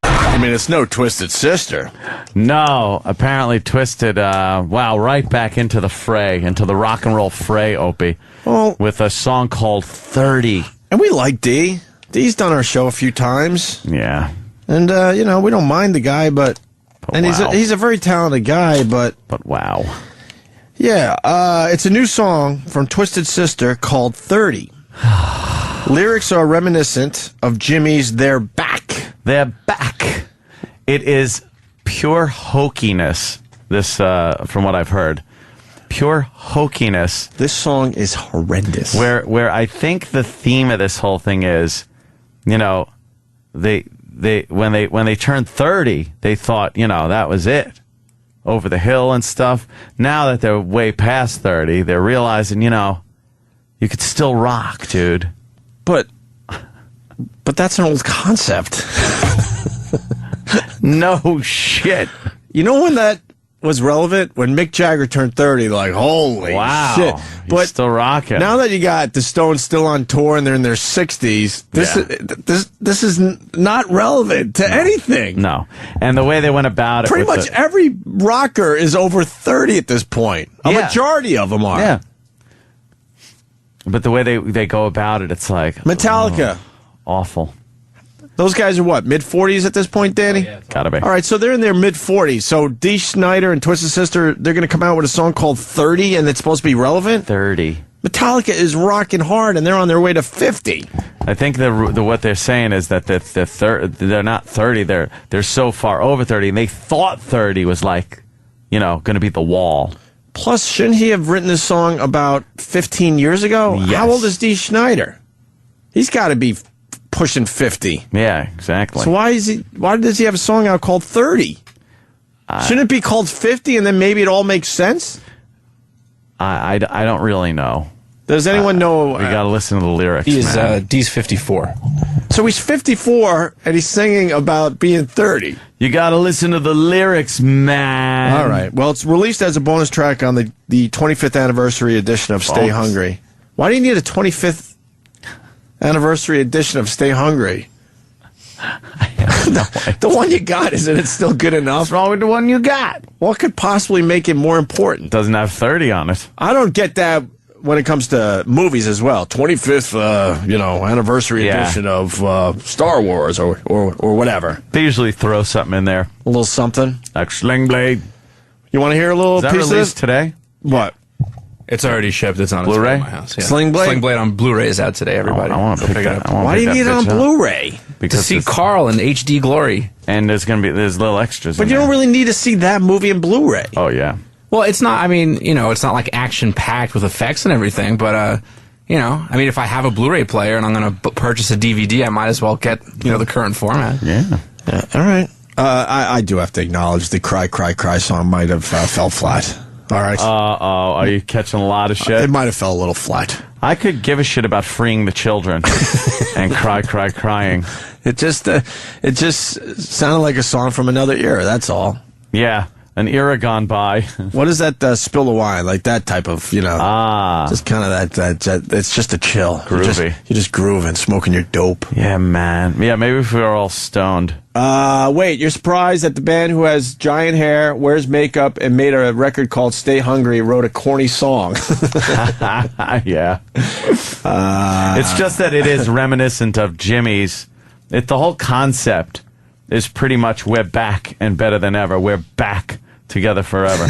I mean, it's no Twisted Sister. No, apparently Twisted, right back into the fray, into the rock and roll fray, Opie, with a song called 30. And we like D. D's done our show a few times. Yeah. And, we don't mind the guy, but wow. he's a very talented guy, but wow. Yeah, it's a new song from Twisted Sister called 30. Lyrics are reminiscent of Jimmy's They're Back. They're back. It is pure hokiness, this, from what I've heard. Pure hokiness. This song is horrendous. Where I think the theme of this whole thing is, they when they turned 30, they thought, that was it. Over the hill and stuff. Now that they're way past 30, they're realizing, you could still rock, dude. But that's an old concept. No shit. You know when that was relevant? When Mick Jagger turned 30, like, holy shit. But he's still rocking. Now that you got the Stones still on tour and they're in their 60s, this is not relevant to anything. No. And the way they went about it. Pretty much every rocker is over 30 at this point. A majority of them are. Yeah. But the way they go about it, it's like Metallica. Awful. Those guys are what, mid-40s at this point, Danny? Yeah, gotta be. All right, so they're in their mid-40s. So Dee Snider and Twisted Sister, they're going to come out with a song called 30, and it's supposed to be relevant? 30. Metallica is rocking hard, and they're on their way to 50. I think what they're saying is that they're not 30. They're so far over 30, and they thought 30 was like, going to be the wall. Plus, shouldn't he have written this song about 15 years ago? Yes. How old is Dee Snider? He's got to be pushing 50. Yeah, exactly. So why does he have a song out called 30? Shouldn't it be called 50 and then maybe it all makes sense? I don't really know. Does anyone know? We got to listen to the lyrics. D's 54. So he's 54 and he's singing about being 30. You got to listen to the lyrics, man. All right. Well, it's released as a bonus track on the 25th anniversary edition of Stay Hungry. Why do you need a 25th anniversary edition of Stay Hungry? The one you got, isn't it still good enough? What's wrong with the one you got? What could possibly make it more important? Doesn't have 30 on it. I don't get that when it comes to movies as well. 25th, anniversary edition of Star Wars or whatever. They usually throw something in there. A little something. Like Sling Blade. You want to hear a little Is that piece of released this? today? What? It's already shipped. It's on Blu-ray? its way to my house. Yeah. Sling Blade? Sling Blade on Blu-ray is out today, everybody. I want to pick it up. Why do you need it on Blu-ray? To see Carl in HD glory. And there's little extras. But you don't really need to see that movie in Blu-ray. Oh, yeah. Well, it's not, it's not like action-packed with effects and everything, but, if I have a Blu-ray player and I'm going to purchase a DVD, I might as well get, the current format. Yeah. All right. I do have to acknowledge the Cry, Cry, Cry song might have fell flat. All right. Are you catching a lot of shit? It might have fell a little flat. I could give a shit about freeing the children and crying. It just sounded like a song from another era. That's all. Yeah, an era gone by. What is that spill of wine? Like that type of, just kind of that. It's just a chill. Groovy. You're just grooving, smoking your dope. Yeah, man. Yeah, maybe if we were all stoned. Wait, you're surprised that the band who has giant hair, wears makeup, and made a record called Stay Hungry wrote a corny song. Yeah. It's just that it is reminiscent of Jimmy's. The whole concept is pretty much we're back and better than ever. We're back together forever.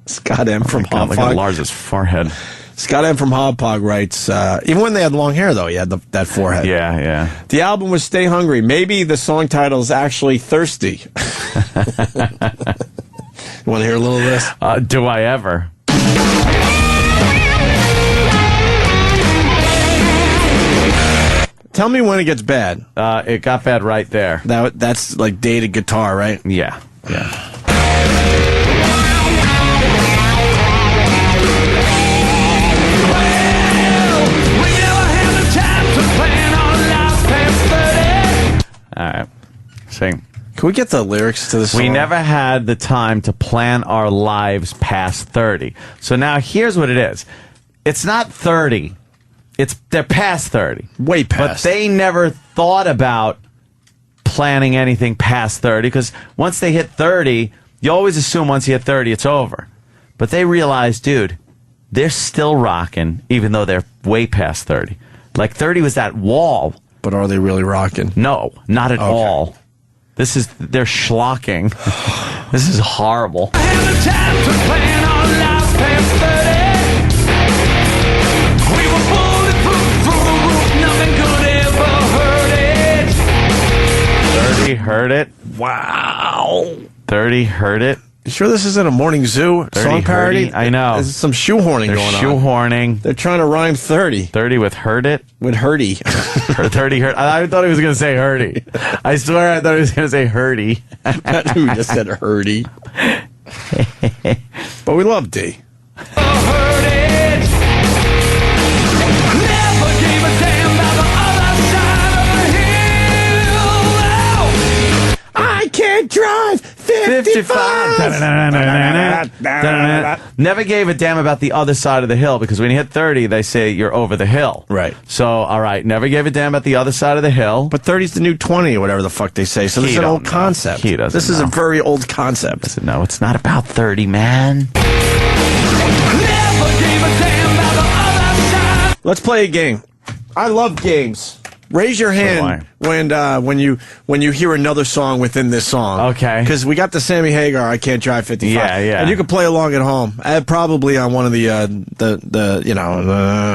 Scott M. from Hog Look at Lars's forehead. Scott M. from Hog writes, even when they had long hair, though, he had that forehead. Yeah. The album was Stay Hungry. Maybe the song title is actually Thirsty. You want to hear a little of this? Do I ever? Tell me when it gets bad. It got bad right there. That's like dated guitar, right? Yeah. All right. Sing. Can we get the lyrics to this song? We never had the time to plan our lives past 30. So now here's what it is. It's not 30. They're past 30. Way past. But they never thought about planning anything past 30 because once they hit 30, you always assume once you hit 30, it's over. But they realized, dude, they're still rocking even though they're way past 30. Like 30 was that wall. But are they really rocking? No, not at all. They're schlocking. This is horrible. Heard it. Wow. 30 heard it. You sure this isn't a Morning Zoo song parody? I know. There's some shoehorning going on. Shoehorning. They're trying to rhyme 30. 30 with heard it? With Hurdy. 30 heard. I thought he was going to say Hurdy. I swear I thought he was going to say Hurdy. Who just said Hurdy? But we love D. I can't drive 55. Never gave a damn about the other side of the hill, because when you hit 30, they say you're over the hill. Right. So, all right, never gave a damn about the other side of the hill. But 30's the new 20 or whatever the fuck they say. So this is an old concept. He doesn't This is a very old concept. I said, no, it's not about 30, man. Let's play a game. I love games. Raise your hand when you hear another song within this song. Okay. Because we got the Sammy Hagar I Can't Drive 55. Yeah. And you can play along at home. Probably on one of the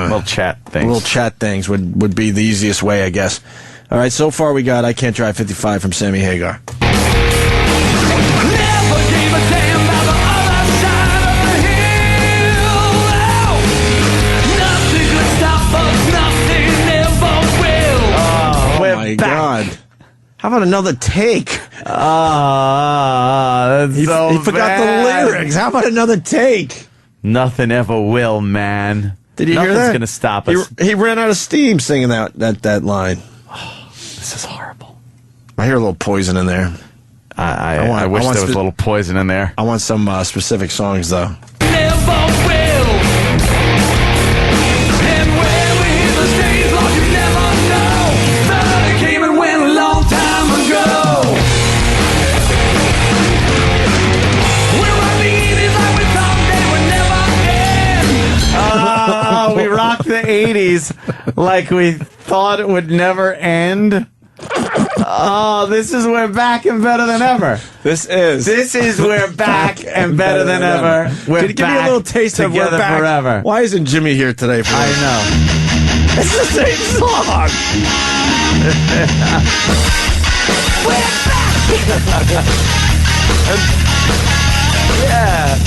little chat things. Little chat things would be the easiest way, I guess. All right, so far we got I Can't Drive 55 from Sammy Hagar. Oh my God. How about another take? He forgot the lyrics. How about another take? Nothing ever will, man. Did you hear that? Nothing's going to stop us. He ran out of steam singing that line. This is horrible. I hear a little poison in there. I wish there was a little poison in there. I want some specific songs, though. We rocked the 80s like we thought it would never end. Oh, this is we're back and better than ever. This is we're back and better than ever. We're Could you give me a little taste of together we're back forever. Why isn't Jimmy here today? For I know. It's the same song. Yeah.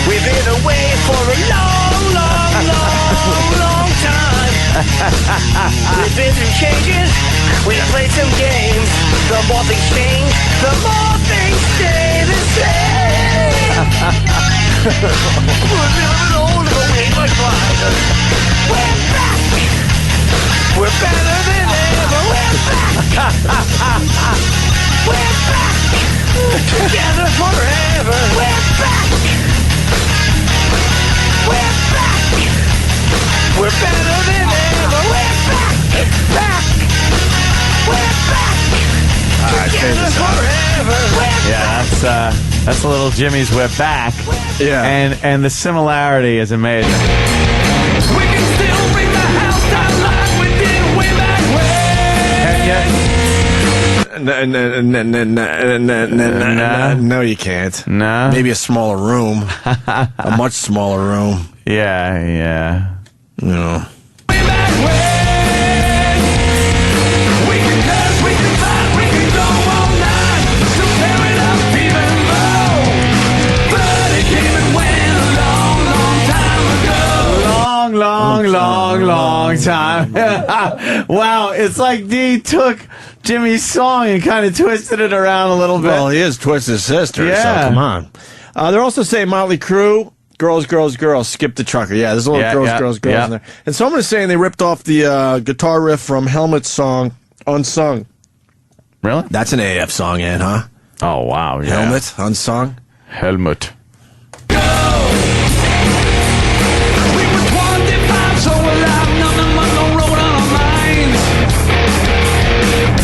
We've been away for a long time. We've been through changes, we've played some games. The more things change, the more things stay the same. We're a little bit older, but we ain't much wiser. We're back. We're better than ever. We're back. We're back. Together forever. We're back. We're back. We're better than ever. We're back. Back. We're back. Together forever. Yeah, that's a little Jimmy's We're Back. Yeah. And the similarity is amazing. We can still bring the house down like we did way back when. No, you can't. No. Maybe a smaller room. A much smaller room. Yeah. No. Long time. Wow, it's like D took Jimmy's song and kind of twisted it around a little bit. Well, he is Twisted Sister, Yeah. so come on. They're also saying Motley Crue, Girls, Skip the Trucker. Yeah, there's a little girls in there. And someone is saying they ripped off the guitar riff from Helmet's song, Unsung. Really? That's an AF song, Ed, huh? Oh, wow. Yeah. Helmet, Unsung. Helmet. So alive, nothing but no road on our minds.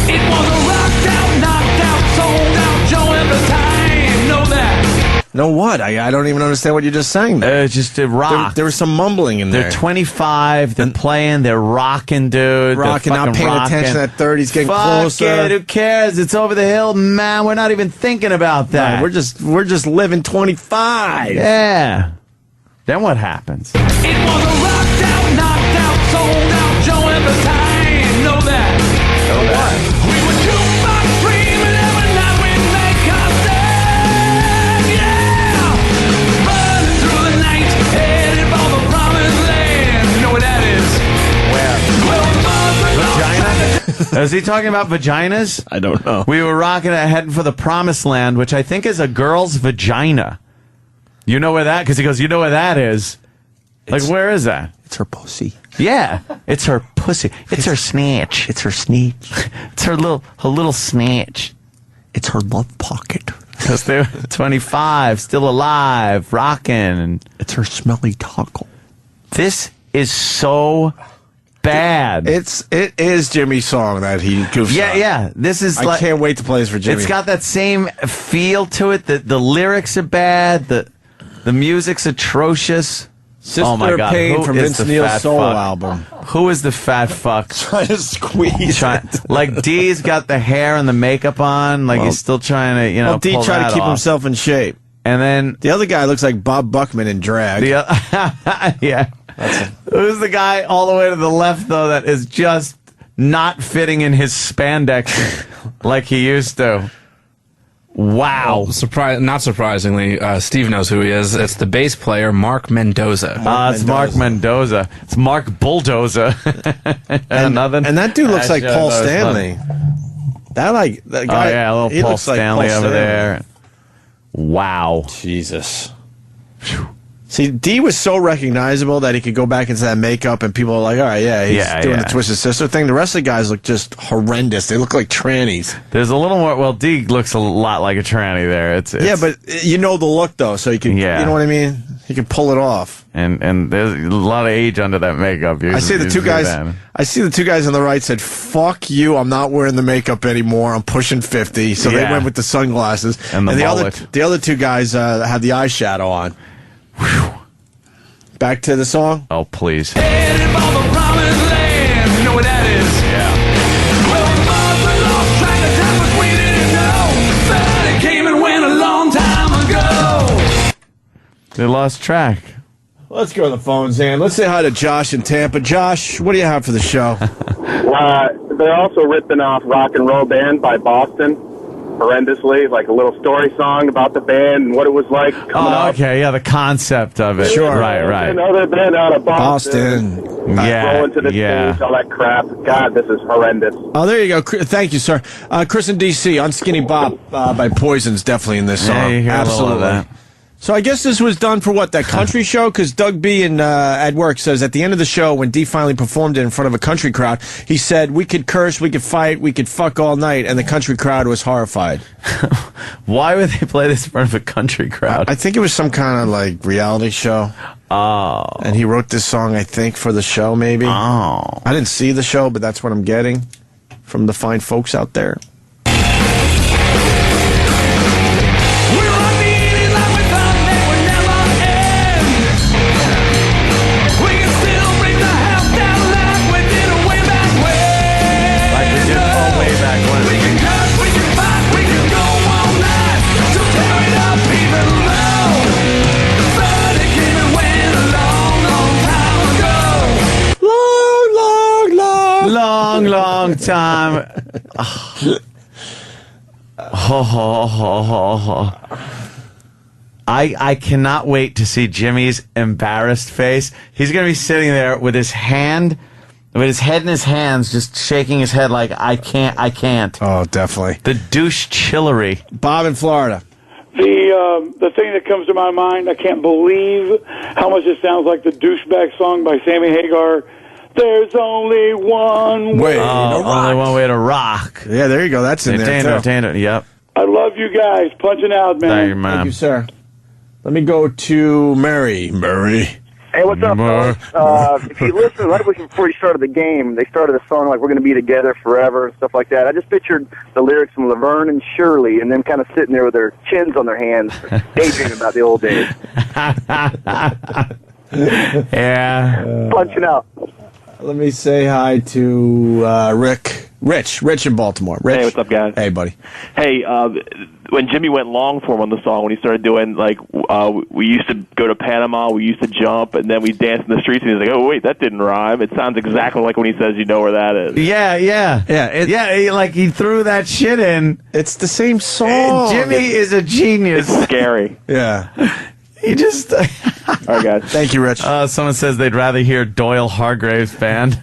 It was a rocked out, knocked out, sold out Joe every time. Know that. No what? I don't even understand what you just sang there. Just a rock. There was some mumbling in there. They're 25. They're playing. They're rocking, dude. Rocking, they're not paying attention. That 30's getting Fuck closer. it, who cares? It's over the hill, man. We're not even thinking about that. No, we're just living 25. Yeah. Then what happens? It was a rocked out, knocked out, sold out Joe and the time. Know that. Know that. We were jukebox screaming every night we make our stand. Yeah. Running through the night, headed for the promised land. You know what that is? Vagina? Is he talking about vaginas? I don't know. We were rocking it, heading for the promised land, which I think is a girl's vagina. You know where that? Because he goes, you know where that is? Like, where is that? It's her pussy. Yeah, it's her pussy. It's her snatch. It's her snatch. It's her little snatch. It's her love pocket. Because they're 25, still alive, rocking. And it's her smelly toggle. This is so bad. It is Jimmy's song that he goofs on. Yeah. This is. I can't wait to play this for Jimmy. It's got that same feel to it. The lyrics are bad. The music's atrocious. Sister oh my God. Pain Who from is Vince Neil's fat solo fuck? album. Who is the fat fuck? Trying to squeeze it. Like D's got the hair and the makeup on. Like he's still trying to, Well, D pull tried that to keep off. himself in shape. And then the other guy looks like Bob Buckman in drag. Yeah. Who's the guy all the way to the left, though, that is just not fitting in his spandex like he used to? Wow. Well, not surprisingly, Steve knows who he is. It's the bass player, Mark Mendoza. It's Mark Mendoza. It's Mark Bulldozer. And that dude looks like Paul Stanley. That guy. Oh, yeah, a little he Paul looks like Stanley Paul over Stanley. there. Wow. Jesus. See, D was so recognizable that he could go back into that makeup and people are like, all right, yeah, he's doing the Twisted Sister thing. The rest of the guys look just horrendous. They look like trannies. There's a little more. Well, D looks a lot like a tranny there. It's yeah, but you know the look, though, so you can, you know what I mean? He can pull it off. And there's a lot of age under that makeup. I see the two guys on the right said, fuck you, I'm not wearing the makeup anymore. I'm pushing 50. So they went with the sunglasses. And the mullet. The other two guys had the eyeshadow on. Whew. Back to the song? Oh, please. Headed for the promised land. You know what that is? Yeah. Well, we lost track of time, but we didn't know that it came and went a long time ago. They lost track. Let's go to the phones, Zan. Let's say hi to Josh in Tampa. Josh, what do you have for the show? They're also ripping off Rock and Roll Band by Boston horrendously, like a little story song about the band and what it was like coming up. Okay, yeah, the concept of it. Sure. Right. Another band out of Boston. Rolling to the stage, all that crap. God, this is horrendous. Oh, there you go. Thank you, sir. Chris in D.C., Unskinny Bop by Poison's definitely in this song. Yeah, you hear a little Absolutely. of that. So I guess this was done for what, that country show? Because Doug B. at work says at the end of the show, when D finally performed it in front of a country crowd, he said, we could curse, we could fight, we could fuck all night, and the country crowd was horrified. Why would they play this in front of a country crowd? I think it was some kind of like reality show. Oh. And he wrote this song, I think, for the show, maybe. Oh. I didn't see the show, but that's what I'm getting from the fine folks out there. Long time. I cannot wait to see Jimmy's embarrassed face. He's going to be sitting there with his head in his hands, just shaking his head like, I can't. Oh, definitely. The douche chillery. Bob in Florida. The thing that comes to my mind, I can't believe how much it sounds like the douchebag song by Sammy Hagar. There's only one way to rock. Only one way to rock. Yeah, there you go. That's in there, too. Yep. I love you guys. Punching out, man. Thank you, man. Thank you, sir. Let me go to Mary. Mary. Hey, what's up, fellas? If you listen, right before you started the game, they started a song like "We're Gonna Be Together Forever" and stuff like that. I just pictured the lyrics from Laverne and Shirley, and them kind of sitting there with their chins on their hands, daydreaming about the old days. Yeah. Punching out. Let me say hi to Rich in Baltimore. Rich. Hey, what's up, guys? Hey, buddy. Hey, when Jimmy went long form on the song, when he started doing, like, we used to go to Panama, we used to jump, and then we dance in the streets, and he's like, oh, wait, that didn't rhyme. It sounds exactly like when he says, you know where that is. Yeah. He threw that shit in. It's the same song. Jimmy is a genius. It's scary. Yeah. He just. All right, guys. Thank you, Rich. Someone says they'd rather hear Doyle Hargrave's band.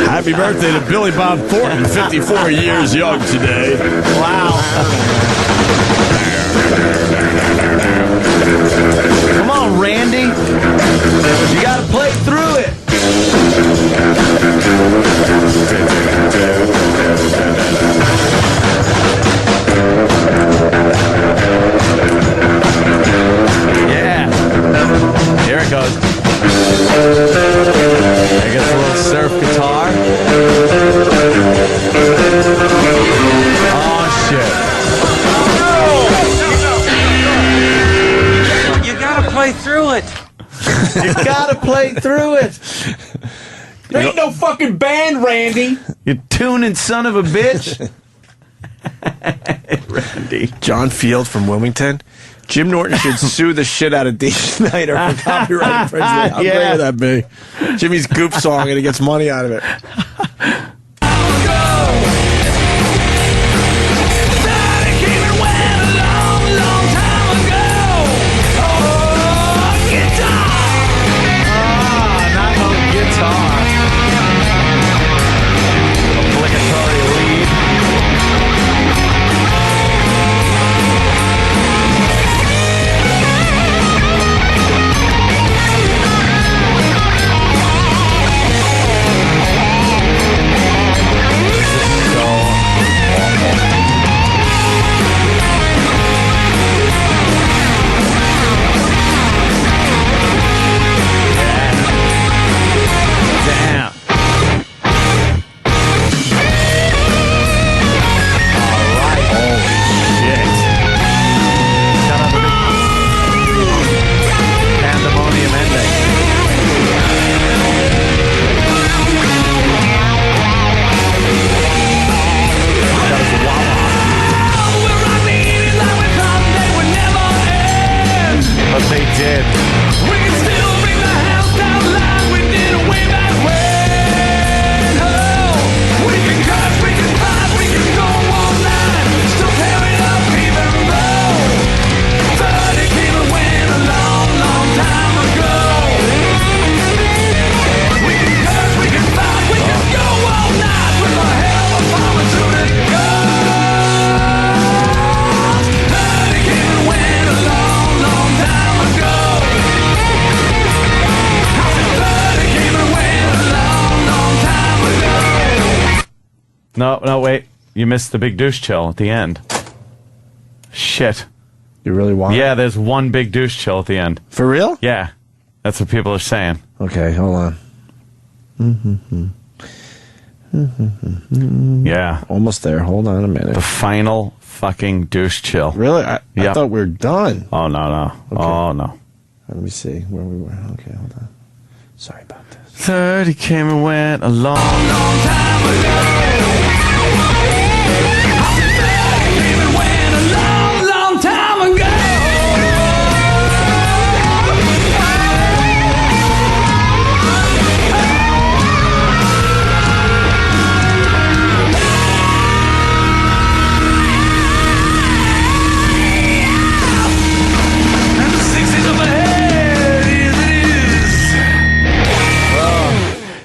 Happy birthday to Billy Bob Thornton, 54 years young today. Wow. Come on, Randy. You got to play through it. Yeah. Here it goes. I guess a little surf guitar. Oh, shit. You gotta play through it. You gotta play through it. There ain't no fucking band, Randy. You tuning son of a bitch. Randy. John Field from Wilmington. Jim Norton should sue the shit out of Dee Snider for copyright infringement. How great would that be? Jimmy's goof song and he gets money out of it. No, wait. You missed the big douche chill at the end. Shit. You really want it? Yeah, there's one big douche chill at the end. For real? Yeah. That's what people are saying. Okay, hold on. Yeah. Almost there. Hold on a minute. The final fucking douche chill. Really? I thought we were done. Oh, no. Okay. Oh, no. Let me see where we were. Okay, hold on. Sorry about this. 30 came and went a long time ago. Long time ago.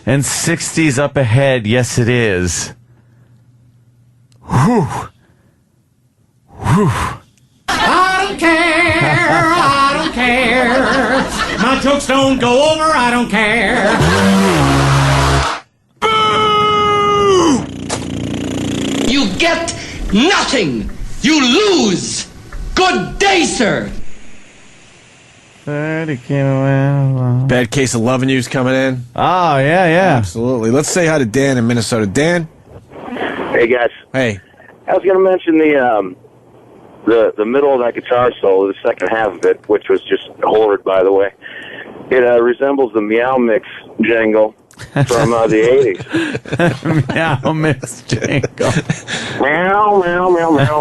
And 60's up ahead, yes it is. Whew. Whew. I don't care. My jokes don't go over, I don't care. Boo! You get nothing. You lose. Good day, sir. Bad Case of Loving You's coming in. Oh, yeah. Absolutely. Let's say hi to Dan in Minnesota. Dan? Hey, guys. Hey. I was going to mention the middle of that guitar solo, the second half of it, which was just horrid, by the way. It resembles the Meow Mix jingle from the 80s. Meow Mix jingle. Meow, meow, meow, meow.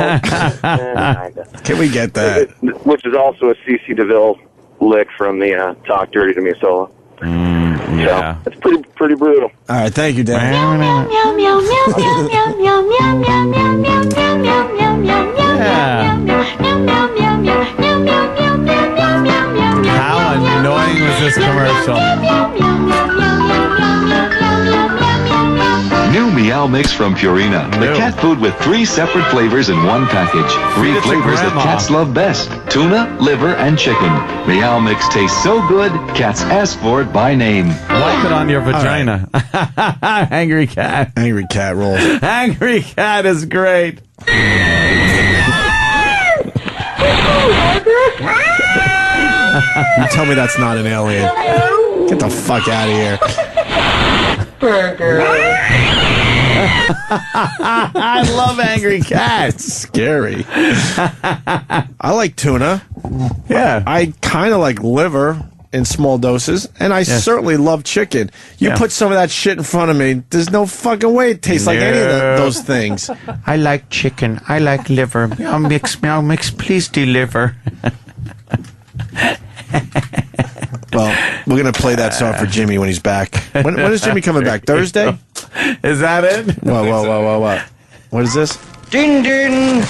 Can we get that? Which is also a C.C. DeVille lick from the Talk Dirty to Me solo. Yeah. So, it's pretty brutal. All right, thank you, Dan. How annoying was this commercial? New Meow Mix from Purina. The cat food with 3 separate flavors in one package. 3 flavors that cats love best. Tuna, liver, and chicken. Meow Mix tastes so good, cats ask for it by name. Wipe it on your vagina. Angry cat. Angry cat rolls. Angry cat is great. You tell me that's not an alien. Get the fuck out of here. I love angry cats. Scary. I like tuna. Yeah. I kind of like liver in small doses, and I certainly love chicken. You put some of that shit in front of me, there's no fucking way it tastes like any of those things. I like chicken. I like liver. Meow mix, please deliver. Well, we're going to play that song for Jimmy when he's back. When is Jimmy coming back? Thursday? Is that it? Whoa. What is this? Din din.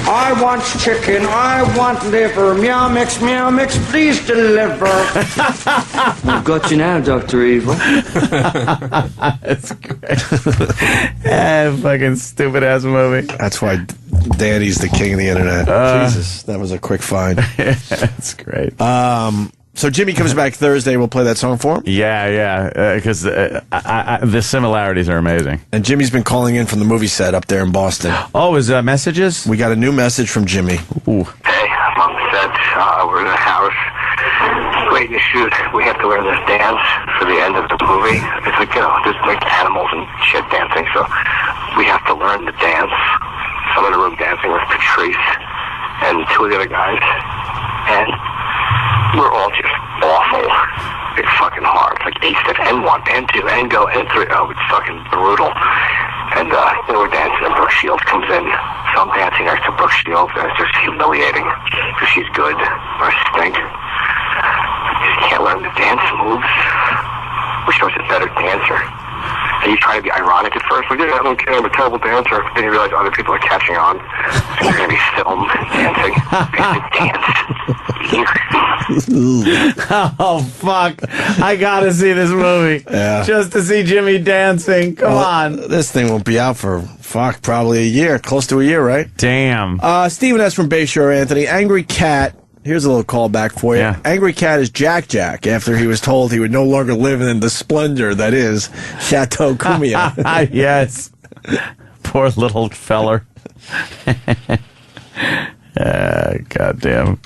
I want chicken. I want liver. Meow mix, please deliver. I've got you now, Dr. Evil. That's great. Fucking stupid ass movie. That's why Danny's the king of the internet. Jesus, that was a quick find. That's great. So Jimmy comes back Thursday. We'll play that song for him? Yeah, because the similarities are amazing. And Jimmy's been calling in from the movie set up there in Boston. Oh, is messages? We got a new message from Jimmy. Ooh. Hey, I'm on the set. We're in a house waiting to shoot. We have to learn this dance for the end of the movie. It's like, there's like animals and shit dancing, so we have to learn the dance. So I'm in the room dancing with Patrice and 2 of the other guys. And we're all just awful. It's fucking hard. It's like 8 steps, and 1, and 2, and go, and 3. Oh, it's fucking brutal. And, we're dancing, and Brooke Shields comes in. So I'm dancing next to Brooke Shields, and it's just humiliating. Because she's good, or I stink. You can't learn the dance moves. Wish I was a better dancer. And you try to be ironic at first, like, yeah, I don't care, I'm a terrible dancer. Then you realize other people are catching on, and you're going to be filmed dancing. Oh, fuck. I gotta see this movie. Yeah. Just to see Jimmy dancing. Come on. This thing won't be out for, probably a year. Close to a year, right? Damn. Stephen S. from Bayshore, Anthony. Angry Cat. Here's a little callback for you. Yeah. Angry Cat is Jack after he was told he would no longer live in the splendor that is Chateau Cumia. Yes. Poor little feller. Goddamn.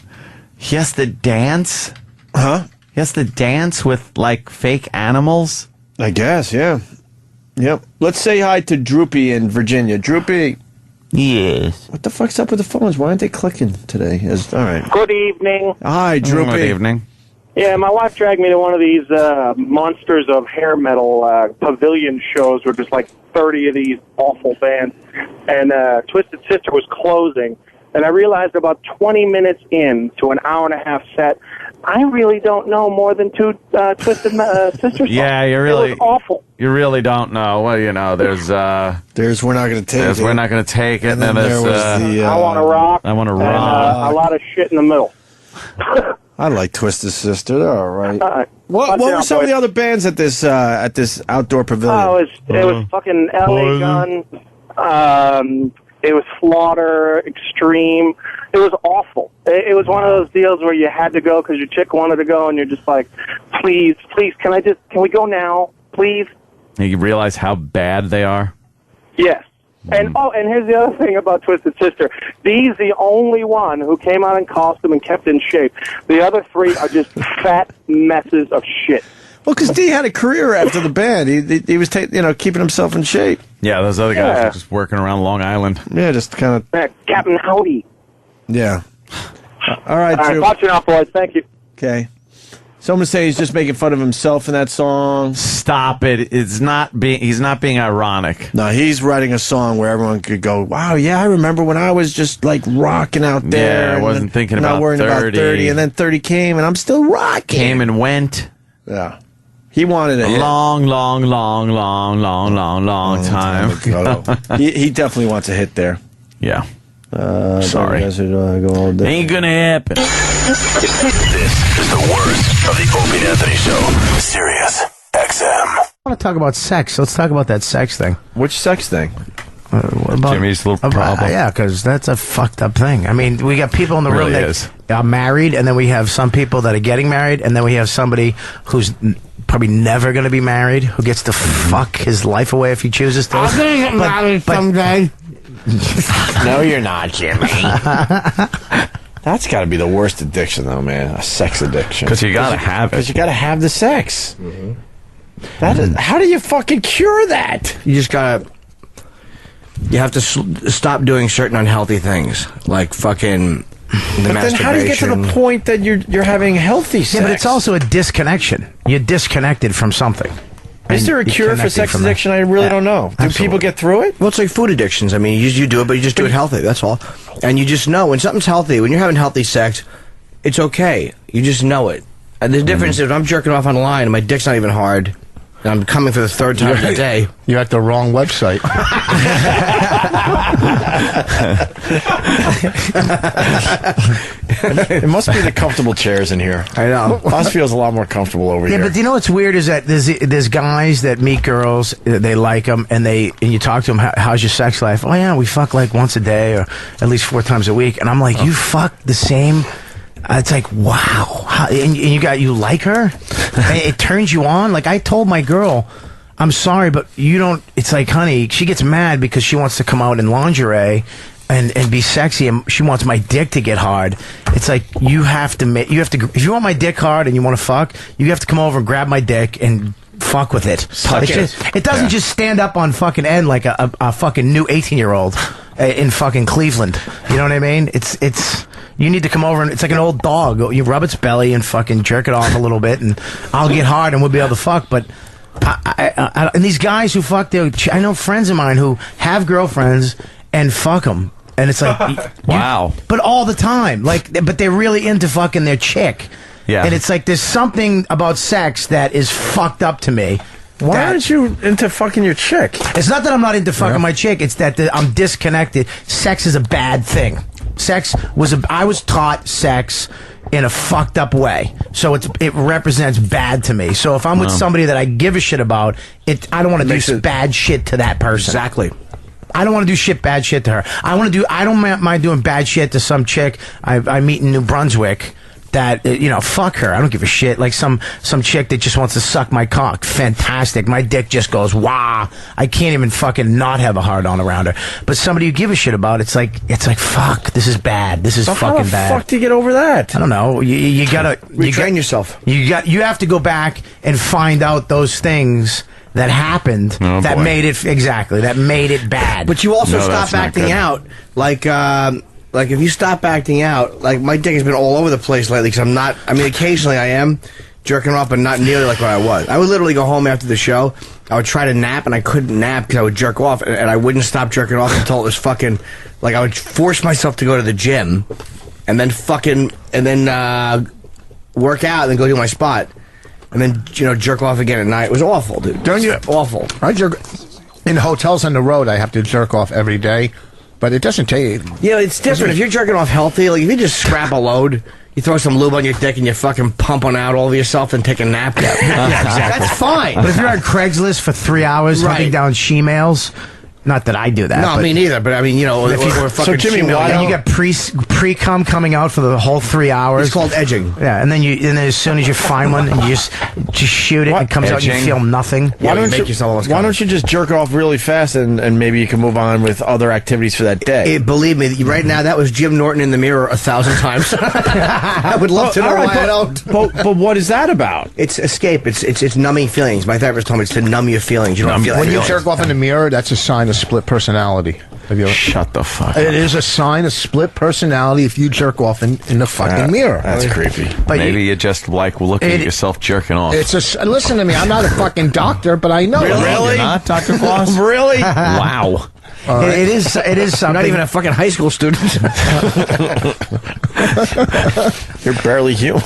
He has to dance? Huh? He has to dance with, like, fake animals? I guess, yeah. Yep. Let's say hi to Droopy in Virginia. Droopy. Yes. What the fuck's up with the phones? Why aren't they clicking today? All right. Good evening. Hi, Droopy. Good evening. Yeah, my wife dragged me to one of these monsters of hair metal pavilion shows where there's like 30 of these awful bands. And Twisted Sister was closing. And I realized about 20 minutes in to an hour-and-a-half set, I really don't know more than 2 Twisted Sister songs. Yeah, It was awful. You really don't know. Well, there's We're Not Gonna Take It. We're Not Gonna Take It. And then there was the I Want to Rock. I Want to and, Rock. a lot of shit in the middle. I like Twisted Sister. They're all right. What Watch were out, some of boys. the other bands at this outdoor pavilion? Oh, it was fucking LA Gun. It was Slaughter, Extreme. It was awful. It was one of those deals where you had to go because your chick wanted to go, and you're just like, please, can we go now, please? You realize how bad they are? Yes. And and here's the other thing about Twisted Sister. Dee's the only one who came out in costume and kept in shape. The other three are just fat messes of shit. Well, because Dee had a career after the band. He was keeping himself in shape. Yeah, those other guys were just working around Long Island. Yeah, just kind of. Captain Howdy. Yeah. All right, Drew. Watching out, boys. Thank you. Okay. Someone say he's just making fun of himself in that song. Stop it! He's not being ironic. No, he's writing a song where everyone could go, "Wow, yeah, I remember when I was just like rocking out there. Yeah, I wasn't thinking not about worrying 30. about 30, and then 30 came, and I'm still rocking. Came and went. Yeah, he wanted a long time. he definitely wants a hit there. Yeah. Sorry. Ain't gonna happen. This is the worst of the Opie and Anthony Show. Sirius XM. I want to talk about sex. Let's talk about that sex thing. Which sex thing? What about Jimmy's little problem? Yeah, because that's a fucked up thing. I mean, we got people in the room Really that is. are married, and then we have some people that are getting married, and then we have somebody who's probably never going to be married, who gets to fuck his life away if he chooses to. I'm going to get married someday. No, you're not, Jimmy. That's got to be the worst addiction, though, man. A sex addiction. Because you got to have it. Because you got to have the sex. Mm-hmm. That is, how do you fucking cure that? You just gotta. You have to stop doing certain unhealthy things, like fucking the But masturbation. then how do you get to the point that you're having healthy sex? Yeah, but it's also a disconnection. You're disconnected from something. Is there a cure for sex addiction? I really don't know. Do people get through it? Well, it's like food addictions. I mean, you do it, but you just do it healthy. That's all. And you just know when something's healthy, when you're having healthy sex, it's okay. You just know it. And the difference is if I'm jerking off online and my dick's not even hard, and I'm coming for the third time a day. You're at the wrong website. It must be the comfortable chairs in here. I know. Us feels a lot more comfortable over here. Yeah, but you know what's weird is that there's guys that meet girls, they like them, and you talk to them, how's your sex life? Oh yeah, we fuck like once a day or at least 4 times a week, and I'm like, you fuck the same. It's like, wow, and you like her? And it turns you on. Like I told my girl, I'm sorry, but you don't. It's like, honey, she gets mad because she wants to come out in lingerie and be sexy, and she wants my dick to get hard. It's like you have to if you want my dick hard and you want to fuck, you have to come over and grab my dick and fuck with it. It doesn't just stand up on fucking end like a fucking new 18-year-old in fucking Cleveland. You know what I mean? It's. You need to come over and it's like an old dog. You rub its belly and fucking jerk it off a little bit, and I'll get hard and we'll be able to fuck. But and these guys who fuck, I know friends of mine who have girlfriends and fuck them, and it's like wow. But all the time, but they're really into fucking their chick. Yeah. And it's like there's something about sex that is fucked up to me. Why aren't you into fucking your chick? It's not that I'm not into fucking my chick. It's that I'm disconnected. Sex is a bad thing. I was taught sex in a fucked up way, so it represents bad to me. So if I'm with somebody that I give a shit about, I don't want to do bad shit to that person. Exactly. I don't want to do bad shit to her. I don't mind doing bad shit to some chick I meet in New Brunswick. That fuck her. I don't give a shit. Like some chick that just wants to suck my cock. Fantastic. My dick just goes wah. I can't even fucking not have a hard on around her. But somebody you give a shit about, it's like fuck. This is bad. This is fucking bad. How the fuck do you get over that? I don't know. You gotta retrain yourself. You have to go back and find out those things that happened that made it bad. But you also stop acting out like if you stop acting out, like my dick has been all over the place lately because I'm not. I mean, occasionally I am jerking off, but not nearly like what I was. I would literally go home after the show. I would try to nap, and I couldn't nap because I would jerk off, and I wouldn't stop jerking off until it was fucking like I would force myself to go to the gym, and then work out, and then go do my spot, and then jerk off again at night. It was awful, dude. Don't you? Awful. I jerk in hotels on the road. I have to jerk off every day. But it doesn't take. Yeah, it's different. If you're jerking off healthy, like if you just scrap a load, you throw some lube on your dick and you fucking pump one out all of yourself and take a nap. Yeah, exactly. That's fine. But if you're on Craigslist for 3 hours hunting down she-males, Not that I do that. No, but me neither. But I mean, you know, if you, or fucking Jimmy, female, why and you you know, get pre-cum coming out for the whole 3 hours. it's called edging. Yeah, and then as soon as you find one, and you just shoot it, and it comes out, and you Edging? feel nothing. Why don't you just jerk off really fast and maybe you can move on with other activities for that day? Believe me, right now that was Jim Norton in the mirror 1,000 times. I would love to know why I don't. But what is that about? It's escape. It's numbing feelings. My therapist told me it's to numb your feelings. You don't feel When you feelings. jerk off in the mirror, that's a sign of split personality. Have you ever? Shut the fuck It up. is a sign of split personality if you jerk off in the fucking mirror. That's creepy. But Maybe you just like looking at yourself jerking off. Listen to me. I'm not a fucking doctor, but I know. You're not, Dr. Claus? Really? Wow. It is something. I'm not even a fucking high school student. You're barely human.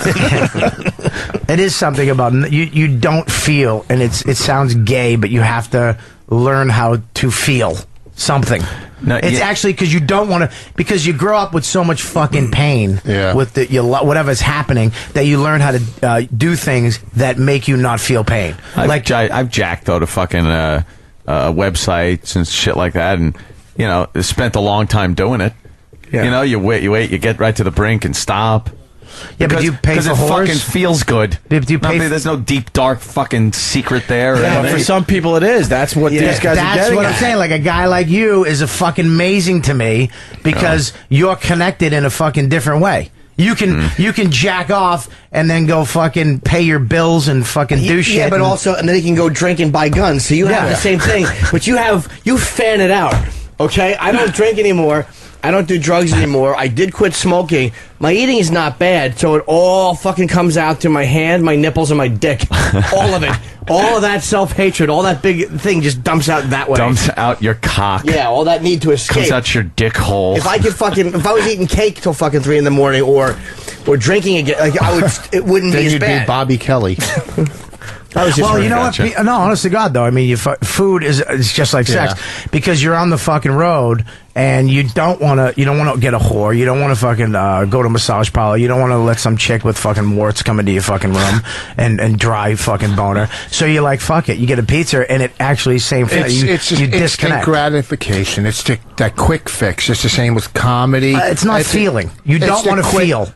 It is something about you don't feel, and it sounds gay, but you have to learn how to feel something. No, it's actually because you don't want to, because you grow up with so much fucking pain with whatever's happening, that you learn how to do things that make you not feel pain. I've jacked though to fucking websites and shit like that, and you know, spent a long time doing it. Yeah. You know, you wait, you get right to the brink and stop. Yeah, but do you pay for because it whores? fucking feels good. Do you pay there's no deep, dark fucking secret there. or Yeah, anything. for some people it is. That's what these guys are That's getting what at. I'm saying. Like, a guy like you is a fucking amazing to me because you're connected in a fucking different way. You can jack off and then go fucking pay your bills and fucking do shit. Yeah, but also, and then he can go drink and buy guns. So you have the same thing, but you fan it out. Okay, I don't drink anymore. I don't do drugs anymore. I did quit smoking. My eating is not bad, so it all fucking comes out to my hand, my nipples, and my dick. All of it. All of that self-hatred, all that big thing just dumps out that way. Dumps out your cock. Yeah, all that need to escape. Comes out your dick hole. If I was eating cake till fucking 3 a.m. or drinking again, like it wouldn't Then be as you'd bad. be Bobby Kelly. Well, you know what? No, honest to God, though. I mean, food is just like sex because you're on the fucking road and you don't want to get a whore. You don't want to fucking go to a massage parlor. You don't want to let some chick with fucking warts come into your fucking room and dry fucking boner. So you're like, fuck it. You get a pizza and it actually same thing. It's just you instant disconnect. gratification. It's that quick fix. It's the same with comedy. It's not feeling. You don't want to feel.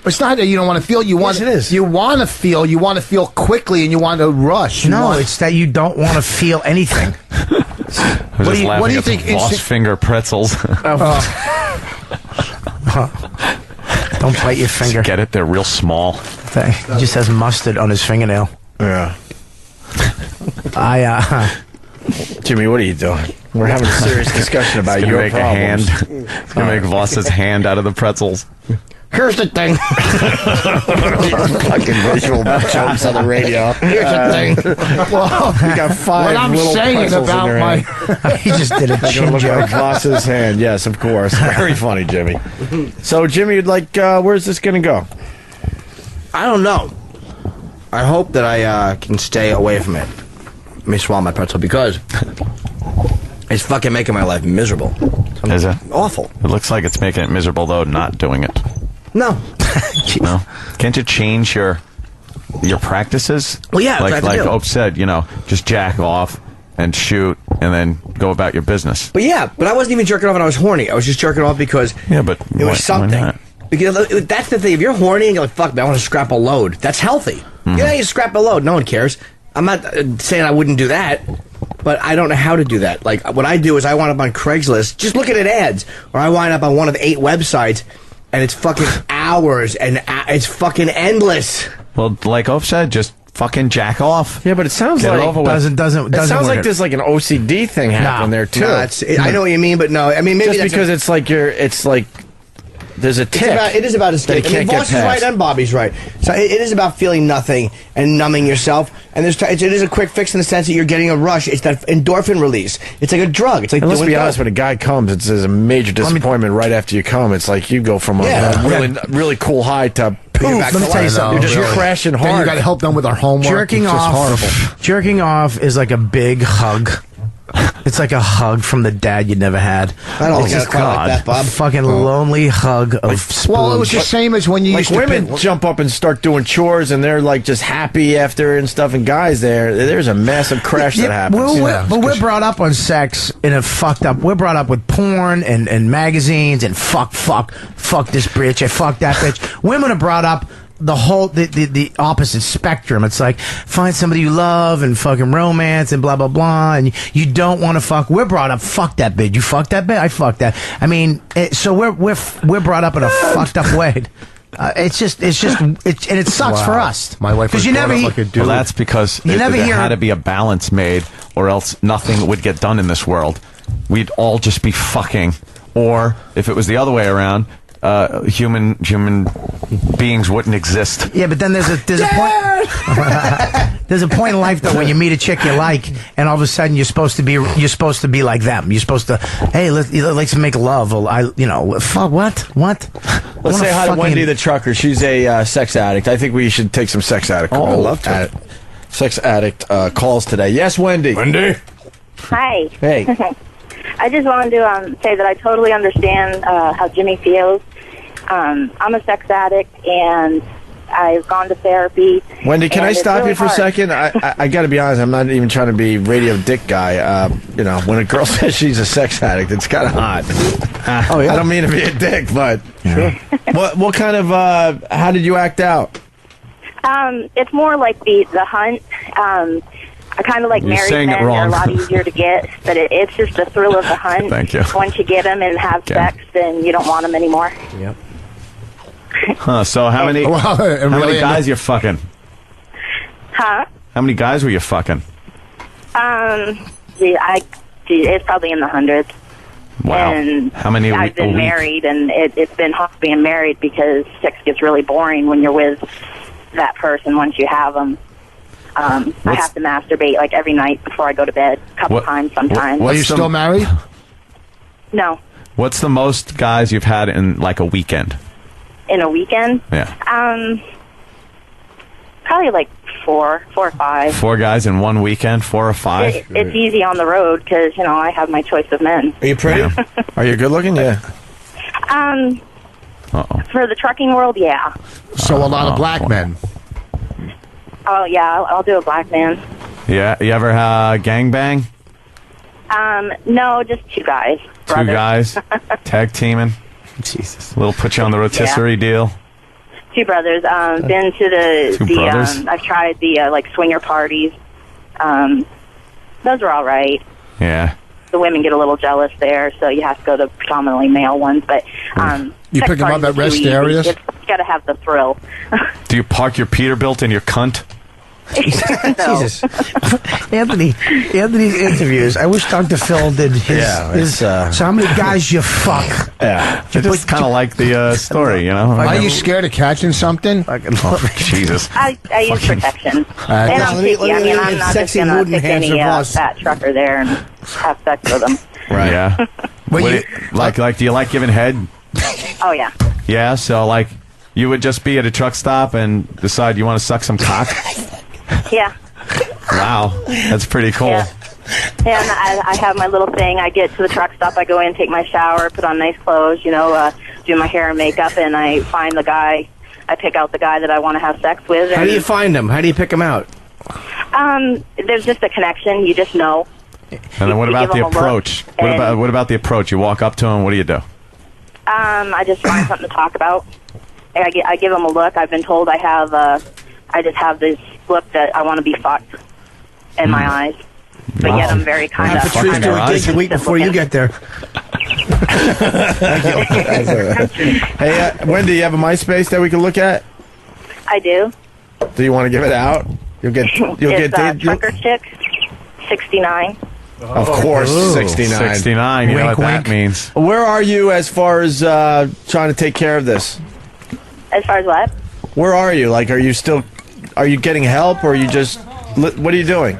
It's not that you don't want to feel. You want. Yes, it is. You want to feel. You want to feel quickly, and you want to rush. It's that you don't want to feel anything. What do you think? Lost finger pretzels. Don't bite your finger. Get it? They're real small. He just has mustard on his fingernail. Yeah. Jimmy, what are you doing? We're having a serious discussion about your make problems. a hand. It's gonna make Voss's hand out of the pretzels. Here's the thing. Fucking visual jokes on the radio. Here's the thing. Well, you got 5 what I'm little saying pretzels about in your my- hand. He just did a They're chin gonna look joke. like Voss's hand. Yes, of course. Very funny, Jimmy. So, Jimmy, you'd like, where's this going to go? I don't know. I hope that I can stay away from it. Let me swallow my pretzel because it's fucking making my life miserable. Is it? Awful. It looks like it's making it miserable, though, not doing it. No. No? Can't you change your practices? Well, yeah, that's what I like have to do. Ope said, just jack off and shoot and then go about your business. But I wasn't even jerking off when I was horny. I was just jerking off because but it was something. Why not? Because that's the thing. If you're horny and you're like, fuck, man, I want to scrap a load, that's healthy. Mm-hmm. Yeah, you scrap a load. No one cares. I'm not saying I wouldn't do that, but I don't know how to do that. Like, what I do is I wind up on Craigslist just looking at ads, or I wind up on one of 8 websites, and it's fucking hours, and it's fucking endless. Well, like Ope said, just fucking jack off. Yeah, but it sounds Get like it over with. doesn't it sounds work. like there's like an OCD thing happening there too. No, I know what you mean, but no. I mean, maybe just that's because it's like there's a tick. it is about escape. that you I mean, can't Voss get is right past. and Bobby's right. So it is about feeling nothing and numbing yourself. And it is a quick fix in the sense that you're getting a rush. It's that endorphin release. It's like a drug. It's like And let's doing be honest, dope. when a guy comes, it's a major disappointment right after you come. It's like you go from a really cool high to poof. back to Let me tell you something. You're just crashing Then hard. you got to help them with our homework. Jerking it's off. just horrible. Jerking off is like a big hug. It's like a hug from the dad you never had. I don't think it's quite like that, Bob. A fucking lonely hug of spoons. Well, it was the same as when you Like used to women pin- jump up and start doing chores, and they're like just happy after and stuff. And guys, there's a massive crash that happens. But we're brought up on sex in a fucked up. We're brought up with porn and magazines and fuck this bitch, I fuck that bitch. Women are brought up the opposite spectrum. It's like find somebody you love and fucking romance and blah blah blah, and you don't want to fuck. We're brought up fuck that bitch. You fuck that bitch. I fuck that. I mean, so we're brought up in a fucked up way. And it sucks for us. My wife was you brought never up hear, like a dude. Well, that's because You never there hear- had to be a balance made, or else nothing would get done in this world. We'd all just be fucking, or if it was the other way around, human beings wouldn't exist. Yeah, but then there's a point. There's a point in life though when you meet a chick you like, and all of a sudden you're supposed to be like them. You're supposed to, hey, let's make love. Well, fuck what? Let's say hi to Wendy the trucker. She's a sex addict. I think we should take some sex addict. Oh, I'd love to. Sex addict calls today. Yes, Wendy. Wendy. Hi. Hey. I just wanted to say that I totally understand how Jimmy feels. I'm a sex addict, and I've gone to therapy. Wendy, can and I it's stop really you for a hard. second? I got to be honest. I'm not even trying to be radio dick guy. When a girl says she's a sex addict, it's kind of hot. Oh, yeah. I don't mean to be a dick, but sure. What kind of? How did you act out? It's more like the hunt. I kind of like You're married saying it men. They're wrong. a lot easier to get, but it's just the thrill of the hunt. Thank you. Once you get them and have sex, then you don't want them anymore. Yep. Huh? So how many? Well, how many guys you're fucking? Huh? How many guys were you fucking? It's probably in the hundreds. Wow. And How many? I've a been week? married, and it's been hard being married because sex gets really boring when you're with that person once you have them. I have to masturbate like every night before I go to bed, a couple times sometimes. Are you still married? No, What's the most guys you've had in like a weekend? in a weekend. Yeah. Probably like four or five. 4 guys in one weekend, 4 or 5. It's easy on the road because I have my choice of men. Are you pretty? Are you good looking? Yeah. For the trucking world, yeah. So a lot of black men. Oh yeah, I'll do a black man. Yeah. You ever gangbang? No, just 2 guys. 2 brothers. guys tag teaming. Jesus. Little put you on the rotisserie deal. 2 brothers. Been to the 2 brothers? I've tried the like swinger parties. Those are all right. Yeah. The women get a little jealous there, so you have to go to predominantly male ones. But You sex pick them up parties at are too rest easy. areas? You got to have the thrill. Do you park your Peterbilt in your cunt? Jesus. Anthony's interviews. I wish Dr. Phil did his. Yeah, his it's, so how many guys you fuck? Yeah. I just kind of like the story, you know? Are you scared of catching something? Jesus. I use protection. And I'm picky. I mean, I'm not just sexy going mood to pick enhancer any plus. fat trucker there and have sex with them. Right. Yeah. Well, What you- do like, do you like giving head? Oh, yeah. Yeah, so like you would just be at a truck stop and decide you want to suck some cock? Yeah. Wow. That's pretty cool. Yeah. And I have my little thing. I get to the truck stop. I go in, take my shower, put on nice clothes, do my hair and makeup, and I find the guy. I pick out the guy that I want to have sex with. How And, do you find them? How do you pick them out? there's just a connection. You just know. And then what You about give the 'em a look, approach? and- What about the approach? You walk up to him, what do you do? I just find something to talk about. I give them a look. I've been told I just have this look that I want to be fucked in my eyes. But yet I'm very kind of... Patrice do a gig a week before you get there. Hey, Wendy, you have a MySpace that we can look at? I do. Do you want to give it out? You'll get. It's Trucker Chick 69. Of course, 69. 69, you know what that means. Where are you as far as trying to take care of this? As far as what? Where are you? Like, are you getting help, or are you just, what are you doing?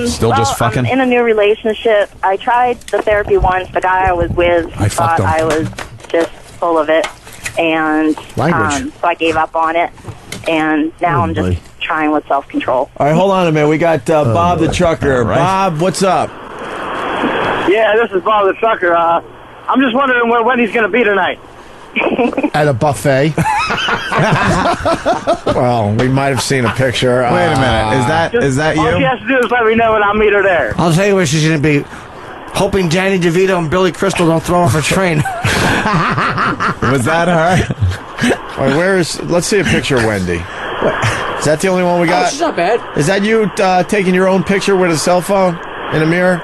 Still just fucking? I'm in a new relationship. I tried the therapy once. The guy I was with thought him. I was just full of it. And so I gave up on it. And now I'm just trying with self-control. All right, hold on a minute. We got Bob the trucker. Right. Bob, what's up? Yeah, this is Bob the Trucker. I'm just wondering where Wendy's going to be tonight. At a buffet. Well, we might have seen a picture. Wait a minute. Is that All you? she has to do is let me know and I'll meet her there. I'll tell you where she's going to be. Hoping Danny DeVito and Billy Crystal don't throw off a train. Was that her? All right, let's see a picture of Wendy. Is that the only one we got? She's not bad. Is that you taking your own picture with a cell phone in a mirror?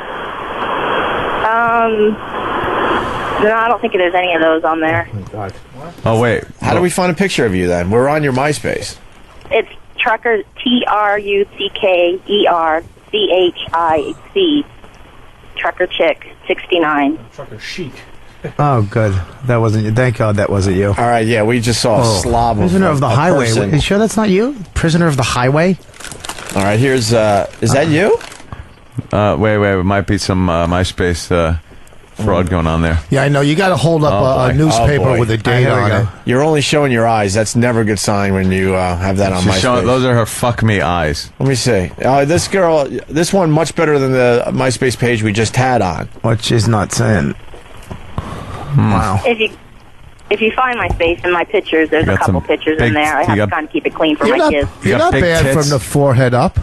No, I don't think there's any of those on there. Oh, wait. How do we find a picture of you then? We're on your MySpace. It's Trucker, TruckerChic, Trucker Chick 69. Trucker Chic. Oh, good. That wasn't you. Thank God that wasn't you. All right, yeah, we just saw a slob of Prisoner of the a Highway. person. You sure that's not you? Prisoner of the Highway? All right, here's, is that you? Wait. It might be some MySpace fraud going on there. Yeah, I know. You got to hold up a newspaper with a date on it. You're only showing your eyes. That's never a good sign when you have that on MySpace. Those are her fuck me eyes. Let me see. This girl, this one much better than the MySpace page we just had on. Which is not saying. Wow. If you find my face and my pictures, there's a couple pictures in there. I have to kind of keep it clean for my kids. You're not bad from the forehead up.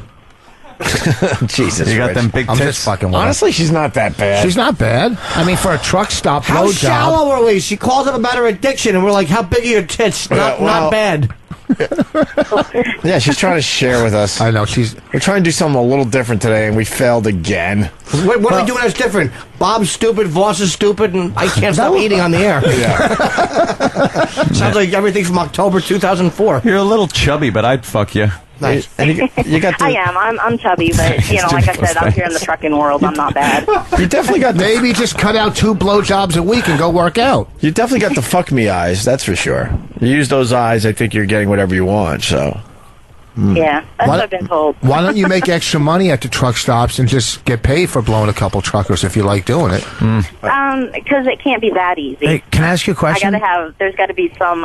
Jesus, you got them big I'm tits. just fucking with her. Honestly, she's not that bad. She's not bad. I mean, for a truck stop How blowjob. shallow are we? She called up about her addiction, and we're like, how big are your tits? Not bad. Yeah, she's trying to share with us. I know. We're trying to do something a little different today, and we failed again. What are we doing that's different? Bob's stupid, Voss is stupid, and I can't stop eating on the air. Yeah. Sounds like everything from October 2004. You're a little chubby, but I'd fuck you. Nice. And you got I am. I'm chubby, but like I said, out here in the trucking world, I'm not bad. You definitely got maybe just cut out 2 blowjobs a week and go work out. You definitely got the fuck me eyes, that's for sure. You use those eyes, I think you're getting whatever you want. So. Yeah, that's what I've been told. Why don't you make extra money at the truck stops and just get paid for blowing a couple truckers if you like doing it? Because it can't be that easy. Hey, can I ask you a question? There's got to be some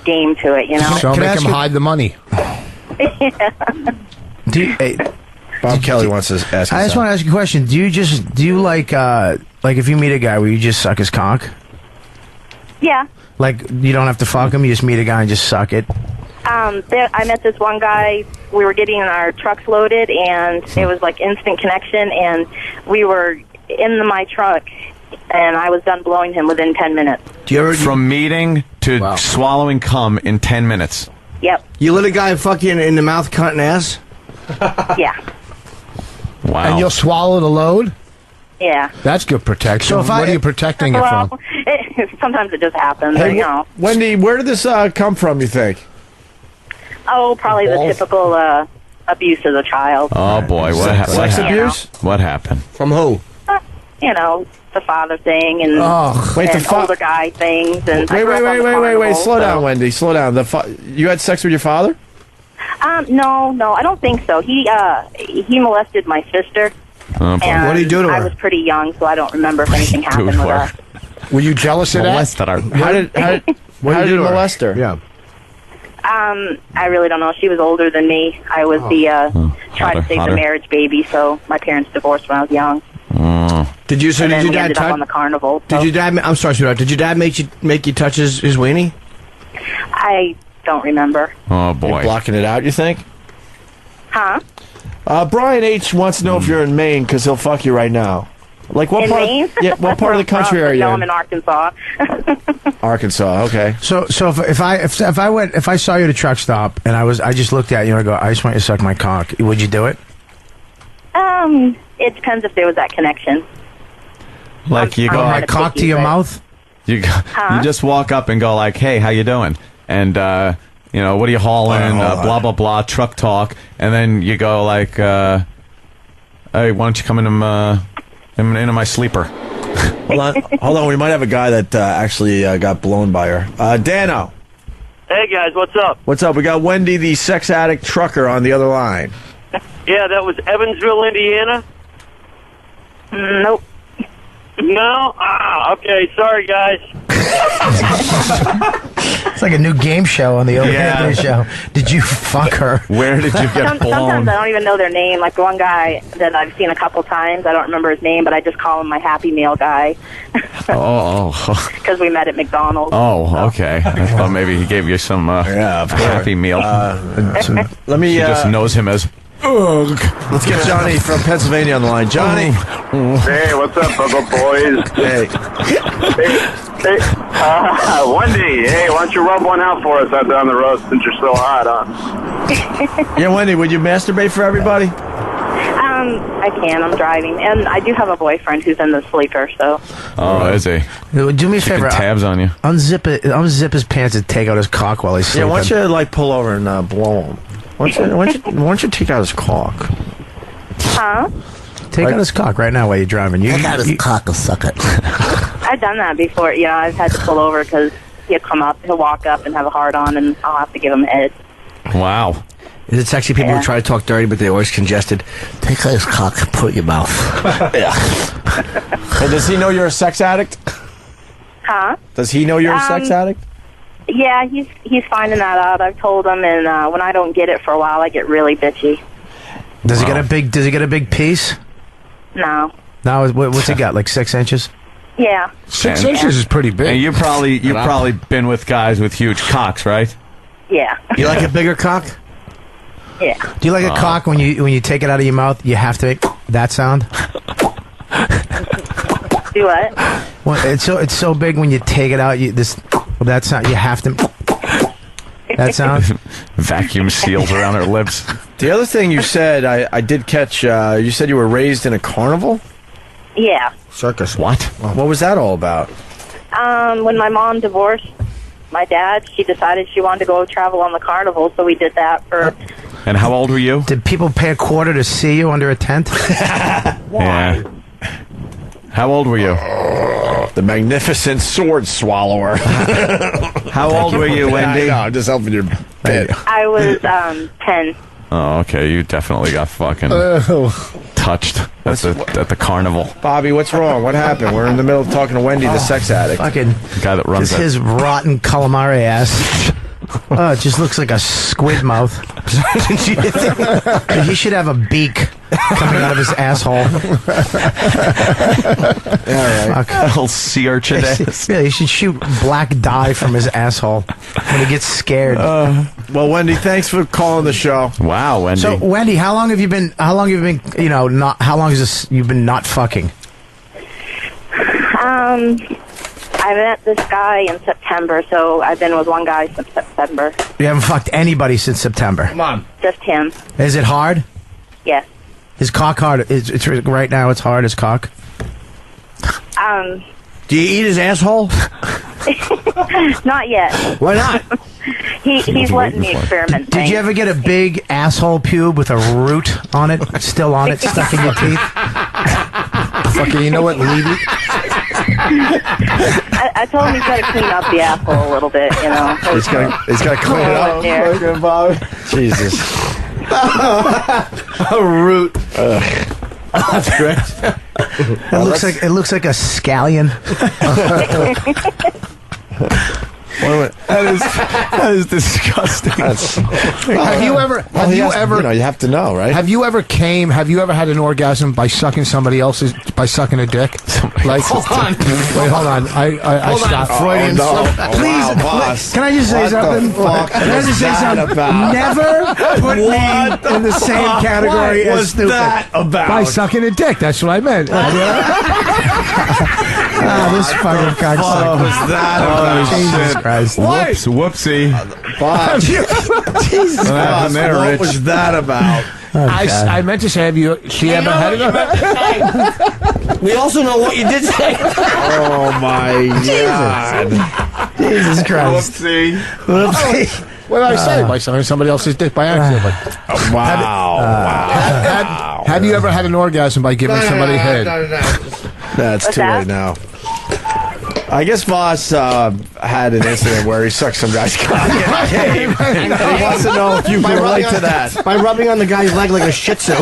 game to it, So Can I make ask them you- hide the money. Bob Kelly wants to ask. I just want to ask you a question. Do you like if you meet a guy, will you just suck his cock? Yeah. Like you don't have to fuck him, you just meet a guy and just suck it. I met this one guy. We were getting our trucks loaded, and it was like instant connection. And we were in my truck, and I was done blowing him within 10 minutes. From meeting to swallowing cum in 10 minutes. Yep. You let a guy fuck you in the mouth, cunt, and ass? Yeah. Wow. And you'll swallow the load? Yeah. That's good protection. So if what are you protecting it from? Sometimes it just happens. Hey, but, Wendy, where did this come from, you think? Probably the typical abuse as a child. Oh boy, what happened? Sex abuse? What happened? From who? The father thing and, wait, and older guy things. And I grew up on the Wait, carnival, slow down, so- Wendy, slow down. You had sex with your father? No, I don't think so. He molested my sister. Oh, boy. And What did he do to I her? was pretty young, so I don't remember if anything happened with us. Were you jealous of that? Molested her. How did you molest her? Yeah. I really don't know. She was older than me. I was trying to save hotter. the marriage baby, so my parents divorced when I was young. Did your and then we dad ended up touch? on the carnival. Did so- your dad? I'm sorry, sweetheart. Did your dad make you touch his weenie? I don't remember. Oh boy. You're blocking it out, you think? Huh? Brian H wants to know if you're in Maine because he'll fuck you right now. Like what In part? Maine? What part of the country are you No, in? I'm in Arkansas. Arkansas. Okay. So if I saw you at a truck stop and I just looked at you and I go, I just want you to suck my cock, would you do it? It depends if there was that connection. Like you I'm go, kinda Cock to picky, your but- mouth? you just walk up and go like, "Hey, how you doing?" And what are you hauling? Hold on. Blah blah blah. Truck talk, and then you go like, "Hey, why don't you come into my sleeper?" Hold on. We might have a guy that actually got blown by her. Dano. Hey, guys, what's up? What's up? We got Wendy, the sex addict trucker, on the other line. Yeah, that was Evansville, Indiana? Nope. No? Okay, sorry, guys. It's like a new game show on the Opie and Anthony show. Did you fuck her? Where did you get Sometimes I don't even know their name. Like one guy that I've seen a couple times, I don't remember his name, but I just call him my Happy Meal guy. Because we met at McDonald's. Oh, okay. I thought maybe he gave you some Happy Meal. Let me. She just knows him as. Ugh. Let's get Johnny from Pennsylvania on the line. Johnny. Hey, what's up, Bubba boys? Hey. Wendy, hey, why don't you rub one out for us out down the road since you're so hot, huh? Yeah, Wendy, would you masturbate for everybody? I can. I'm driving, and I do have a boyfriend who's in the sleeper. So. Oh, is he? Do me a favor. Tabs on you. Unzip his pants and take out his cock while he's sleeping. Yeah, why don't you like pull over and blow him? Why don't you take out his cock? Huh? Take out his cock right now while you're driving. Take out his cock and suck it. I've done that before. You know, I've had to pull over because he'll come up, he'll walk up and have a hard on, and I'll have to give him head. Wow. Is it sexy people who try to talk dirty, but they're always congested? Take out his cock and put it in your mouth. Yeah. And does he know you're a sex addict? Huh? Does he know you're a sex addict? Yeah, he's finding that out. I've told him, and when I don't get it for a while, I get really bitchy. Does he get a big? Does he get a big piece? No. No. What's he got? Like 6 inches? Yeah. 6 inches is pretty big. And you've probably been with guys with huge cocks, right? Yeah. You like a bigger cock? Yeah. Do you like a cock when you take it out of your mouth? You have to make that sound. Do what? Well, it's so big when you take it out. That sound. You have to. That sound. Vacuum seals around her lips. The other thing you said, I did catch. You said you were raised in a carnival. Yeah. Circus. What? What was that all about? When my mom divorced my dad, she decided she wanted to go travel on the carnival, so we did that for. And how old were you? Did people pay a quarter to see you under a tent? Yeah. How old were you? The magnificent sword swallower. How old were you, Wendy? I know, I'm just helping your bit. I was 10. Oh, okay. You definitely got fucking touched at the carnival. Bobby, what's wrong? What happened? We're in the middle of talking to Wendy, the sex addict. Fucking the guy that runs his rotten calamari ass. Oh, it just looks like a squid mouth. He should have a beak coming out of his asshole. All right. Little sea urchin ass. Yeah, he should shoot black dye from his asshole when he gets scared. Well, Wendy, thanks for calling the show. Wow, Wendy. So, Wendy, how long have you been? How long have you been? How long has this? You've been not fucking? I met this guy in September, so I've been with one guy since September. You haven't fucked anybody since September. Come on. Just him. Is it hard? Yes. His cock hard? It's right now. It's hard. His cock. Do you eat his asshole? Not yet. Why not? He's letting me experiment. Did you ever get a big asshole pube with a root on it, still on it, stuck in your teeth? Fucking, you know what? Leave it. I told him he's got to clean up the asshole a little bit, you know. He's got to clean it up. There. Jesus. A root. That's great. It looks like a scallion. That is disgusting. Have you ever? You have to know, right? Have you ever had an orgasm by sucking somebody else's? By sucking a dick? Like, hold on. Wait, hold on. I stopped. Freudian slip. Please, boss. can I just say something? Can I just say something? Never put me in the same category as stupid. By sucking a dick. That's what I meant. This fucking cocksucker. What was that about? Jesus Christ. Whoops, whoopsie. Bob. Jesus Boss, what was that about? I meant to say, have you? She ever had it? We also know what you did say. Oh my God. Jesus Christ. Whoopsie. What did I say? By sucking somebody else's dick by accident. Wow. Have you ever had an orgasm by giving somebody head? That's too late now. I guess Voss had an incident where he sucked some guy's cock. He wants to know if you can relate to that. By rubbing on the guy's leg like a shih tzu.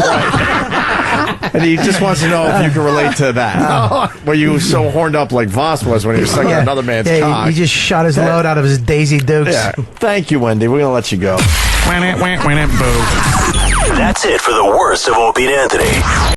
And he just wants to know if you can relate to that. Were you so horned up like Voss was when he was sucking another man's cock? He just shot his load out of his Daisy Dukes. Yeah. Thank you, Wendy. We're going to let you go. That's it for the worst of Opie and Anthony.